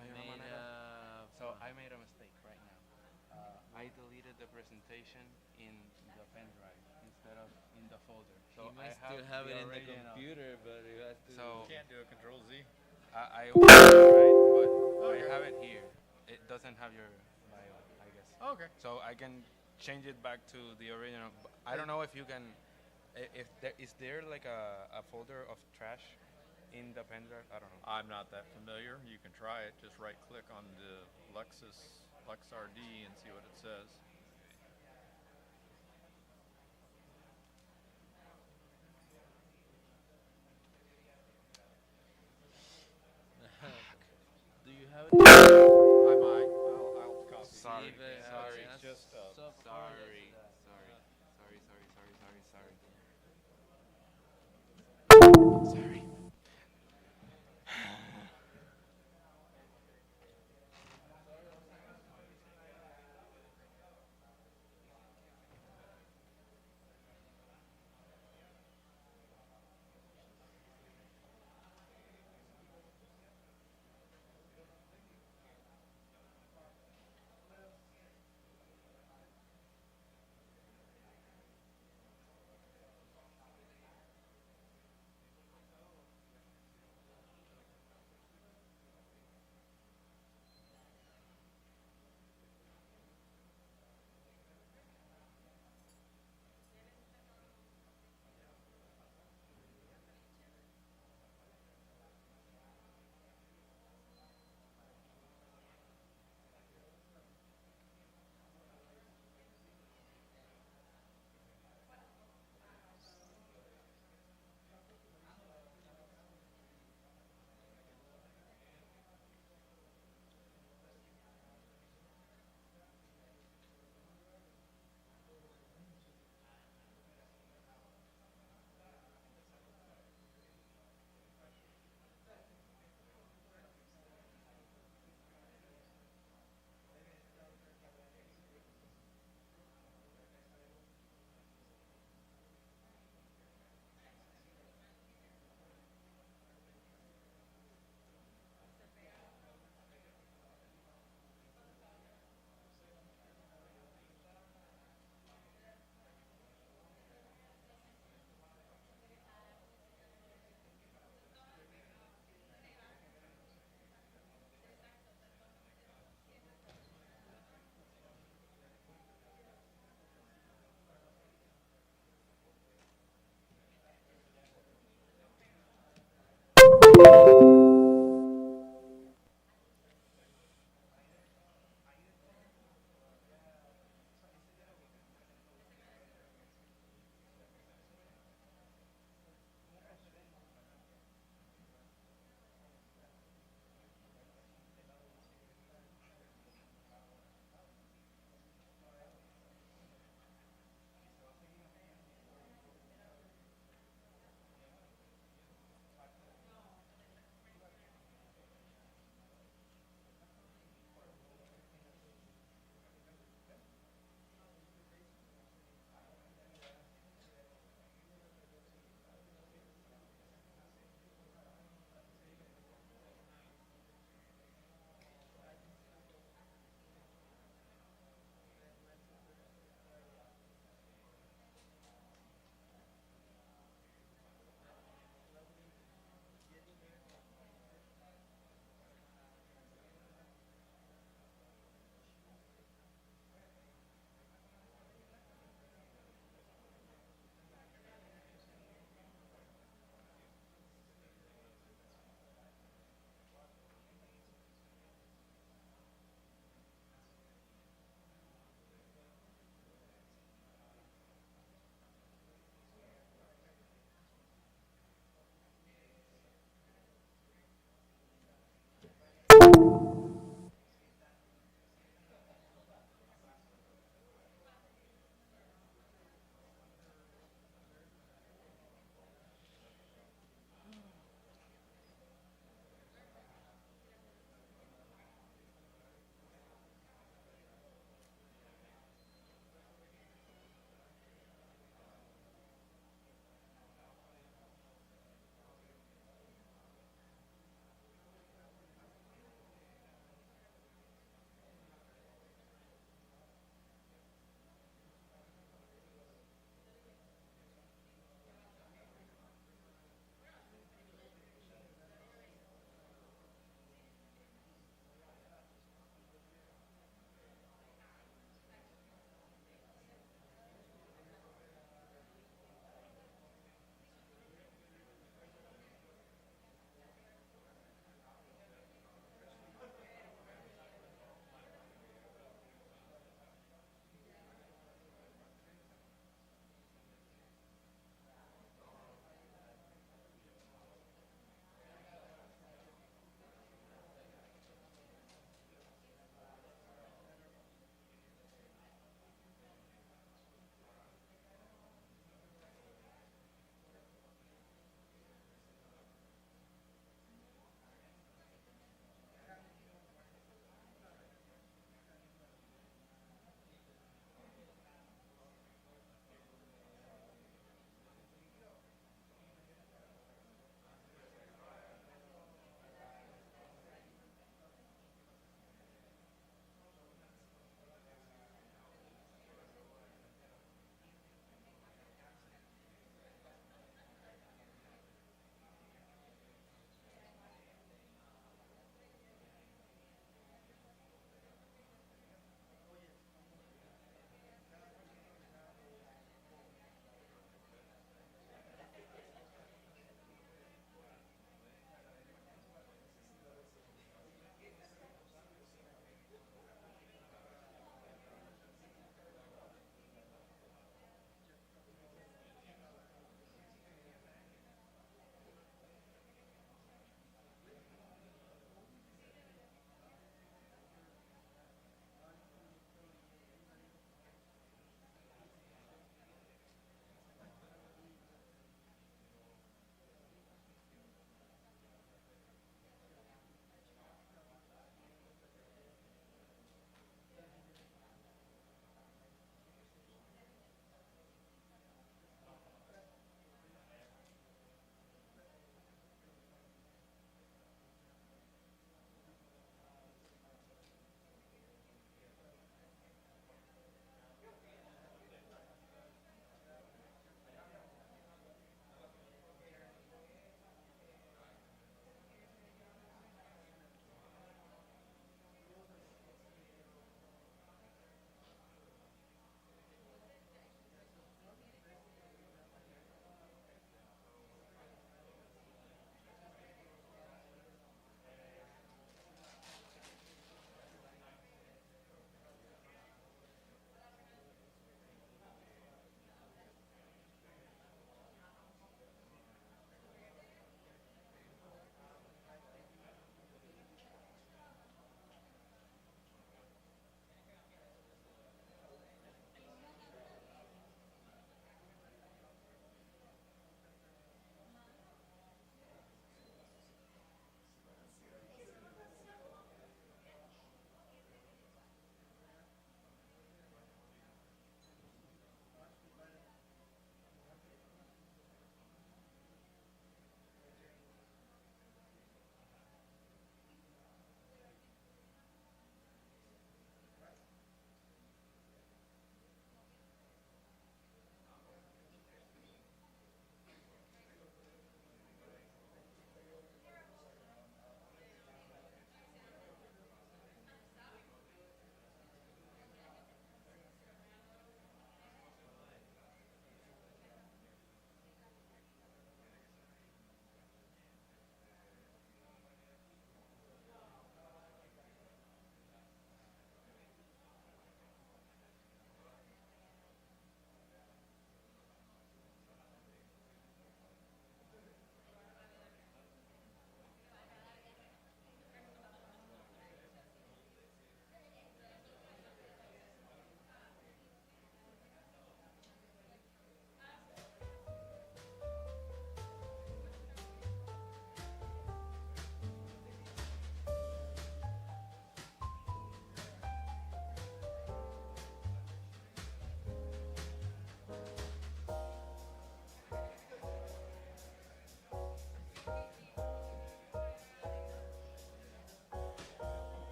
Hay una manera. So I made a mistake right now. I deleted the presentation in the pen drive instead of in the folder. So You might I still have it in the original. computer, but you have to. So You can't do a control Z. I right, but I have it here. It doesn't have your bio, I guess. Okay. So I can change it back to the original. I don't know if you can. If there is there like a folder of trash in the pen drive? I don't know. I'm not that familiar. You can try it. Just right click on the LexRD and see what it says. Do you have it? I might. I'll copy. Sorry. Sorry. Just Sorry. Sorry.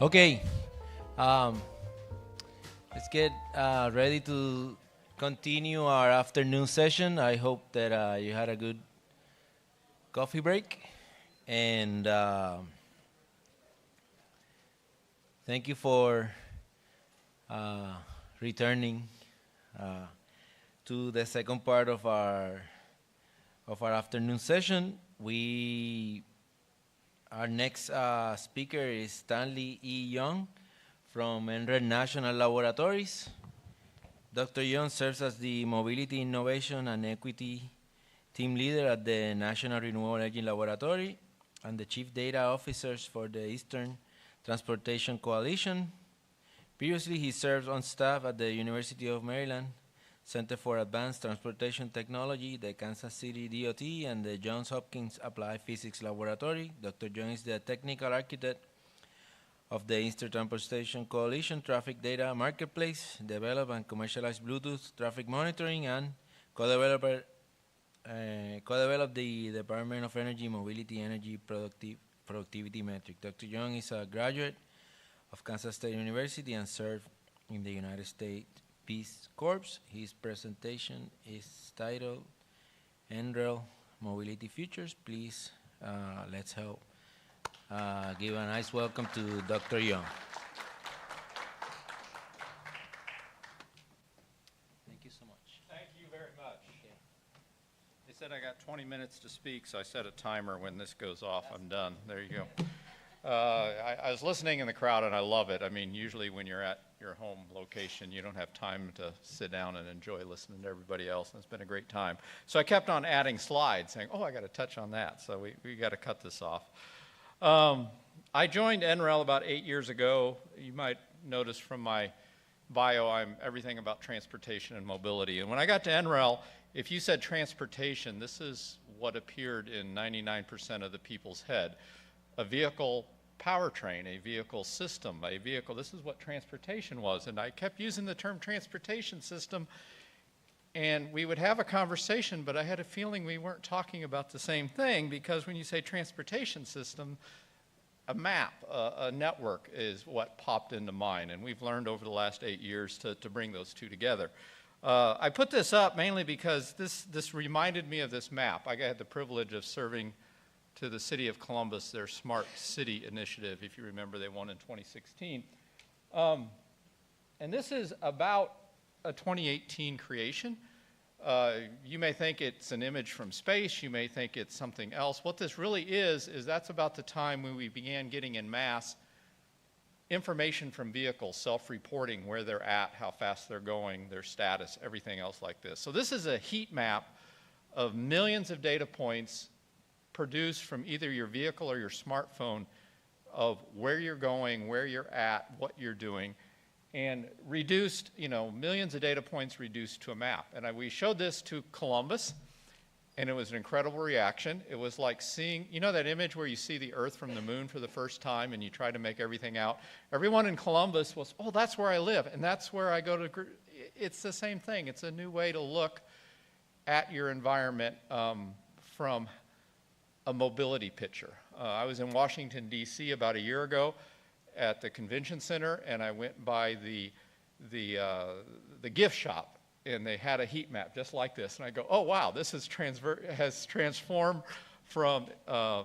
Okay, let's get ready to continue our afternoon session. I hope that you had a good coffee break, and thank you for returning to the second part of our afternoon session. Our next speaker is Stanley E. Young from NRED National Laboratories. Dr. Young serves as the Mobility, Innovation, and Equity Team Leader at the National Renewable Energy Laboratory and the Chief Data Officer for the Eastern Transportation Coalition. Previously, he served on staff at the University of Maryland Center for Advanced Transportation Technology, the Kansas City DOT, and the Johns Hopkins Applied Physics Laboratory. Dr. Young is the technical architect of the Eastern Transportation Coalition Traffic Data Marketplace, develop and commercialize Bluetooth traffic monitoring, and co-develop the Department of Energy Mobility Energy Productivity Metric. Dr. Young is a graduate of Kansas State University and served in the United States Peace Corps. His presentation is titled NREL Mobility Futures. Please, let's help give a nice welcome to Dr. Young. Thank you so much. Thank you very much. They said I got 20 minutes to speak, so I set a timer. When this goes off, I'm done. There you go. I was listening in the crowd, and I love it. I mean, usually when you're at your home location, you don't have time to sit down and enjoy listening to everybody else, and it's been a great time. So I kept on adding slides, saying, oh, I got to touch on that, so we got to cut this off. I joined NREL about 8 years ago. You might notice from my bio, I'm everything about transportation and mobility. And when I got to NREL, if you said transportation, this is what appeared in 99% of the people's head. A vehicle powertrain, a vehicle system, a vehicle, this is what transportation was. And I kept using the term transportation system, and we would have a conversation, but I had a feeling we weren't talking about the same thing, because when you say transportation system, a map, a network is what popped into mind, and we've learned over the last 8 years to bring those two together. I put this up mainly because this reminded me of this map. I had the privilege of serving to the city of Columbus, their Smart City initiative. If you remember, they won in 2016. And this is about a 2018 creation. You may think it's an image from space. You may think it's something else. What this really is that's about the time when we began getting en masse information from vehicles, self-reporting where they're at, how fast they're going, their status, everything else like this. So this is a heat map of millions of data points produced from either your vehicle or your smartphone of where you're going, where you're at, what you're doing, and reduced, millions of data points reduced to a map. And we showed this to Columbus, and it was an incredible reaction. It was like seeing, that image where you see the Earth from the moon for the first time and you try to make everything out? Everyone in Columbus was, oh, that's where I live, and that's where I go to. It's the same thing. It's a new way to look at your environment from a mobility picture. I was in Washington, D.C. about a year ago at the convention center, and I went by the gift shop, and they had a heat map just like this. And I go, oh, wow, this has transformed from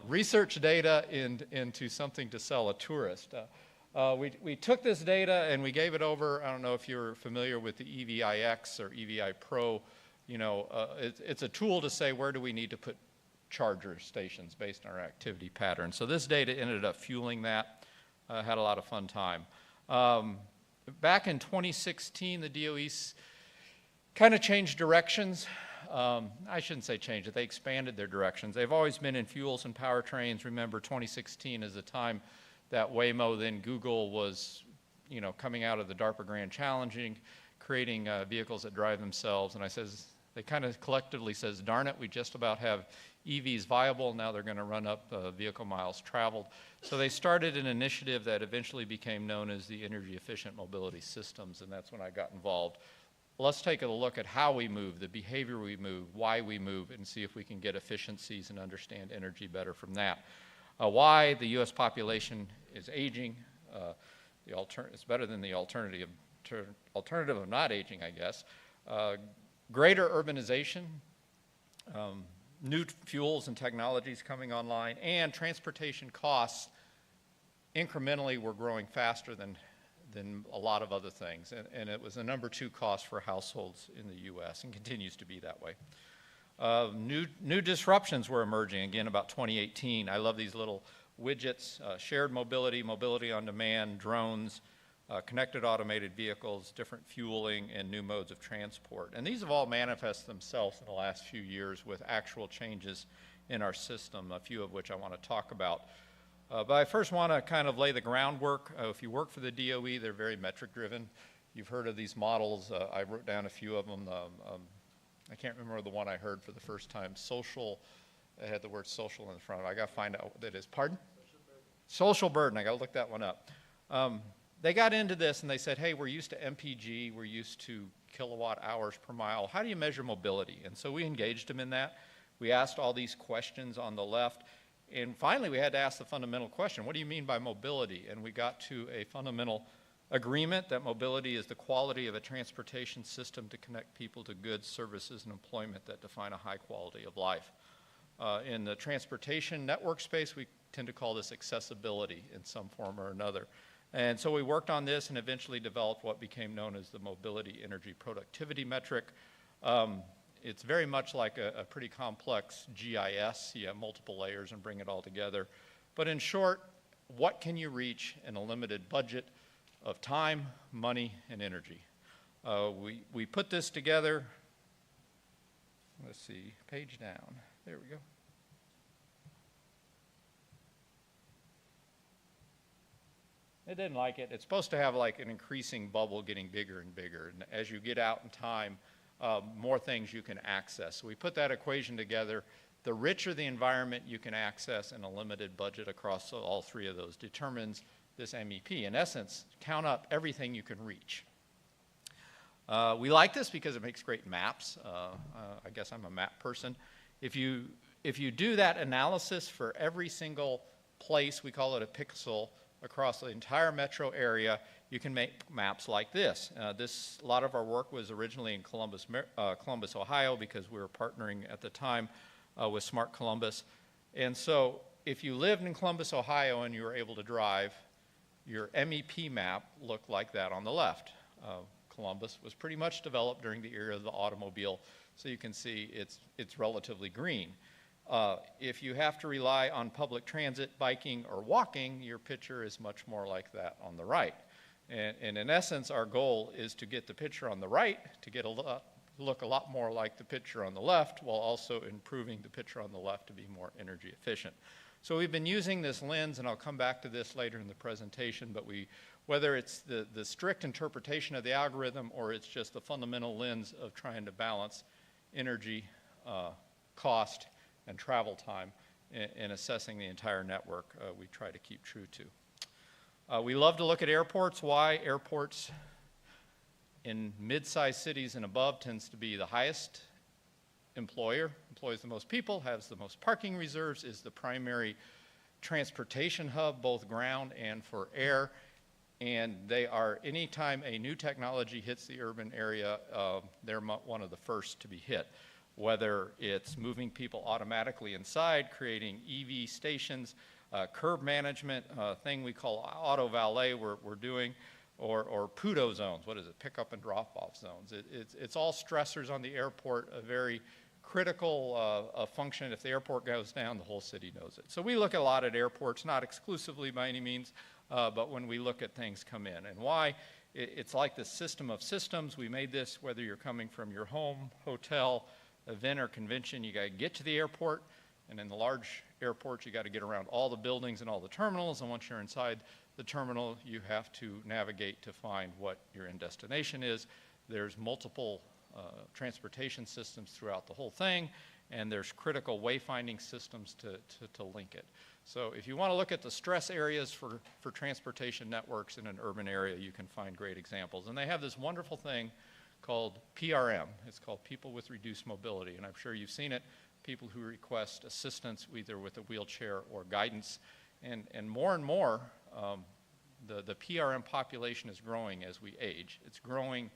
research data into something to sell a tourist. We took this data and we gave it over. I don't know if you're familiar with the EVIX or EVI Pro. It's a tool to say where do we need to put charger stations based on our activity pattern. So this data ended up fueling that. Had a lot of fun time. Back in 2016, the DOE kind of changed directions. I shouldn't say changed it. They expanded their directions. They've always been in fuels and powertrains. Remember, 2016 is the time that Waymo, then Google, was coming out of the DARPA Grand Challenge, creating vehicles that drive themselves. And they kind of collectively says, darn it, we just about have EVs viable. Now they're going to run up vehicle miles traveled. So they started an initiative that eventually became known as the Energy Efficient Mobility Systems, and that's when I got involved. Let's take a look at how we move, the behavior we move, why we move, and see if we can get efficiencies and understand energy better from that. Why the U.S. population is aging. It's better than the alternative of not aging, I guess. Greater urbanization, new fuels and technologies coming online, and transportation costs incrementally were growing faster than a lot of other things. And it was the #2 cost for households in the US and continues to be that way. New disruptions were emerging, again, about 2018. I love these little widgets, shared mobility, mobility on demand, drones, connected automated vehicles, different fueling, and new modes of transport. And these have all manifested themselves in the last few years with actual changes in our system, a few of which I want to talk about. But I first want to kind of lay the groundwork. If you work for the DOE, they're very metric-driven. You've heard of these models. I wrote down a few of them. I can't remember the one I heard for the first time. Social, it had the word social in front of it. I got to find out what that is. Pardon? Social burden. I got to look that one up. They got into this and they said, hey, we're used to MPG, we're used to kilowatt hours per mile. How do you measure mobility? And so we engaged them in that. We asked all these questions on the left. And finally, we had to ask the fundamental question, what do you mean by mobility? And we got to a fundamental agreement that mobility is the quality of a transportation system to connect people to goods, services, and employment that define a high quality of life. In the transportation network space, we tend to call this accessibility in some form or another. And so we worked on this and eventually developed what became known as the Mobility Energy Productivity Metric. It's very much like a pretty complex GIS. You have multiple layers and bring it all together. But in short, what can you reach in a limited budget of time, money, and energy? We put this together. Let's see, page down. There we go. It didn't like it. It's supposed to have like an increasing bubble getting bigger and bigger. And as you get out in time, more things you can access. So we put that equation together. The richer the environment you can access in a limited budget across all three of those determines this MEP. In essence, count up everything you can reach. We like this because it makes great maps. I guess I'm a map person. If you do that analysis for every single place, we call it a pixel, across the entire metro area, you can make maps like this. A lot of our work was originally in Columbus, Ohio, because we were partnering at the time with Smart Columbus. And so if you lived in Columbus, Ohio, and you were able to drive, your MEP map looked like that on the left. Columbus was pretty much developed during the era of the automobile, so you can see it's relatively green. If you have to rely on public transit, biking, or walking, your picture is much more like that on the right. And in essence, our goal is to get the picture on the right to get look a lot more like the picture on the left, while also improving the picture on the left to be more energy efficient. So we've been using this lens, and I'll come back to this later in the presentation, but whether it's the strict interpretation of the algorithm or it's just the fundamental lens of trying to balance energy, cost, and travel time in assessing the entire network, we try to keep true to. We love to look at airports. Why? Airports in mid-sized cities and above tends to be the highest employer, employs the most people, has the most parking reserves, is the primary transportation hub, both ground and for air. And they are, anytime a new technology hits the urban area, they're one of the first to be hit. Whether it's moving people automatically inside, creating EV stations, curb management, thing we call auto valet we're doing, or PUDO zones. What is it? Pick up and drop off zones. It's all stressors on the airport, a very critical function. If the airport goes down, the whole city knows it. So we look a lot at airports, not exclusively by any means, but when we look at things come in. And why? It's like the system of systems. We made this whether you're coming from your home, hotel, event, or convention. You got to get to the airport, and in the large airports, you got to get around all the buildings and all the terminals, and once you're inside the terminal, you have to navigate to find what your end destination is. There's multiple transportation systems throughout the whole thing, and there's critical wayfinding systems to link it. So if you want to look at the stress areas for transportation networks in an urban area, you can find great examples. And they have this wonderful thing called PRM. It's called People with Reduced Mobility, and I'm sure you've seen it, people who request assistance either with a wheelchair or guidance. And more, The PRM population is growing as we age. It's growing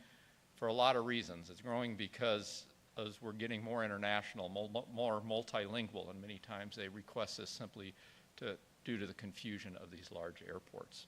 for a lot of reasons. It's growing because as we're getting more international, more multilingual, and many times they request this simply due to the confusion of these large airports.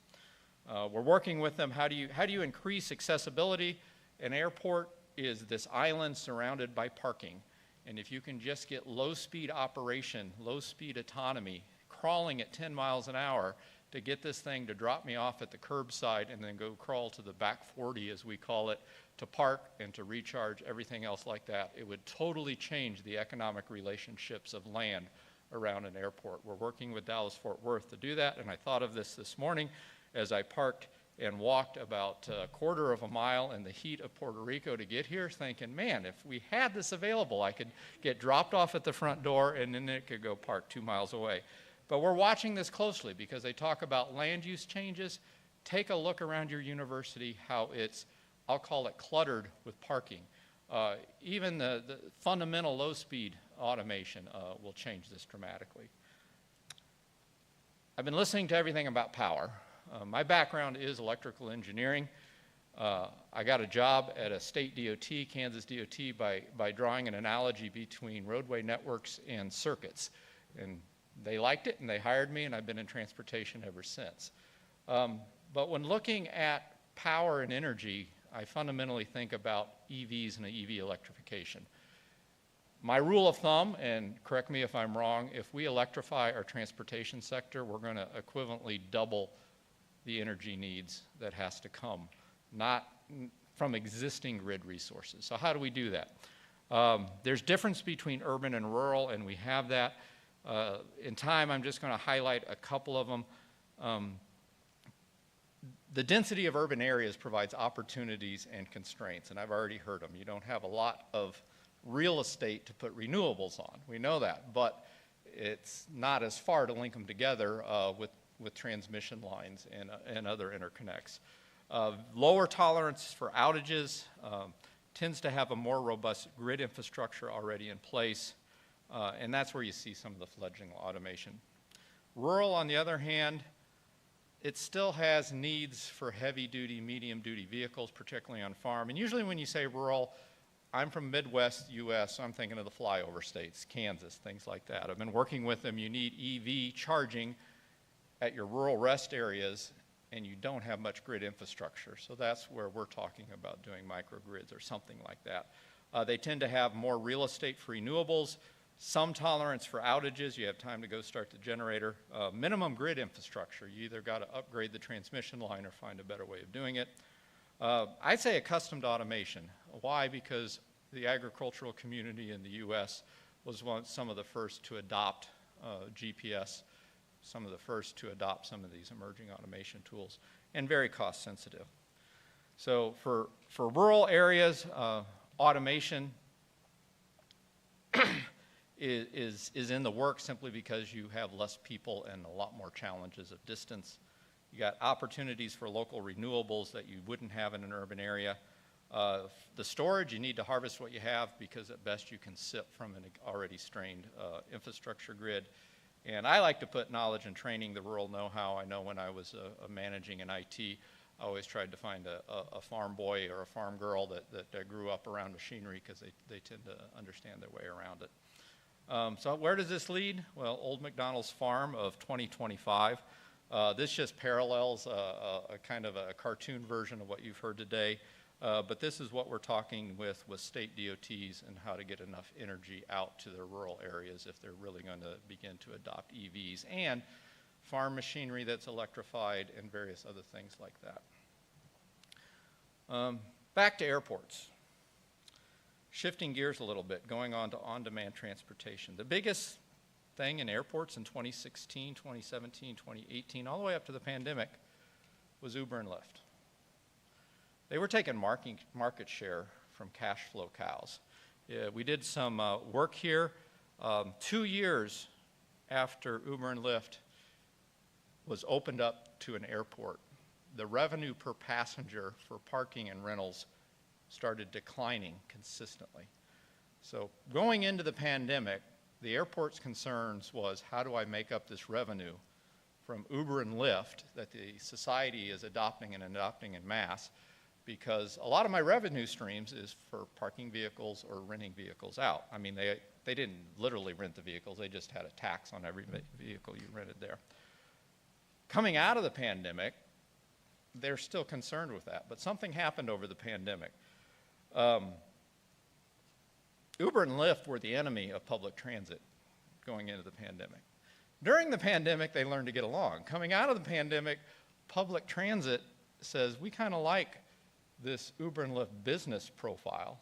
We're working with them. How do you increase accessibility? An airport is this island surrounded by parking. And if you can just get low-speed operation, low-speed autonomy, crawling at 10 miles an hour to get this thing to drop me off at the curbside and then go crawl to the back 40, as we call it, to park and to recharge, everything else like that, it would totally change the economic relationships of land around an airport. We're working with Dallas-Fort Worth to do that, and I thought of this morning as I parked and walked about a quarter of a mile in the heat of Puerto Rico to get here, thinking, man, if we had this available, I could get dropped off at the front door and then it could go park 2 miles away. But we're watching this closely because they talk about land use changes. Take a look around your university, how it's, I'll call it cluttered with parking. Even the fundamental low-speed automation will change this dramatically. I've been listening to everything about power. My background is electrical engineering. I got a job at a state DOT, Kansas DOT, by drawing an analogy between roadway networks and circuits. And they liked it, and they hired me, and I've been in transportation ever since. But when looking at power and energy, I fundamentally think about EVs and EV electrification. My rule of thumb, and correct me if I'm wrong, if we electrify our transportation sector, we're going to equivalently double the energy needs that has to come, not from existing grid resources. So how do we do that? There's difference between urban and rural, and we have that. In time, I'm just going to highlight a couple of them. The density of urban areas provides opportunities and constraints, and I've already heard them. You don't have a lot of real estate to put renewables on. We know that, but it's not as far to link them together with transmission lines and other interconnects. Lower tolerance for outages tends to have a more robust grid infrastructure already in place, and that's where you see some of the fledgling automation. Rural, on the other hand, it still has needs for heavy-duty, medium-duty vehicles, particularly on farm. And usually when you say rural, I'm from Midwest U.S., so I'm thinking of the flyover states, Kansas, things like that. I've been working with them. You need EV charging at your rural rest areas, and you don't have much grid infrastructure. So that's where we're talking about doing microgrids or something like that. They tend to have more real estate for renewables, some tolerance for outages. You have time to go start the generator. Minimum grid infrastructure. You either got to upgrade the transmission line or find a better way of doing it. I'd say accustomed automation. Why? Because the agricultural community in the U.S. was some of the first to adopt GPS, some of the first to adopt some of these emerging automation tools, and very cost sensitive. So for rural areas, automation is in the works simply because you have less people and a lot more challenges of distance. You got opportunities for local renewables that you wouldn't have in an urban area. The storage, you need to harvest what you have because at best you can sip from an already strained infrastructure grid. And I like to put knowledge and training, the rural know-how. I know when I was managing in IT, I always tried to find a farm boy or a farm girl that grew up around machinery because they tend to understand their way around it. So where does this lead? Well, Old McDonald's Farm of 2025. This just parallels a kind of a cartoon version of what you've heard today. But this is what we're talking with state DOTs and how to get enough energy out to their rural areas if they're really going to begin to adopt EVs and farm machinery that's electrified and various other things like that. Back to airports. Shifting gears a little bit, going on to on-demand transportation. The biggest thing in airports in 2016, 2017, 2018, all the way up to the pandemic was Uber and Lyft. They were taking market share from cash flow cows. We did some work here. 2 years after Uber and Lyft was opened up to an airport, the revenue per passenger for parking and rentals started declining consistently. So going into the pandemic, the airport's concerns was, how do I make up this revenue from Uber and Lyft that the society is adopting and adopting en masse, because a lot of my revenue streams is for parking vehicles or renting vehicles out. I mean, they didn't literally rent the vehicles, they just had a tax on every vehicle you rented there. Coming out of the pandemic, they're still concerned with that, but something happened over the pandemic. Uber and Lyft were the enemy of public transit going into the pandemic. During the pandemic, they learned to get along. Coming out of the pandemic, public transit says, we kind of like this Uber and Lyft business profile.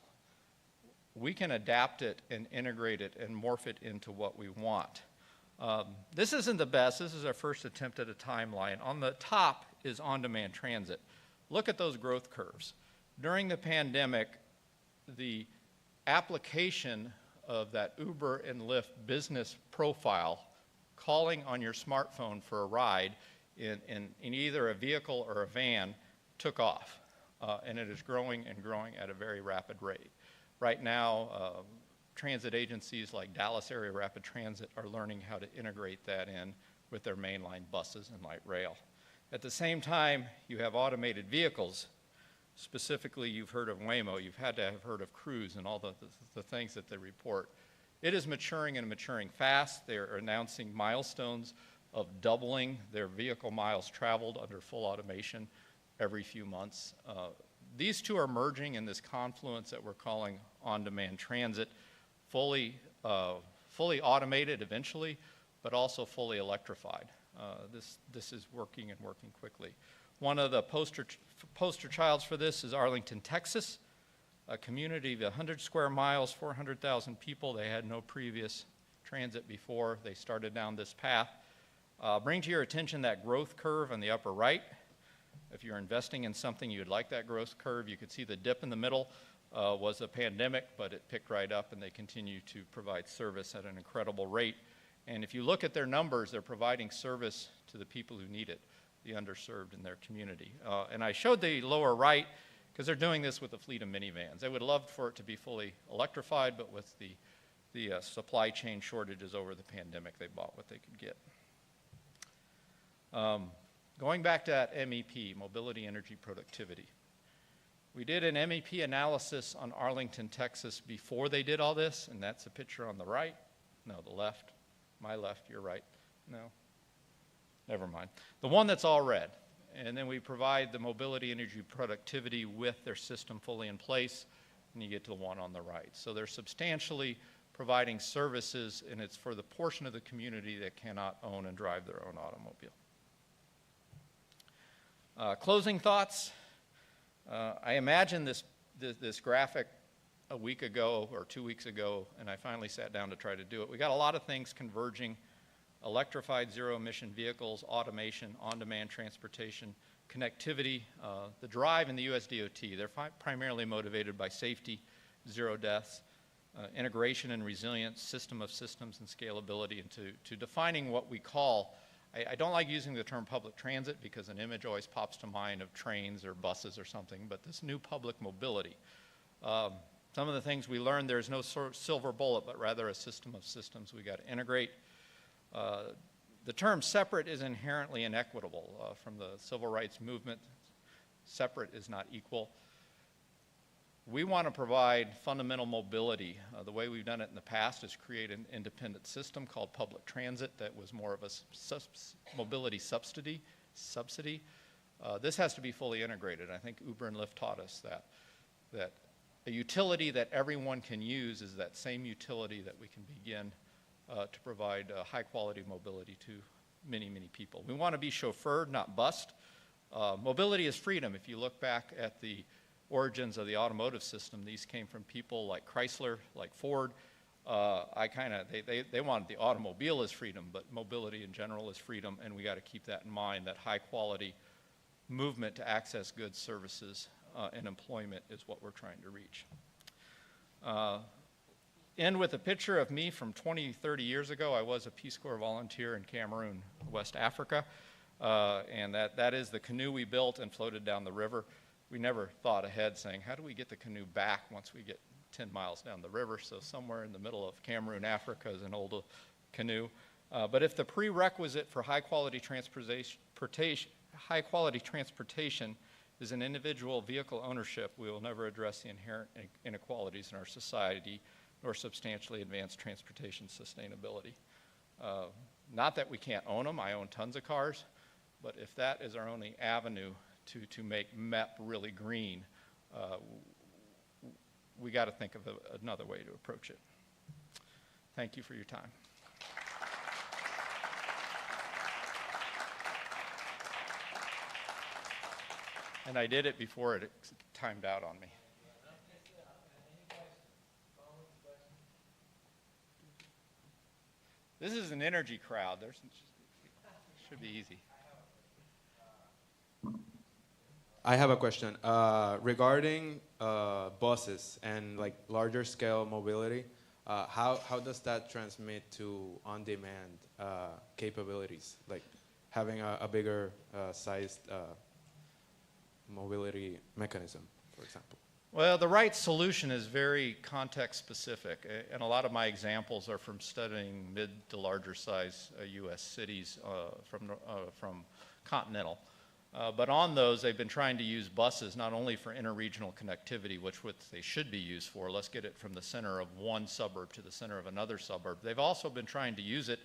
We can adapt it and integrate it and morph it into what we want. This isn't the best. This is our first attempt at a timeline. On the top is on-demand transit. Look at those growth curves. During the pandemic, the application of that Uber and Lyft business profile, calling on your smartphone for a ride in either a vehicle or a van, took off. And it is growing and growing at a very rapid rate. Right now, transit agencies like Dallas Area Rapid Transit are learning how to integrate that in with their mainline buses and light rail. At the same time, you have automated vehicles. Specifically, you've heard of Waymo, you've had to have heard of Cruise and all the things that they report. It is maturing and maturing fast. They're announcing milestones of doubling their vehicle miles traveled under full automation every few months. These two are merging in this confluence that we're calling on-demand transit, fully automated eventually, but also fully electrified. This is working and working quickly. One of the poster childs for this is Arlington, Texas, a community of 100 square miles, 400,000 people. They had no previous transit before. They started down this path. Bring to your attention that growth curve on the upper right. If you're investing in something, you'd like that growth curve. You could see the dip in the middle was a pandemic, but it picked right up and they continue to provide service at an incredible rate. And if you look at their numbers, they're providing service to the people who need it, the underserved in their community. And I showed the lower right because they're doing this with a fleet of minivans. They would love for it to be fully electrified, but with the supply chain shortages over the pandemic, they bought what they could get. Going back to that MEP, Mobility Energy Productivity. We did an MEP analysis on Arlington, Texas before they did all this, and that's a picture on the right. No, the left. My left, your right. No. Never mind. The one that's all red. And then we provide the Mobility Energy Productivity with their system fully in place, and you get to the one on the right. So they're substantially providing services, and it's for the portion of the community that cannot own and drive their own automobile. Closing thoughts. I imagined this graphic a week ago or 2 weeks ago, and I finally sat down to try to do it. We got a lot of things converging: electrified zero-emission vehicles, automation, on-demand transportation, connectivity, the drive in the US DOT. They're primarily motivated by safety, zero deaths, integration and resilience, system of systems and scalability, and to defining what we call, I don't like using the term public transit because an image always pops to mind of trains or buses or something, but this new public mobility. Some of the things we learned, there's no sort of silver bullet, but rather a system of systems we got to integrate. The term separate is inherently inequitable. From the civil rights movement, separate is not equal. We want to provide fundamental mobility. The way we've done it in the past is create an independent system called public transit that was more of a mobility subsidy. This has to be fully integrated. I think Uber and Lyft taught us that a utility that everyone can use is that same utility that we can begin to provide high quality mobility to many, many people. We want to be chauffeured, not bused. Mobility is freedom. If you look back at the origins of the automotive system, these came from people like Chrysler, like Ford. They wanted the automobile as freedom, but mobility in general is freedom, and we got to keep that in mind, that high quality movement to access goods, services, and employment is what we're trying to reach. End with a picture of me from 20, 30 years ago. I was a Peace Corps volunteer in Cameroon, West Africa, and that is the canoe we built and floated down the river. We never thought ahead saying, how do we get the canoe back once we get 10 miles down the river? So somewhere in the middle of Cameroon, Africa is an old canoe. But if the prerequisite for high quality transportation is an individual vehicle ownership, we will never address the inherent inequalities in our society nor substantially advance transportation sustainability. Not that we can't own them, I own tons of cars, but if that is our only avenue to make MEP really green, we got to think of another way to approach it. Thank you for your time. And I did it before it timed out on me. This is an energy crowd. There's should be easy. I have a question regarding buses and like larger scale mobility. How does that transmit to on-demand capabilities, like having a bigger sized mobility mechanism, for example? Well, the right solution is very context specific, and a lot of my examples are from studying mid to larger size U.S. cities from continental. But on those, they've been trying to use buses not only for interregional connectivity, which they should be used for. Let's get it from the center of one suburb to the center of another suburb. They've also been trying to use it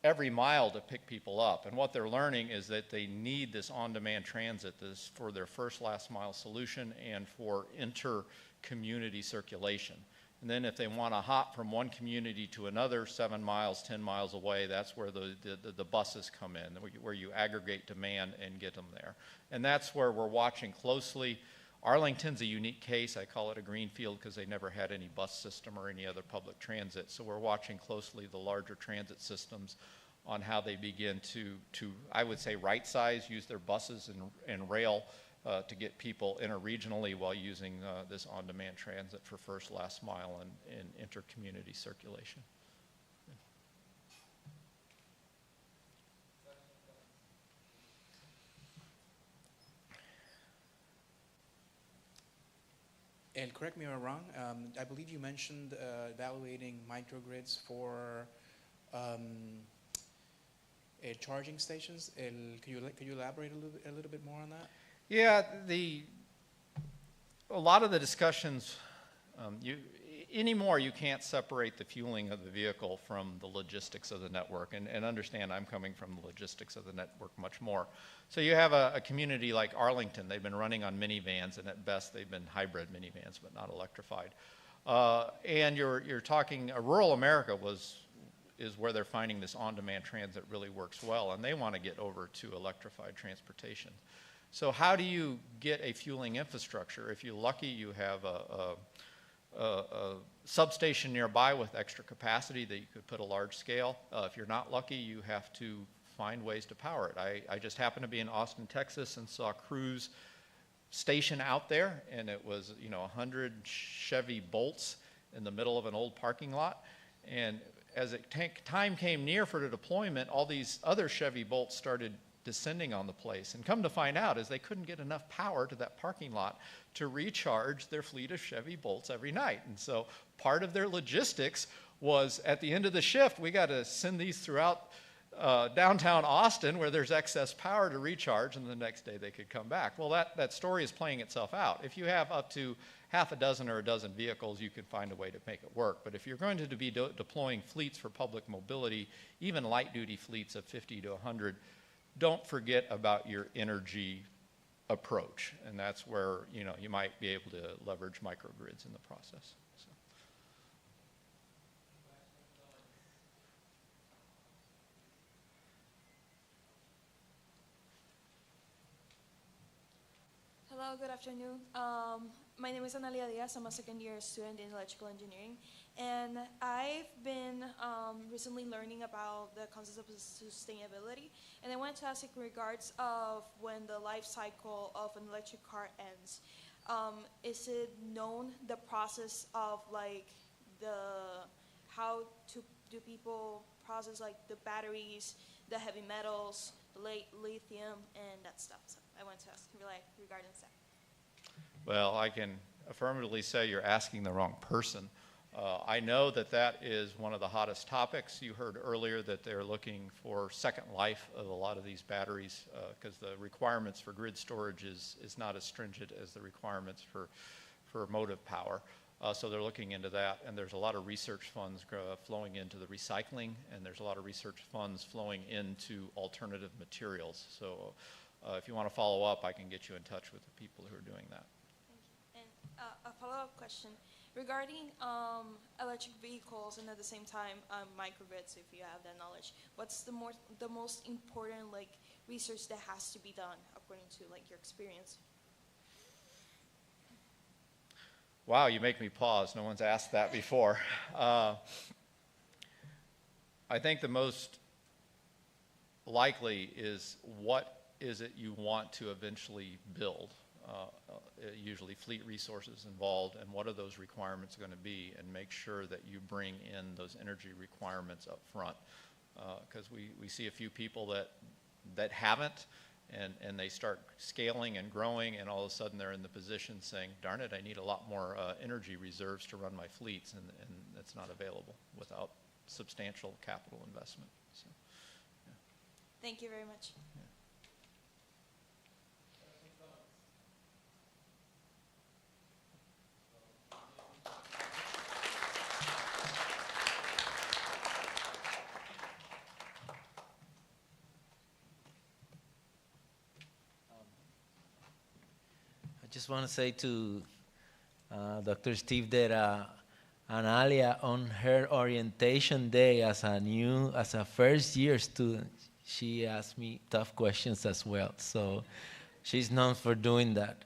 every mile to pick people up. And what they're learning is that they need this on-demand transit for their first last mile solution and for inter-community circulation. And then if they want to hop from one community to another 7 miles, 10 miles away, that's where the buses come in, where you aggregate demand and get them there. And that's where we're watching closely. Arlington's a unique case. I call it a greenfield because they never had any bus system or any other public transit. So we're watching closely the larger transit systems on how they begin to I would say, right size, use their buses and rail to get people interregionally while using this on-demand transit for first, last mile and inter-community circulation. And correct me if I'm wrong, I believe you mentioned evaluating microgrids for charging stations. Could you elaborate a little bit more on that? Yeah, a lot of the discussions, anymore you can't separate the fueling of the vehicle from the logistics of the network, and understand I'm coming from the logistics of the network much more. So you have a community like Arlington. They've been running on minivans, and at best they've been hybrid minivans, but not electrified. And you're talking, rural America is where they're finding this on-demand transit really works well, and they want to get over to electrified transportation. So how do you get a fueling infrastructure? If you're lucky, you have a substation nearby with extra capacity that you could put a large scale. If you're not lucky, you have to find ways to power it. I just happened to be in Austin, Texas, and saw Cruise station out there, and it was 100 Chevy Bolts in the middle of an old parking lot. And as time came near for the deployment, all these other Chevy Bolts started descending on the place. And come to find out is they couldn't get enough power to that parking lot to recharge their fleet of Chevy Bolts every night. And so part of their logistics was at the end of the shift, we got to send these throughout downtown Austin where there's excess power to recharge, and the next day they could come back. Well, that story is playing itself out. If you have up to half a dozen or a dozen vehicles, you can find a way to make it work. But if you're going to be deploying fleets for public mobility, even light-duty fleets of 50 to 100, don't forget about your energy approach. And that's where you might be able to leverage microgrids in the process. So. Hello, good afternoon. My name is Analia Diaz. I'm a second-year student in electrical engineering, and I've been recently learning about the concept of sustainability, and I wanted to ask in regards of when the life cycle of an electric car ends. Is it known the process of how do people process the batteries, the heavy metals, the lithium, and that stuff? So I wanted to ask regarding that. Well, I can affirmatively say you're asking the wrong person. I know that that is one of the hottest topics. You heard earlier that they're looking for second life of a lot of these batteries because the requirements for grid storage is not as stringent as the requirements for motive power. So they're looking into that, and there's a lot of research funds flowing into the recycling, and there's a lot of research funds flowing into alternative materials. So if you want to follow up, I can get you in touch with the people who are doing that. Thank you. And a follow-up question. Regarding electric vehicles and at the same time microgrids, if you have that knowledge, what's the most important research that has to be done according to your experience? Wow, you make me pause. No one's asked that before. I think the most likely is what is it you want to eventually build? Usually fleet resources involved, and what are those requirements going to be, and make sure that you bring in those energy requirements up front. Because we see a few people that haven't, and they start scaling and growing, and all of a sudden they're in the position saying, darn it, I need a lot more energy reserves to run my fleets, and that's not available without substantial capital investment. So, yeah. Thank you very much. Yeah. I just want to say to Dr. Steve that Analia, on her orientation day as a first-year student, she asked me tough questions as well. So she's known for doing that.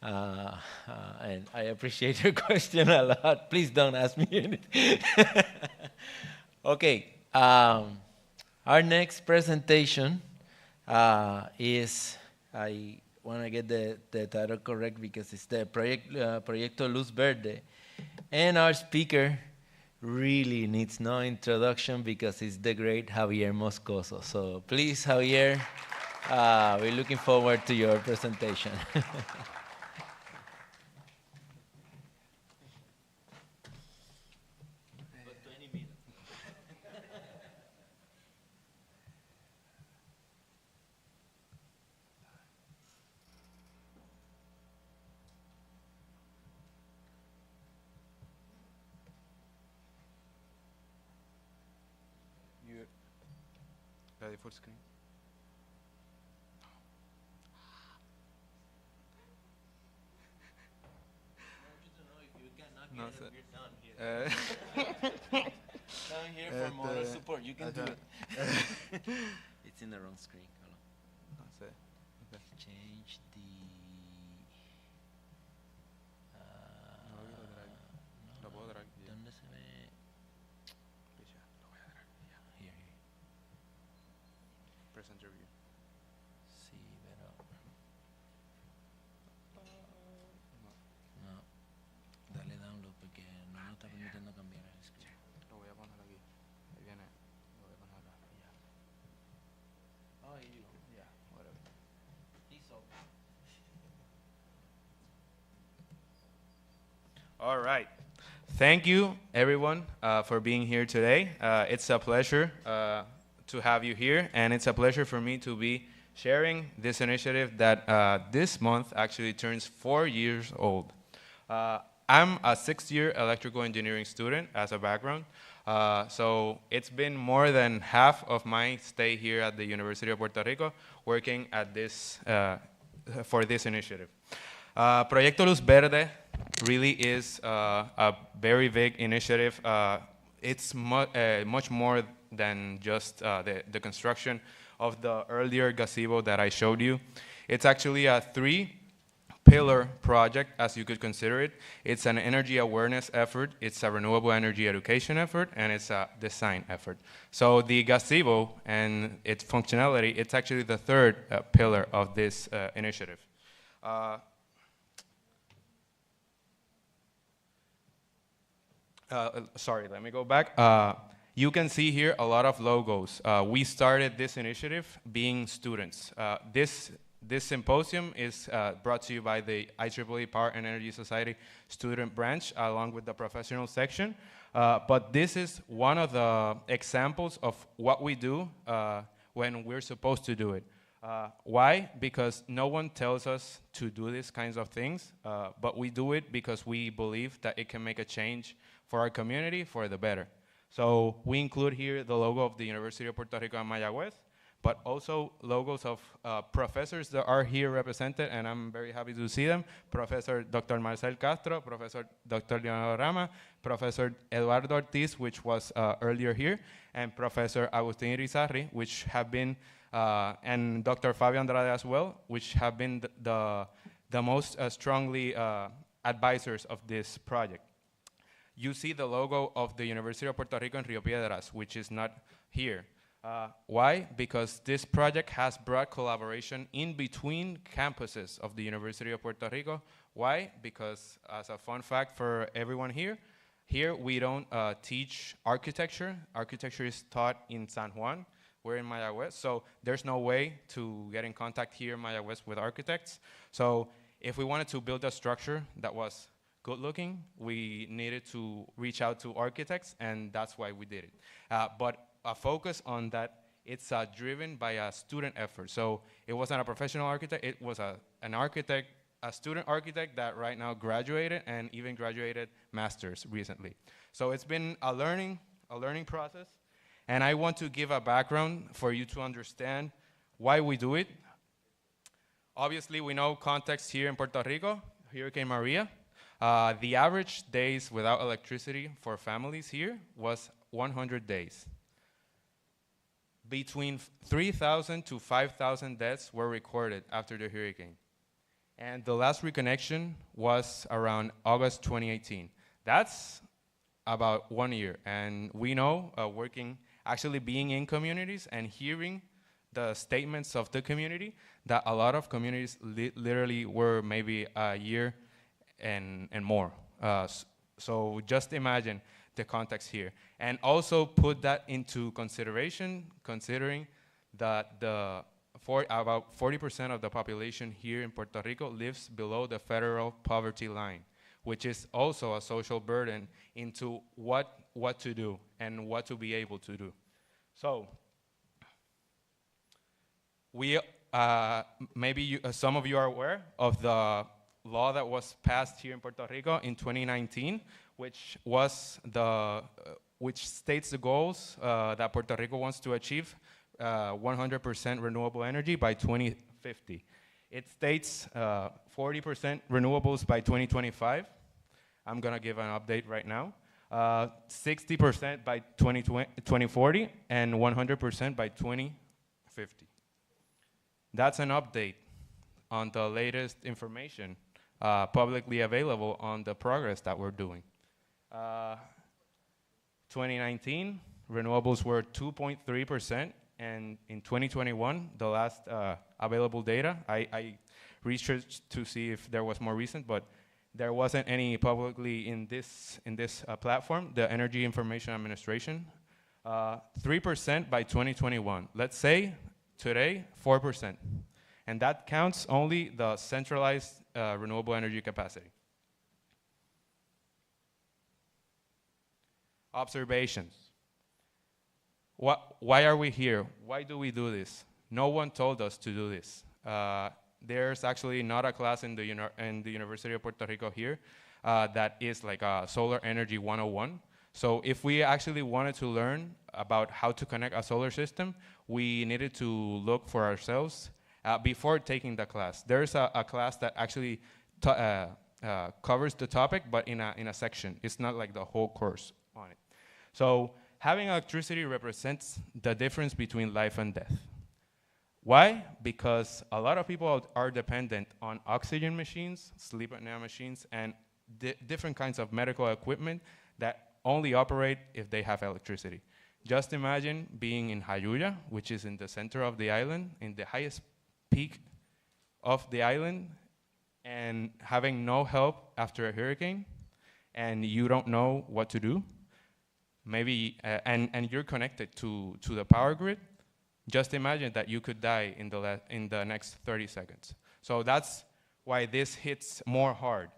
And I appreciate her question a lot. Please don't ask me anything. Okay. Our next presentation is, I want to get the title correct because it's the Proyecto Luz Verde. And our speaker really needs no introduction because it's the great Javier Moscoso. So please, Javier, we're looking forward to your presentation. Ready for screen? No, sir. Down here for moral support. You can do it. It's in the wrong screen. No sé. Okay. Change the. Lo puedo drag. ¿Dónde se ve? Here. Present review. Sí, pero. No. Dale download porque no nos está permitiendo cambiar el screen. Lo voy a poner aquí. Ahí viene. Lo voy a poner acá. Ya. Oh, you. Yeah, whatever. He's open. All right. Thank you, everyone, for being here today. It's a pleasure to have you here, and it's a pleasure for me to be sharing this initiative that this month actually turns 4 years old. I'm a 6th-year electrical engineering student as a background, so it's been more than half of my stay here at the University of Puerto Rico working at this, for this initiative. Proyecto Luz Verde really is a very big initiative. It's much more than just the construction of the earlier gazebo that I showed you. It's actually a 3-pillar project, as you could consider it. It's an energy awareness effort, it's a renewable energy education effort, and it's a design effort. So the gazebo and its functionality, it's actually the 3rd pillar of this initiative. Sorry, let me go back. You can see here a lot of logos. We started this initiative being students. This This symposium is brought to you by the IEEE Power and Energy Society student branch along with the professional section. But this is one of the examples of what we do when we're supposed to do it. Why? Because no one tells us to do these kinds of things, but we do it because we believe that it can make a change for our community for the better. So we include here the logo of the University of Puerto Rico and Mayagüez, but also logos of professors that are here represented, and I'm very happy to see them. Professor Dr. Marcel Castro, Professor Dr. Leonardo Rama, Professor Eduardo Ortiz, which was earlier here, and Professor Agustin Irizarry, which have been, and Dr. Fabio Andrade as well, which have been the most strongly advisors of this project. You see the logo of the University of Puerto Rico and Rio Piedras, which is not here. Why? Because this project has brought collaboration in between campuses of the University of Puerto Rico. Why? Because as a fun fact for everyone here we don't teach architecture. Architecture is taught in San Juan. We're in Mayagüez, so there's no way to get in contact here in Mayagüez with architects. So if we wanted to build a structure that was good looking, we needed to reach out to architects, and that's why we did it. But a focus on that, it's driven by a student effort. So it wasn't a professional architect, it was an architect, a student architect that right now graduated and even graduated master's recently. So it's been a learning process, and I want to give a background for you to understand why we do it. Obviously, we know context here in Puerto Rico, Hurricane Maria. The average days without electricity for families here was 100 days. Between 3,000 to 5,000 deaths were recorded after the hurricane. And the last reconnection was around August 2018. That's about 1 year. And we know, actually being in communities and hearing the statements of the community, that a lot of communities literally were maybe a year and more. So just imagine the context here. And also put that into consideration, considering that about 40% of the population here in Puerto Rico lives below the federal poverty line, which is also a social burden into what to do and what to be able to do. So we, maybe some of you are aware of the law that was passed here in Puerto Rico in 2019, which was which states the goals that Puerto Rico wants to achieve 100% renewable energy by 2050. It states 40% renewables by 2025. I'm gonna give an update right now. 60% by 2040 and 100% by 2050. That's an update on the latest information publicly available on the progress that we're doing. 2019, renewables were 2.3%, and in 2021, the last available data, I researched to see if there was more recent, but there wasn't any publicly in this platform, the Energy Information Administration. 3% by 2021. Let's say today, 4%. And that counts only the centralized renewable energy capacity. Observations. Why are we here? Why do we do this? No one told us to do this. There's actually not a class in the University of Puerto Rico here that is like a solar energy 101. So if we actually wanted to learn about how to connect a solar system, we needed to look for ourselves before taking the class. There's a class that actually covers the topic, but in a section. It's not like the whole course on it. So having electricity represents the difference between life and death. Why? Because a lot of people are dependent on oxygen machines, sleep apnea machines, and different kinds of medical equipment that only operate if they have electricity. Just imagine being in Jayuya, which is in the center of the island, in the highest peak of the island, and having no help after a hurricane, and you don't know what to do. Maybe, and you're connected to the power grid, just imagine that you could die in the next 30 seconds. So that's why this hits more hard.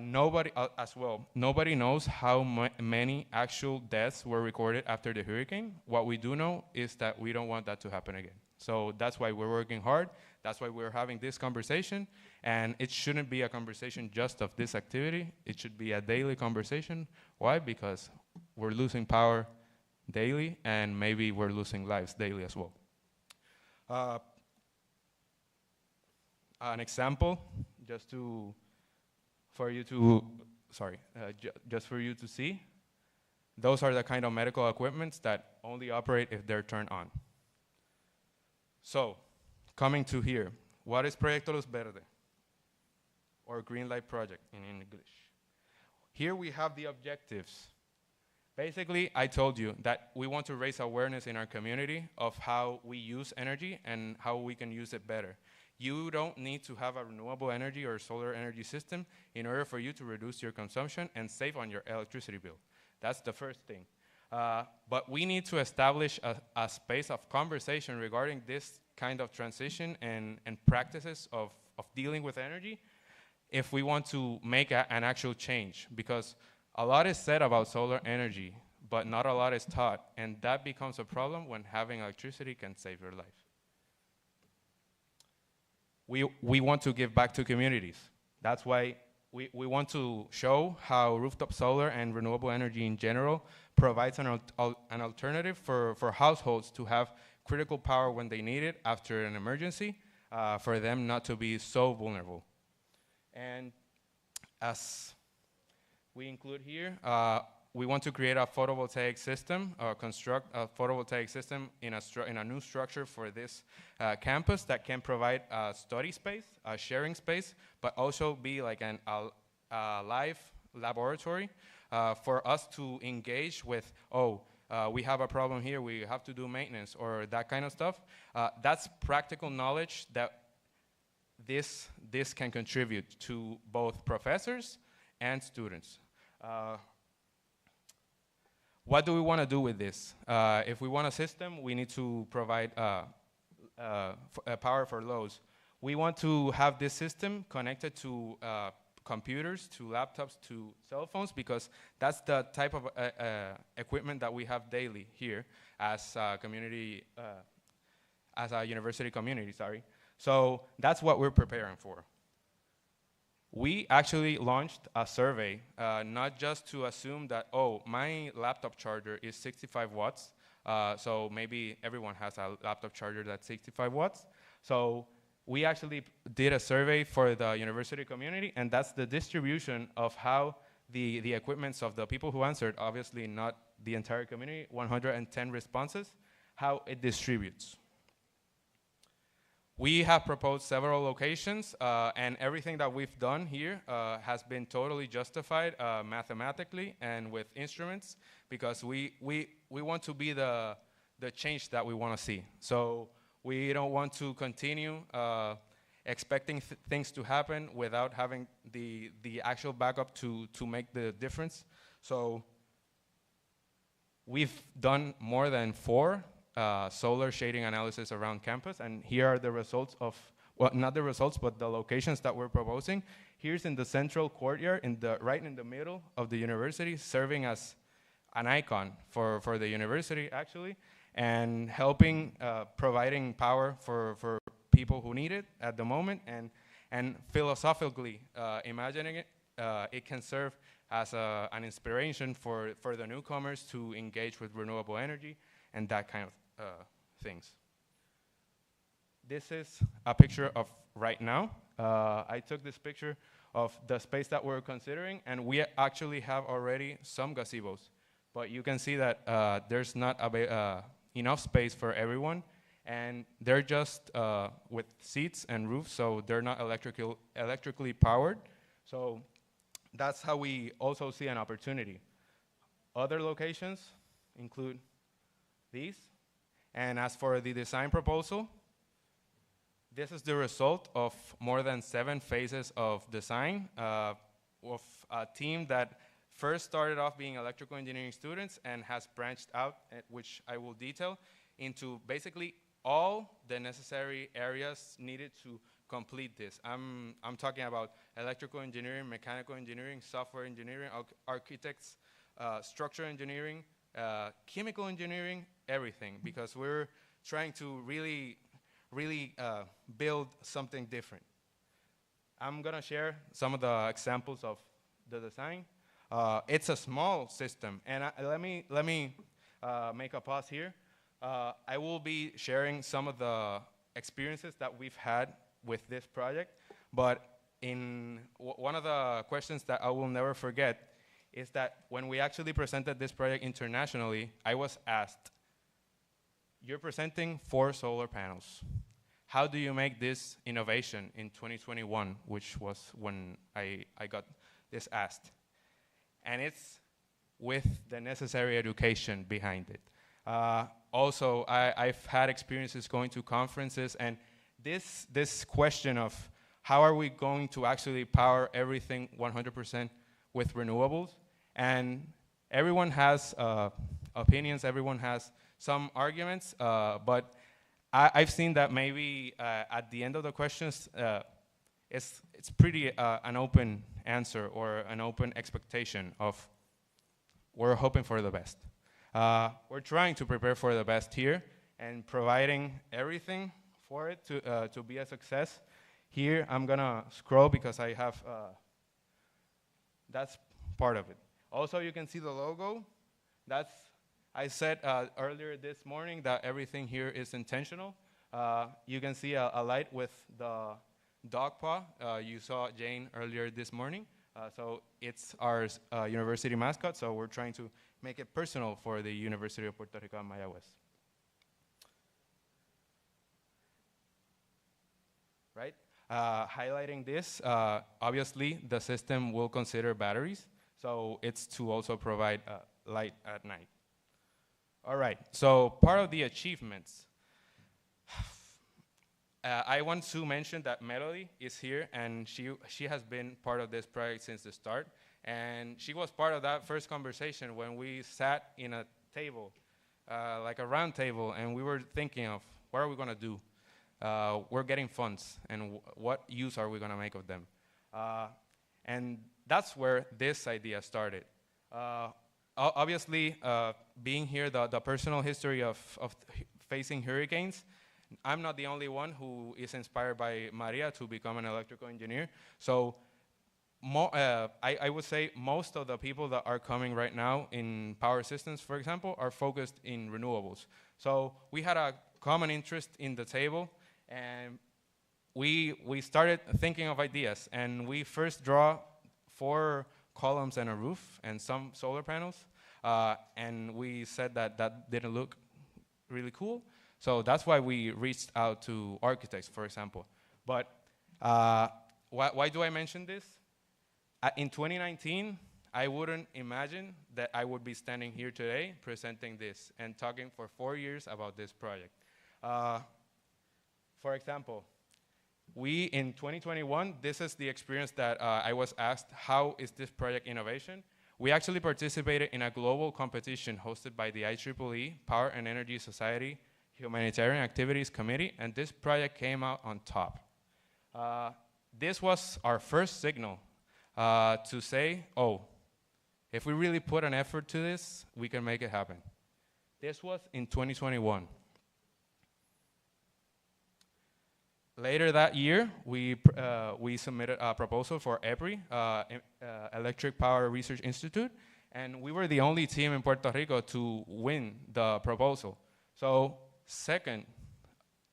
Nobody knows how many actual deaths were recorded after the hurricane. What we do know is that we don't want that to happen again. So that's why we're working hard. That's why we're having this conversation. And it shouldn't be a conversation just of this activity. It should be a daily conversation. Why? Because we're losing power daily, and maybe we're losing lives daily as well. An example, just for you to see, those are the kind of medical equipments that only operate if they're turned on. So, coming to here, what is Proyecto Luz Verde? Or Green Light Project in English. Here we have the objectives. Basically, I told you that we want to raise awareness in our community of how we use energy and how we can use it better. You don't need to have a renewable energy or solar energy system in order for you to reduce your consumption and save on your electricity bill. That's the first thing. But we need to establish a space of conversation regarding this kind of transition and practices of dealing with energy if we want to make an actual change. Because a lot is said about solar energy, but not a lot is taught. And that becomes a problem when having electricity can save your life. We want to give back to communities. That's why we want to show how rooftop solar and renewable energy in general provides an alternative for households to have critical power when they need it after an emergency, for them not to be so vulnerable. And as we include here, we want to create a photovoltaic system, or construct a photovoltaic system in a new structure for this campus that can provide a study space, a sharing space, but also be like a live laboratory for us to engage with, we have a problem here, we have to do maintenance, or that kind of stuff. That's practical knowledge that this can contribute to both professors and students. What do we want to do with this? If we want a system, we need to provide power for loads. We want to have this system connected to computers, to laptops, to cell phones, because that's the type of equipment that we have daily here as a community, as a university community, sorry. So that's what we're preparing for. We actually launched a survey, not just to assume that, my laptop charger is 65 watts, so maybe everyone has a laptop charger that's 65 watts. So we actually did a survey for the university community, and that's the distribution of how the equipments of the people who answered, obviously not the entire community, 110 responses, how it distributes. We have proposed several locations, and everything that we've done here has been totally justified mathematically and with instruments, because we want to be the change that we want to see. So we don't want to continue expecting things to happen without having the actual backup to make the difference. So we've done more than 4 solar shading analysis around campus, and here are the results of, well, not the results, but the locations that we're proposing. Here's in the central courtyard, right in the middle of the university, serving as an icon for the university, actually, and helping, providing power for people who need it at the moment, and philosophically imagining it, it can serve as an inspiration for the newcomers to engage with renewable energy and that kind of things. This is a picture of right now. I took this picture of the space that we're considering, and we actually have already some gazebos, but you can see that there's not enough space for everyone, and they're just with seats and roofs, so they're not electrically powered. So that's how we also see an opportunity. Other locations include these. And as for the design proposal, this is the result of more than 7 phases of design of a team that first started off being electrical engineering students and has branched out, which I will detail, into basically all the necessary areas needed to complete this. I'm talking about electrical engineering, mechanical engineering, software engineering, architects, structural engineering, chemical engineering, everything, because we're trying to really build something different. I'm gonna share some of the examples of the design. It's a small system, and let me make a pause here. I will be sharing some of the experiences that we've had with this project, but one of the questions that I will never forget is that when we actually presented this project internationally, I was asked, you're presenting 4 solar panels. How do you make this innovation in 2021, which was when I got this asked? And it's with the necessary education behind it. Also, I've had experiences going to conferences, and this question of how are we going to actually power everything 100% with renewables, and everyone has opinions, everyone has some arguments, but I've seen that maybe at the end of the questions, it's pretty an open answer or an open expectation of we're hoping for the best. We're trying to prepare for the best here and providing everything for it to be a success. Here, I'm gonna scroll because I have, that's part of it. Also, you can see the logo. I said earlier this morning that everything here is intentional. You can see a light with the dog paw. You saw Jane earlier this morning. So it's our university mascot, so we're trying to make it personal for the University of Puerto Rico and Mayagüez. Right? Highlighting this, obviously the system will consider batteries, so it's to also provide light at night. All right, so part of the achievements. I want to mention that Melody is here, and she has been part of this project since the start, and she was part of that first conversation when we sat in a table, like a round table, and we were thinking of what are we gonna do? We're getting funds, and what use are we gonna make of them? And that's where this idea started. Obviously, being here, the personal history of facing hurricanes, I'm not the only one who is inspired by Maria to become an electrical engineer. So I would say most of the people that are coming right now in power systems, for example, are focused in renewables. So we had a common interest in the table, and we started thinking of ideas, and we first draw 4 columns and a roof and some solar panels, and we said that didn't look really cool. So that's why we reached out to architects, for example. But why do I mention this? In 2019, I wouldn't imagine that I would be standing here today presenting this and talking for 4 years about this project. For example, in 2021, this is the experience that I was asked, how is this project innovation? We actually participated in a global competition hosted by the IEEE Power and Energy Society Humanitarian Activities Committee, and this project came out on top. This was our first signal to say, oh, if we really put an effort to this, we can make it happen. This was in 2021. Later that year, we submitted a proposal for EPRI, Electric Power Research Institute, and we were the only team in Puerto Rico to win the proposal. So second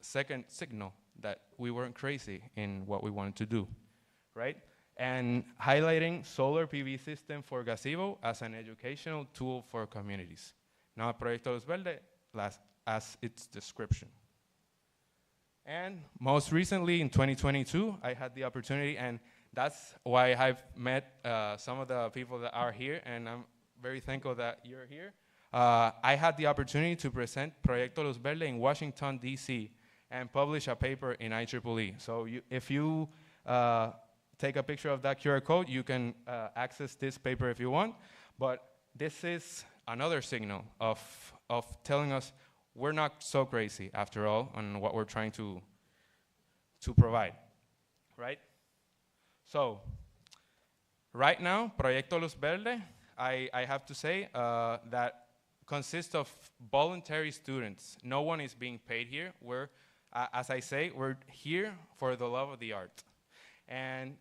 signal that we weren't crazy in what we wanted to do, right? And highlighting solar PV system for gazebo as an educational tool for communities. Now, Proyecto Luz Verde, as its description. And most recently, in 2022, I had the opportunity, and that's why I've met some of the people that are here, and I'm very thankful that you're here. I had the opportunity to present Proyecto Luz Verde in Washington, D.C., and publish a paper in IEEE. So if you take a picture of that QR code, you can access this paper if you want. But this is another signal of telling us we're not so crazy after all on what we're trying to provide, right? So, right now, Proyecto Luz Verde, I have to say that consists of voluntary students. No one is being paid here. We're, as I say, we're here for the love of the art. And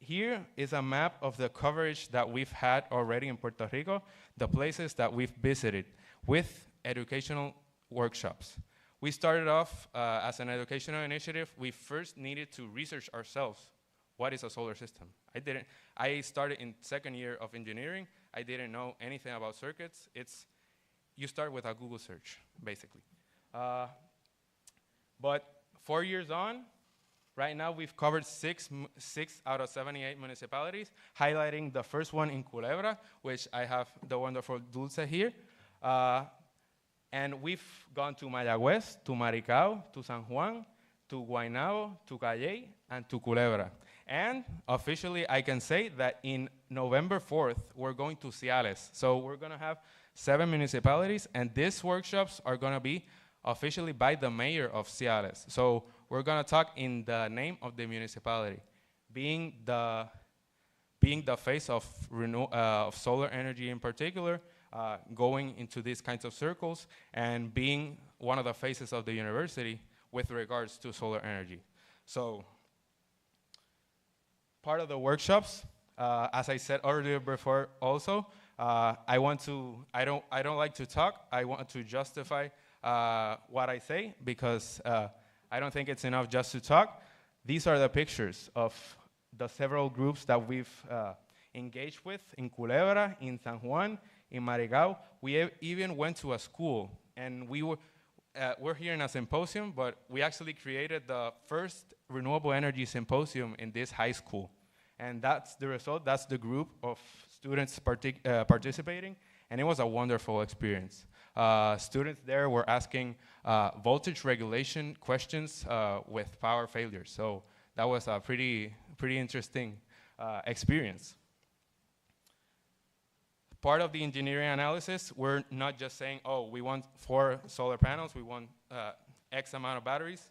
here is a map of the coverage that we've had already in Puerto Rico, the places that we've visited with educational workshops. We started off as an educational initiative. We first needed to research ourselves. What is a solar system? I started in second year of engineering. I didn't know anything about circuits. You start with a Google search, basically. But 4 years on, right now we've covered six out of 78 municipalities, highlighting the first one in Culebra, which I have the wonderful Dulce here. And we've gone to Mayagüez, to Maricao, to San Juan, to Guaynabo, to Calley, and to Culebra. And officially, I can say that in November 4th, we're going to Ciales. So we're going to have 7 municipalities, and these workshops are going to be officially by the mayor of Ciales. So we're going to talk in the name of the municipality, being the face of solar energy in particular, going into these kinds of circles, and being one of the faces of the university with regards to solar energy. So part of the workshops, as I said earlier before also, I don't like to talk. I want to justify what I say, because I don't think it's enough just to talk. These are the pictures of the several groups that we've engaged with in Culebra, in San Juan, in Maricao. We even went to a school, and we're here in a symposium, but we actually created the first renewable energy symposium in this high school. And that's the result. That's the group of students participating, and it was a wonderful experience. Students there were asking voltage regulation questions with power failures. So that was a pretty interesting experience. Part of the engineering analysis, we're not just saying, oh, we want 4 solar panels, we want X amount of batteries.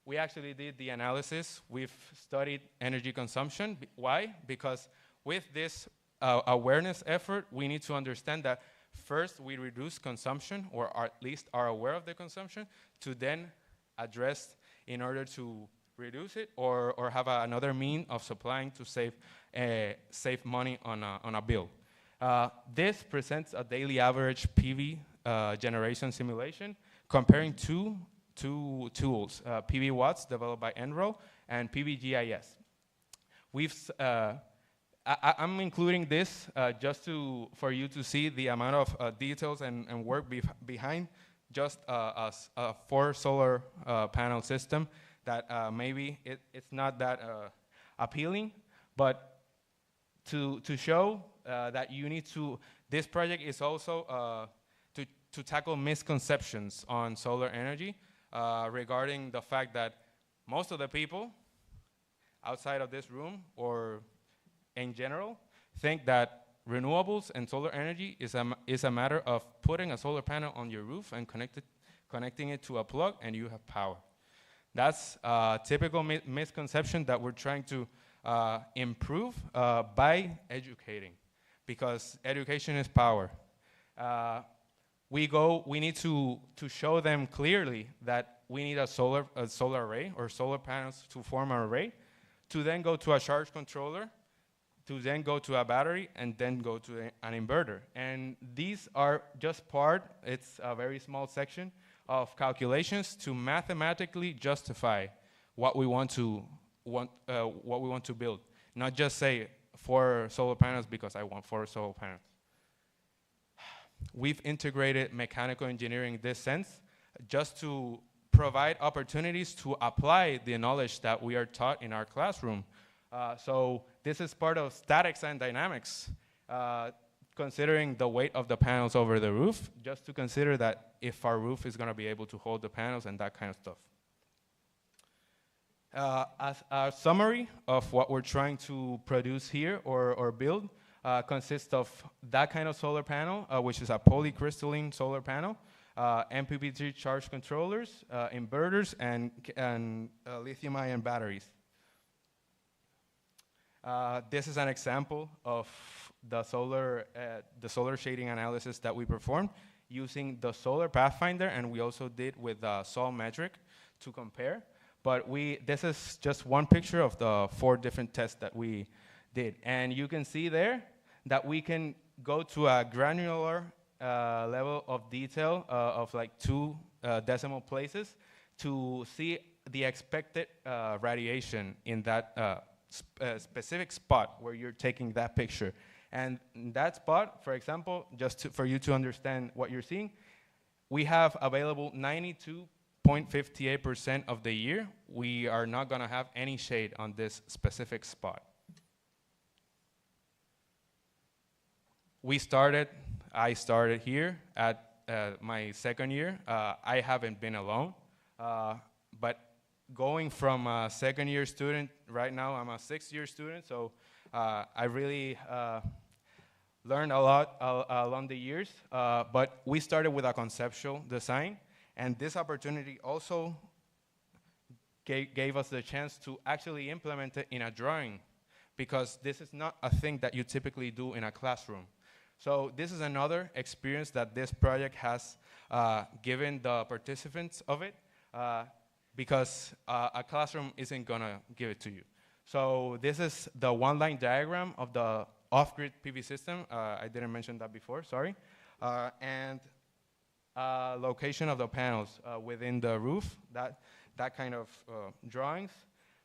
We actually did the analysis. We've studied energy consumption. Why? Because with this awareness effort, we need to understand that first we reduce consumption, or at least are aware of the consumption, to then address in order to reduce it, or have another mean of supplying to save money on a bill. This presents a daily average PV generation simulation comparing two tools, PV Watts developed by Enro and PVGIS. I'm including this just for you to see the amount of details and work behind just a 4 solar panel system that maybe it's not that appealing, but to show that you need to, this project is also to tackle misconceptions on solar energy regarding the fact that most of the people outside of this room, or in general, think that renewables and solar energy is a matter of putting a solar panel on your roof and connecting it to a plug and you have power. That's a typical misconception that we're trying to improve by educating, because education is power. We need to show them clearly that we need a solar array or solar panels to form an array, to then go to a charge controller, to then go to a battery, and then go to an inverter. And these are just part, it's a very small section of calculations to mathematically justify what we want to build. Not just say 4 solar panels because I want 4 solar panels. We've integrated mechanical engineering in this sense just to provide opportunities to apply the knowledge that we are taught in our classroom. So this is part of statics and dynamics, considering the weight of the panels over the roof, just to consider that if our roof is going to be able to hold the panels and that kind of stuff. As a summary of what we're trying to produce here or build, consists of that kind of solar panel, which is a polycrystalline solar panel, MPPT charge controllers, inverters, and lithium-ion batteries. This is an example of the solar shading analysis that we performed using the Solar Pathfinder, and we also did with Sol Metric to compare. But this is just one picture of the 4 different tests that we did. And you can see there that we can go to a granular level of detail of like 2 decimal places to see the expected radiation in that specific spot where you're taking that picture. And in that spot, for example, for you to understand what you're seeing, we have available 92.58% of the year. We are not going to have any shade on this specific spot. I started here at my second year. I haven't been alone, but going from a second-year student, right now I'm a 6th-year student, so I really learned a lot along the years, but we started with a conceptual design, and this opportunity also gave us the chance to actually implement it in a drawing, because this is not a thing that you typically do in a classroom. So this is another experience that this project has given the participants of it, because a classroom isn't gonna give it to you. So this is the one-line diagram of the off-grid PV system. I didn't mention that before, sorry. And location of the panels within the roof, that kind of drawings.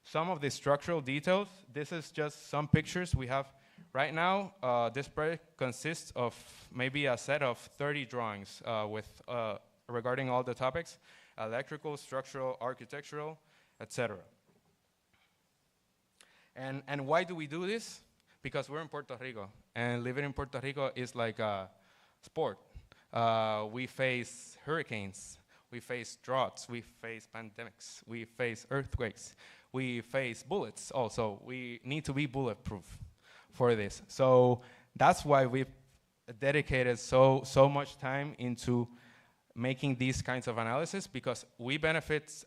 Some of the structural details, this is just some pictures we have. Right now, this project consists of maybe a set of 30 drawings regarding all the topics: electrical, structural, architectural, etc. And why do we do this? Because we're in Puerto Rico, and living in Puerto Rico is like a sport. We face hurricanes, we face droughts, we face pandemics, we face earthquakes, we face bullets also. We need to be bulletproof for this. So that's why we've dedicated so much time into making these kinds of analysis, because we benefit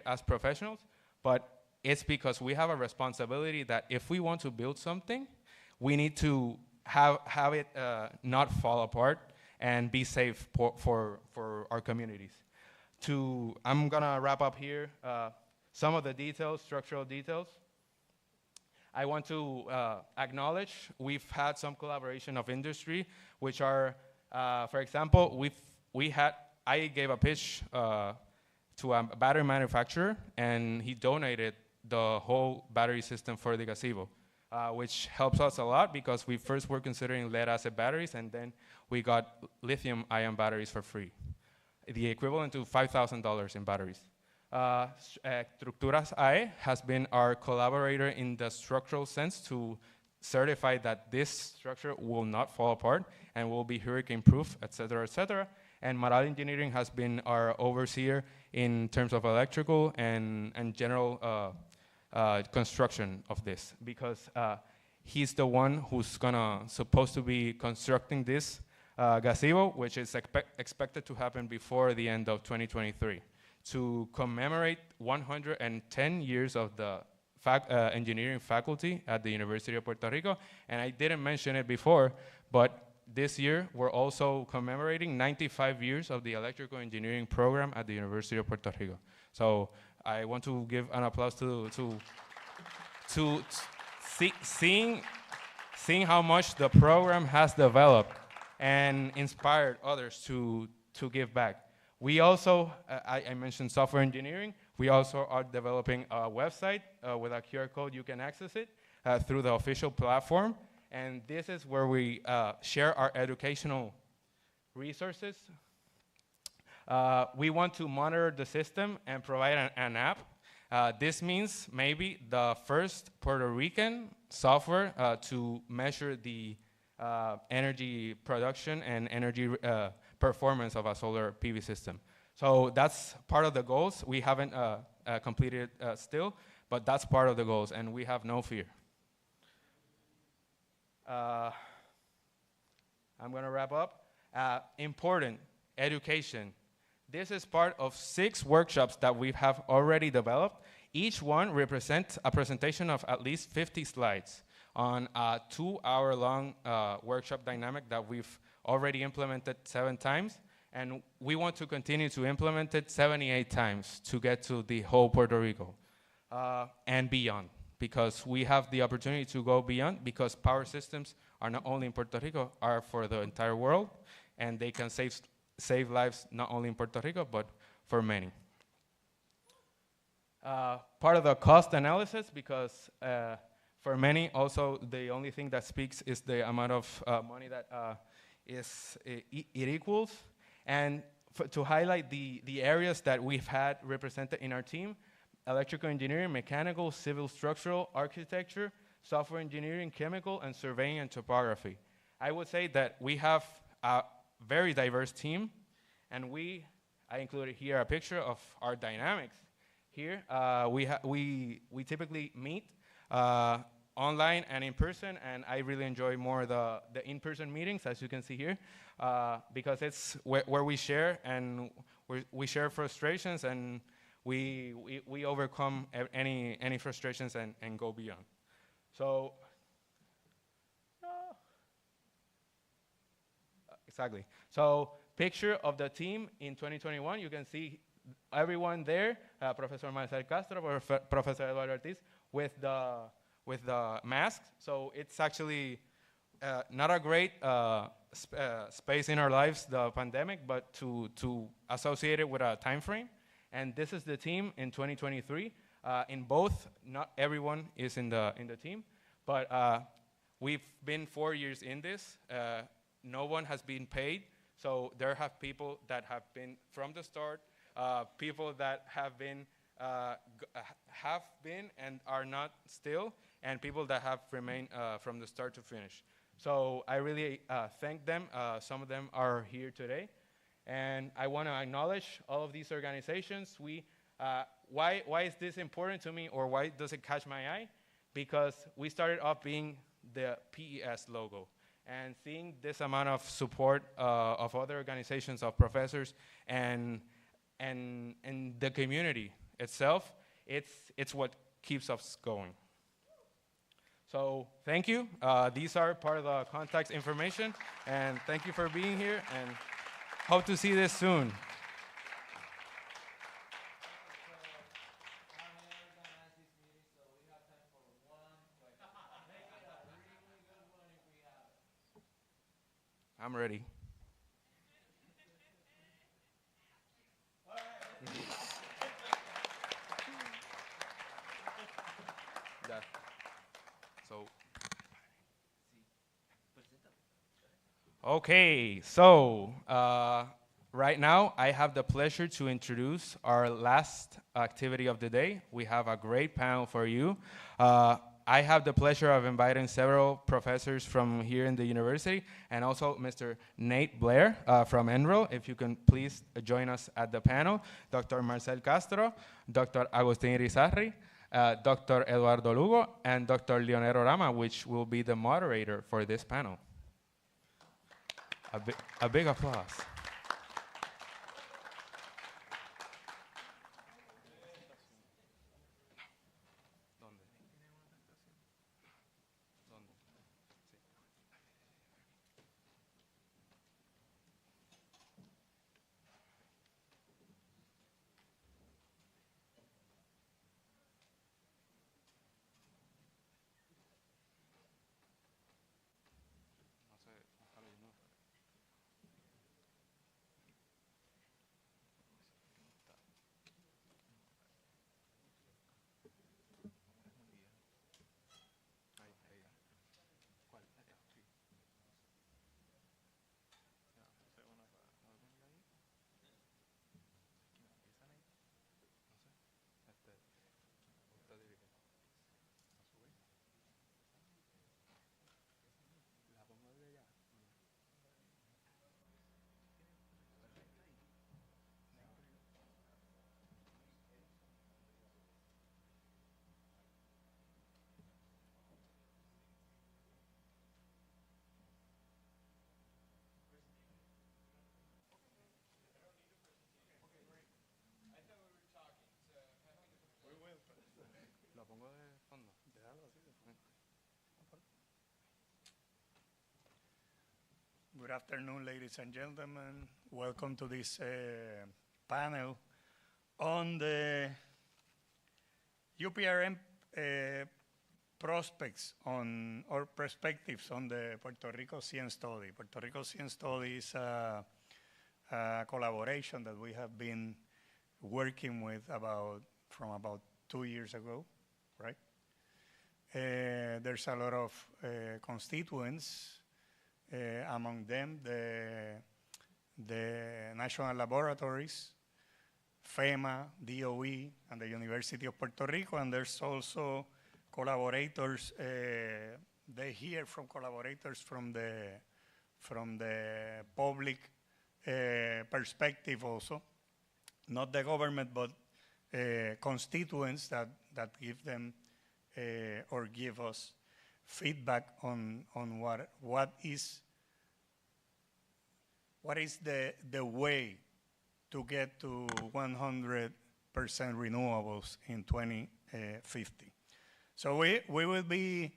as professionals, but it's because we have a responsibility that if we want to build something, we need to have it not fall apart and be safe for our communities. I'm gonna wrap up here. Some of the details, structural details. I want to acknowledge we've had some collaboration of industry, which are, for example, I gave a pitch to a battery manufacturer, and he donated the whole battery system for the gazebo, which helps us a lot because we first were considering lead-acid batteries, and then we got lithium-ion batteries for free, the equivalent to $5,000 in batteries. Estructuras AE has been our collaborator in the structural sense to certify that this structure will not fall apart and will be hurricane-proof, et cetera, et cetera. And Maral Engineering has been our overseer in terms of electrical and general construction of this, because he's the one who's supposed to be constructing this gazebo, which is expected to happen before the end of 2023, to commemorate 110 years of the engineering faculty at the University of Puerto Rico. And I didn't mention it before, but this year we're also commemorating 95 years of the electrical engineering program at the University of Puerto Rico. So I want to give an applause to seeing how much the program has developed and inspired others to give back. We also, I mentioned software engineering. We also are developing a website with a QR code. You can access it through the official platform. And this is where we share our educational resources. We want to monitor the system and provide an app. This means maybe the first Puerto Rican software to measure the energy production and energy performance of a solar PV system. So that's part of the goals. We haven't completed still, but that's part of the goals, and we have no fear. I'm gonna wrap up. Important, education. This is part of 6 workshops that we have already developed. Each one represents a presentation of at least 50 slides on a 2-hour-long workshop dynamic that we've already implemented 7 times. And we want to continue to implement it 78 times to get to the whole Puerto Rico and beyond, because we have the opportunity to go beyond, because power systems are not only in Puerto Rico, are for the entire world, and they can save lives not only in Puerto Rico, but for many. Part of the cost analysis, because for many also the only thing that speaks is the amount of money that it equals. And to highlight the areas that we've had represented in our team: electrical engineering, mechanical, civil structural, architecture, software engineering, chemical, and surveying and topography. I would say that we have a very diverse team, and I included here a picture of our dynamics. Here, we typically meet online and in person, and I really enjoy more the in-person meetings, as you can see here, because it's where we share, and we share frustrations, and we overcome any frustrations and go beyond. So, exactly. So, picture of the team in 2021. You can see everyone there, Professor Marcel Castro, Professor Eduardo Ortiz, with the masks. So it's actually not a great space in our lives, the pandemic, but to associate it with a time frame. And this is the team in 2023. In both, not everyone is in the team, but we've been 4 years in this. No one has been paid, so there have people that have been from the start, people that have been and are not still, and people that have remained from the start to finish. So I really thank them. Some of them are here today. And I want to acknowledge all of these organizations. Why is this important to me, or why does it catch my eye? Because we started off being the PES logo. And seeing this amount of support of other organizations, of professors, and the community itself, it's what keeps us going. So thank you. These are part of the contact information, and thank you for being here, and hope to see this soon. I'm ready. Okay, so right now I have the pleasure to introduce our last activity of the day. We have a great panel for you. I have the pleasure of inviting several professors from here in the university, and also Mr. Nate Blair from Enroll. If you can please join us at the panel. Dr. Marcel Castro, Dr. Agustin Irizarry, Dr. Eduardo Lugo, and Dr. Leonero Rama, which will be the moderator for this panel. A big applause. Good afternoon, ladies and gentlemen. Welcome to this panel on the UPRM prospects on or perspectives on the Puerto Rico CN study. Puerto Rico CN study is a collaboration that we have been working with from about 2 years ago, right? There's a lot of constituents. Among them, the national laboratories, FEMA, DOE, and the University of Puerto Rico, and there's also collaborators. They hear from collaborators from the public perspective also, not the government, but constituents that give them or give us feedback on what is the way to get to 100% renewables in 2050. So we will be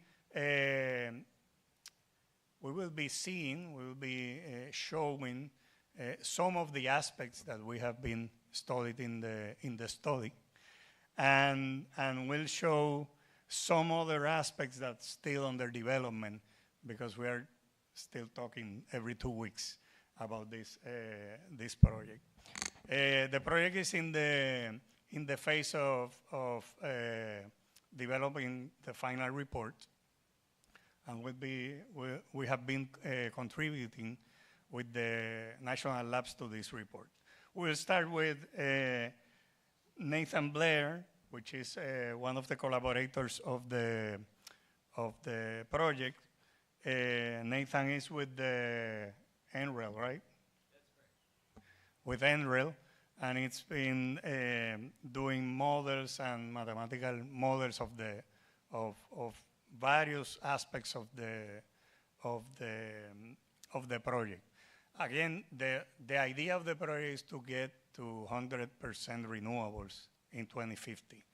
showing some of the aspects that we have been studied in the study, and we'll show some other aspects that's still under development, because we are still talking every 2 weeks about this project. The project is in the phase of developing the final report, and we have been contributing with the national labs to this report. We'll start with Nathan Blair, which is one of the collaborators of the project. Nathan is with the NREL, right? That's correct. With NREL, and it's been doing models and mathematical models of various aspects of the project. Again, the idea of the project is to get to 100% renewables in 2050.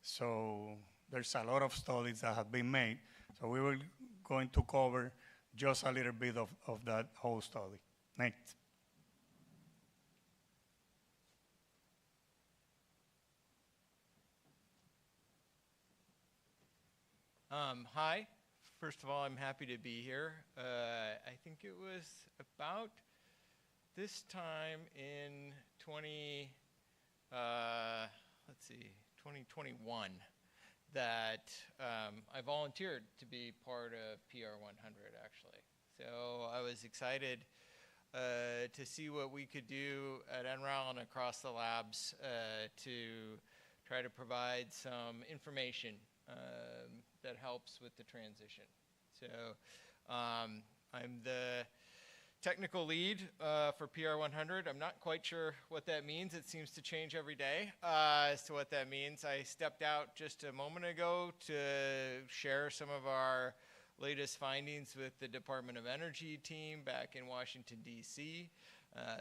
So there's a lot of studies that have been made. So we will going to cover just a little bit of that whole study. Next. Hi. First of all, I'm happy to be here. I think it was about this time in 2021 that I volunteered to be part of PR100, actually. So I was excited to see what we could do at NREL and across the labs to try to provide some information that helps with the transition. So I'm the technical lead for PR100. I'm not quite sure what that means. It seems to change every day as to what that means. I stepped out just a moment ago to share some of our latest findings with the Department of Energy team back in Washington, D.C.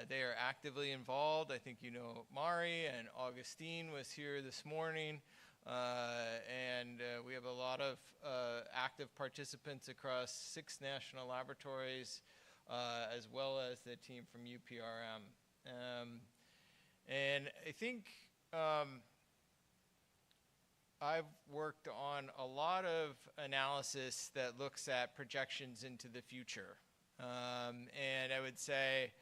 They are actively involved. I think you know Mari, and Augustine was here this morning. And we have a lot of active participants across 6 national laboratories, as well as the team from UPRM. And I think I've worked on a lot of analysis that looks at projections into the future. And I would say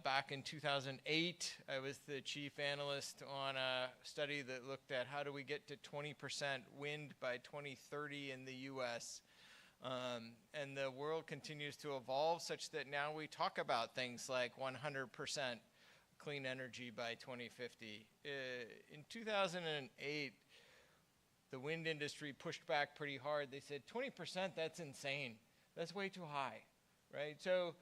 back in 2008, I was the chief analyst on a study that looked at how do we get to 20% wind by 2030 in the US. And the world continues to evolve such that now we talk about things like 100% clean energy by 2050. In 2008, the wind industry pushed back pretty hard. They said 20%, that's insane. That's way too high, right? So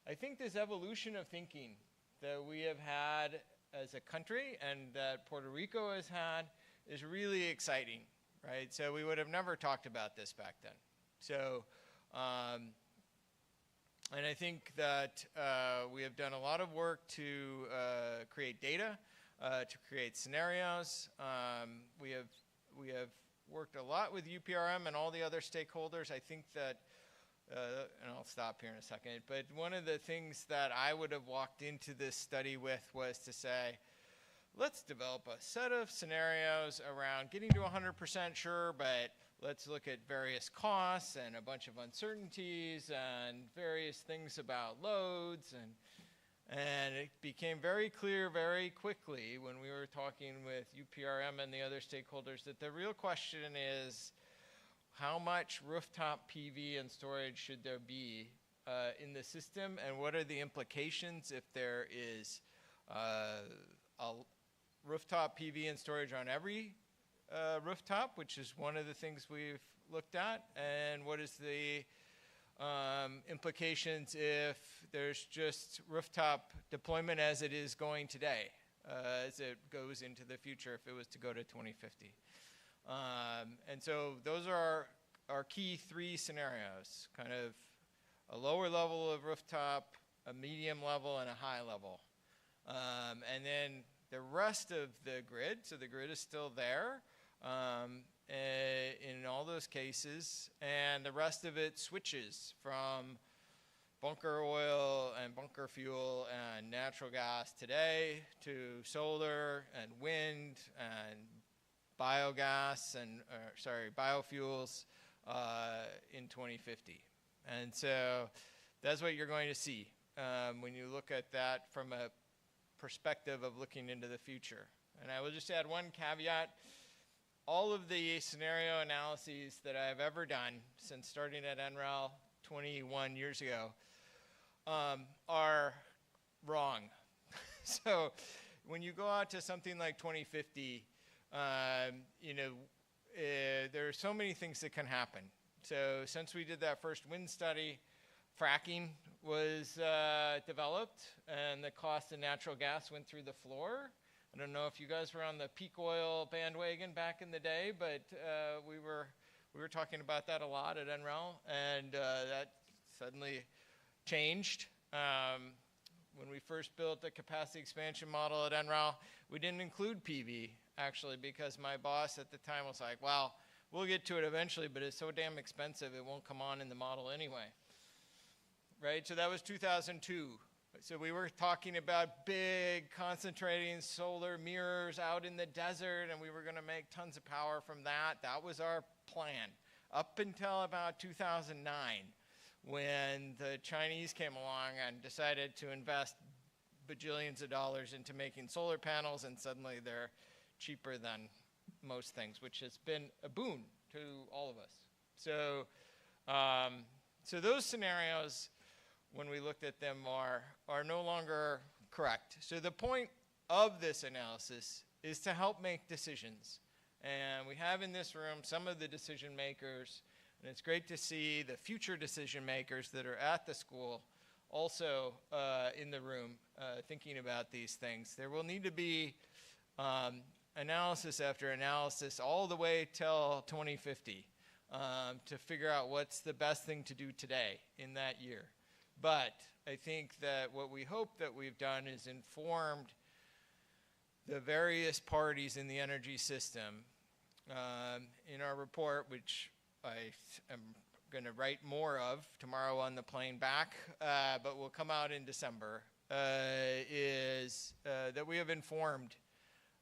I think this evolution of thinking that we have had as a country and that Puerto Rico has had is really exciting, right? So we would have never talked about this back then. So, and I think that we have done a lot of work to create data, to create scenarios. We have worked a lot with UPRM and all the other stakeholders. I think that and I'll stop here in a second, but one of the things that I would have walked into this study with was to say, let's develop a set of scenarios around getting to 100% sure, but let's look at various costs and a bunch of uncertainties and various things about loads. And it became very clear very quickly when we were talking with UPRM and the other stakeholders that the real question is, how much rooftop PV and storage should there be in the system, and what are the implications if there is a rooftop PV and storage on every rooftop, which is one of the things we've looked at, and what is the implications if there's just rooftop deployment as it is going today, as it goes into the future if it was to go to 2050. And so those are our key three scenarios, kind of a lower level of rooftop, a medium level, and a high level. And then the rest of the grid, so the grid is still there in all those cases, and the rest of it switches from bunker oil and bunker fuel and natural gas today to solar and wind and biogas and, biofuels in 2050. And so that's what you're going to see when you look at that from a perspective of looking into the future. And I will just add one caveat. All of the scenario analyses that I've ever done since starting at NREL 21 years ago are wrong. So when you go out to something like 2050, there are so many things that can happen. So since we did that first wind study, fracking was developed, and the cost of natural gas went through the floor. I don't know if you guys were on the peak oil bandwagon back in the day, but we were talking about that a lot at NREL, and that suddenly changed. When we first built the capacity expansion model at NREL, we didn't include PV, actually, because my boss at the time was like, well, we'll get to it eventually, but it's so damn expensive it won't come on in the model anyway. Right, so that was 2002. So we were talking about big concentrating solar mirrors out in the desert, and we were going to make tons of power from that. That was our plan up until about 2009, when the Chinese came along and decided to invest bajillions of dollars into making solar panels, and suddenly they're cheaper than most things, which has been a boon to all of us. So, so those scenarios, when we looked at them, are no longer correct. So the point of this analysis is to help make decisions. And we have in this room some of the decision makers, and it's great to see the future decision makers that are at the school also in the room thinking about these things. There will need to be analysis after analysis all the way till 2050 to figure out what's the best thing to do today in that year. But I think that what we hope that we've done is informed the various parties in the energy system. In our report, which I am going to write more of tomorrow on the plane back, but will come out in December, is that we have informed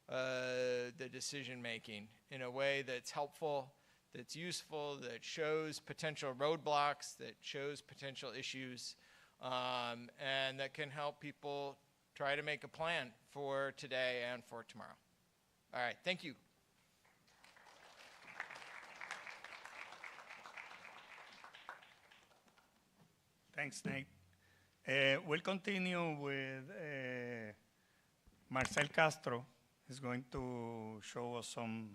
the decision making in a way that's helpful, that's useful, that shows potential roadblocks, that shows potential issues, and that can help people try to make a plan for today and for tomorrow. All right, thank you. Thanks, Nate. We'll continue with Marcel Castro. He's going to show us some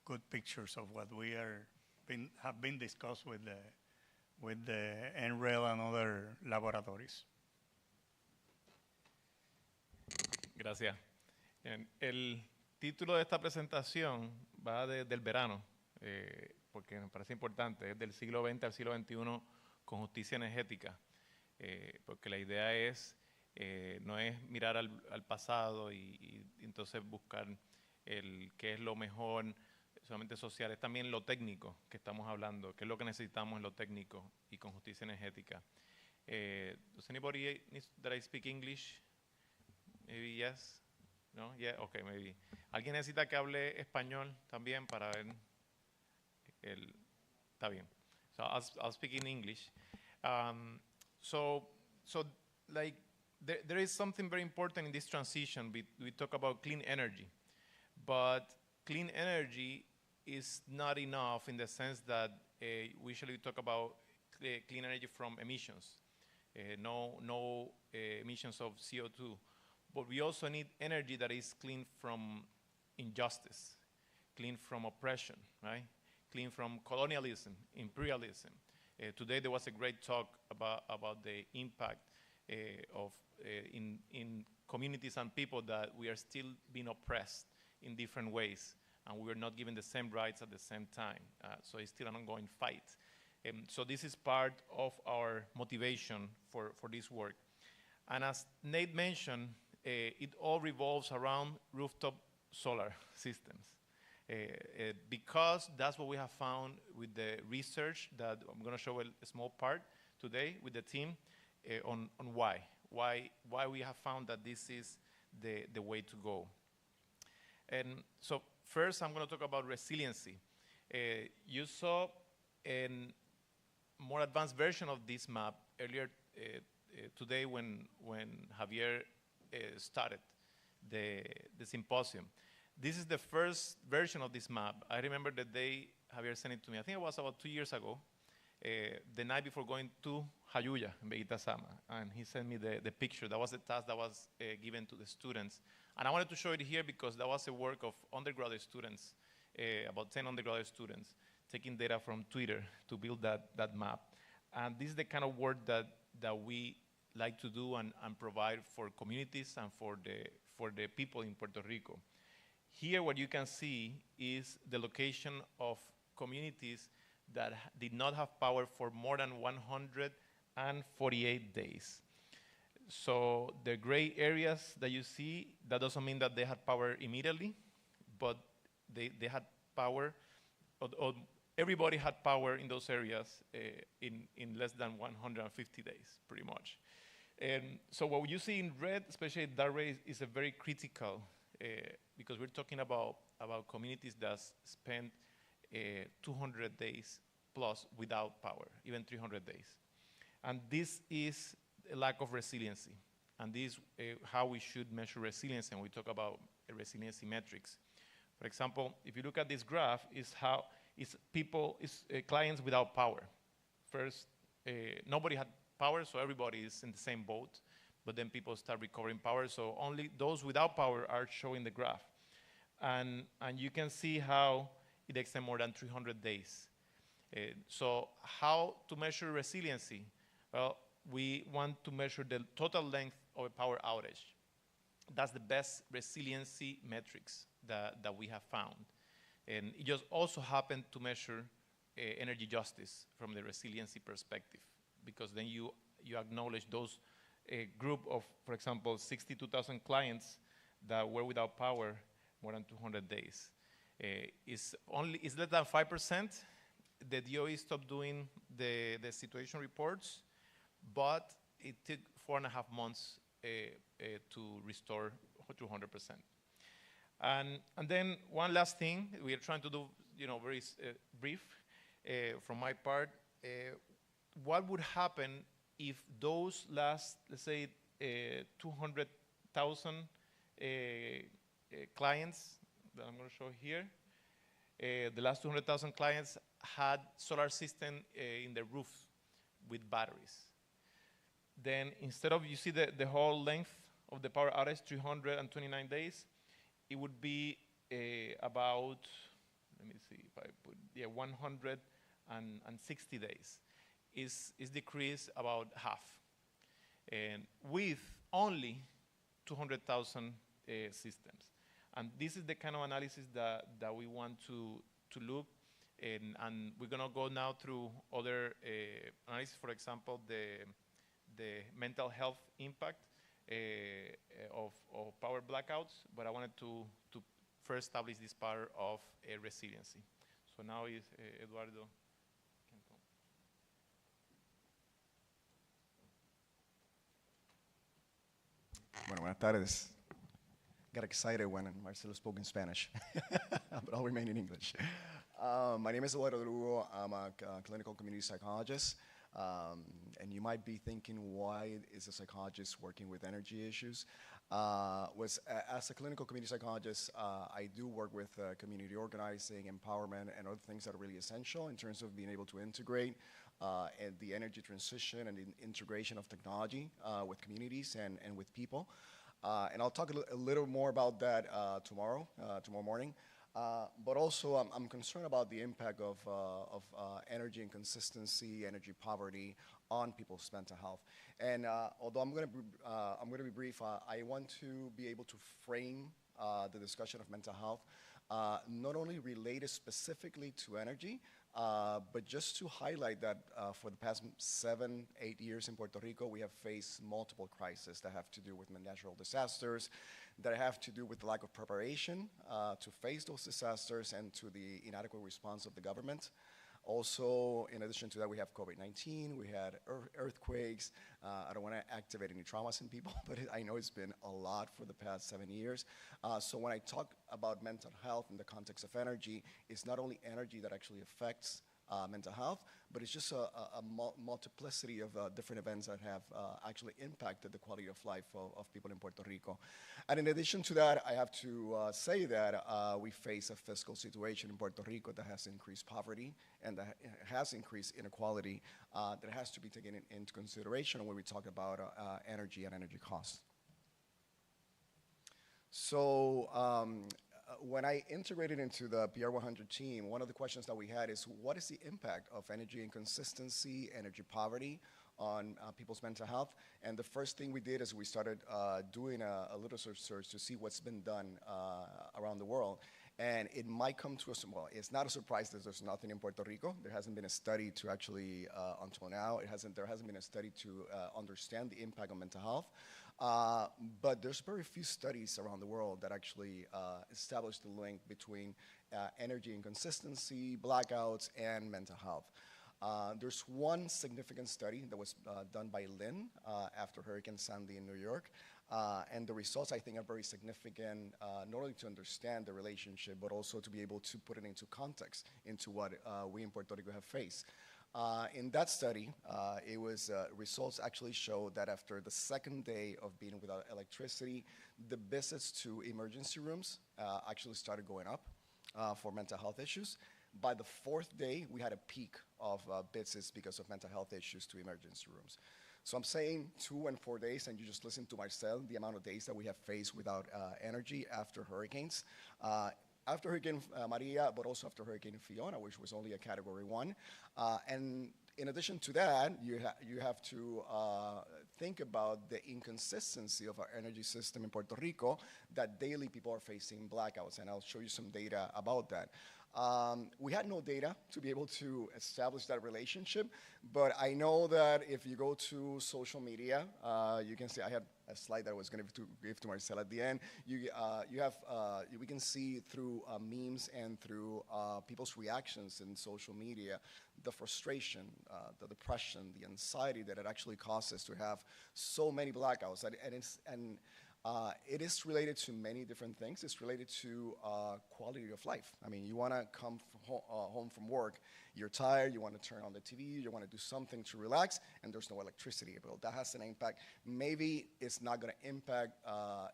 good pictures of what we have been discussed with the NREL and other laboratories. Gracias. El título de esta presentación va del verano, porque me parece importante, es del siglo XX al siglo XXI con justicia energética, porque la idea es, no es mirar al pasado y entonces buscar qué es lo mejor solamente social, es también lo técnico que estamos hablando, que es lo que necesitamos en lo técnico y con justicia energética. Does anybody need that I speak English? Maybe yes? No? Yeah? Okay, maybe. ¿Alguien necesita que hable español también para ver el... Está bien. So I'll speak in English. So like, there is something very important in this transition. We talk about clean energy, but clean energy is not enough in the sense that we usually talk about clean energy from emissions, no emissions of CO2. But we also need energy that is clean from injustice, clean from oppression, right? Clean from colonialism, imperialism. Today there was a great talk about the impact in communities and people that we are still being oppressed in different ways, and we are not given the same rights at the same time. So it's still an ongoing fight. So this is part of our motivation for this work. And as Nate mentioned, it all revolves around rooftop solar systems. Because that's what we have found with the research that I'm going to show a small part today with the team on why we have found that this is the way to go. And so first I'm going to talk about resiliency. You saw a more advanced version of this map earlier today when Javier started the symposium. This is the first version of this map. I remember the day Javier sent it to me. I think it was about 2 years ago, the night before going to Jayuya in Veguita Sama. And he sent me the picture. That was the task that was given to the students. And I wanted to show it here because that was a work of undergraduate students, about 10 undergraduate students, taking data from Twitter to build that map. And this is the kind of work that we like to do and provide for communities and for the people in Puerto Rico. Here what you can see is the location of communities that did not have power for more than 148 days. So the gray areas that you see, that doesn't mean that they had power immediately, but they had power, or everybody had power in those areas in less than 150 days, pretty much. And so what you see in red, especially dark red, is a very critical, because we're talking about communities that spend 200 days plus without power, even 300 days. And this is a lack of resiliency. And this is how we should measure resilience, and we talk about resiliency metrics. For example, if you look at this graph, is how it's clients without power. First, nobody had power, so everybody is in the same boat. But then people start recovering power, so only those without power are showing the graph. And you can see how it extends more than 300 days. So how to measure resiliency? Well, we want to measure the total length of a power outage. That's the best resiliency metrics that we have found. And it just also happened to measure energy justice from the resiliency perspective, because then you acknowledge those a group of, for example, 62,000 clients that were without power more than 200 days. It's less than 5%. The DOE stopped doing the situation reports, but it took 4.5 months to restore 200%. And then one last thing we are trying to do, very brief from my part. What would happen if those last, let's say, 200,000 clients that I'm going to show here, the last 200,000 clients had solar system in the roof with batteries. Then instead of, you see the whole length of the power outage, 329 days, it would be about, let me see if I put, 160 days. Is decreased about half, and with only 200,000 systems. And this is the kind of analysis that we want to look, and we're gonna go now through other analysis, for example, the mental health impact of power blackouts, but I wanted to first established this part of resiliency. So now is Eduardo. Bueno, buenas tardes. Got excited when Marcelo spoke in Spanish, but I'll remain in English. My name is Eduardo Lugo. I'm a clinical community psychologist. And you might be thinking, why is a psychologist working with energy issues? As a clinical community psychologist, I do work with community organizing, empowerment, and other things that are really essential in terms of being able to integrate and the energy transition and the integration of technology with communities and with people. And I'll talk a little more about that tomorrow morning. But also, I'm concerned about the impact of energy inconsistency, energy poverty on people's mental health. And although I'm going to be brief, I want to be able to frame the discussion of mental health, not only related specifically to energy, but just to highlight that for the past 7-8 years in Puerto Rico, we have faced multiple crises that have to do with natural disasters, that have to do with the lack of preparation to face those disasters and to the inadequate response of the government. Also, in addition to that, we have COVID-19, we had earthquakes. I don't want to activate any traumas in people, but I know it's been a lot for the past 7 years. So when I talk about mental health in the context of energy, it's not only energy that actually affects mental health, but it's just a multiplicity of different events that have actually impacted the quality of life of people in Puerto Rico. And in addition to that, I have to say that we face a fiscal situation in Puerto Rico that has increased poverty and that has increased inequality that has to be taken into consideration when we talk about energy and energy costs. So when I integrated into the PR100 team, one of the questions that we had is, what is the impact of energy inconsistency, energy poverty on people's mental health? And the first thing we did is we started doing a little search to see what's been done around the world. And it might come to us, well, it's not a surprise that there's nothing in Puerto Rico. There hasn't been a study to actually, until now, there hasn't been a study to understand the impact on mental health. But there's very few studies around the world that actually establish the link between energy inconsistency, blackouts, and mental health. There's one significant study that was done by Lynn after Hurricane Sandy in New York. And the results, I think, are very significant, not only to understand the relationship, but also to be able to put it into context into what we in Puerto Rico have faced. In that study, results actually showed that after the second day of being without electricity, the visits to emergency rooms actually started going up for mental health issues. By the fourth day, we had a peak of visits because of mental health issues to emergency rooms. So I'm saying 2 and 4 days, and you just listen to Marcel, the amount of days that we have faced without energy after hurricanes. After Hurricane Maria, but also after Hurricane Fiona, which was only a Category 1. And in addition to that, you have to think about the inconsistency of our energy system in Puerto Rico, that daily people are facing blackouts, and I'll show you some data about that. We had no data to be able to establish that relationship, but I know that if you go to social media, you can see, I had a slide that I was going to give to Marcel at the end. We can see through memes and through people's reactions in social media, the frustration, the depression, the anxiety that it actually causes to have so many blackouts. It is related to many different things. It's related to quality of life. I mean, you want to come home from work, you're tired, you want to turn on the TV, you want to do something to relax, and there's no electricity. Well, that has an impact. Maybe it's not going to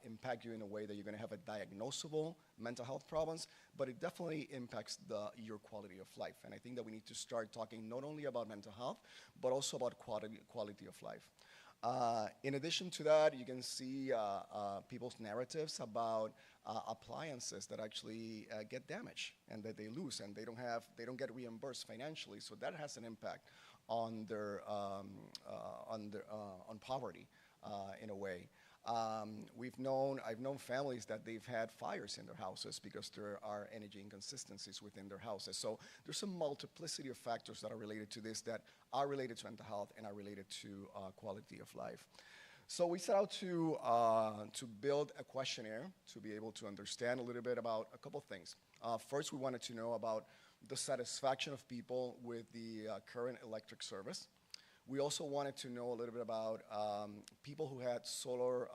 impact you in a way that you're going to have a diagnosable mental health problems, but it definitely impacts your quality of life. And I think that we need to start talking not only about mental health, but also about quality of life. In addition to that, you can see people's narratives about appliances that actually get damaged and that they lose, and they don't get reimbursed financially. So that has an impact on their on poverty in a way. I've known families that they've had fires in their houses because there are energy inconsistencies within their houses. So there's a multiplicity of factors that are related to this, that are related to mental health and are related to quality of life. So we set out to build a questionnaire to be able to understand a little bit about a couple things. First, we wanted to know about the satisfaction of people with the current electric service. We also wanted to know a little bit about people who had solar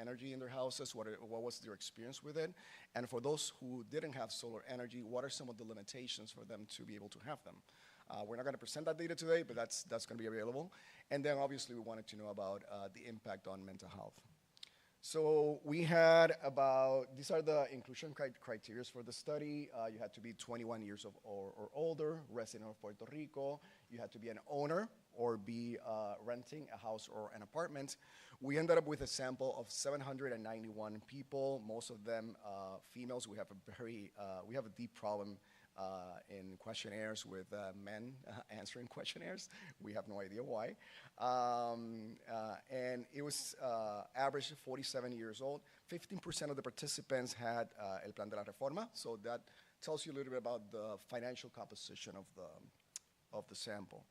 energy in their houses, what was their experience with it, and for those who didn't have solar energy, what are some of the limitations for them to be able to have them. We're not going to present that data today, but that's going to be available. And then obviously we wanted to know about the impact on mental health. So we had these are the inclusion criteria for the study. You had to be 21 years or older, resident of Puerto Rico. You had to be an owner or be renting a house or an apartment. We ended up with a sample of 791 people, most of them females. We have a deep problem in questionnaires with men answering questionnaires. We have no idea why. And it was average 47 years old. 15% of the participants had El Plan de la Reforma, so that tells you a little bit about the financial composition of the sample.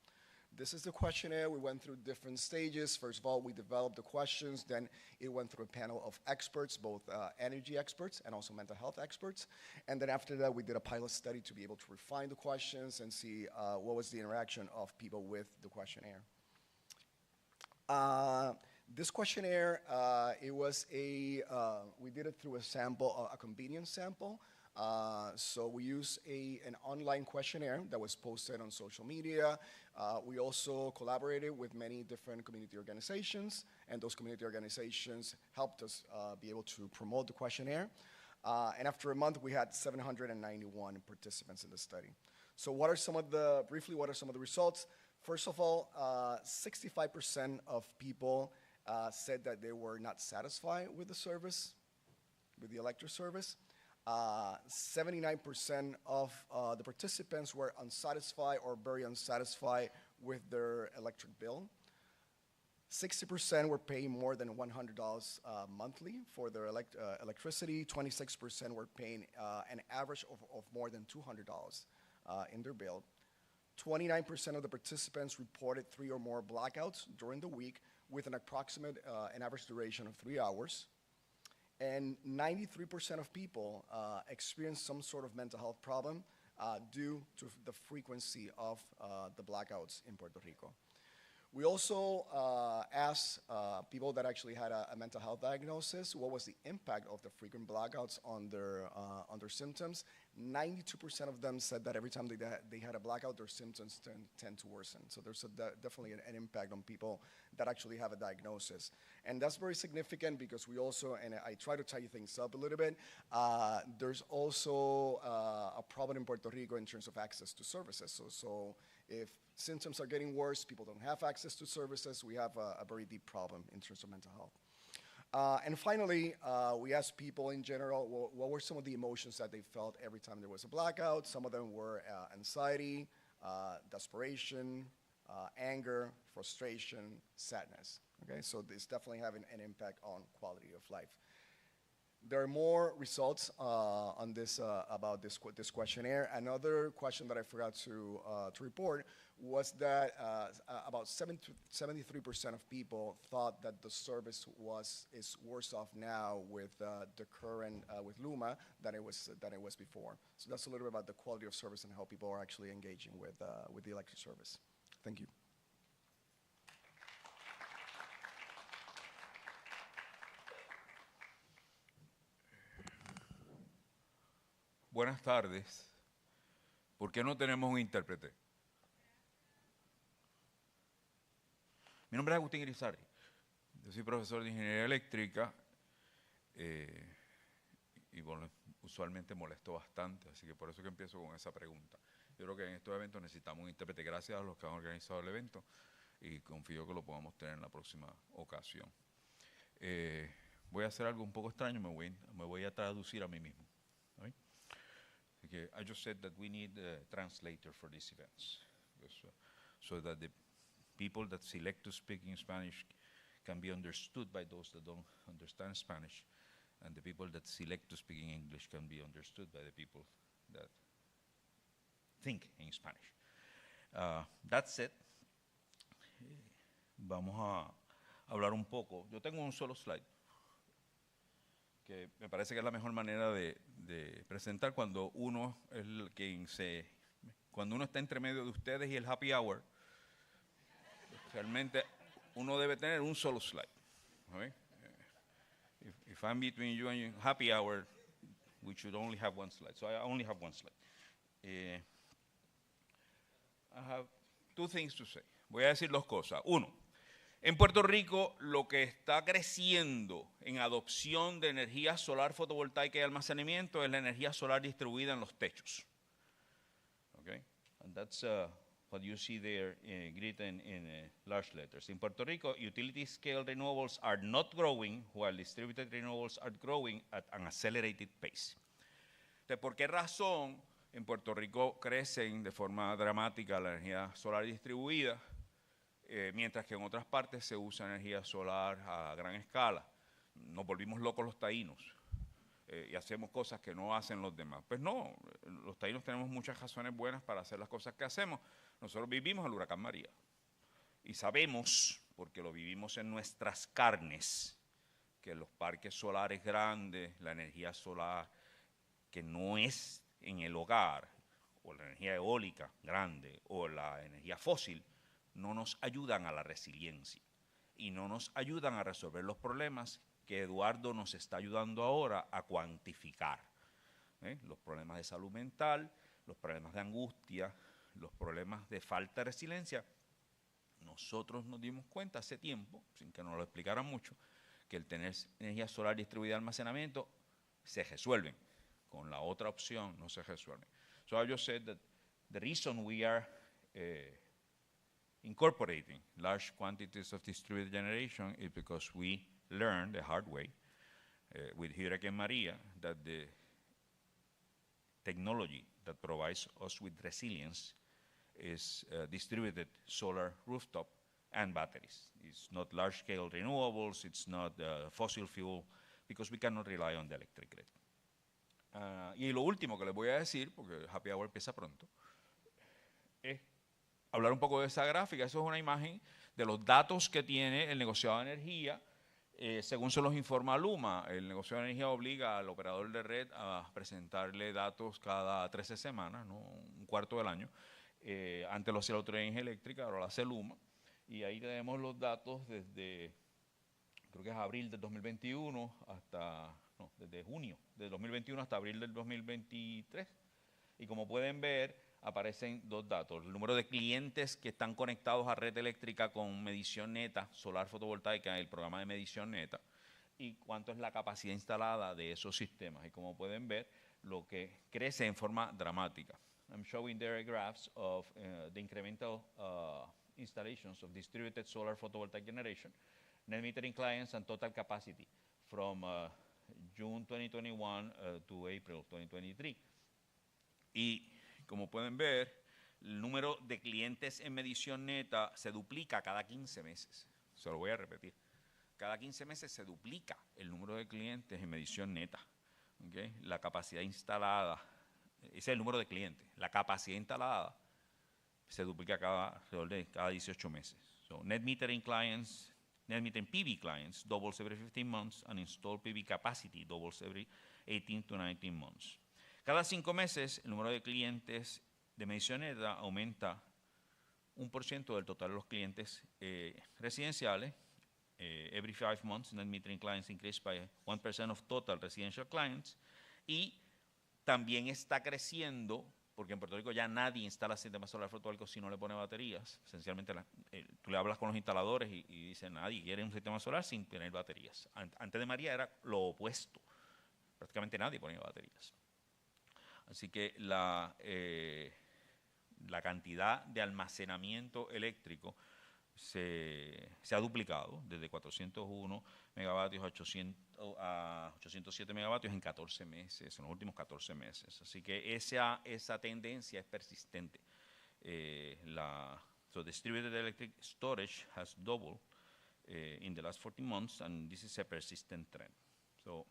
This is the questionnaire. We went through different stages. First of all, we developed the questions. Then it went through a panel of experts, both energy experts and also mental health experts. And then after that, we did a pilot study to be able to refine the questions and see what was the interaction of people with the questionnaire. This questionnaire, we did it through a convenience sample. So we used an online questionnaire that was posted on social media. We also collaborated with many different community organizations, and those community organizations helped us be able to promote the questionnaire. And after a month, we had 791 participants in the study. So briefly, what are some of the results? First of all, 65% of people said that they were not satisfied with the service, with the electric service. 79% of the participants were unsatisfied or very unsatisfied with their electric bill. 60% were paying more than $100 monthly for their electricity. 26% were paying an average of more than $200 in their bill. 29% of the participants reported 3 or more blackouts during the week with an approximate average duration of 3 hours. And 93% of people experienced some sort of mental health problem due to the frequency of the blackouts in Puerto Rico. We also asked people that actually had a mental health diagnosis, what was the impact of the frequent blackouts on their symptoms. 92% of them said that every time they had a blackout, their symptoms tend to worsen. So there's definitely an impact on people that actually have a diagnosis. And that's very significant because we also, and I try to tie things up a little bit, there's also a problem in Puerto Rico in terms of access to services. So if symptoms are getting worse, people don't have access to services, we have a very deep problem in terms of mental health. And finally, we asked people in general, what were some of the emotions that they felt every time there was a blackout? Some of them were anxiety, desperation, anger, frustration, sadness. Okay, so this definitely having an impact on quality of life. There are more results on this about this questionnaire. Another question that I forgot to report was that about 73% of people thought that the service is worse off now with the current with Luma than it was before. So that's a little bit about the quality of service and how people are actually engaging with the electric service. Thank you. Buenas tardes. ¿Por qué no tenemos un intérprete? Mi nombre es Agustín Irizarry. Yo soy profesor de ingeniería eléctrica y bueno, usualmente molesto bastante, así que por eso que empiezo con esa pregunta. Yo creo que en estos eventos necesitamos un intérprete. Gracias a los que han organizado el evento y confío que lo podamos tener en la próxima ocasión. Voy a hacer algo un poco extraño, me voy a traducir a mí mismo. ¿Sí? Okay, I just said that we need a translator for these events, so that the people that select to speak in Spanish can be understood by those that don't understand Spanish, and the people that select to speak in English can be understood by the people that think in Spanish. That said, vamos a hablar un poco. Yo tengo un solo slide, que me parece que es la mejor manera de presentar cuando uno es cuando uno está entre medio de ustedes y el happy hour. Realmente uno debe tener un solo slide. Okay? If I'm between you and your happy hour, we should only have one slide. So I only have one slide. I have two things to say. Voy a decir dos cosas. Uno, en Puerto Rico lo que está creciendo en adopción de energía solar fotovoltaica y almacenamiento es la energía solar distribuida en los techos. Okay? And that's what you see there written in large letters. In Puerto Rico, utility scale renewables are not growing, while distributed renewables are growing at an accelerated pace. Entonces, ¿por qué razón en Puerto Rico crecen de forma dramática la energía solar distribuida, mientras que en otras partes se usa energía solar a gran escala? Nos volvimos locos los taínos y hacemos cosas que no hacen los demás. Pues no, los taínos tenemos muchas razones buenas para hacer las cosas que hacemos. Nosotros vivimos el huracán María y sabemos, porque lo vivimos en nuestras carnes, que los parques solares grandes, la energía solar que no es en el hogar, o la energía eólica grande, o la energía fósil, no nos ayudan a la resiliencia y no nos ayudan a resolver los problemas que Eduardo nos está ayudando ahora a cuantificar. Los problemas de salud mental, los problemas de angustia, los problemas de falta de resiliencia. Nosotros nos dimos cuenta hace tiempo, sin que nos lo explicaran mucho, que el tener energía solar distribuida de almacenamiento se resuelven. Con la otra opción no se resuelven. So I just said that the reason we are incorporating large quantities of distributed generation is because we learned the hard way with Hurricane Maria that the technology that provides us with resilience is distributed solar rooftop and batteries. It's not large-scale renewables, it's not fossil fuel, because we cannot rely on the electric grid. Y lo último que les voy a decir, porque el happy hour empieza pronto, es hablar un poco de esa gráfica. Eso es una imagen de los datos que tiene el negociado de energía, según se los informa Luma. El negociado de energía obliga al operador de red a presentarle datos cada 13 semanas, ¿no? Un cuarto del año. Antes lo hacía la Autoridad de Energía Eléctrica, ahora lo hace Luma. Y ahí tenemos los datos desde, creo que es abril del 2021 hasta... No, desde junio del 2021 hasta abril del 2023. Y como pueden ver, aparecen dos datos. El número de clientes que están conectados a red eléctrica con medición neta, solar fotovoltaica, el programa de medición neta, y cuánto es la capacidad instalada de esos sistemas. Y como pueden ver, lo que crece en forma dramática. I'm showing there graphs of the incremental installations of distributed solar photovoltaic generation, net metering clients and total capacity from June 2021 to April 2023. Y como pueden ver, el número de clientes en medición neta se duplica cada 15 meses. Se lo voy a repetir. Cada 15 meses se duplica el número de clientes en medición neta. ¿Okay? La capacidad instalada, ese es el número de clientes. La capacidad instalada se duplica alrededor de cada 18 meses. So, net metering PV clients doubles every 15 months and installed PV capacity doubles every 18 to 19 months. Cada 5 meses, el número de clientes de medición neta aumenta 1% del total de los clientes residenciales. Every 5 months, net metering clients increase by 1% of total residential clients. Y también está creciendo, porque en Puerto Rico ya nadie instala sistemas solar fotovoltaicos si no le pone baterías. Esencialmente, tú le hablas con los instaladores y dicen, nadie quiere un sistema solar sin tener baterías. Antes de María era lo opuesto. Prácticamente nadie ponía baterías. Así que la cantidad de almacenamiento eléctrico se ha duplicado desde 401 megavatios a 807 megavatios en 14 meses, en los últimos 14 meses. Así que esa tendencia es persistente. So distributed electric storage has doubled in the last 14 months, and this is a persistent trend. So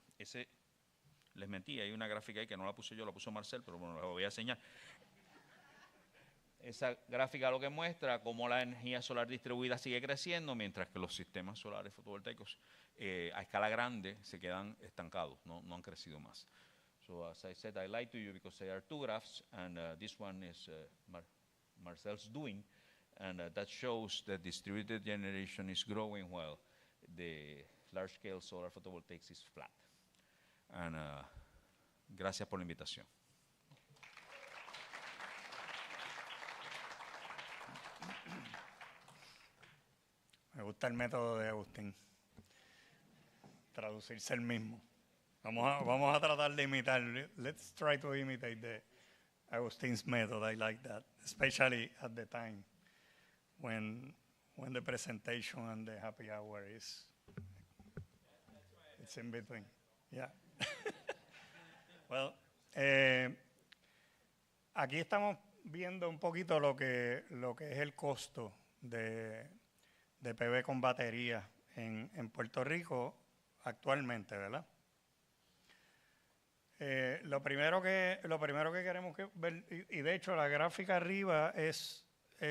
les mentí, hay una gráfica ahí que no la puse yo, la puso Marcel, pero bueno, la voy a enseñar. Esa gráfica lo que muestra cómo la energía solar distribuida sigue creciendo, mientras que los sistemas solares fotovoltaicos a escala grande se quedan estancados, no han crecido más. So as I said, I lied to you because they are two graphs, and this one is Marcel's doing, and that shows that distributed generation is growing while the large-scale solar photovoltaics is flat. And gracias por la invitación. Me gusta el método de Agustín. Traducirse el mismo. Vamos a tratar de imitar. Let's try to imitate Agustin's method. I like that, especially at the time when the presentation and the happy hour is it's in between. Yeah. Well, aquí estamos viendo un poquito lo que es el costo de PV con batería en Puerto Rico actualmente, ¿verdad? Lo primero que queremos ver, y de hecho la gráfica arriba es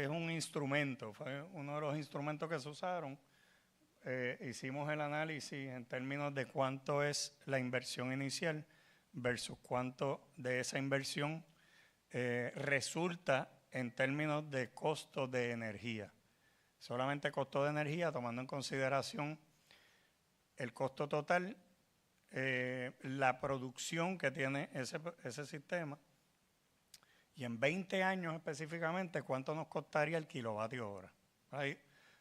un instrumento, fue uno de los instrumentos que se usaron. Hicimos el análisis en términos de cuánto es la inversión inicial versus cuánto de esa inversión resulta en términos de costo de energía. Solamente costo de energía, tomando en consideración el costo total, la producción que tiene ese sistema, y en 20 años específicamente cuánto nos costaría el kilovatio hora.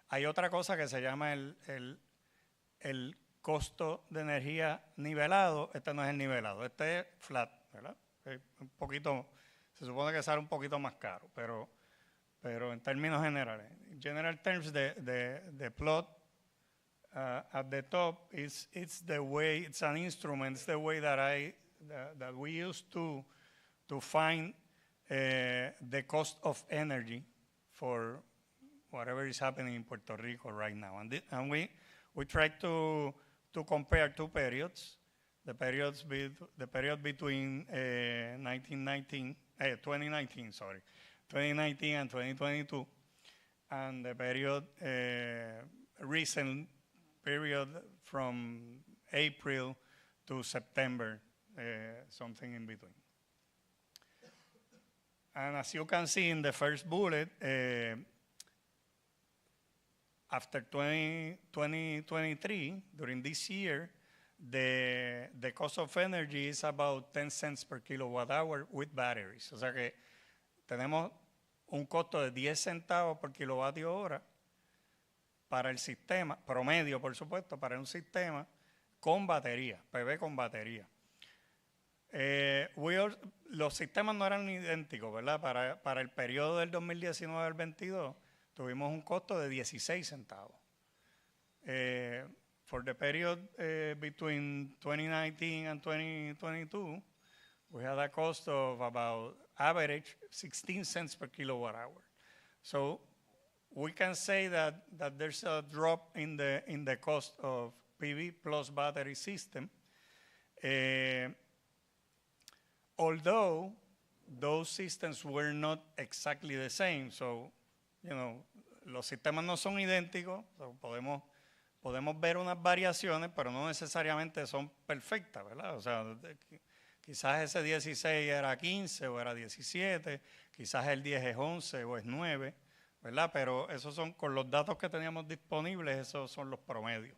Hay otra cosa que se llama el costo de energía nivelado. Este no es el nivelado, este es flat, ¿verdad? Un poquito, se supone que sale un poquito más caro, pero en términos generales, in general terms, the plot at the top it's the way, it's an instrument, it's the way that we use to find the cost of energy for whatever is happening in Puerto Rico right now, and we try to compare two periods, the period between 2019 and 2022, and the period recent period from April to September, something in between. And as you can see in the first bullet, after 2023, during this year, the cost of energy is about 10 cents per kilowatt hour with batteries. O sea que tenemos un costo de 10 centavos por kilovatio hora para el sistema, promedio por supuesto, para un sistema con batería, PV con batería. Los sistemas no eran idénticos, ¿verdad? Para el periodo del 2019 al 22 tuvimos un costo de 16 centavos. For the period between 2019 and 2022, we had a cost of about average 16 cents per kilowatt hour. So we can say that there's a drop in the cost of PV plus battery system. Although those systems were not exactly the same, so los sistemas no son idénticos, so podemos ver unas variaciones, pero no necesariamente son perfectas, ¿verdad? O sea, quizás ese 16 era 15 o era 17, quizás el 10 es 11 o es 9, ¿verdad? Pero esos son, con los datos que teníamos disponibles, esos son los promedios.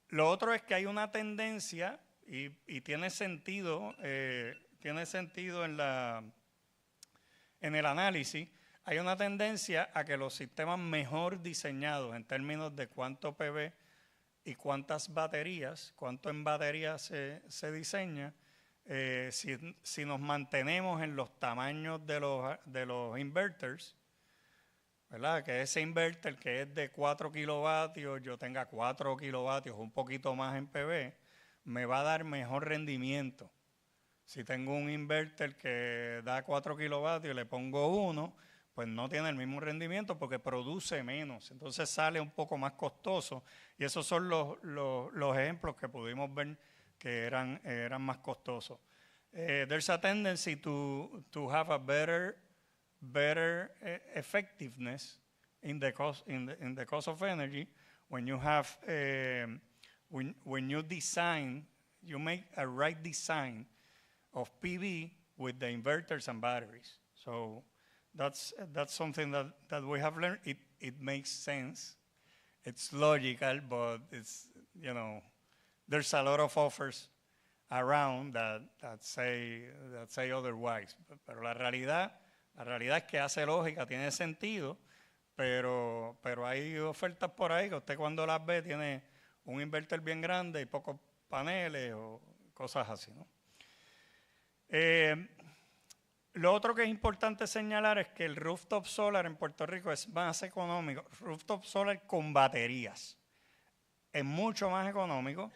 Lo otro es que hay una tendencia, y tiene sentido en el análisis, hay una tendencia a que los sistemas mejor diseñados en términos de cuánto PV y cuántas baterías, cuánto en baterías se diseña, si nos mantenemos en los tamaños de los inverters, ¿verdad? Que ese inverter que es de 4 kilovatios, yo tenga 4 kilovatios, un poquito más en PV, me va a dar mejor rendimiento. Si tengo un inverter que da 4 kilovatios y le pongo 1, pues no tiene el mismo rendimiento porque produce menos. Entonces sale un poco más costoso. Y esos son los ejemplos que pudimos ver que eran más costosos. there's a tendency to have a better effectiveness in the cost of energy when you have when you design, you make a right design of PV with the inverters and batteries. So that's something that we have learned. It makes sense. It's logical, but it's, you know, there's a lot of offers around that say otherwise. Pero la realidad es que hace lógica, tiene sentido, pero hay ofertas por ahí que usted cuando las ve tiene un inverter bien grande y pocos paneles o cosas así, ¿no? Lo otro que es importante señalar es que el rooftop solar en Puerto Rico es más económico. Rooftop solar con baterías es mucho más económico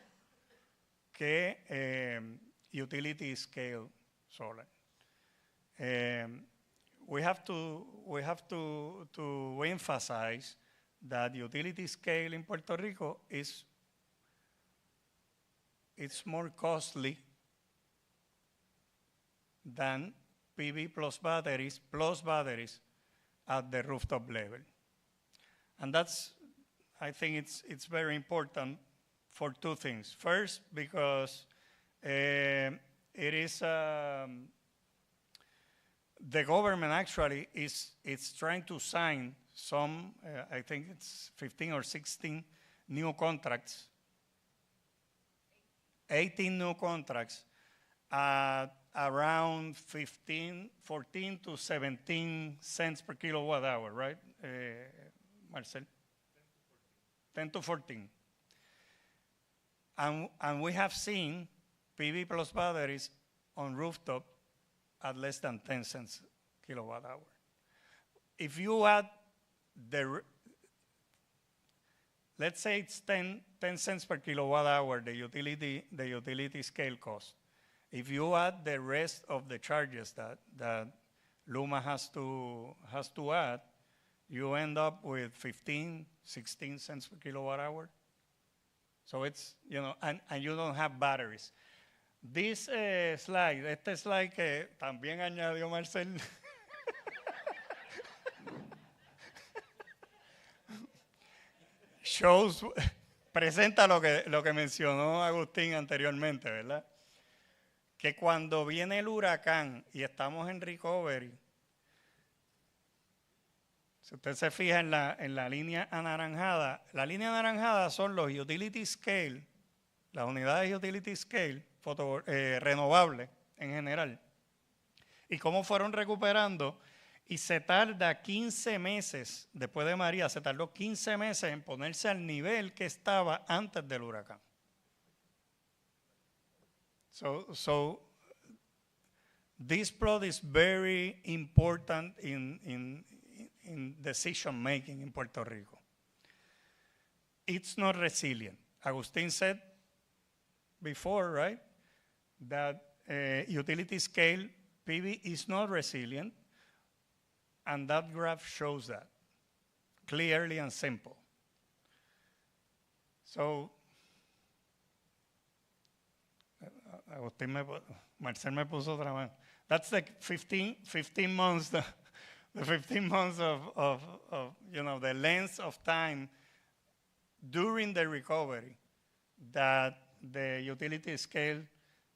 que utility scale solar. We have to emphasize that utility scale in Puerto Rico it's more costly than PV plus batteries at the rooftop level. And that's, I think it's very important for two things. First, because it is, the government actually is trying to sign some, I think it's 15 or 16 new contracts, 18 new contracts at around 14 to 17 cents per kilowatt hour, right, Marcel? 10 to 14. And we have seen PV plus batteries on rooftop at less than 10 cents kilowatt hour. If you add let's say it's 10 cents per kilowatt hour, the utility scale cost. If you add the rest of the charges that Luma has to add, you end up with 15, 16 cents per kilowatt hour. So it's, you know, and you don't have batteries. This slide, este slide que también añadió Marcel, presenta lo que mencionó Agustín anteriormente, ¿verdad? Que cuando viene el huracán y estamos en recovery, si usted se fija en la línea anaranjada, la línea anaranjada son los utility scale, las unidades utility scale renovables en general, y cómo fueron recuperando, y se tarda 15 meses, después de María, se tardó 15 meses en ponerse al nivel que estaba antes del huracán. So this plot is very important in decision making in Puerto Rico. It's not resilient. Agustin said before, right, that utility scale PV is not resilient, and that graph shows that clearly and simple. So, Marcel me puso otra vez. That's the 15 months, the 15 months of you know, the length of time during the recovery that the utility scale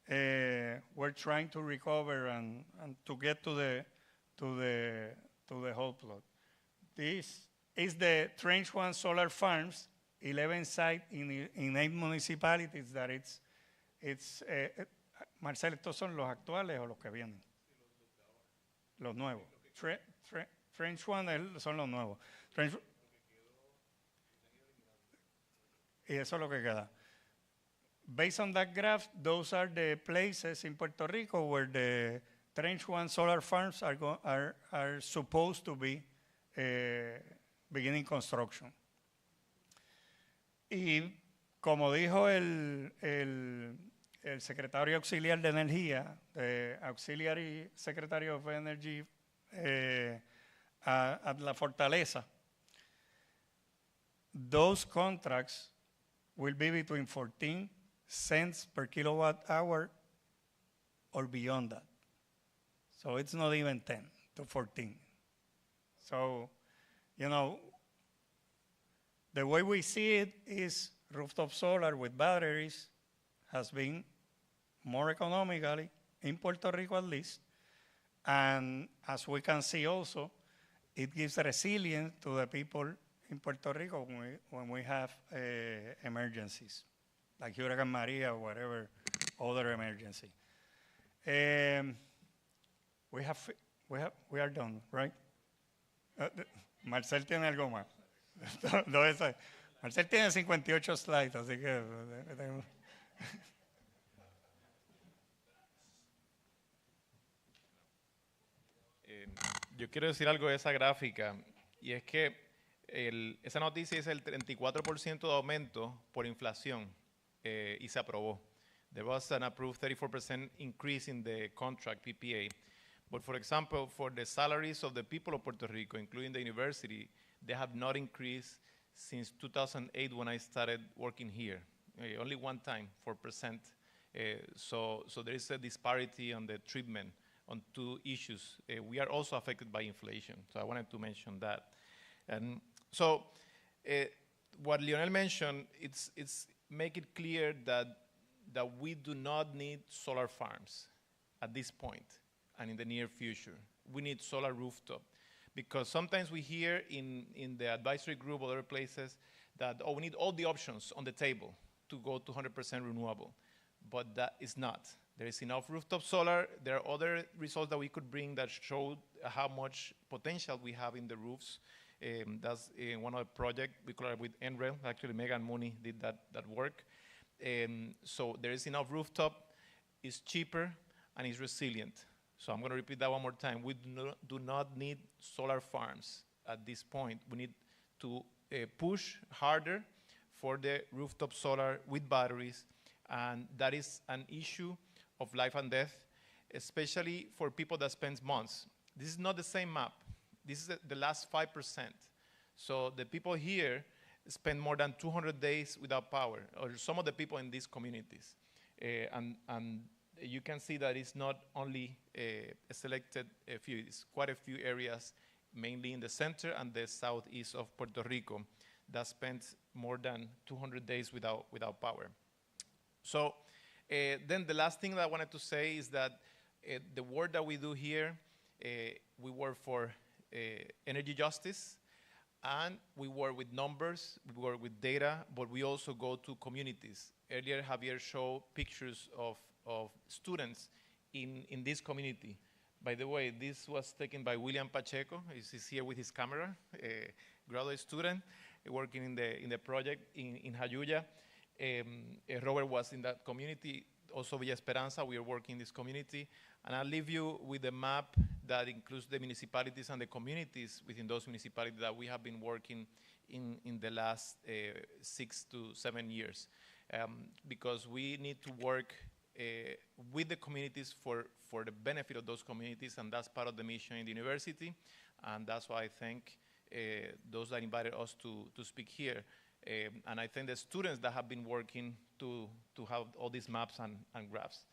were trying to recover and to get to the whole plot. This is the Trench 1 solar farms, 11 sites in 8 municipalities that it's Marcel, ¿estos son los actuales o los que vienen? Los nuevos. Trench 1 son los nuevos. Y eso es lo que queda. Based on that graph, those are the places in Puerto Rico where the Trench 1 solar farms are supposed to be beginning construction. Y como dijo el secretario auxiliar de Energía, Auxiliary Secretary of Energy at la Fortaleza, those contracts will be between 14 cents per kilowatt hour or beyond that. So it's not even 10 to 14. So, you know, the way we see it is rooftop solar with batteries has been more economically, in Puerto Rico at least, and as we can see also, it gives resilience to the people in Puerto Rico when we have emergencies, like Hurricane Maria or whatever other emergency. We are done, right? Marcel tiene algo más. Marcel tiene 58 slides, así que... Yo quiero decir algo de esa gráfica, y es que esa noticia es el 34% de aumento por inflación, y se aprobó. There was an approved 34% increase in the contract PPA. But for example, for the salaries of the people of Puerto Rico, including the university, they have not increased since 2008 when I started working here. Only one time, 4%. So there is a disparity on the treatment on two issues. We are also affected by inflation, so I wanted to mention that. And so what Lionel mentioned, it's make it clear that we do not need solar farms at this point and in the near future. We need solar rooftop, because sometimes we hear in the advisory group or other places that, oh, we need all the options on the table to go to 100% renewable, but that is not. There is enough rooftop solar. There are other results that we could bring that show how much potential we have in the roofs. That's one of the projects we collaborated with NREL. Actually, Megan Mooney did that work. So there is enough rooftop, it's cheaper, and it's resilient. So I'm going to repeat that one more time. We do not need solar farms at this point. We need to push harder for the rooftop solar with batteries, and that is an issue of life and death, especially for people that spend months. This is not the same map. This is the last 5%. So the people here spend more than 200 days without power, or some of the people in these communities. And you can see that it's not only a selected few, it's quite a few areas, mainly in the center and the southeast of Puerto Rico, that spend more than 200 days without power. So then the last thing that I wanted to say is that the work that we do here, we work for energy justice, and we work with numbers, we work with data, but we also go to communities. Earlier, Javier showed pictures of students in this community. By the way, this was taken by William Pacheco. He's here with his camera, a graduate student working in the project in Jayuya. Robert was in that community, also Villa Esperanza. We are working in this community. And I'll leave you with a map that includes the municipalities and the communities within those municipalities that we have been working in the last 6 to 7 years. Because we need to work with the communities for the benefit of those communities, and that's part of the mission in the university. And that's why I thank those that invited us to speak here. And I thank the students that have been working to have all these maps and graphs.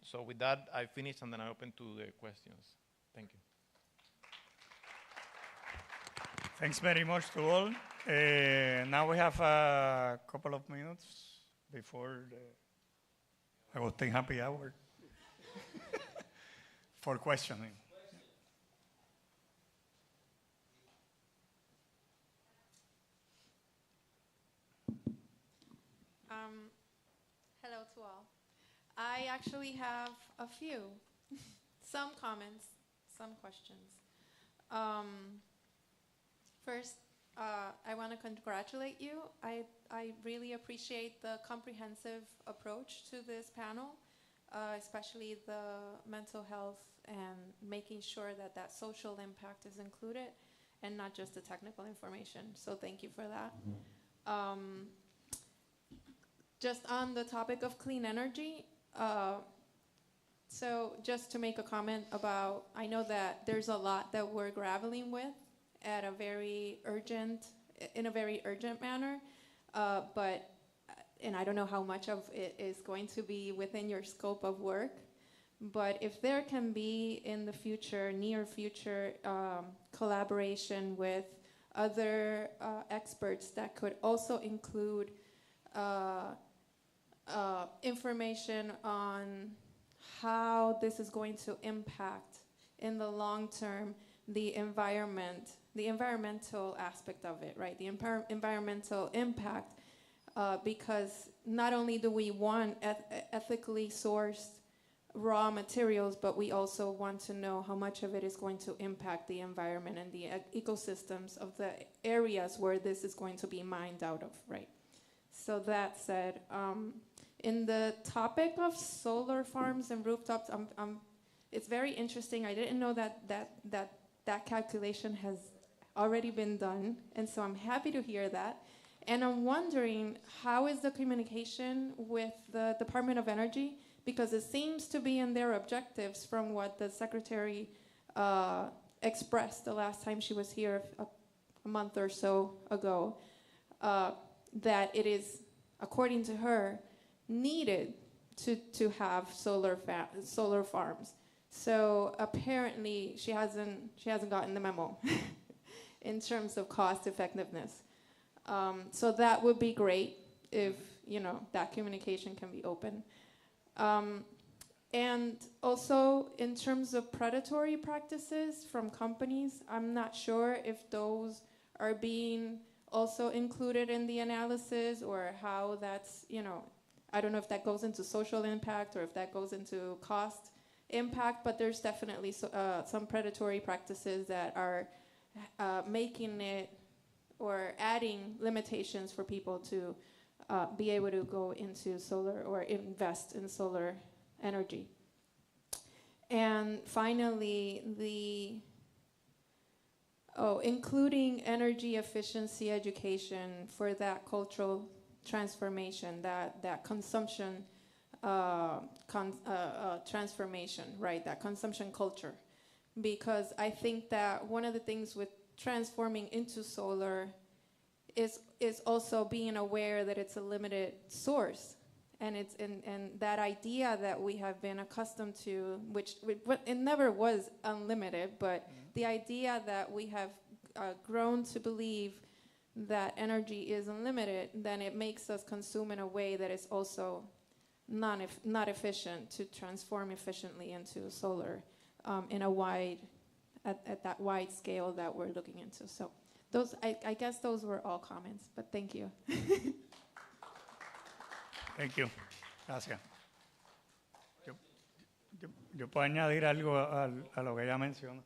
So with that, I finish, and then I open to the questions. Thank you. Thanks very much to all. Now we have a couple of minutes before the Agustin happy hour for questioning. Hello to all. I actually have a few, some comments, some questions. First, I want to congratulate you. I really appreciate the comprehensive approach to this panel, especially the mental health and making sure that social impact is included and not just the technical information. So thank you for that. Just on the topic of clean energy, so just to make a comment about, I know that there's a lot that we're grappling with in a very urgent manner, and I don't know how much of it is going to be within your scope of work, But if there can be in the future, near future, collaboration with other experts that could also include information on how this is going to impact in the long term the environment, the environmental aspect of it, right? The environmental impact, because not only do we want ethically sourced raw materials, but we also want to know how much of it is going to impact the environment and the ecosystems of the areas where this is going to be mined out of, right? So that said, in the topic of solar farms and rooftops, it's very interesting. I didn't know that calculation has already been done, and so I'm happy to hear that. And I'm wondering, how is the communication with the Department of Energy? Because it seems to be in their objectives from what the Secretary expressed the last time she was here a month or so ago, that it is, according to her, needed to have solar farms. So apparently she hasn't gotten the memo in terms of cost effectiveness. So that would be great if that communication can be open. And also in terms of predatory practices from companies, I'm not sure if those are being also included in the analysis, or how that's, I don't know if that goes into social impact or if that goes into cost impact, but there's definitely some predatory practices that are making it or adding limitations for people to be able to go into solar or invest in solar energy. And finally, including energy efficiency education for that cultural transformation, that consumption transformation, right? That consumption culture. Because I think that one of the things with transforming into solar is also being aware that it's a limited source, and that idea that we have been accustomed to, which it never was unlimited, but the idea that we have grown to believe that energy is unlimited, then it makes us consume in a way that is also not efficient to transform efficiently into solar in a at that wide scale that we're looking into. So those, I guess those were all comments, but thank you. Thank you. Gracias. Yo puedo añadir algo a lo que ella menciona.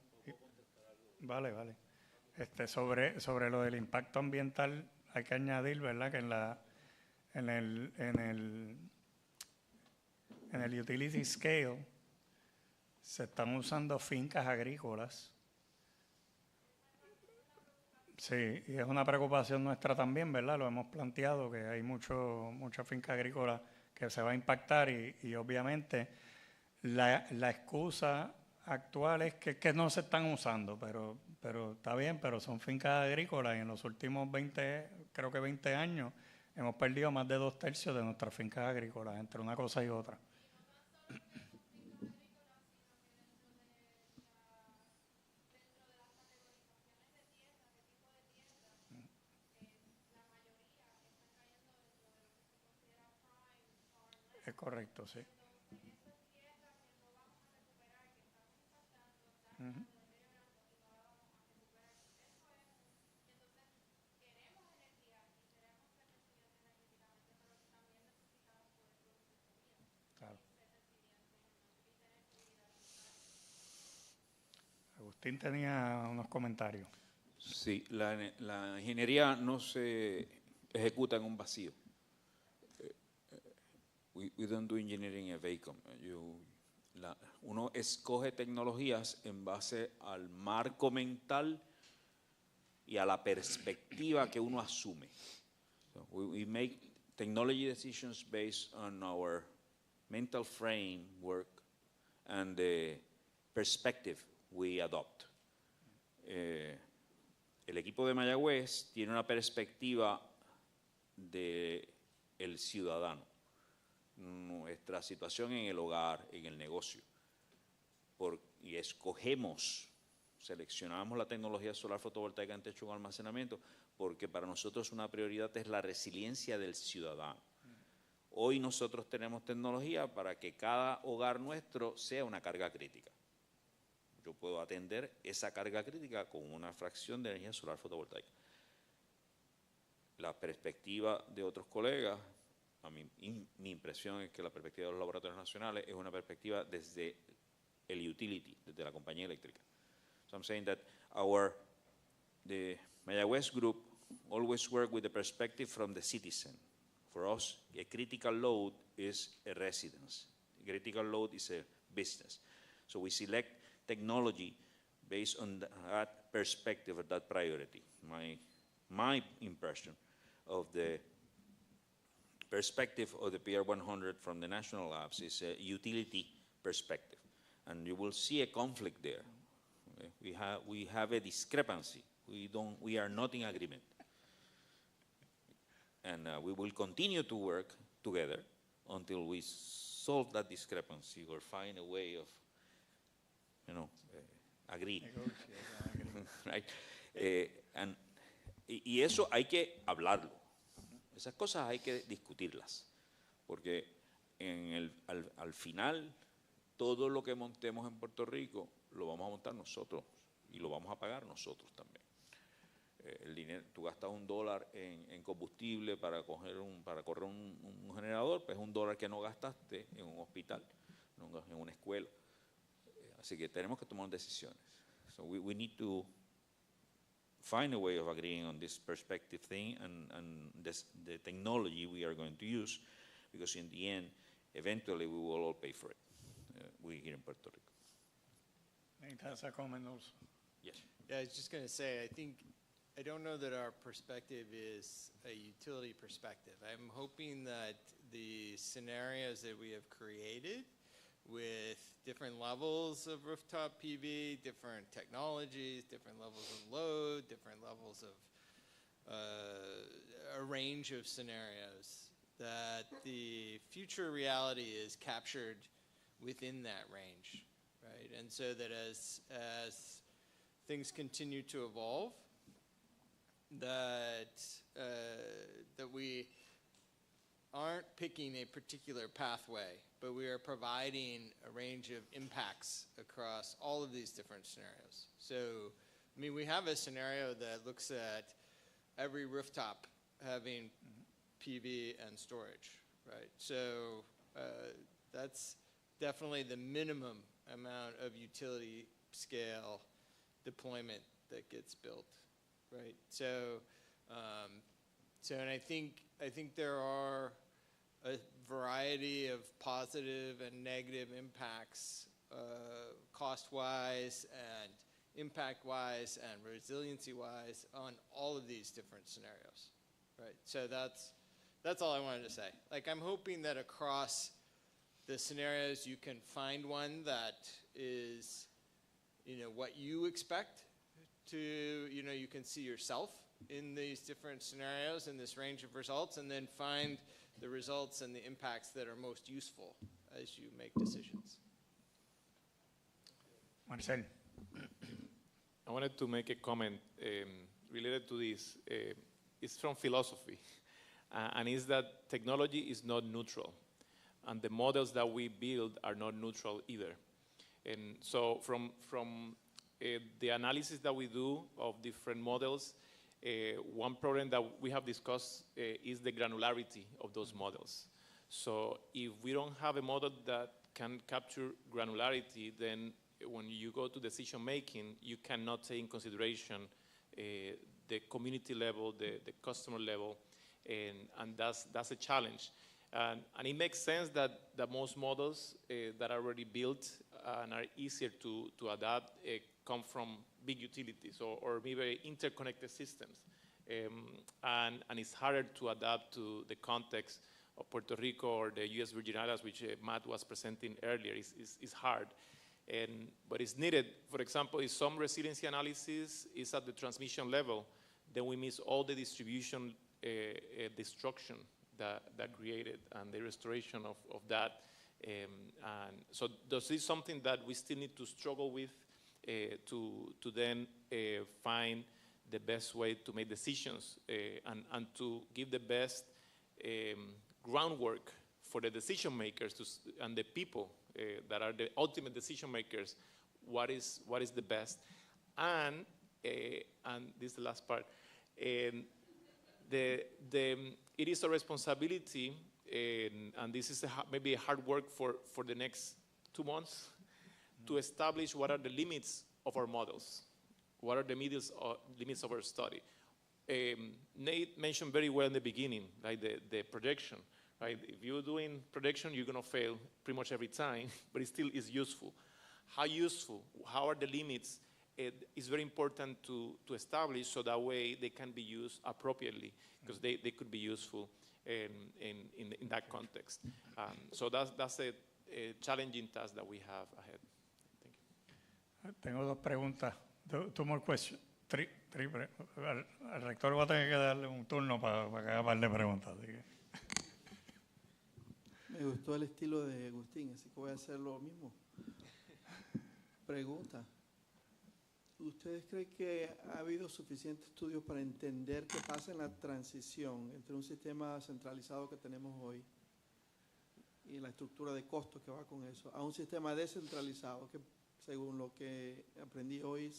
Vale. Sobre lo del impacto ambiental, hay que añadir, ¿verdad?, que en el utility scale se están usando fincas agrícolas. Sí, y es una preocupación nuestra también, ¿verdad? Lo hemos planteado, que hay mucha finca agrícola que se va a impactar, y obviamente la excusa actual es que no se están usando, pero está bien, pero son fincas agrícolas, y en los últimos 20 años hemos perdido más de 2/3 de nuestras fincas agrícolas, entre una cosa y otra. Es correcto, sí. Claro. Agustín tenía unos comentarios. Sí, la ingeniería no se ejecuta en un vacío. We don't do engineering in a vacuum. Uno escoge tecnologías en base al marco mental y a la perspectiva que uno asume. So we make technology decisions based on our mental framework and the perspective we adopt. El equipo de Mayagüez tiene una perspectiva del ciudadano, nuestra situación en el hogar, en el negocio. y escogemos, seleccionamos la tecnología solar fotovoltaica en techo con almacenamiento, porque para nosotros una prioridad es la resiliencia del ciudadano. Hoy nosotros tenemos tecnología para que cada hogar nuestro sea una carga crítica. Yo puedo atender esa carga crítica con una fracción de energía solar fotovoltaica. La perspectiva de otros colegas, mi impresión es que la perspectiva de los laboratorios nacionales es una perspectiva desde el utility, desde la compañía eléctrica. So I'm saying that the Mayagüez group always work with the perspective from the citizen. For us, a critical load is a residence. A critical load is a business. So we select technology based on that perspective, or that priority. My impression of the perspective of the PR100 from the national labs is a utility perspective. And you will see a conflict there. Okay? We have a discrepancy. We are not in agreement. And we will continue to work together until we solve that discrepancy or find a way of, agree. Right? Y eso hay que hablarlo. Esas cosas hay que discutirlas, porque al final todo lo que montemos en Puerto Rico lo vamos a montar nosotros y lo vamos a pagar nosotros también. El dinero, tú gastas $1 en combustible para correr un generador, pues $1 que no gastaste en un hospital, en una escuela. Así que tenemos que tomar decisiones. So we need to find a way of agreeing on this perspective thing and the technology we are going to use, because in the end, eventually we will all pay for it. We here in Puerto Rico. Nate has a comment also. Yes. Yeah, I was just going to say, I don't know that our perspective is a utility perspective. I'm hoping that the scenarios that we have created with different levels of rooftop PV, different technologies, different levels of load, different levels of a range of scenarios, that the future reality is captured within that range, right? And so that as things continue to evolve, that we aren't picking a particular pathway, but we are providing a range of impacts across all of these different scenarios. So, I mean, we have a scenario that looks at every rooftop having PV and storage, right? So that's definitely the minimum amount of utility scale deployment that gets built, right? So, and I think there are a variety of positive and negative impacts, cost-wise and impact-wise and resiliency-wise on all of these different scenarios, right? So that's all I wanted to say. Like, I'm hoping that across the scenarios you can find one that is, what you expect to, you can see yourself in these different scenarios and this range of results, and then find the results and the impacts that are most useful as you make decisions. Marcel. I wanted to make a comment related to this. It's from philosophy, and it's that technology is not neutral, and the models that we build are not neutral either. And so from the analysis that we do of different models, one problem that we have discussed is the granularity of those models. So if we don't have a model that can capture granularity, then when you go to decision making, you cannot take in consideration the community level, the customer level, and that's a challenge. And it makes sense that most models that are already built and are easier to adapt come from big utilities or maybe interconnected systems. And it's harder to adapt to the context of Puerto Rico or the U.S. Virgin Islands, which Matt was presenting earlier. It's hard. But it's needed. For example, if some resiliency analysis is at the transmission level, then we miss all the distribution destruction that created and the restoration of that And so this is something that we still need to struggle with to then find the best way to make decisions and to give the best groundwork for the decision makers and the people that are the ultimate decision makers, what is the best. And this is the last part, it is a responsibility, and this is maybe a hard work for the next 2 months, to establish what are the limits of our models, what are the limits of our study. Nate mentioned very well in the beginning, like the projection, right? If you're doing projection, you're gonna fail pretty much every time, but it still is useful. How useful? How are the limits? It is very important to establish, so that way they can be used appropriately, because they could be useful in that context. So that's a challenging task that we have ahead. Thank you. Tengo dos preguntas, two more questions. Al rector va a tener que darle un turno para que haga un par de preguntas. Así que. Me gustó el estilo de Agustín, así que voy a hacer lo mismo. Pregunta. ¿Ustedes creen que ha habido suficientes estudios para entender qué pasa en la transición entre un sistema centralizado que tenemos hoy y la estructura de costos que va con eso, a un sistema descentralizado que, según lo que aprendí hoy,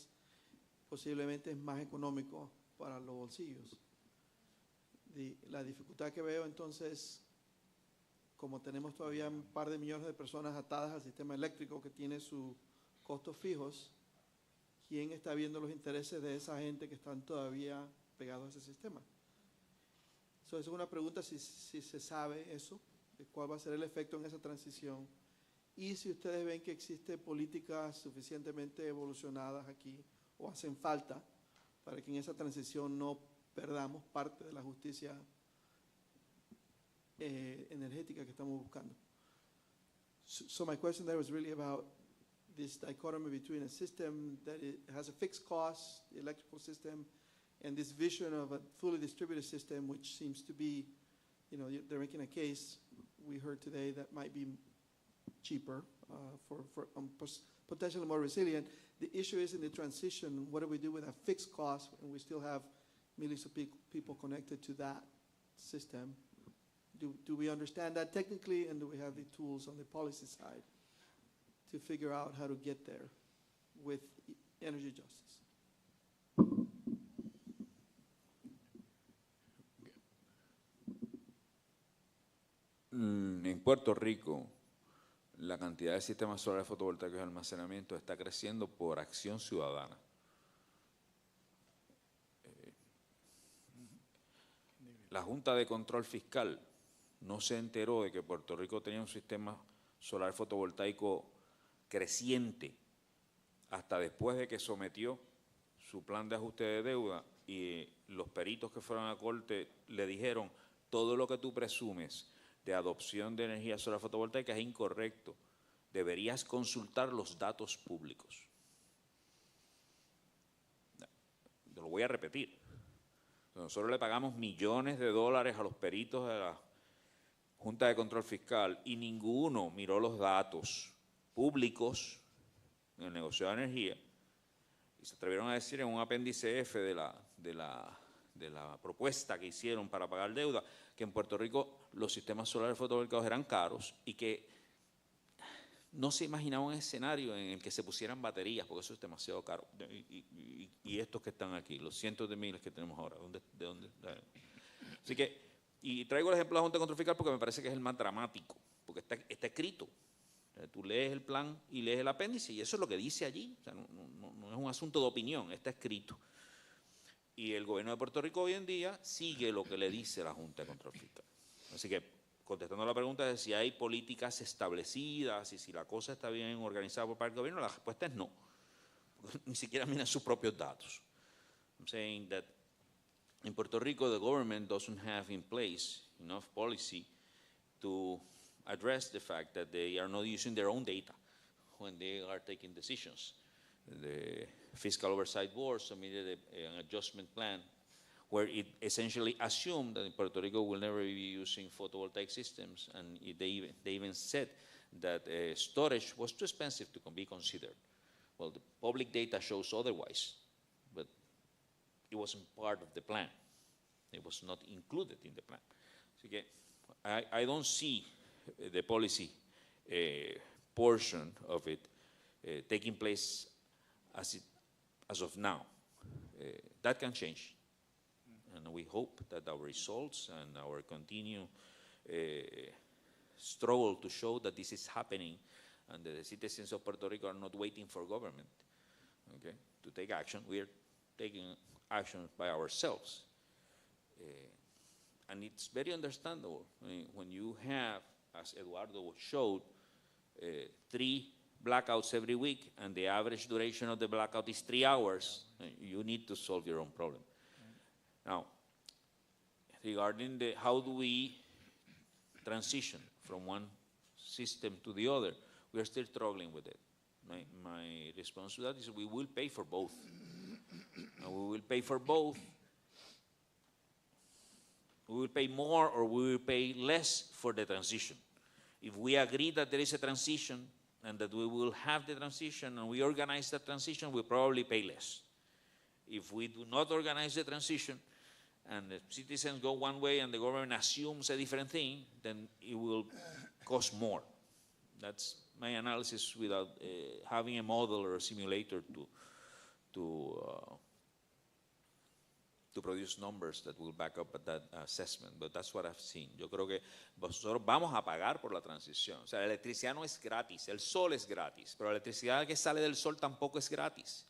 posiblemente es más económico para los bolsillos? La dificultad que veo entonces, como tenemos todavía un par de millones de personas atadas al sistema eléctrico que tiene sus costos fijos, ¿quién está viendo los intereses de esa gente que están todavía pegados a ese sistema? Esa es una pregunta, si se sabe eso, de cuál va a ser el efecto en esa transición, y si ustedes ven que existen políticas suficientemente evolucionadas aquí, o hacen falta, para que en esa transición no perdamos parte de la justicia energética que estamos buscando. So my question there was really about this dichotomy between a system that has a fixed cost, the electrical system, and this vision of a fully distributed system, which seems to be, they're making a case, we heard today, that might be cheaper, potentially more resilient. The issue is in the transition, what do we do with a fixed cost and we still have millions of people connected to that system? Do we understand that technically, and do we have the tools on the policy side to figure out how to get there with energy justice? En Puerto Rico, la cantidad de sistemas solares fotovoltaicos de almacenamiento está creciendo por acción ciudadana. La Junta de Control Fiscal no se enteró de que Puerto Rico tenía un sistema solar fotovoltaico creciente hasta después de que sometió su plan de ajuste de deuda, y los peritos que fueron a corte le dijeron: todo lo que tú presumes de adopción de energía solar fotovoltaica es incorrecto, deberías consultar los datos públicos. Lo voy a repetir. Nosotros le pagamos millones de dólares a los peritos de la Junta de Control Fiscal y ninguno miró los datos públicos en el negocio de energía, y se atrevieron a decir en un apéndice F de la propuesta que hicieron para pagar deuda que en Puerto Rico los sistemas solares fotovoltaicos eran caros y que no se imaginaba un escenario en el que se pusieran baterías, porque eso es demasiado caro. Y estos que están aquí, los cientos de miles que tenemos ahora, ¿de dónde? Así que, y traigo el ejemplo de la Junta de Control Fiscal porque me parece que es el más dramático, porque está escrito. Tú lees el plan y lees el apéndice y eso es lo que dice allí. O sea, no es un asunto de opinión, está escrito. Y el gobierno de Puerto Rico hoy en día sigue lo que le dice la Junta de Control Fiscal. Así que, contestando la pregunta de si hay políticas establecidas y si la cosa está bien organizada por parte del gobierno, la respuesta es no. Porque ni siquiera miran sus propios datos. I'm saying that in Puerto Rico, the government doesn't have in place enough policy to address the fact that they are not using their own data when they are taking decisions. The Fiscal Oversight Board submitted an adjustment plan where it essentially assumed that Puerto Rico will never be using photovoltaic systems, and they even said that storage was too expensive to be considered. Well, the public data shows otherwise, but it wasn't part of the plan. It was not included in the plan. So again, I don't see the policy portion of it taking place as of now. That can change. And we hope that our results and our continued struggle to show that this is happening and the citizens of Puerto Rico are not waiting for government, okay, to take action. We are taking action by ourselves. And it's very understandable. I mean, when you have, as Eduardo showed, 3 blackouts every week and the average duration of the blackout is 3 hours, you need to solve your own problem. Now, regarding how do we transition from one system to the other, we are still struggling with it. My response to that is we will pay for both. And we will pay for both. We will pay more or we will pay less for the transition. If we agree that there is a transition and that we will have the transition and we organize that transition, we'll probably pay less. If we do not organize the transition and the citizens go one way and the government assumes a different thing, then it will cost more. That's my analysis without having a model or a simulator to produce numbers that will back up that assessment, but that's what I've seen. Yo creo que nosotros vamos a pagar por la transición. O sea, la electricidad no es gratis, el sol es gratis, pero la electricidad que sale del sol tampoco es gratis.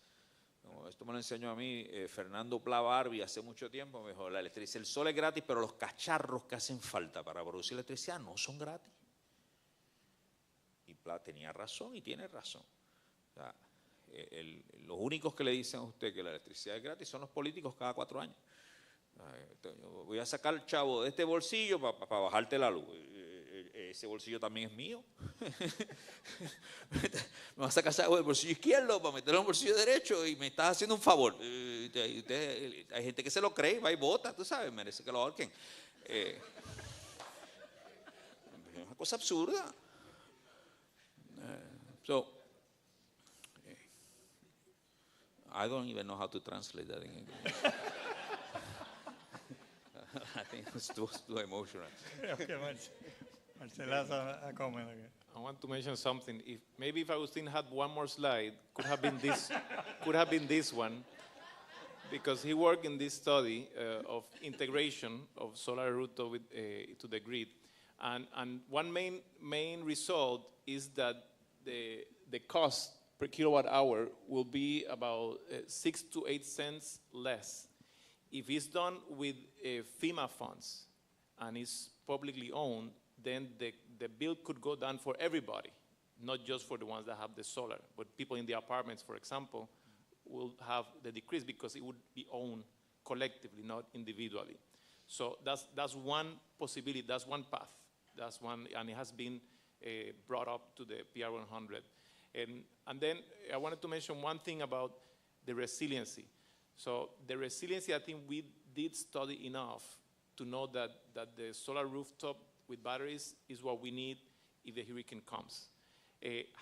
Esto me lo enseñó a mí Fernando Pla Barbie hace mucho tiempo. Me dijo, la electricidad, el sol es gratis, pero los cacharros que hacen falta para producir electricidad no son gratis. Y Pla tenía razón y tiene razón. O sea, los únicos que le dicen a usted que la electricidad es gratis son los políticos cada 4 años. Yo voy a sacar el chavo de este bolsillo para bajarte la luz. Ese bolsillo también es mío. Me vas a sacar chavo del bolsillo izquierdo para meterlo en el bolsillo derecho y me estás haciendo un favor. Hay gente que se lo cree, va y vota, tú sabes, merece que lo ahorquen. Es una cosa absurda. I don't even know how to translate that in English. I think it's too emotional. Okay, Marcelo has a comment again. I want to mention something. Maybe if Agustin had one more slide, could have been this. Could have been this one, because he worked in this study of integration of solar rooftop to the grid, and one main result is that the cost per kilowatt hour will be about 6 to 8 cents less. If it's done with FEMA funds and it's publicly owned, then the bill could go down for everybody, not just for the ones that have the solar, but people in the apartments, for example, will have the decrease because it would be owned collectively, not individually. So that's one possibility, that's one path, that's one, and it has been brought up to the PR100. And then I wanted to mention one thing about the resiliency. So the resiliency, I think we did study enough to know that the solar rooftop with batteries is what we need if the hurricane comes.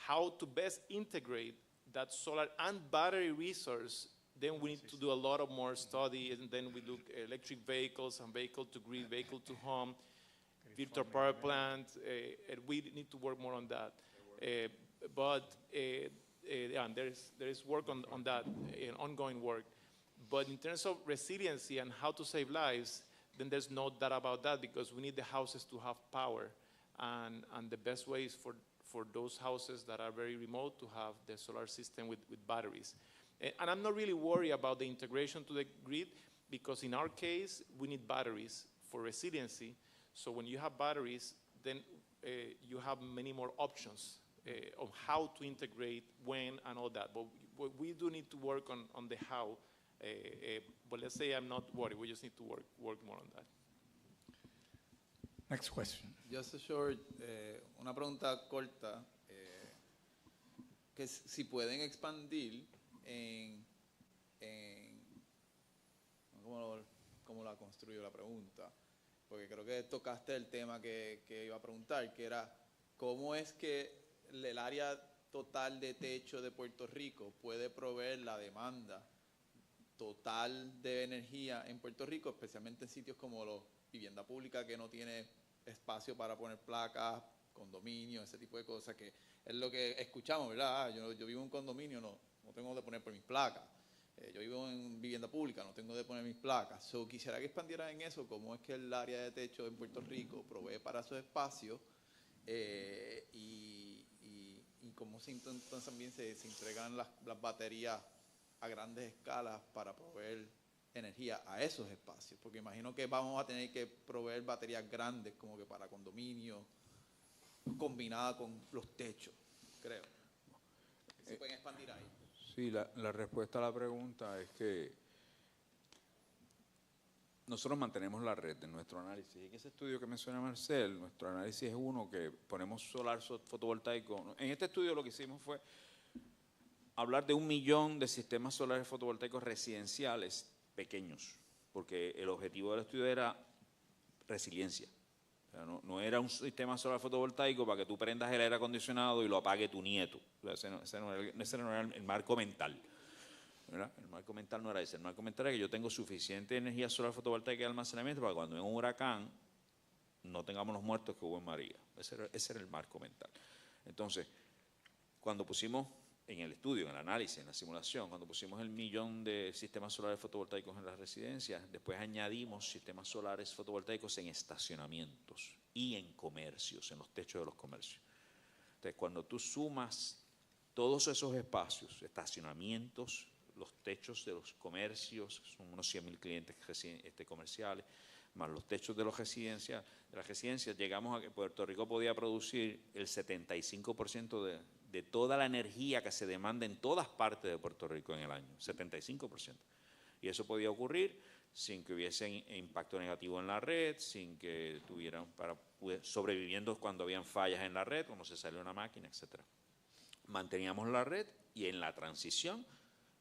How to best integrate that solar and battery resource, then we need to do a lot of more study, and then we look electric vehicles and vehicle to grid, vehicle to home, virtual power plants, and we need to work more on that. Yeah, there is work on that, ongoing work. But in terms of resiliency and how to save lives, then there's no doubt about that, because we need the houses to have power. And the best way is for those houses that are very remote to have the solar system with batteries. And I'm not really worried about the integration to the grid, because in our case, we need batteries for resiliency. So when you have batteries, then you have many more options of how to integrate, when, and all that. But we do need to work on the how. But let's say I'm not worried. We just need to work more on that. Next question. Just a short, una pregunta corta, que si pueden expandir en ¿cómo la construyo la pregunta? Porque creo que tocaste el tema que iba a preguntar, que era ¿cómo es que el área total de techo de Puerto Rico puede proveer la demanda total de energía en Puerto Rico, especialmente en sitios como la vivienda pública que no tiene espacio para poner placas, condominios, ese tipo de cosas, que es lo que escuchamos, ¿verdad? Yo vivo en un condominio, no tengo de poner por mis placas. Yo vivo en vivienda pública, no tengo de poner mis placas. Quisiera que expandieran en eso, cómo es que el área de techo en Puerto Rico provee para esos espacios y cómo entonces también se entregan las baterías a grandes escalas para proveer energía a esos espacios, porque imagino que vamos a tener que proveer baterías grandes como que para condominios, combinada con los techos, creo. ¿Se pueden expandir ahí? Sí, la respuesta a la pregunta es que nosotros mantenemos la red en nuestro análisis. En ese estudio que menciona Marcel, nuestro análisis es uno que ponemos solar fotovoltaico. En este estudio lo que hicimos fue hablar de 1 millón de sistemas solares fotovoltaicos residenciales pequeños, porque el objetivo del estudio era resiliencia. O sea, no era un sistema solar fotovoltaico para que tú prendas el aire acondicionado y lo apague tu nieto. O sea, ese no era el marco mental, ¿verdad? El marco mental no era ese. El marco mental era que yo tengo suficiente energía solar fotovoltaica de almacenamiento para que cuando venga un huracán no tengamos los muertos que hubo en María. Ese era el marco mental. Entonces, cuando pusimos en el estudio, en el análisis, en la simulación, cuando pusimos el 1 millón de sistemas solares fotovoltaicos en las residencias, después añadimos sistemas solares fotovoltaicos en estacionamientos y en comercios, en los techos de los comercios. Entonces, cuando tú sumas todos esos espacios, estacionamientos, los techos de los comercios, son unos 100.000 clientes comerciales, más los techos de las residencias, llegamos a que Puerto Rico podía producir el 75% de toda la energía que se demanda en todas partes de Puerto Rico en el año, 75%. Y eso podía ocurrir sin que hubiese impacto negativo en la red, sin que tuvieran sobreviviendo cuando habían fallas en la red, cuando se salió una máquina, etc. Manteníamos la red y en la transición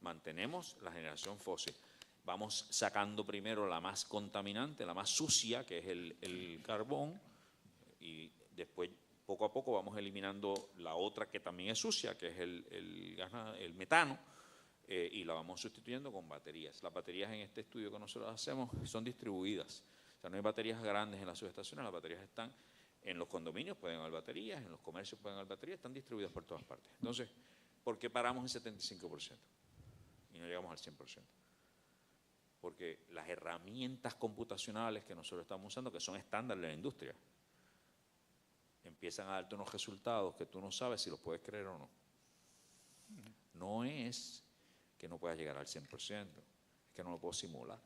mantenemos la generación fósil. Vamos sacando primero la más contaminante, la más sucia, que es el carbón, y después poco a poco vamos eliminando la otra que también es sucia, que es el metano, y la vamos sustituyendo con baterías. Las baterías en este estudio que nosotros hacemos son distribuidas. O sea, no hay baterías grandes en las subestaciones, las baterías están en los condominios, pueden haber baterías, en los comercios pueden haber baterías, están distribuidas por todas partes. Entonces, ¿por qué paramos en 75% y no llegamos al 100%? Porque las herramientas computacionales que nosotros estamos usando, que son estándar de la industria, empiezan a darte unos resultados que tú no sabes si los puedes creer o no. No es que no puedas llegar al 100%, es que no lo puedo simular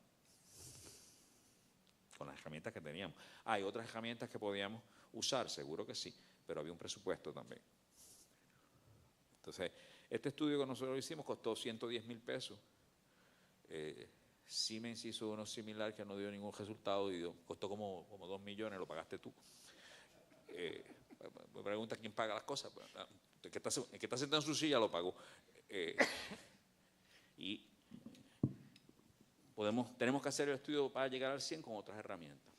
con las herramientas que teníamos. Hay otras herramientas que podíamos usar, seguro que sí, pero había un presupuesto también. Entonces, este estudio que nosotros hicimos costó 110,000 pesos. Siemens hizo uno similar que no dio ningún resultado y costó como 2 millones, lo pagaste tú. Me pregunta quién paga las cosas. El que está sentado en su silla lo pagó. Y tenemos que hacer el estudio para llegar al 100 con otras herramientas.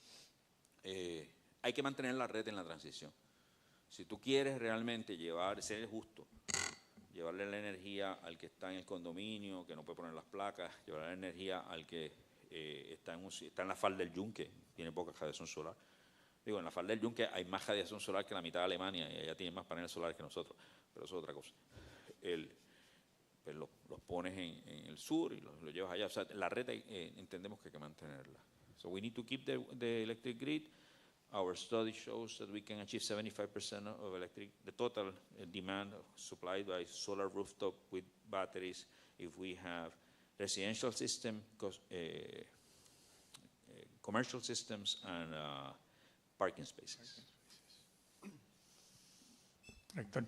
Hay que mantener la red en la transición. Si tú quieres realmente ser justo, llevarle la energía al que está en el condominio, que no puede poner las placas, llevarle la energía al que está en la falda del Yunque, tiene poca radiación solar. Digo, en la falda del Yunque hay más radiación solar que la mitad de Alemania y allá tienen más paneles solares que nosotros, pero eso es otra cosa. Pues los pones en el sur y los llevas allá. O sea, la red entendemos que hay que mantenerla. So we need to keep the electric grid. Our study shows that we can achieve 75% of the total demand supplied by solar rooftop with batteries if we have residential system, commercial systems, and parking spaces. Hector.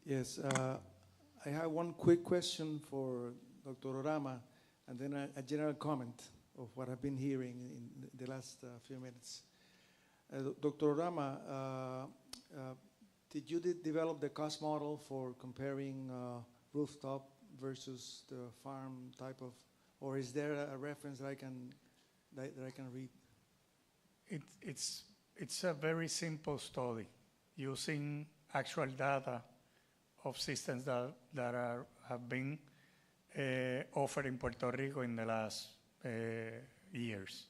Yes, I have one quick question for Dr. Orama, and then a general comment of what I've been hearing in the last few minutes. Dr. Orama, did you develop the cost model for comparing rooftop versus the farm type of, or is there a reference that I can read? It's a very simple study using actual data of systems that have been offered in Puerto Rico in the last years.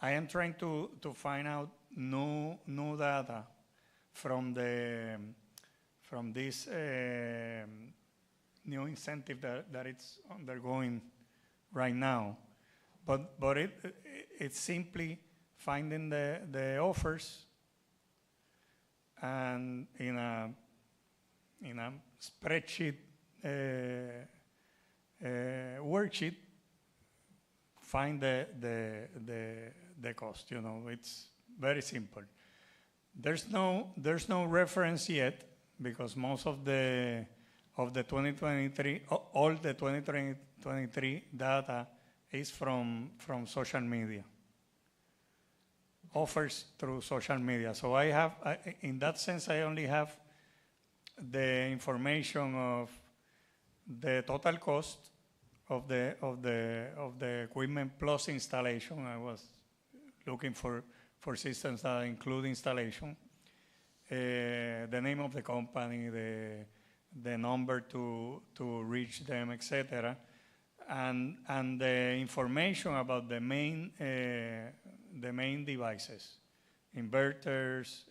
I am trying to find out new data from this new incentive that it's undergoing right now, but it's simply finding the offers and in a spreadsheet worksheet find the cost. You know, it's very simple. There's no reference yet because most of the 2023 all the 2023 data is from social media. Offers through social media. So in that sense, I only have the information of the total cost of the equipment plus installation. I was looking for systems that include installation, the name of the company, the number to reach them, etc., and the information about the main devices, inverters,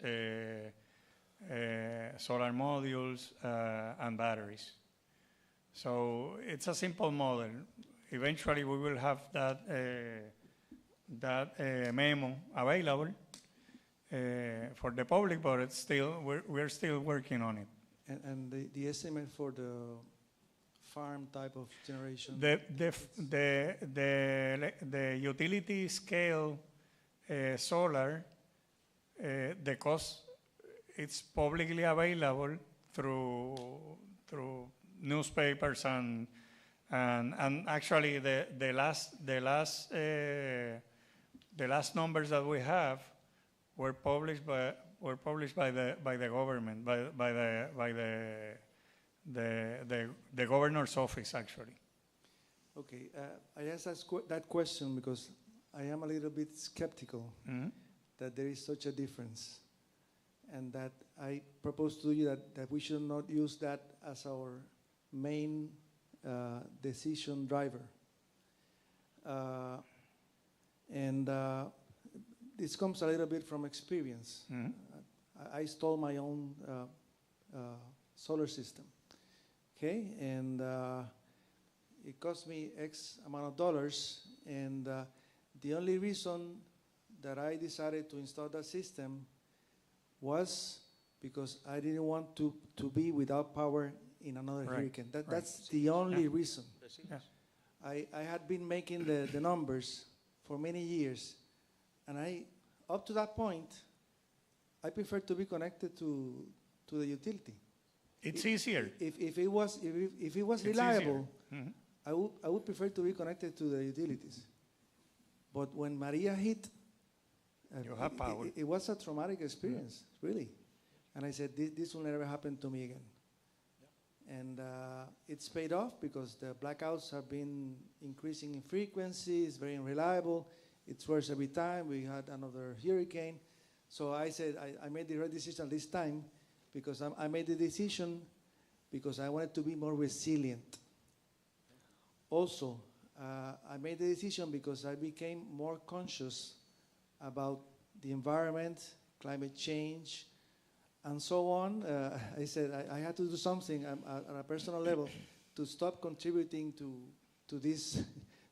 solar modules, and batteries. So it's a simple model. Eventually, we will have that memo available for the public, but it's still we're still working on it. And the estimate for the farm type of generation? The utility scale solar, the cost, it's publicly available through newspapers and actually the last numbers that we have were published by the government, by the governor's office, actually. Okay, I asked that question because I am a little bit skeptical that there is such a difference, and that I propose to you that we should not use that as our main decision driver. This comes a little bit from experience. I installed my own solar system, okay, and it cost me X amount of dollars, and the only reason that I decided to install that system was because I didn't want to be without power in another hurricane. That's the only reason. Yeah. I had been making the numbers for many years, and up to that point, I prefer to be connected to the utility. It's easier. If it was reliable, I would prefer to be connected to the utilities. But when Maria hit, you have power. It was a traumatic experience, really. And I said, this will never happen to me again. And it's paid off because the blackouts have been increasing in frequency. It's very unreliable. It's worse every time. We had another hurricane. So I said, I made the right decision this time because I made the decision because I wanted to be more resilient. Also, I made the decision because I became more conscious about the environment, climate change, and so on. I said I had to do something at a personal level to stop contributing to this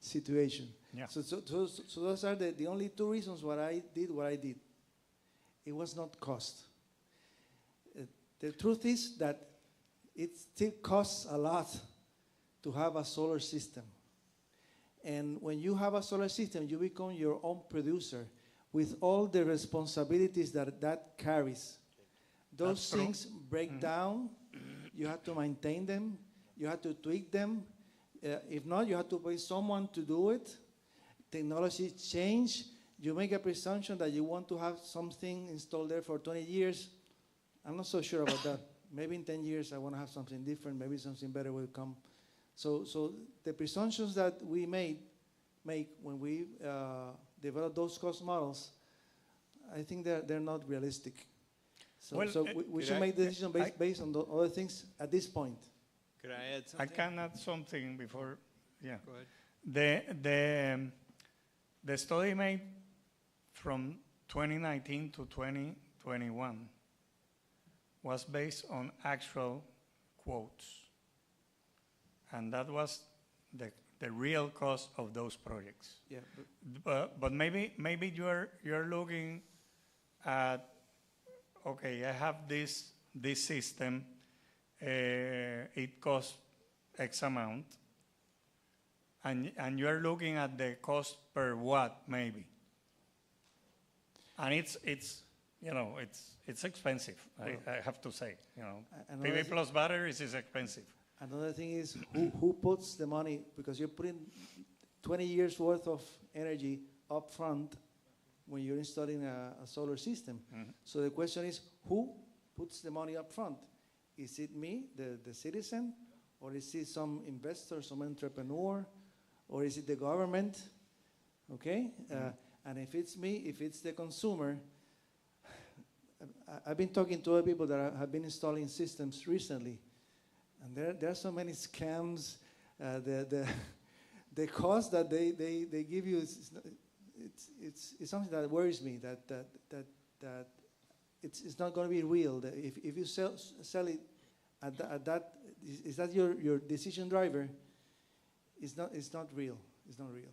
situation. Yeah. So those are the only two reasons why I did what I did. It was not cost. The truth is that it still costs a lot to have a solar system. And when you have a solar system, you become your own producer with all the responsibilities that carries. Those things break down. You have to maintain them. You have to tweak them. If not, you have to pay someone to do it. Technology change. You make a presumption that you want to have something installed there for 20 years. I'm not so sure about that. Maybe in 10 years I want to have something different. Maybe something better will come. So the presumptions that we make when we develop those cost models, I think they're not realistic. So, Well, we could should I- make the decision based on the other things at this point. Could I add I something? can add something before, yeah. Go ahead. The study made from 2019 to 2021 was based on actual quotes. And that was the real cost of those projects. Yeah, But maybe you're looking at, okay, I have this system, it costs X amount, and you're looking at the cost per watt maybe, and it's expensive. I have to say, Another PV plus batteries is expensive. Another thing is who puts the money, because you're putting 20 years worth of energy up front when you're installing a solar system. Mhm. So the question is, who puts the money up front? Is it me, the citizen, or is it some investor, some entrepreneur, or is it the government? Okay? And if it's me, if it's the consumer, I've been talking to other people that have been installing systems recently, and there are so many scams. The cost that they give you is it's something that worries me. That it's not going to be real. That if you sell it at that, is that your decision driver? It's not real. It's not real.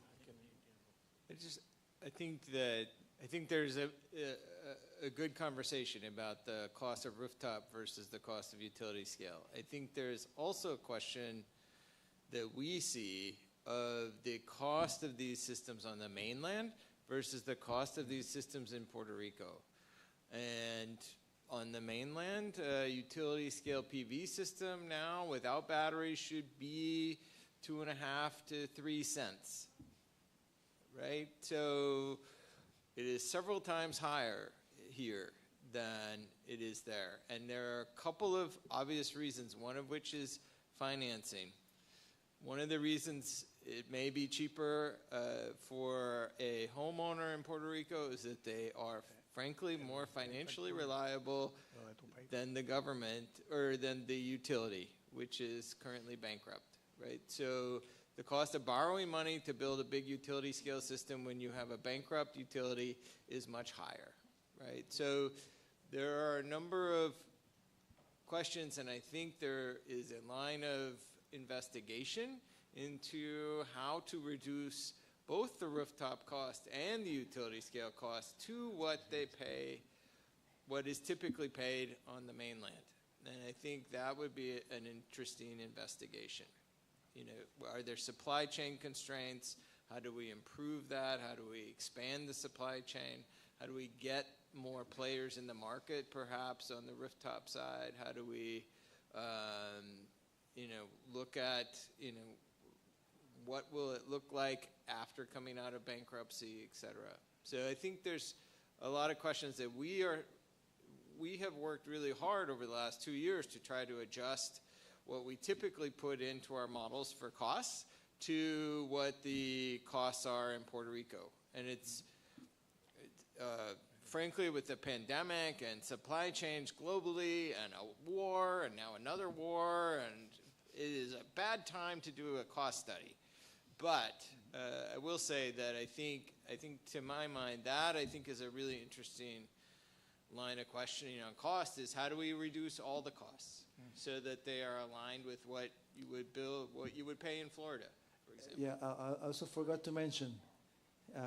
I think there's a good conversation about the cost of rooftop versus the cost of utility scale. I think there's also a question that we see of the cost of these systems on the mainland versus the cost of these systems in Puerto Rico. And on the mainland, a utility scale PV system now without batteries should be 2.5 to 3 cents, right? So it is several times higher here than it is there. And there are a couple of obvious reasons, one of which is financing. One of the reasons it may be cheaper for a homeowner in Puerto Rico is that they are frankly more financially reliable than the government or than the utility, which is currently bankrupt, right? So the cost of borrowing money to build a big utility scale system when you have a bankrupt utility is much higher, right? So there are a number of questions, and I think there is a line of investigation into how to reduce both the rooftop cost and the utility scale cost to what they pay, what is typically paid on the mainland. And I think that would be an interesting investigation. You know, are there supply chain constraints? How do we improve that? How do we expand the supply chain? How do we get more players in the market, perhaps, on the rooftop side? How do we, look at, what will it look like after coming out of bankruptcy, et cetera? So I think there's a lot of questions that we have worked really hard over the last 2 years to try to adjust what we typically put into our models for costs to what the costs are in Puerto Rico. And it's frankly, with the pandemic and supply chains globally and a war and now another war, and it is a bad time to do a cost study. But I will say that I think to my mind, that I think is a really interesting line of questioning on cost is how do we reduce all the costs so that they are aligned with what you would build, what you would pay in Florida, for example. Yeah, I also forgot to mention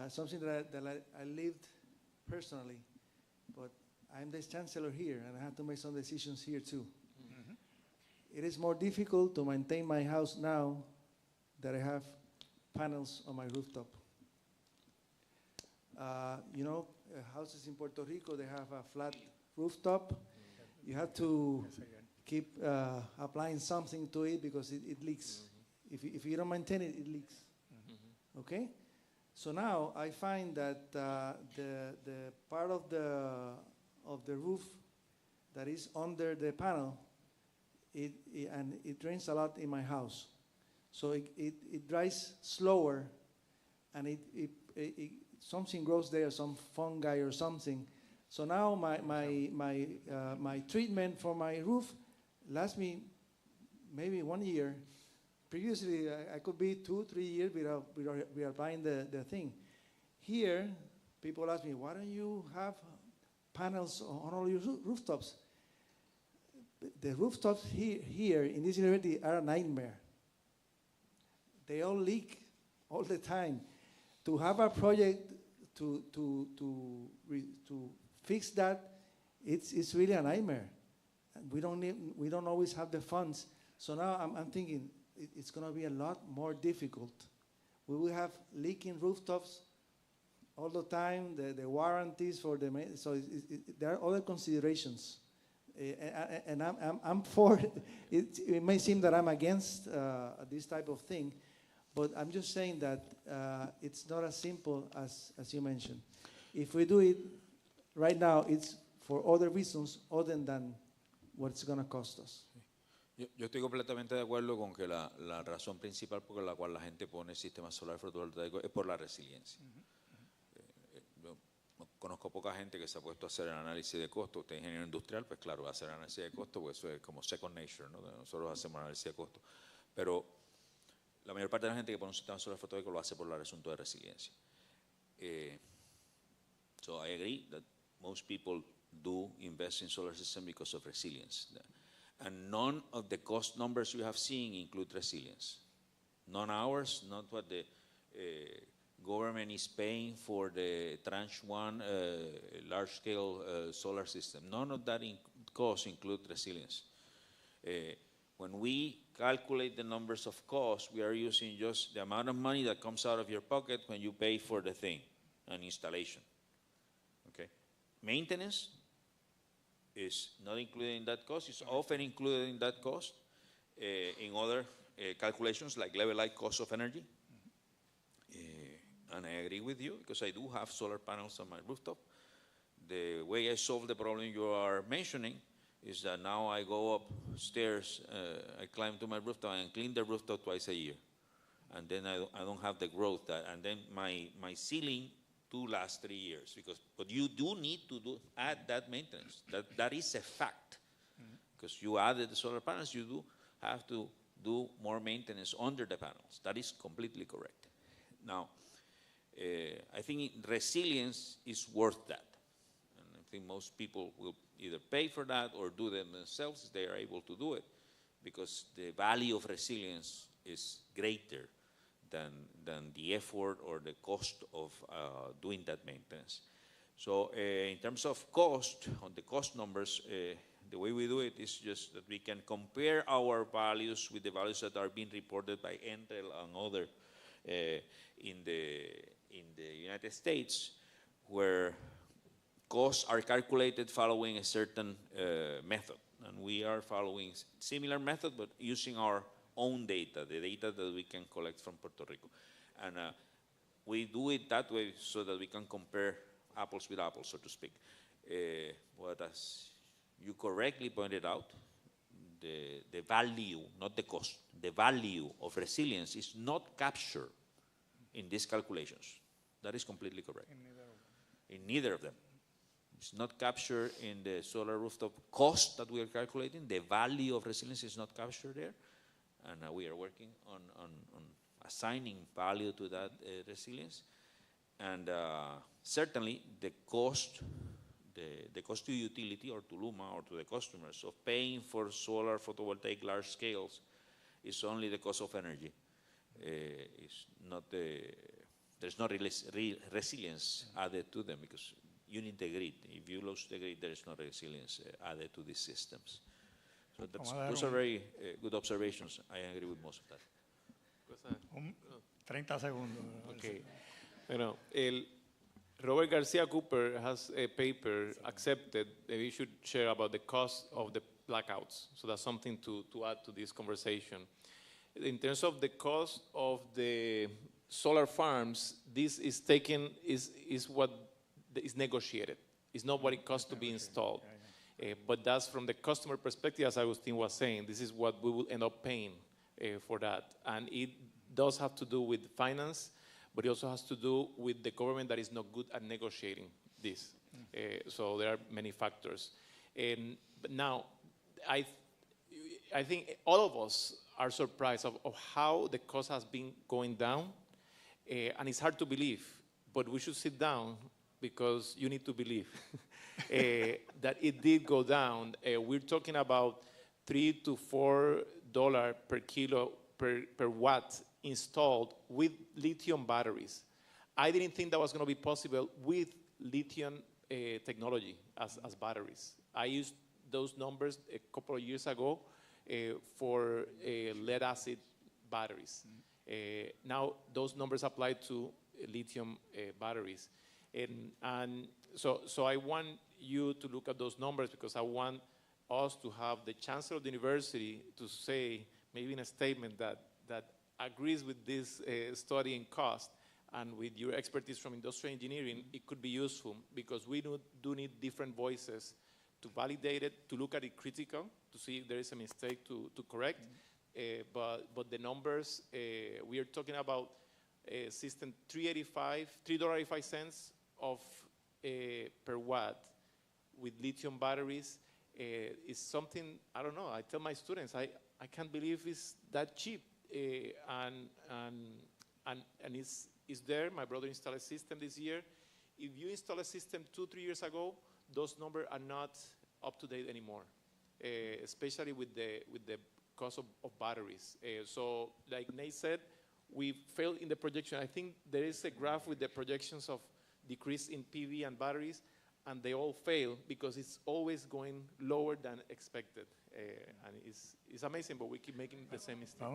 something that I lived personally, but I'm the chancellor here, and I have to make some decisions here too. Mm-hmm. It is more difficult to maintain my house now that I have panels on my rooftop. Houses in Puerto Rico, they have a flat rooftop. You have to keep applying something to it because it leaks. If you don't maintain it, it leaks. Okay? So now I find that the part of the roof that is under the panel, it rains a lot in my house. So it dries slower, and something grows there, some fungi or something, So now my treatment for my roof lasts me maybe 1 year. Previously, I could be 2, 3 years without buying the thing. Here, people ask me, why don't you have panels on all your rooftops? The rooftops here in this university are a nightmare. They all leak all the time. To have a project to fix that, it's really a nightmare. And we don't always have the funds. So now I'm thinking it's going to be a lot more difficult. We will have leaking rooftops all the time. The warranties for the so there are other considerations. And I'm for it. It may seem that I'm against this type of thing, but I'm just saying that it's not as simple as you mentioned. If we do it right now, it's for other reasons other than what it's going to cost us. Yo estoy completamente de acuerdo con que la razón principal por la cual la gente pone sistemas solares fotovoltaicos es por la resiliencia. Yo conozco poca gente que se ha puesto a hacer el análisis de costo. Usted es ingeniero industrial, pues claro, va a hacer análisis de costo, porque eso es como second nature, ¿no? Nosotros hacemos análisis de costo. Pero la mayor parte de la gente que pone un sistema solar fotovoltaico lo hace por el asunto de resiliencia. So I agree that most people do invest in solar system because of resilience. And none of the cost numbers you have seen include resilience. None ours, not what the government is paying for the tranche 1 large-scale solar system. None of that costs include resilience. When we calculate the numbers of cost, we are using just the amount of money that comes out of your pocket when you pay for the thing, an installation. Okay? Maintenance is not included in that cost. It's often included in that cost in other calculations like levelized cost of energy. And I agree with you because I do have solar panels on my rooftop. The way I solve the problem you are mentioning is that now I go upstairs, I climb to my rooftop and clean the rooftop twice a year. And then I don't have the growth. And then my ceiling do last 3 years. But you do need to add that maintenance. That is a fact. Because you added the solar panels, you do have to do more maintenance under the panels. That is completely correct. Now, I think resilience is worth that. And I think most people will either pay for that or do them themselves if they are able to do it, because the value of resilience is greater than the effort or the cost of doing that maintenance. So in terms of cost, on the cost numbers, the way we do it is just that we can compare our values with the values that are being reported by Entel and other in the United States, where costs are calculated following a certain method. And we are following similar method, but using our own data, the data that we can collect from Puerto Rico. And we do it that way so that we can compare apples with apples, so to speak. But as you correctly pointed out, the value, not the cost, the value of resilience is not captured in these calculations. That is completely correct. In neither of them. It's not captured in the solar rooftop cost that we are calculating. The value of resilience is not captured there. And we are working on assigning value to that resilience. And certainly the cost to utility or to LUMA or to the customers of paying for solar photovoltaic large scales is only the cost of energy. It's not there's no resilience added to them because you need the grid. If you lose the grid, there is no resilience added to these systems. So those are very good observations. I agree with most of that. 30 segundos. Okay. Bueno, Robert Garcia Cooper has a paper accepted that we should share about the cost of the blackouts. So that's something to add to this conversation. In terms of the cost of the solar farms, this is taken is what is negotiated. It's not what it costs to be installed. But that's from the customer perspective, as Agustin was saying, this is what we will end up paying for that. And it does have to do with finance, but it also has to do with the government that is not good at negotiating this. So there are many factors. But now, I think all of us are surprised of how the cost has been going down, and it's hard to believe, but we should sit down because you need to believe that it did go down. We're talking about $3 to $4 per kilo per watt installed with lithium batteries. I didn't think that was going to be possible with lithium technology as batteries. I used those numbers a couple of years ago for lead acid batteries. Now those numbers apply to lithium batteries. And so I want you to look at those numbers because I want us to have the chancellor of the university to say, maybe in a statement that agrees with this study in cost, and with your expertise from industrial engineering, it could be useful because we do need different voices to validate it, to look at it critical, to see if there is a mistake to correct. But the numbers, we are talking about a system $3.85 of per watt with lithium batteries is something, I don't know, I tell my students, I can't believe it's that cheap. And it's there. My brother installed a system this year. If you install a system 2-3 years ago, those numbers are not up to date anymore, especially with the cost of batteries. So like Nate said, we failed in the projection. I think there is a graph with the projections of decrease in PV and batteries, and they all fail because it's always going lower than expected. And it's amazing, but we keep making the same mistake.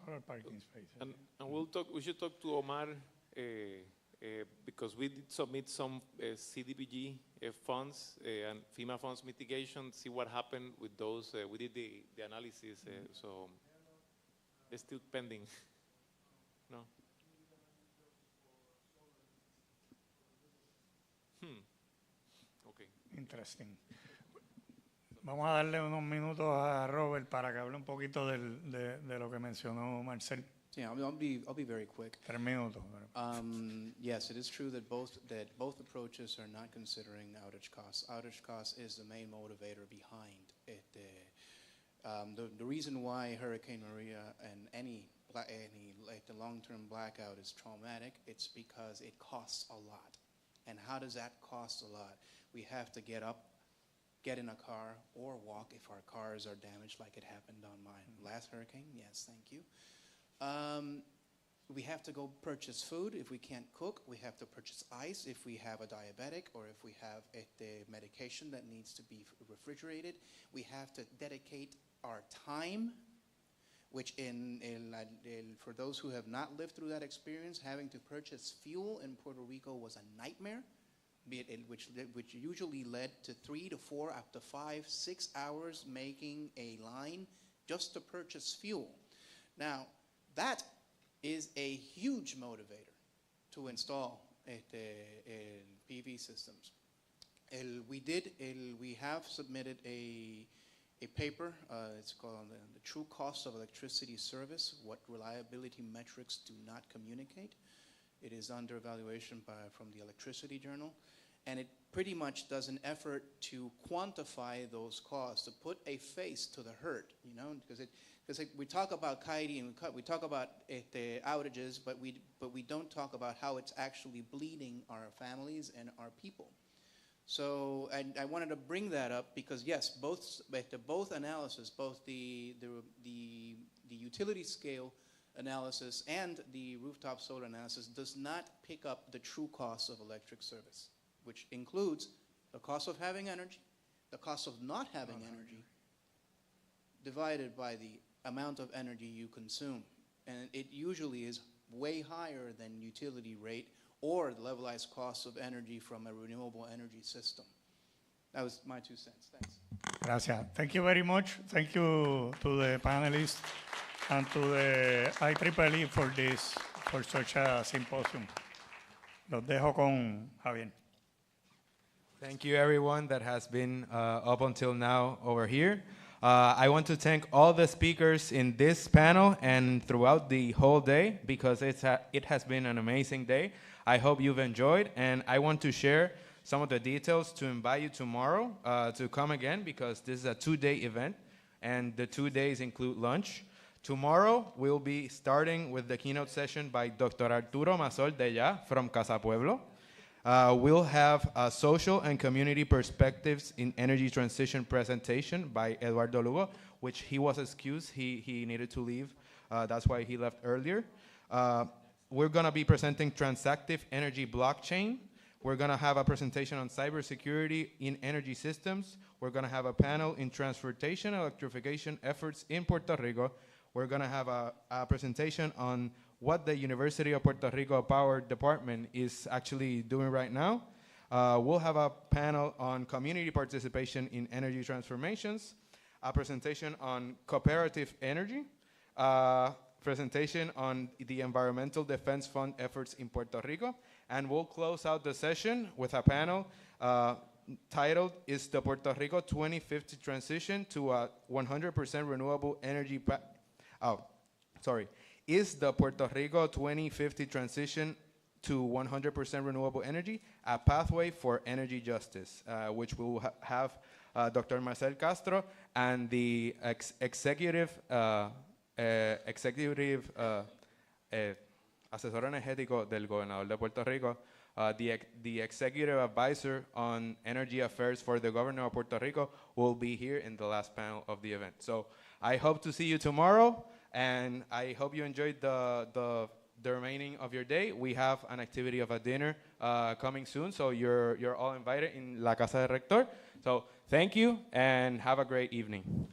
Solar parking spaces. And we should talk to Omar because we did submit some CDBG funds and FEMA funds mitigation, see what happened with those. We did the analysis, so it's still pending. No? Okay. Interesting. Vamos a darle unos minutos a Robert para que hable un poquito de lo que mencionó Marcel. Yeah, I'll be very quick. 3 minutos. Yes, it is true that both approaches are not considering outage costs. Outage costs is the main motivator behind it. The reason why Hurricane Maria and any like the long-term blackout is traumatic, it's because it costs a lot. And how does that cost a lot? We have to get up, get in a car, or walk if our cars are damaged like it happened on my last hurricane. Yes, thank you. We have to go purchase food. If we can't cook, we have to purchase ice if we have a diabetic or if we have a medication that needs to be refrigerated. We have to dedicate our time, which for those who have not lived through that experience, having to purchase fuel in Puerto Rico was a nightmare, which usually led to 3 to 4 up to 5, 6 hours making a line just to purchase fuel. Now, that is a huge motivator to install PV systems. We have submitted a paper, it's called the True Cost of Electricity Service, What Reliability Metrics Do Not Communicate. It is under evaluation from the Electricity Journal, and it pretty much does an effort to quantify those costs, to put a face to the hurt, you know, because we talk about Kaidi and we talk about the outages, but we don't talk about how it's actually bleeding our families and our people. So I wanted to bring that up because yes, both analysis, both the utility scale analysis and the rooftop solar analysis does not pick up the true cost of electric service, which includes The cost of having energy, the cost of not having energy, divided by the amount of energy you consume. And it usually is way higher than utility rate or the levelized cost of energy from a renewable energy system. That was my 2 cents. Thanks. Gracias. Thank you very much. Thank you to the panelists and to the IEEE for such a symposium. Los dejo con Javier. Thank you, everyone that has been up until now over here. I want to thank all the speakers in this panel and throughout the whole day because it has been an amazing day. I hope you've enjoyed, and I want to share some of the details to invite you tomorrow to come again because this is a 2-day event, and the 2 days include lunch. Tomorrow, we'll be starting with the keynote session by Dr. Arturo Masol de Ya from Casa Pueblo. We'll have a social and community perspectives in energy transition presentation by Eduardo Lugo, which he was excused. He needed to leave. That's why he left earlier. We're going to be presenting transactive energy blockchain. We're going to have a presentation on cybersecurity in energy systems. We're going to have a panel in transportation electrification efforts in Puerto Rico. We're going to have a presentation on what the University of Puerto Rico Power Department is actually doing right now. We'll have a panel on community participation in energy transformations, a presentation on cooperative energy, presentation on the Environmental Defense Fund efforts in Puerto Rico, and we'll close out the session with a panel titled, Is the Puerto Rico 2050 Transition to a 100% Renewable Energy Is the Puerto Rico 2050 transition to 100% renewable energy a pathway for energy justice, which will have Dr. Marcel Castro and the executive asesor energético del gobernador de Puerto Rico, the executive advisor on energy affairs for the governor of Puerto Rico will be here in the last panel of the event. So I hope to see you tomorrow. And I hope you enjoyed the remaining of your day. We have an activity of a dinner coming soon, so you're all invited in La Casa del Rector. So thank you, and have a great evening.